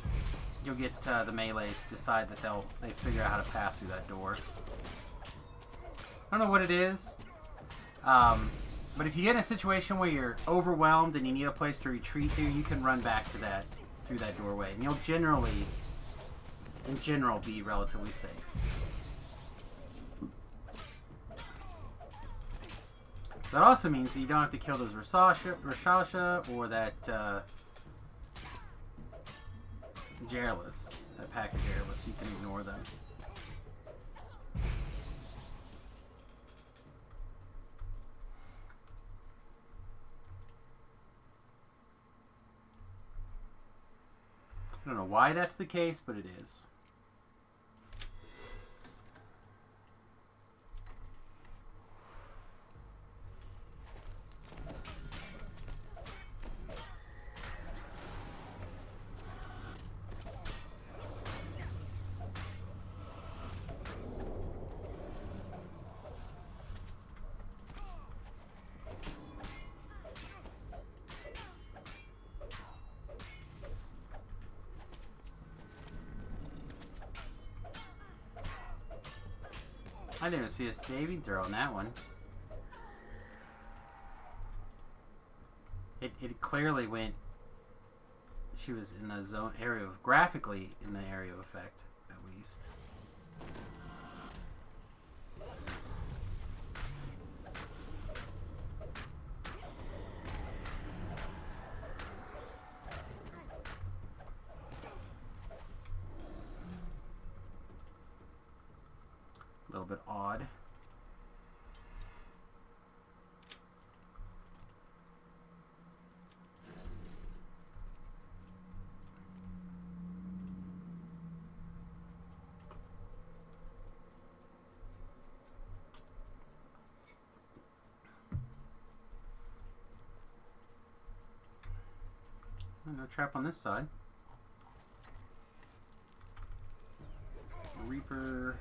the melees decide that they figure out how to path through that door. I don't know what it is. But if you get in a situation where you're overwhelmed and you need a place to retreat to, you can run back to through that doorway, and you'll generally, in general, be relatively safe. That also means that you don't have to kill those Rashasha or that Jareless, that pack of Jareless. You can ignore them. I don't know why that's the case, but it is. I didn't even see a saving throw on that one. It clearly went. She was in the zone area of graphically in the area of effect at least. A little bit odd. No trap on this side. Reaper.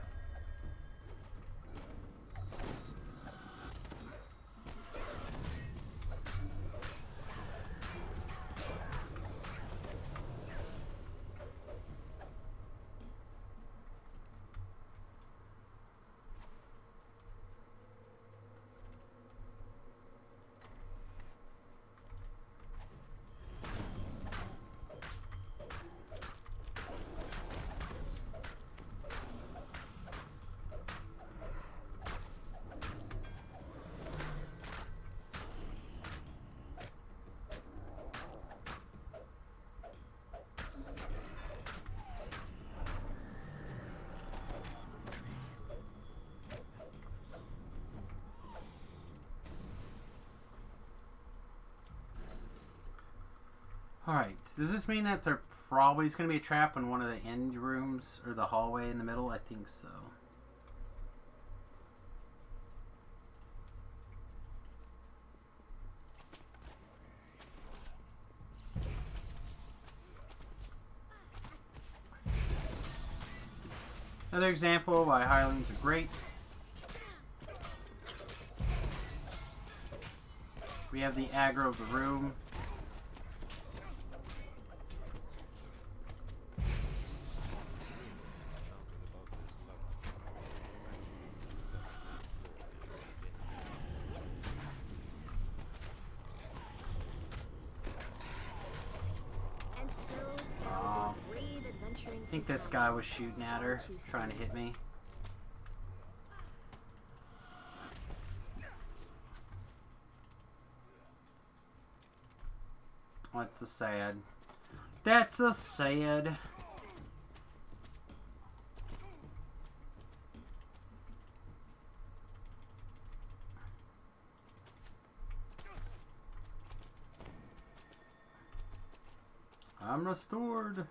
Alright, does this mean that there probably is going to be a trap in one of the end rooms, or the hallway in the middle? I think so. Another example why hirelings are great. We have the aggro of the room. I think this guy was shooting at her, trying to hit me. That's a sad. That's a sad. I'm restored.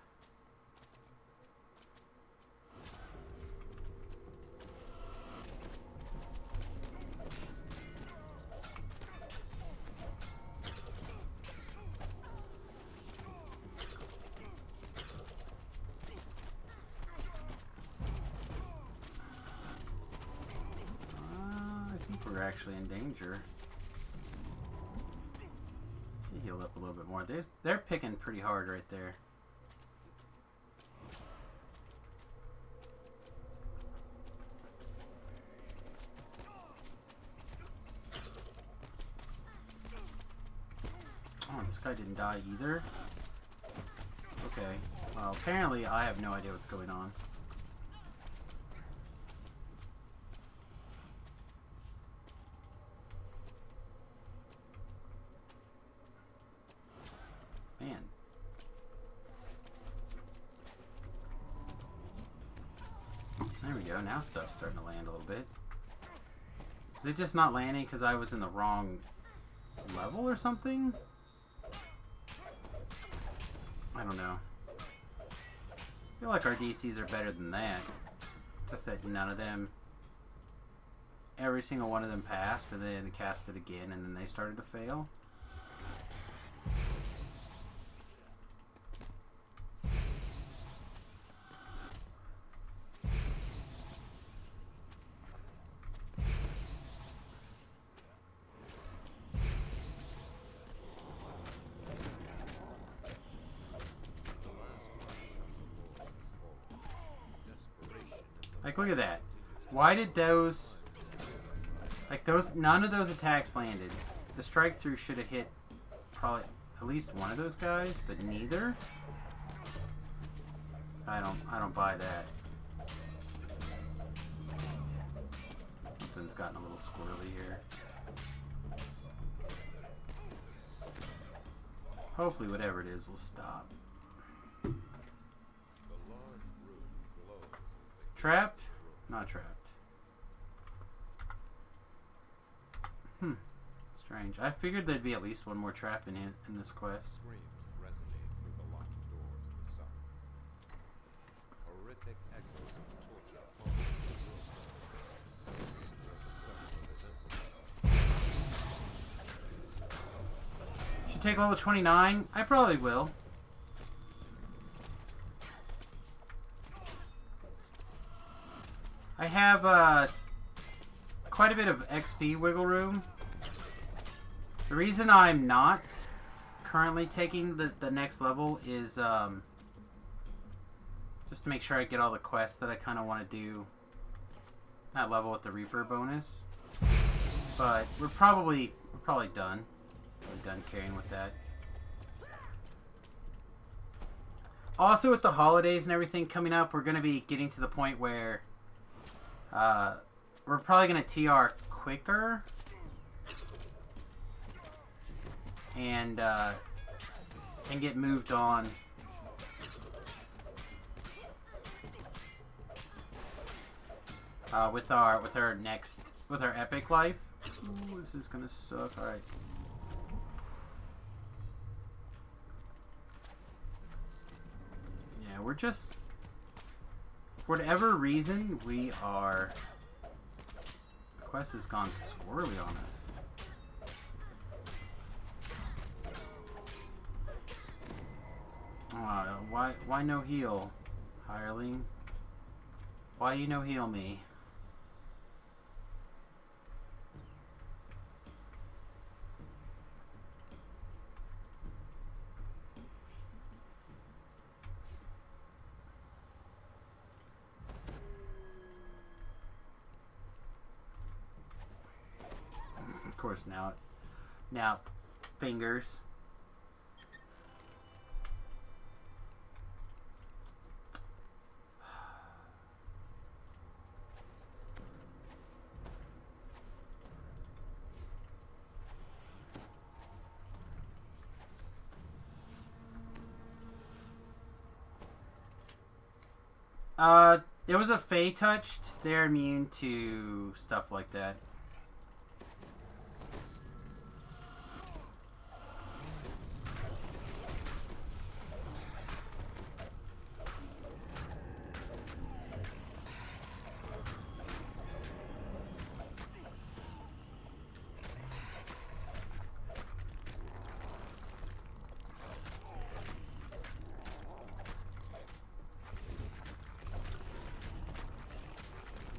We're actually in danger. Heal up a little bit more. They're picking pretty hard right there. Oh, this guy didn't die either. Okay. Well, apparently I have no idea what's going on. Man. There we go. Now stuff's starting to land a little bit. Is it just not landing because I was in the wrong level or something? I don't know. I feel like our DCs are better than that. Just that none of them... Every single one of them passed and then cast it again and then they started to fail. Like, look at that. Why did those... Like, none of those attacks landed. The strike through should have hit probably at least one of those guys, but neither? I don't buy that. Something's gotten a little squirrely here. Hopefully whatever it is will stop. Trapped? Not trapped. Strange. I figured there'd be at least one more trap in this quest. Screams resonate through the locked door to the south. Horrific echoes of torture haunt the room. Should take level 29? I probably will. I have quite a bit of XP wiggle room. The reason I'm not currently taking the next level is just to make sure I get all the quests that I kind of want to do that level with the Reaper bonus. But we're probably done. We're done carrying with that. Also, with the holidays and everything coming up, we're going to be getting to the point where we're probably going to TR quicker. And get moved on. With our epic life. Ooh, this is gonna suck. All right. Yeah, we're just, for whatever reason, the quest has gone squirrely on us. Why no heal, hireling? Why you no heal me? Of course, now, fingers. It was a Fey touched. They're immune to stuff like that.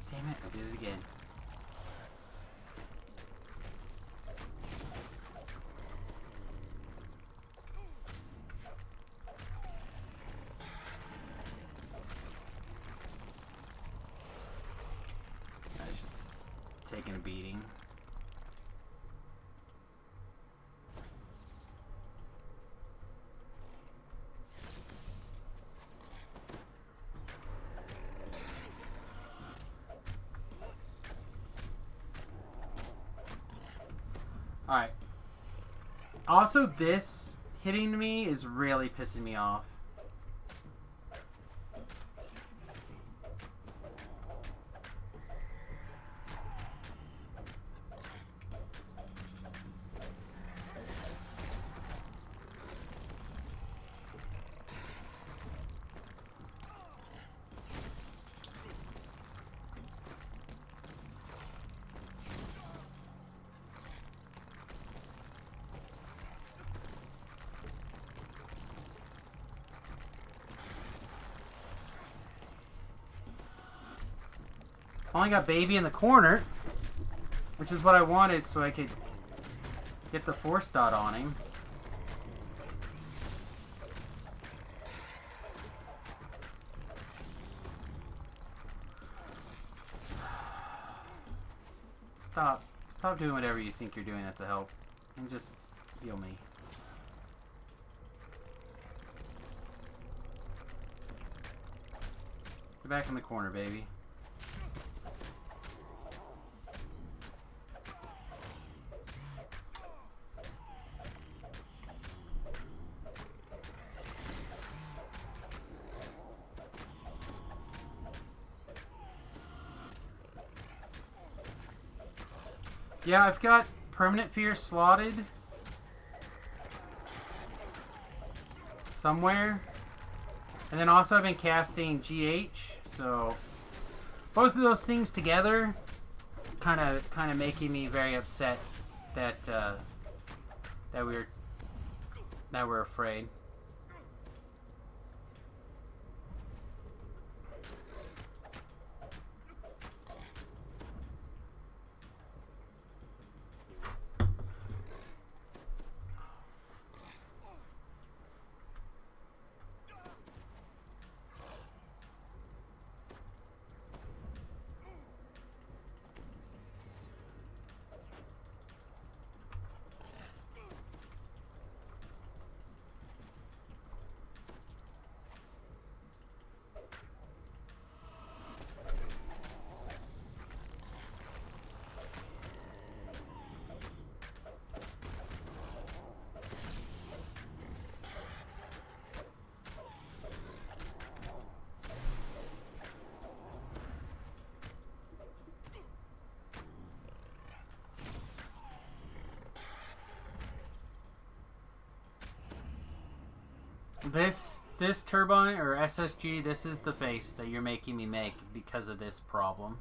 Damn it, I did it again. That's just taking a beating. Alright. Also, this hitting me is really pissing me off. Only got baby in the corner, which is what I wanted so I could get the force dot on him. Stop doing whatever you think you're doing that's a help. And just heal me. Get back in the corner, baby. Yeah, I've got Permanent Fear slotted somewhere. And then also I've been casting GH, so both of those things together kind of making me very upset that that we're afraid. This turbine or SSG, this is the face that you're making me make because of this problem.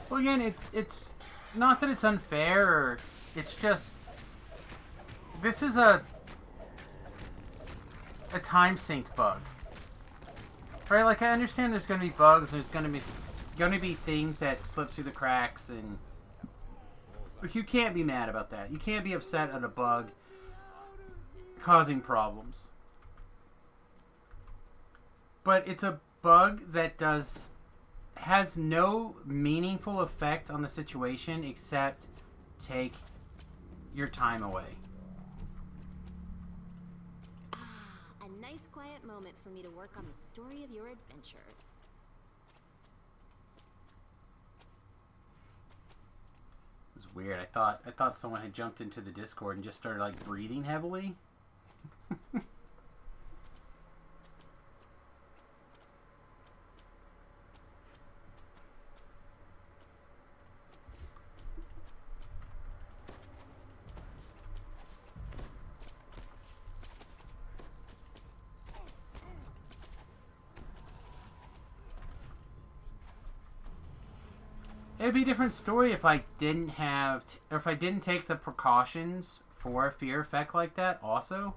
Well, again, it's not that it's unfair, or it's just this is a time sink bug, right? Like I understand there's going to be bugs, there's going to be things that slip through the cracks, and like you can't be mad about that. You can't be upset at a bug causing problems, but it's a bug that has no meaningful effect on the situation except take your time away. A nice quiet moment for me to work on the story of your adventures. It was weird. I thought someone had jumped into the Discord and just started like breathing heavily. It'd be a different story if I didn't have, or if I didn't take the precautions for a fear effect like that also.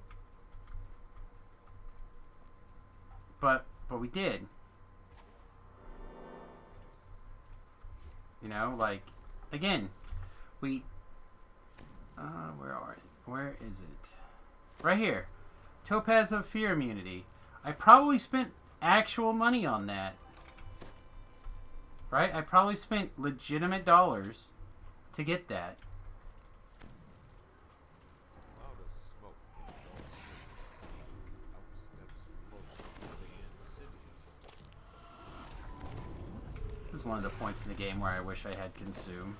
But we did. You know, like, again, we, where is it? Right here. Topaz of Fear Immunity. I probably spent actual money on that. Right? I probably spent legitimate dollars to get that. This is one of the points in the game where I wish I had Consume.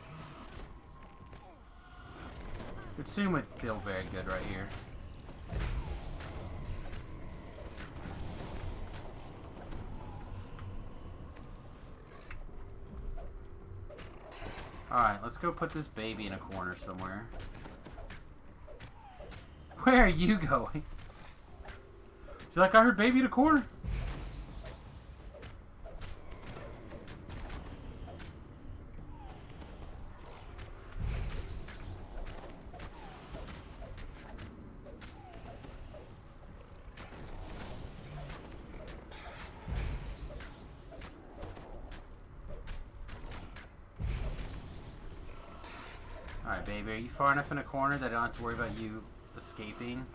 Consume would feel very good right here. Alright, let's go put this baby in a corner somewhere. Where are you going? She's like, I heard baby in a corner. Alright, baby, are you far enough in a corner that I don't have to worry about you escaping?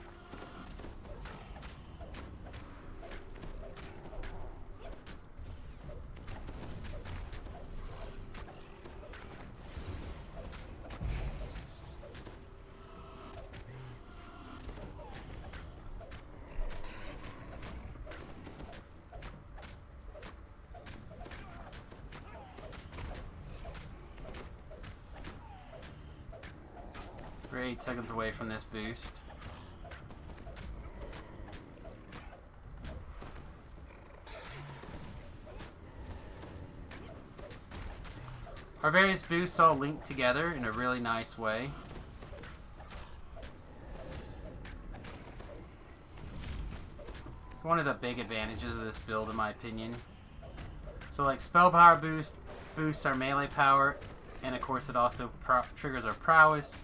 We're 8 seconds away from this boost. Our various boosts all link together in a really nice way. It's one of the big advantages of this build, in my opinion. So, like, spell power boosts our melee power, and of course it also triggers our prowess.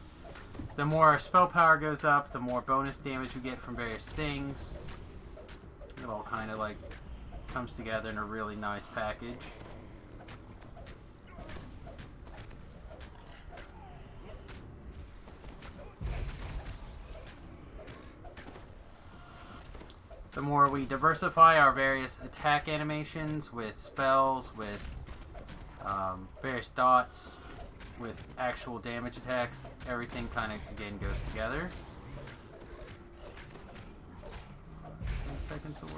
The more our spell power goes up, the more bonus damage we get from various things. It all kind of like comes together in a really nice package. The more we diversify our various attack animations with spells, with various dots, with actual damage attacks, everything kind of, again, goes together. 10 seconds away.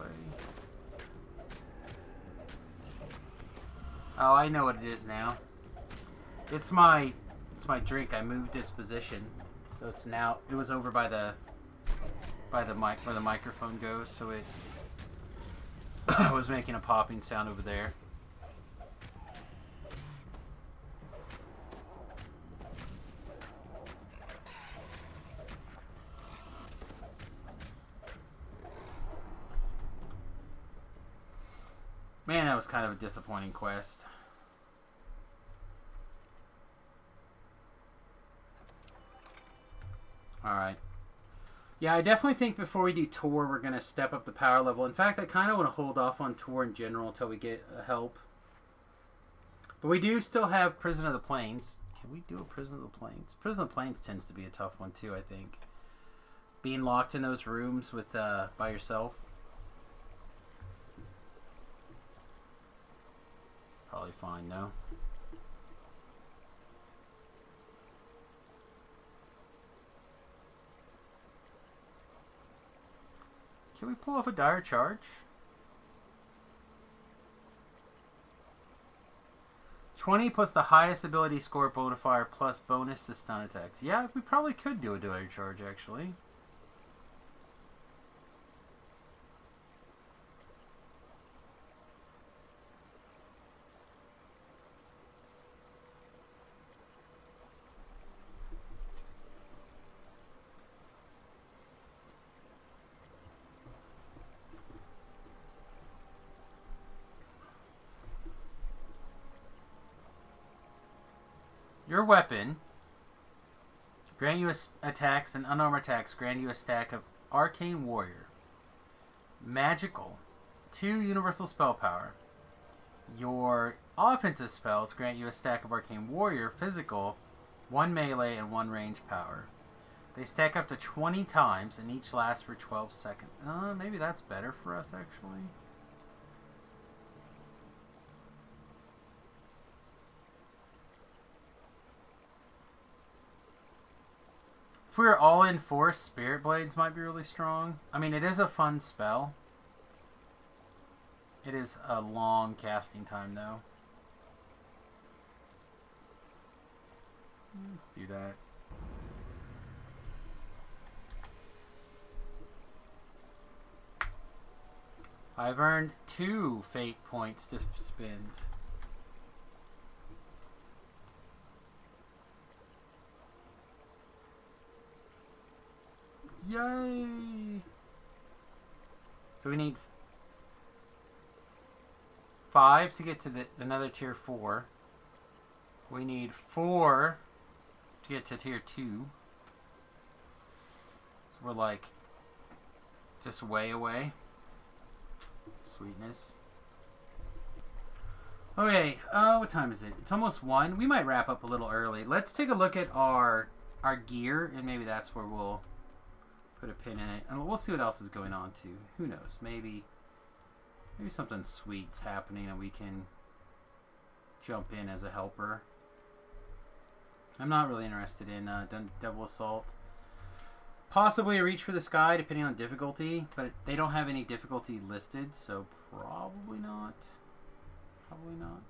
Oh, I know what it is now. It's my drink. I moved its position, so it's now. It was over by the mic where the microphone goes, so it was making a popping sound over there. Man, that was kind of a disappointing quest. Alright. Yeah, I definitely think before we do Tor, we're going to step up the power level. In fact, I kind of want to hold off on Tor in general until we get help. But we do still have Prison of the Plains. Can we do a Prison of the Plains? Prison of the Plains tends to be a tough one too, I think. Being locked in those rooms with by yourself. Probably fine, no? Can we pull off a dire charge? 20 plus the highest ability score bonifier plus bonus to stun attacks. Yeah, we probably could do a dire charge, actually. Your weapon grant you attacks and unarmed attacks grant you a stack of Arcane Warrior. Magical, 2 universal spell power. Your offensive spells grant you a stack of Arcane Warrior. Physical, 1 melee and 1 range power. They stack up to 20 times and each lasts for 12 seconds. Maybe that's better for us, actually. If we were all in force, Spirit Blades might be really strong. I mean, it is a fun spell. It is a long casting time, though. Let's do that. I've earned 2 fate points to spend. Yay! So we need 5 to get to another tier 4. We need 4 to get to tier 2. So we're like just way away. Sweetness. Okay, what time is it? It's almost 1. We might wrap up a little early. Let's take a look at our gear, and maybe that's where we'll put a pin in it. And we'll see what else is going on, too. Who knows? Maybe something sweet's happening and we can jump in as a helper. I'm not really interested in Devil Assault. Possibly a Reach for the Sky, depending on difficulty, but they don't have any difficulty listed, so probably not. Probably not.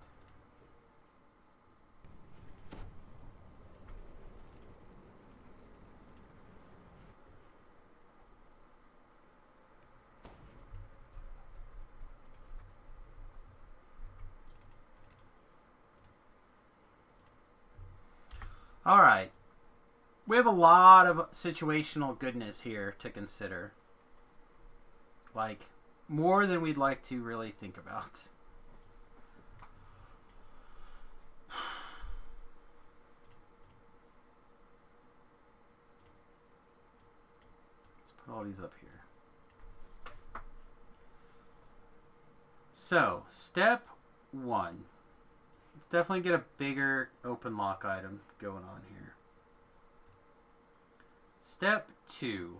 All right. We have a lot of situational goodness here to consider. Like, more than we'd like to really think about. Let's put all these up here. So, step 1. Let's definitely get a bigger open lock item going on here. Step 2.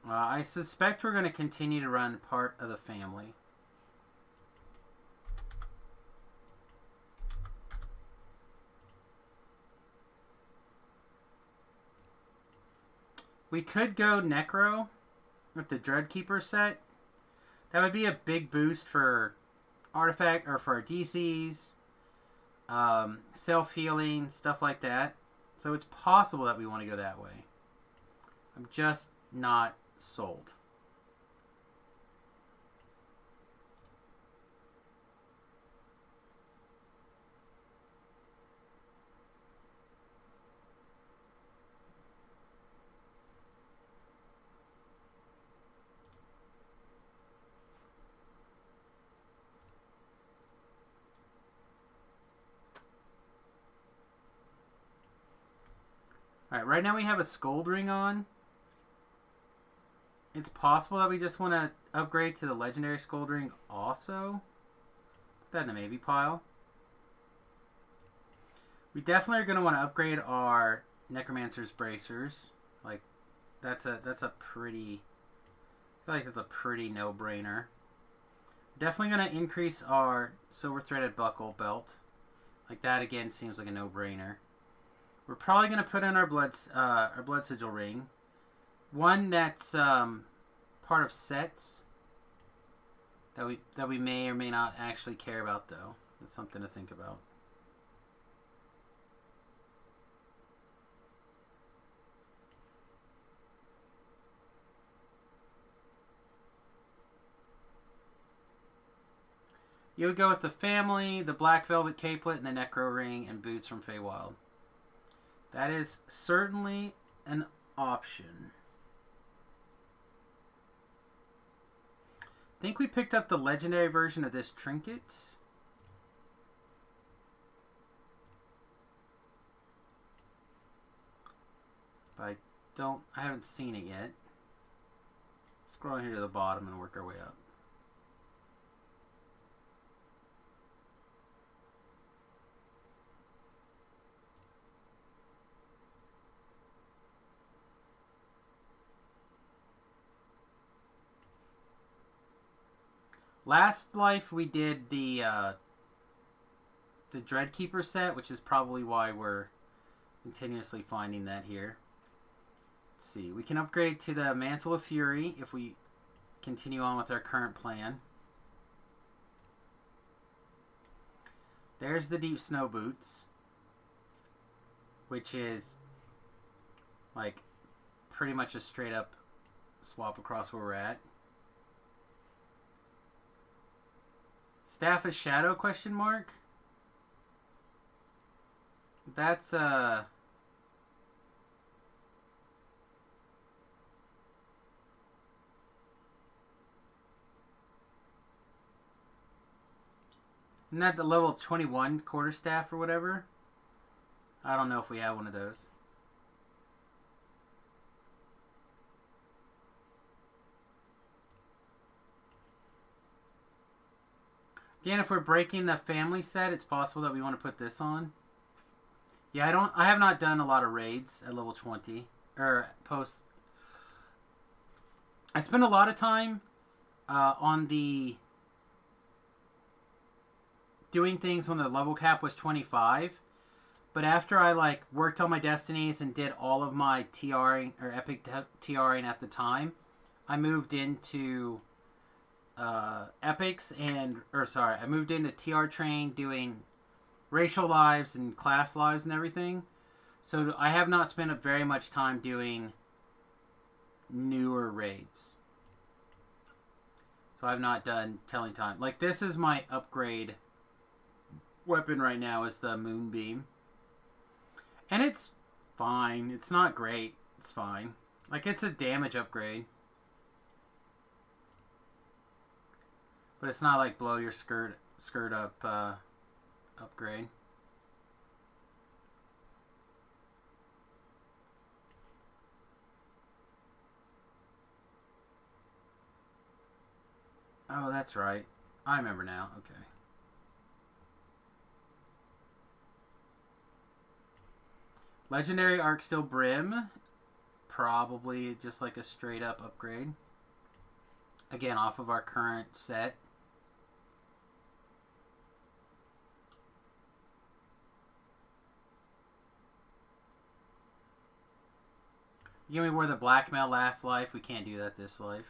I suspect we're going to continue to run part of the family. We could go Necro with the Dreadkeeper set. That would be a big boost for artifact or for our DCs, self-healing, stuff like that. So it's possible that we want to go that way. I'm just not sold. Alright, right now we have a Scold Ring on. It's possible that we just want to upgrade to the Legendary Scold Ring also. Put that in the maybe pile. We definitely are going to want to upgrade our Necromancer's Bracers. Like, that's a pretty... I feel like that's a pretty no-brainer. Definitely going to increase our Silver Threaded Buckle Belt. Like, that again seems like a no-brainer. We're probably going to put in our Blood Sigil Ring. One that's part of sets that we may or may not actually care about, though. That's something to think about. You would go with the family, the Black Velvet Capelet, and the Necro Ring, and boots from Feywild. That is certainly an option. I think we picked up the legendary version of this trinket. But I haven't seen it yet. Scroll here to the bottom and work our way up. Last life we did the Dreadkeeper set, which is probably why we're continuously finding that here. Let's see, we can upgrade to the Mantle of Fury if we continue on with our current plan. There's the Deep Snow Boots, which is like pretty much a straight up swap across where we're at. Staff of Shadow, question mark? That's isn't that the level 21 quarterstaff or whatever? I don't know if we have one of those. Again, if we're breaking the family set, it's possible that we want to put this on. Yeah, I have not done a lot of raids at level 20 or post. I spent a lot of time on the doing things when the level cap was 25. But after I like worked on my destinies and did all of my TRing or epic TRing at the time, I moved into epics I moved into TR train doing racial lives and class lives and everything. So I have not spent very much time doing newer raids. So I've not done telling time. Like this is my upgrade weapon right now is the moonbeam. And it's fine. It's not great. It's fine. Like it's a damage upgrade. But it's not like blow your skirt up upgrade. Oh, that's right. I remember now. Okay. Legendary Arc Steel Brim. Probably just like a straight up upgrade. Again, off of our current set. Give me where the blackmail last life. We can't do that this life.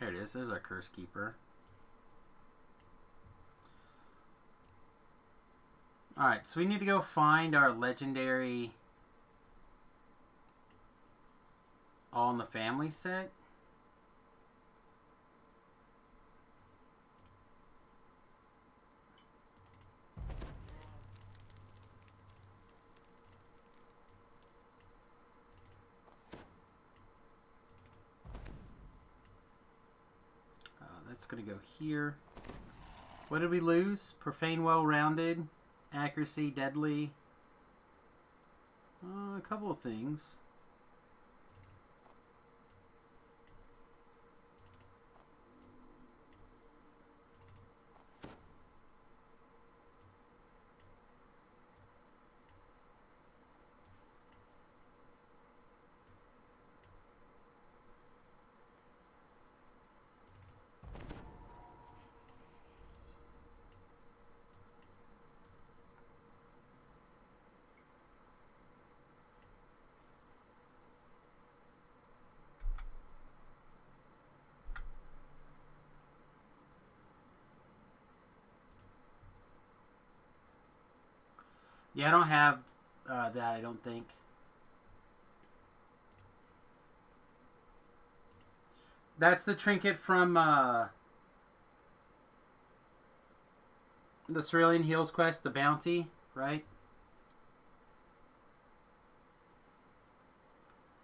Here it is. There's our Curse Keeper. Alright, so we need to go find our legendary All in the Family set. That's going to go here. What did we lose? Profane, well-rounded. Accuracy, deadly. A couple of things. Yeah, I don't have that, I don't think. That's the trinket from the Cerulean Hills quest, the bounty, right?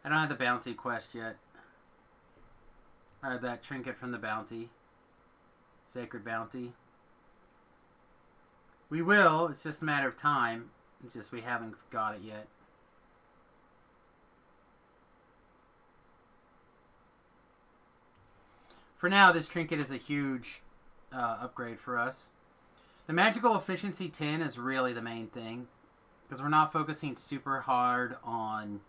I don't have the bounty quest yet. Or that trinket from the bounty. Sacred bounty. We will, it's just a matter of time. It's just we haven't got it yet. For now, this trinket is a huge upgrade for us. The magical efficiency 10 is really the main thing. Because we're not focusing super hard on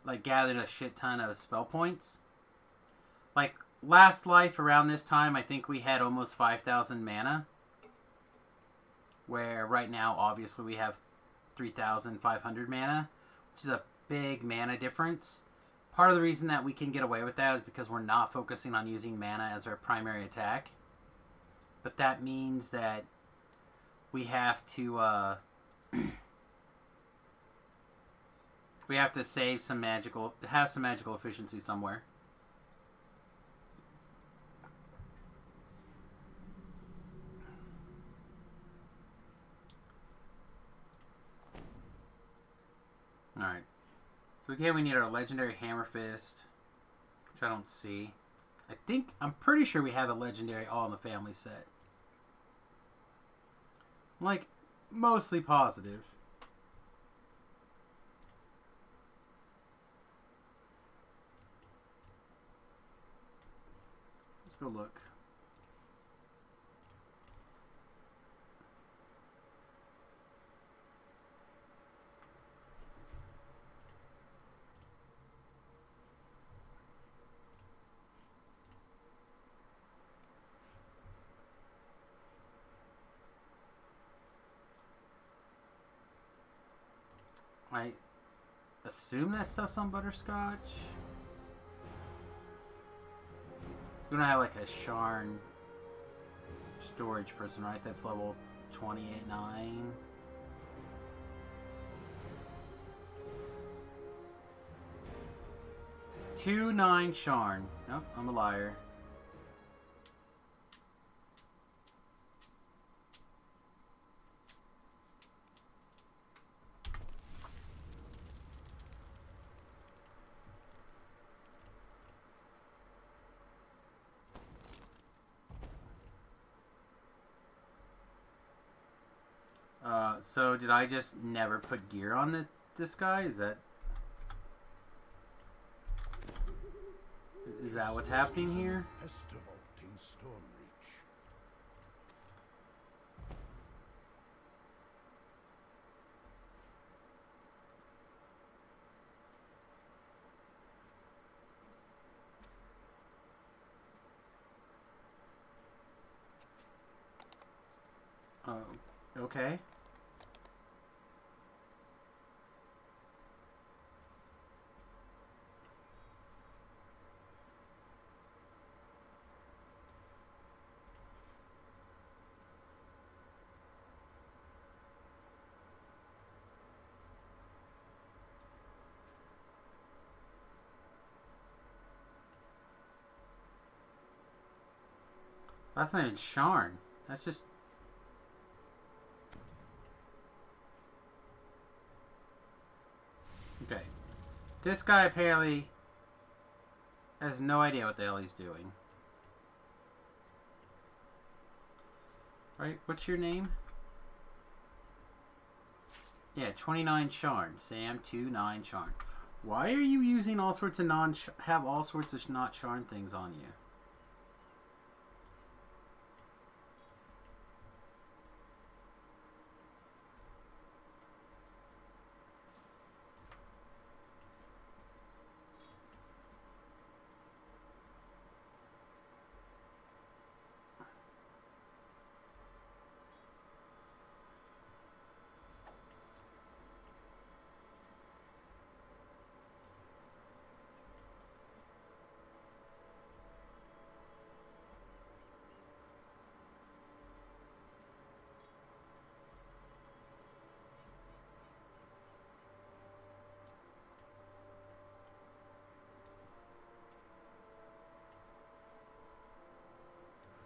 like gathering a shit ton of spell points. Like last life around this time, I think we had almost 5,000 mana. Where right now, obviously, we have 3,500 mana. Which is a big mana difference. Part of the reason that we can get away with that is because we're not focusing on using mana as our primary attack. But that means that we have to We have to save some magical, have some magical efficiency somewhere. Alright. So again, we need our legendary Hammer Fist, which I don't see. I'm pretty sure we have a legendary All in the Family set. I'm like, mostly positive. Let's go look. I assume that stuff's on Butterscotch. It's gonna have like a Sharn storage person, right? That's level 28-9. Two 9 Sharn. Nope, I'm a liar. So did I just never put gear on this guy? Is that what's happening here? Festival in Stormreach. Okay. That's not even Sharn. That's just... Okay. This guy apparently has no idea what the hell he's doing. Right? What's your name? Yeah, 29 Sharn. Sam 29 Sharn. Why are you using all sorts of have all sorts of not Sharn things on you?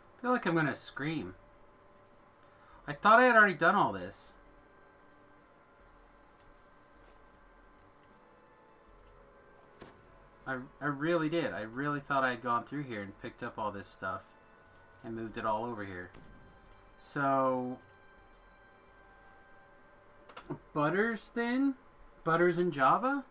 I feel like I'm gonna scream. I thought I had already done all this. I really did. I really thought I had gone through here and picked up all this stuff and moved it all over here. So... Butters then? Butters in Java?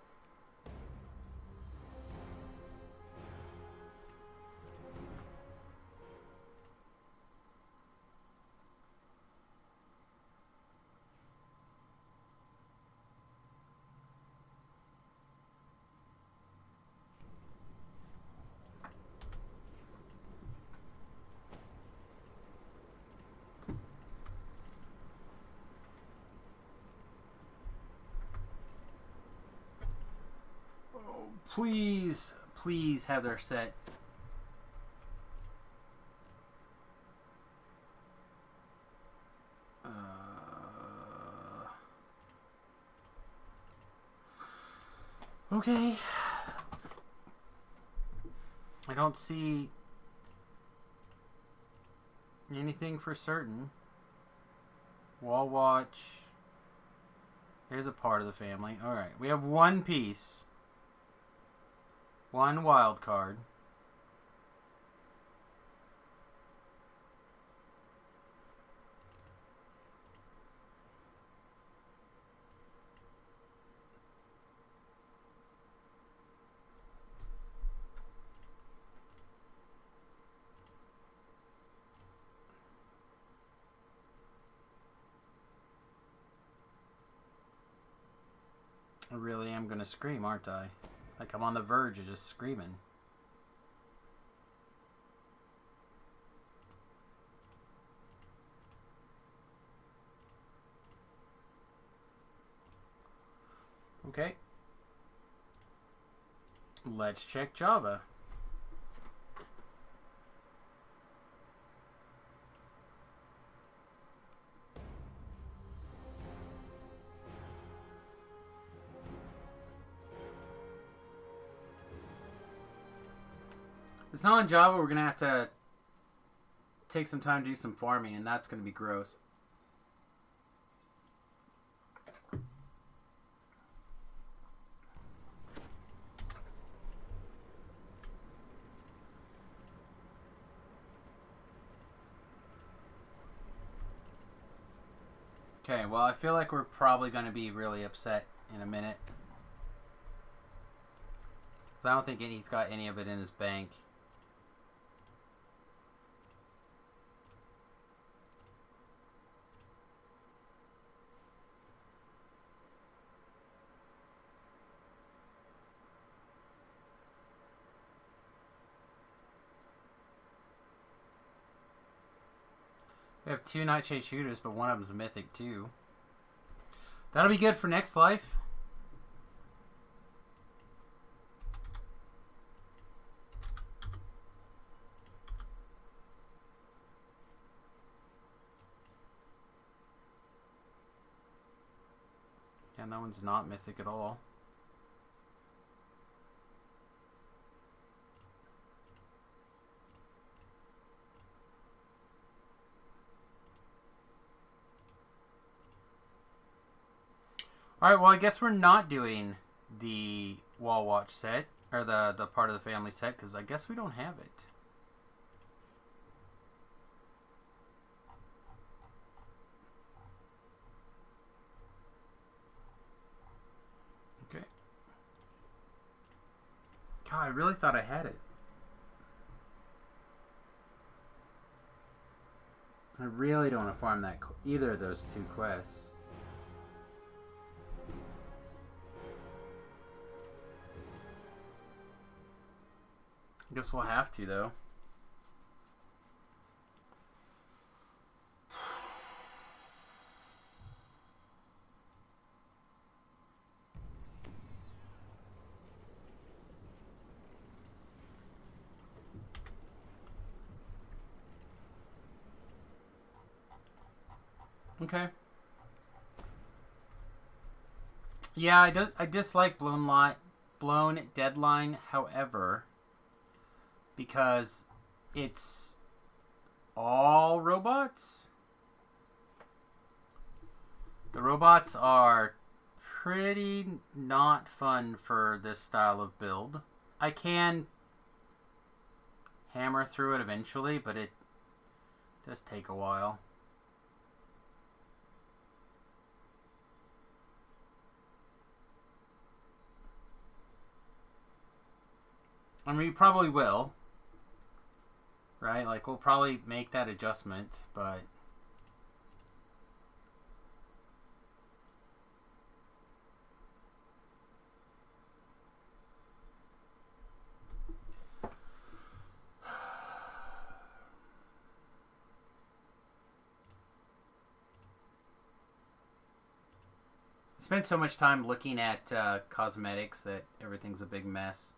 Please, please have their set. Okay. I don't see anything for certain. Wall watch. Here's a part of the family. Alright, we have one piece. One wild card. I really am gonna scream, aren't I? Like I'm on the verge of just screaming. Okay. Let's check Java. If it's not in Java, we're going to have to take some time to do some farming, and that's going to be gross. Okay, well, I feel like we're probably going to be really upset in a minute. Because I don't think he's got any of it in his bank. We have 2 Nightshade shooters, but one of them's a mythic too. That'll be good for next life. And that one's not mythic at all. Alright, well, I guess we're not doing the Wall Watch set, or the part of the family set, because I guess we don't have it. Okay. God, I really thought I had it. I really don't want to farm that either of those 2 quests. Guess we'll have to, though. Okay. Yeah, I dislike Blown Deadline, however, because it's all robots. The robots are pretty not fun for this style of build. I can hammer through it eventually, but it does take a while. I mean, we probably will. Right? Like, we'll probably make that adjustment, but... I spent so much time looking at cosmetics that everything's a big mess.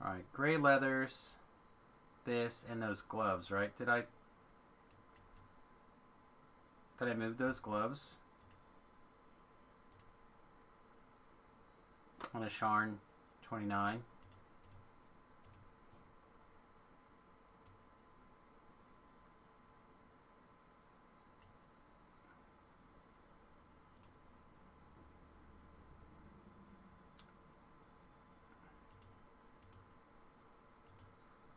Alright, gray leathers, this, and those gloves, right? Did I move those gloves? On a Sharn 29.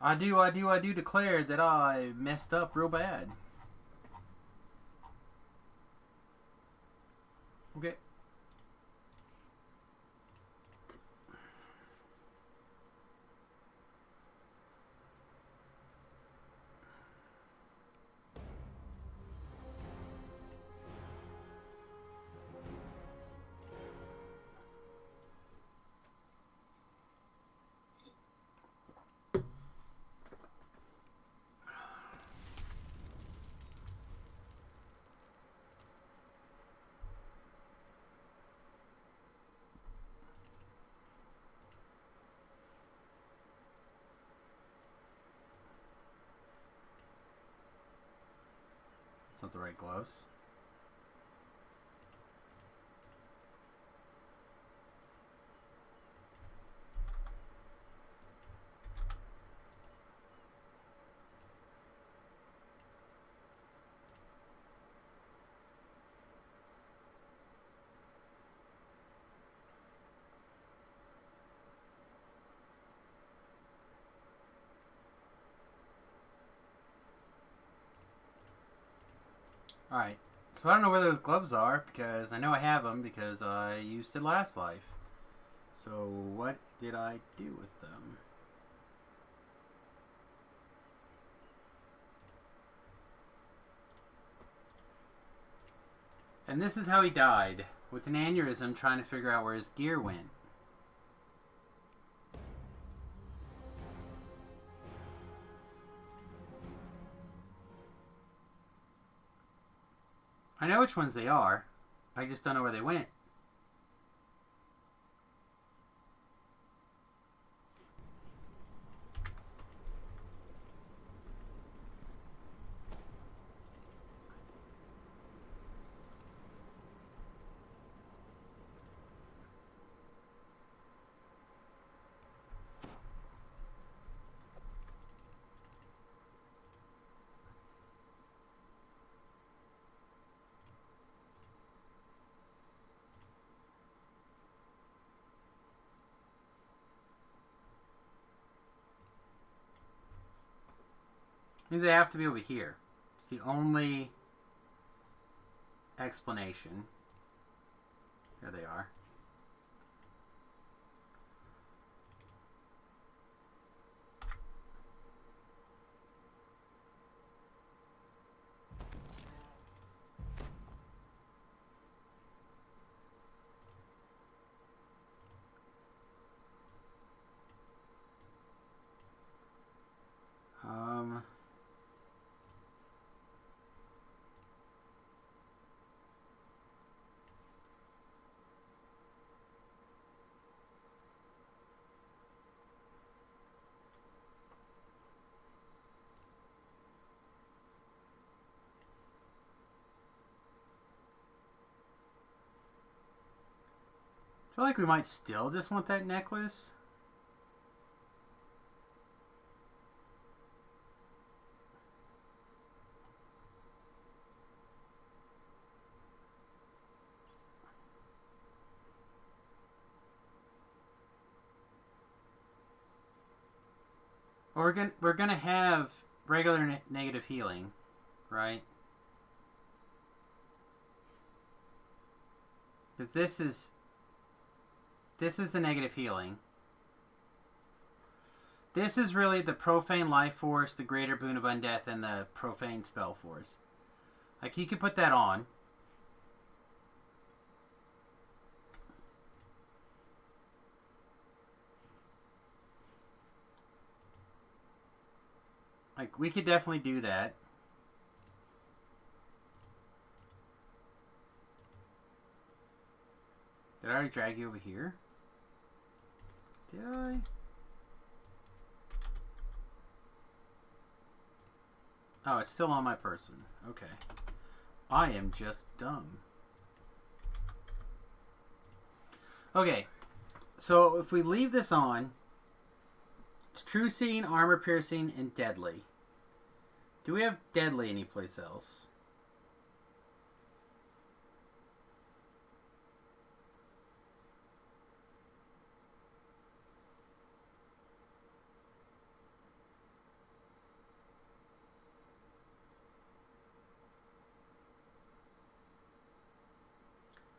I do declare that I messed up real bad. Okay. It's not the right gloves. Alright, so I don't know where those gloves are, because I know I have them because I used it last life. So what did I do with them? And this is how he died, with an aneurysm trying to figure out where his gear went. I know which ones they are. I just don't know where they went. Means they have to be over here. It's the only explanation. There they are. I feel like we might still just want that necklace. Or we're gonna have regular negative healing, right? Because this is the negative healing. This is really the profane life force, the greater boon of undeath, and the profane spell force. Like, you could put that on. Like, we could definitely do that. Did I already drag you over here? Did I? Oh, it's still on my person. Okay. I am just dumb. Okay. So if we leave this on, it's true seeing, armor piercing, and deadly. Do we have deadly anyplace else?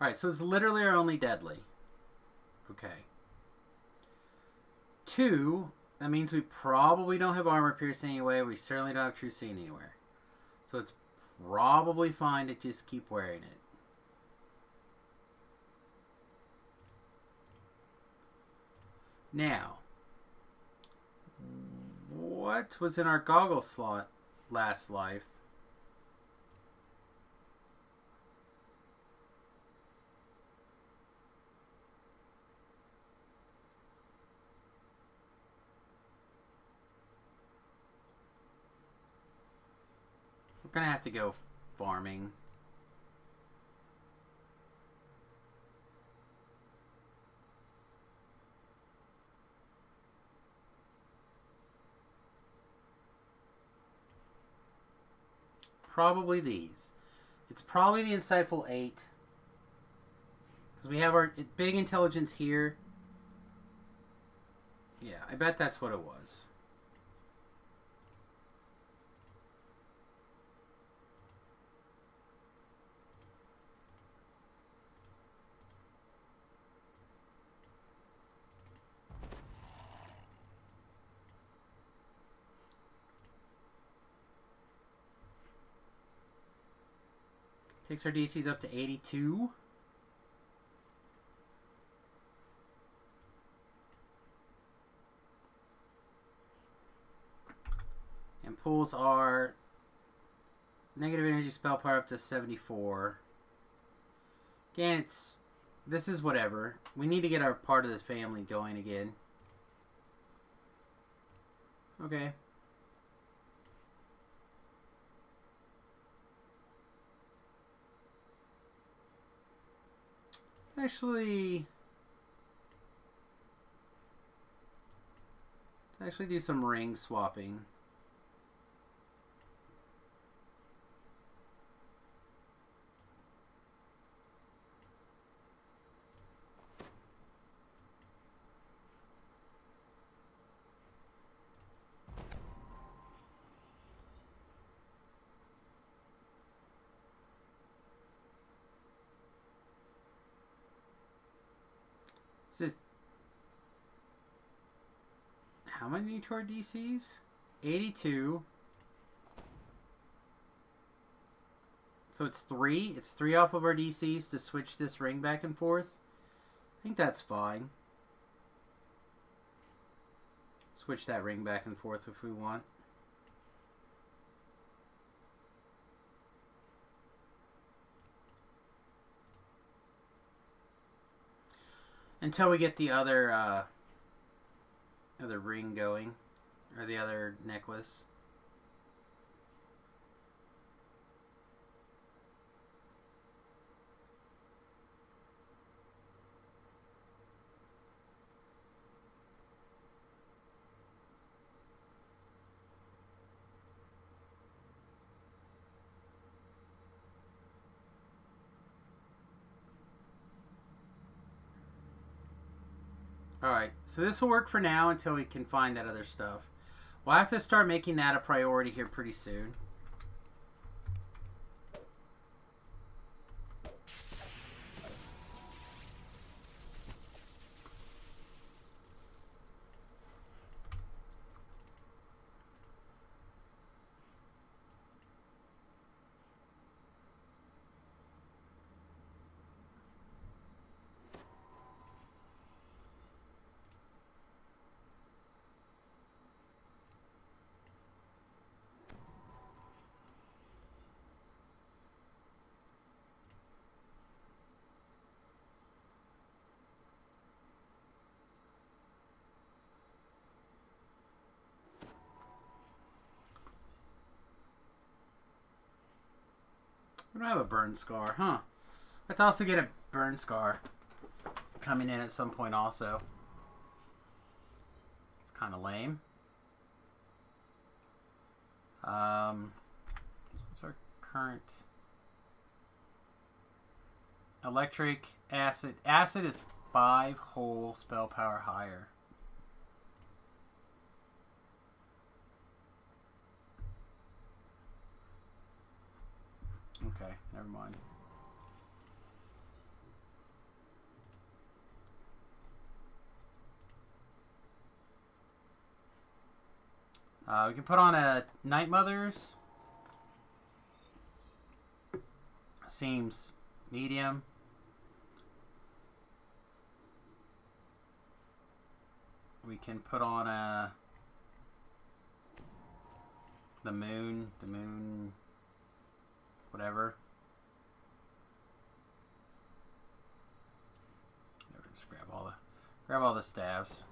Alright, so it's literally our only deadly. Okay. 2, that means we probably don't have armor piercing anyway. We certainly don't have true seeing anywhere. So it's probably fine to just keep wearing it. Now, what was in our goggle slot last life? We're gonna have to go farming. Probably these. It's probably the Insightful 8. Because we have our big intelligence here. Yeah, I bet that's what it was. Takes our DCs up to 82. And pulls our negative energy spell power up to 74. Again, this is whatever. We need to get our part of the family going again. Okay. Let's actually do some ring swapping. This is how many to our DCs? 82. So it's 3. It's 3 off of our DCs to switch this ring back and forth. I think that's fine. Switch that ring back and forth if we want. Until we get the other ring going, or the other necklace. Alright, so this will work for now until we can find that other stuff. We'll have to start making that a priority here pretty soon. We don't have a burn scar, huh? Let's also get a burn scar coming in at some point also. It's kind of lame. What's our current? Electric, acid. Acid is 5 whole spell power higher. Okay, never mind. We can put on a Night Mother's. Seems medium. We can put on the moon, whatever. Just grab all the staves.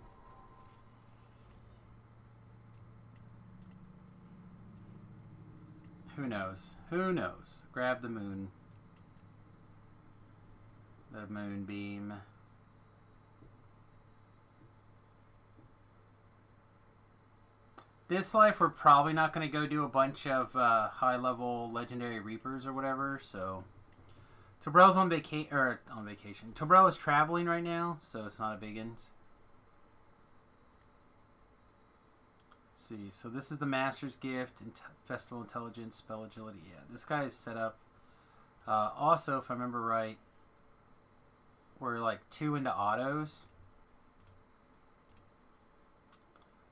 Who knows? Who knows? Grab the moon. The moonbeam. This life, we're probably not going to go do a bunch of high-level legendary reapers or whatever. So, Tobrell's on vacation. Tobrell is traveling right now, so it's not a big end. See, so this is the Master's Gift, Festival Intelligence, Spell Agility. Yeah, this guy is set up. Also, if I remember right, we're like 2 into autos.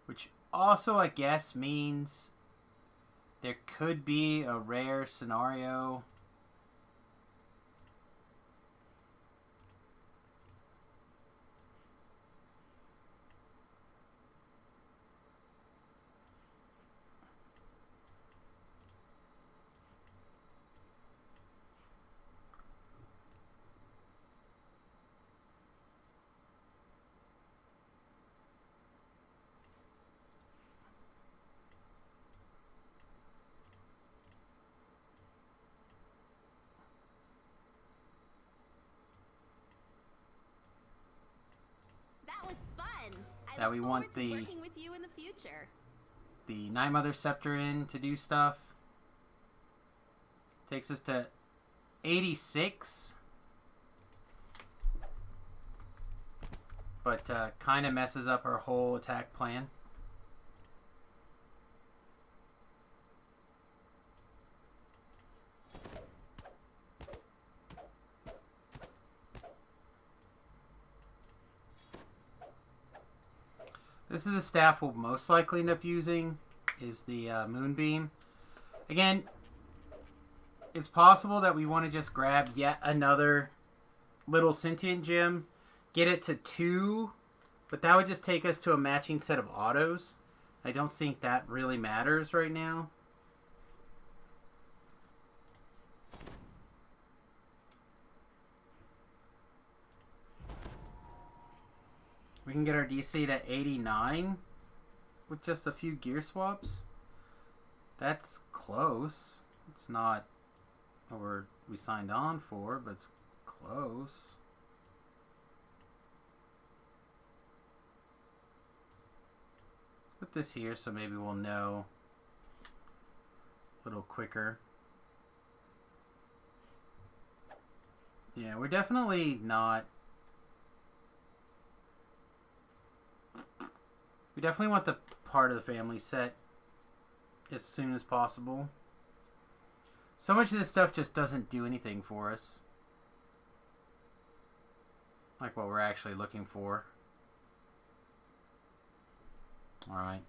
Which also, I guess, means there could be a rare scenario. That we want working with you in the future. The Night Mother Scepter in to do stuff. Takes us to 86. But kind of messes up our whole attack plan. This is the staff we'll most likely end up using, is the Moonbeam. Again, it's possible that we want to just grab yet another little sentient gem, get it to 2, but that would just take us to a matching set of autos. I don't think that really matters right now. We can get our DC to 89 with just a few gear swaps. That's close. It's not what we signed on for, but it's close. Put this here so maybe we'll know a little quicker. Yeah, we're definitely not... We definitely want the part of the family set as soon as possible. So much of this stuff just doesn't do anything for us. Like what we're actually looking for. Alright.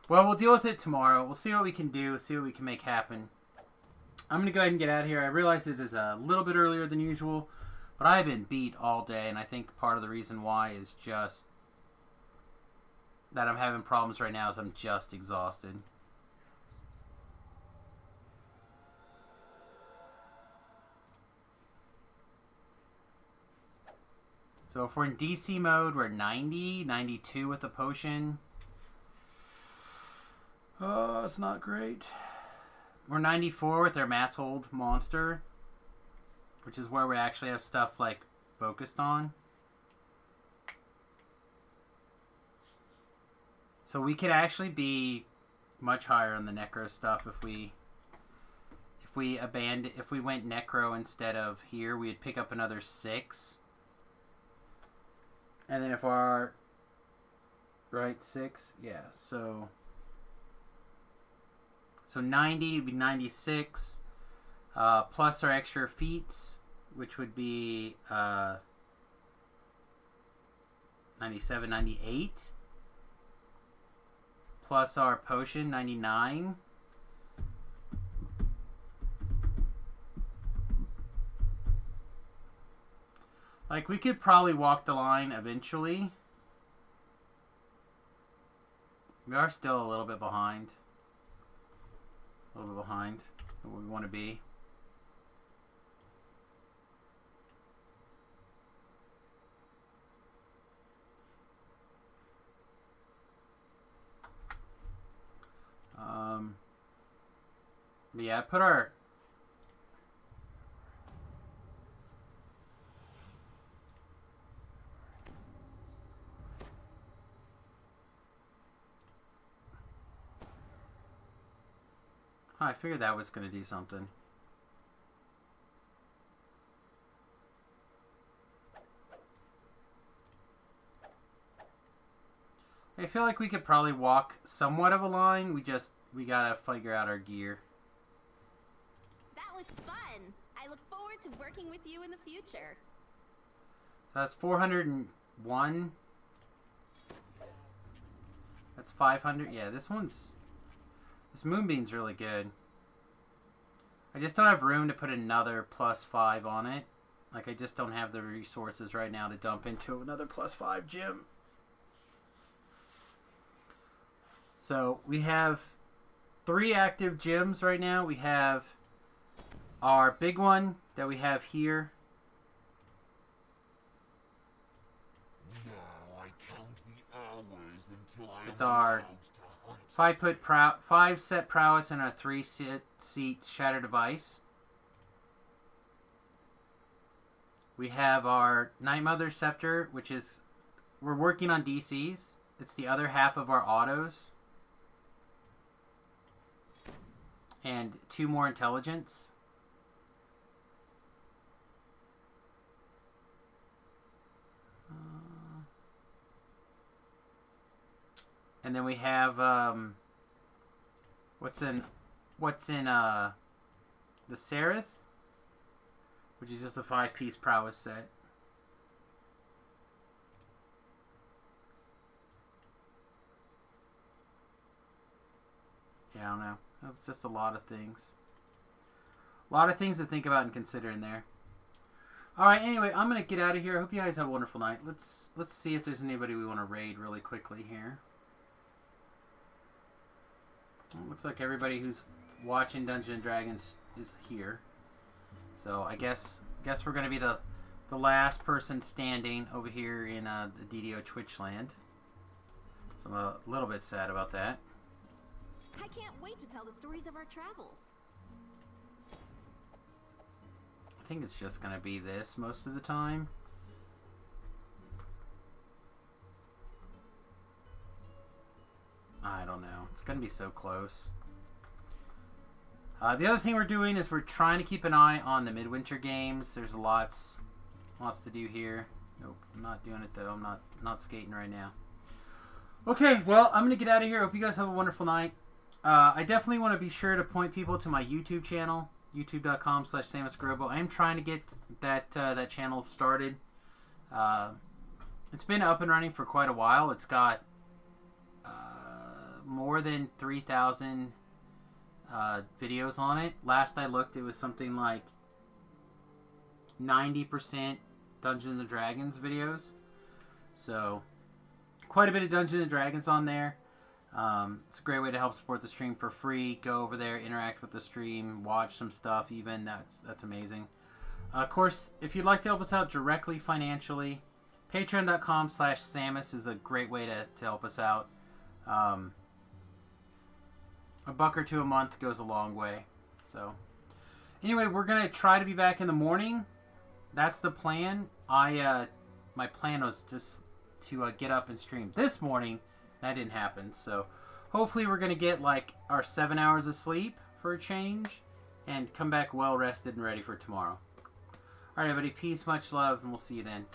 Well, we'll deal with it tomorrow. We'll see what we can do, see what we can make happen. I'm going to go ahead and get out of here. I realize it is a little bit earlier than usual, but I've been beat all day, and I think part of the reason why is just that I'm having problems right now is I'm just exhausted. So if we're in DC mode, we're 90, 92 with the potion. Oh, it's not great. We're 94 with our mass hold monster. which is where we actually have stuff like focused on. So we could actually be much higher on the necro stuff if we went necro instead of here, we'd pick up another 6. And then if our right 6, yeah, so 90 would be 96, plus our extra feats, which would be 97, 98, plus our potion 99. Like, we could probably walk the line eventually. We are still a little bit behind. A little bit behind where we want to be. But yeah, put our... Oh, I figured that was going to do something. I feel like we could probably walk somewhat of a line. We gotta figure out our gear. That was fun. I look forward to working with you in the future. So that's 401. That's 500. Yeah, this Moonbeam's really good. I just don't have room to put another +5 on it. Like, I just don't have the resources right now to dump into another +5 gym. So, we have 3 active gyms right now. We have our big one that we have here. Now I count the hours until I With our 5 set prowess and our 3 seat shatter device. We have our Night Mother Scepter, which is, we're working on DCs. It's the other half of our autos. And 2 more intelligence. And then we have what's in the Seraph, which is just a 5-piece prowess set. Yeah, I don't know. That's just a lot of things. A lot of things to think about and consider in there. Alright, anyway, I'm going to get out of here. I hope you guys have a wonderful night. Let's see if there's anybody we want to raid really quickly here. Well, looks like everybody who's watching Dungeons & Dragons is here. So I guess we're going to be the last person standing over here in the DDO Twitch land. So I'm a little bit sad about that. I can't wait to tell the stories of our travels. I think it's just going to be this most of the time. I don't know. It's going to be so close. The other thing we're doing is we're trying to keep an eye on the Midwinter games. There's lots to do here. Nope, I'm not doing it though. I'm not skating right now. Okay, well, I'm going to get out of here. Hope you guys have a wonderful night. I definitely want to be sure to point people to my YouTube channel, youtube.com/SamusGrobo. I am trying to get that channel started. It's been up and running for quite a while. It's got more than 3,000 videos on it. Last I looked, it was something like 90% Dungeons & Dragons videos. So, quite a bit of Dungeons & Dragons on there. It's a great way to help support the stream for free. Go over there, interact with the stream, watch some stuff even. That's amazing. Of course, if you'd like to help us out directly financially, patreon.com/Samus is a great way to help us out. $1 or $2 a month goes a long way. So, Anyway, we're going to try to be back in the morning. That's the plan. My plan was just to get up and stream this morning. That didn't happen. So hopefully we're going to get like our 7 hours of sleep for a change and come back well rested and ready for tomorrow. All right, everybody. Peace, much love, and we'll see you then.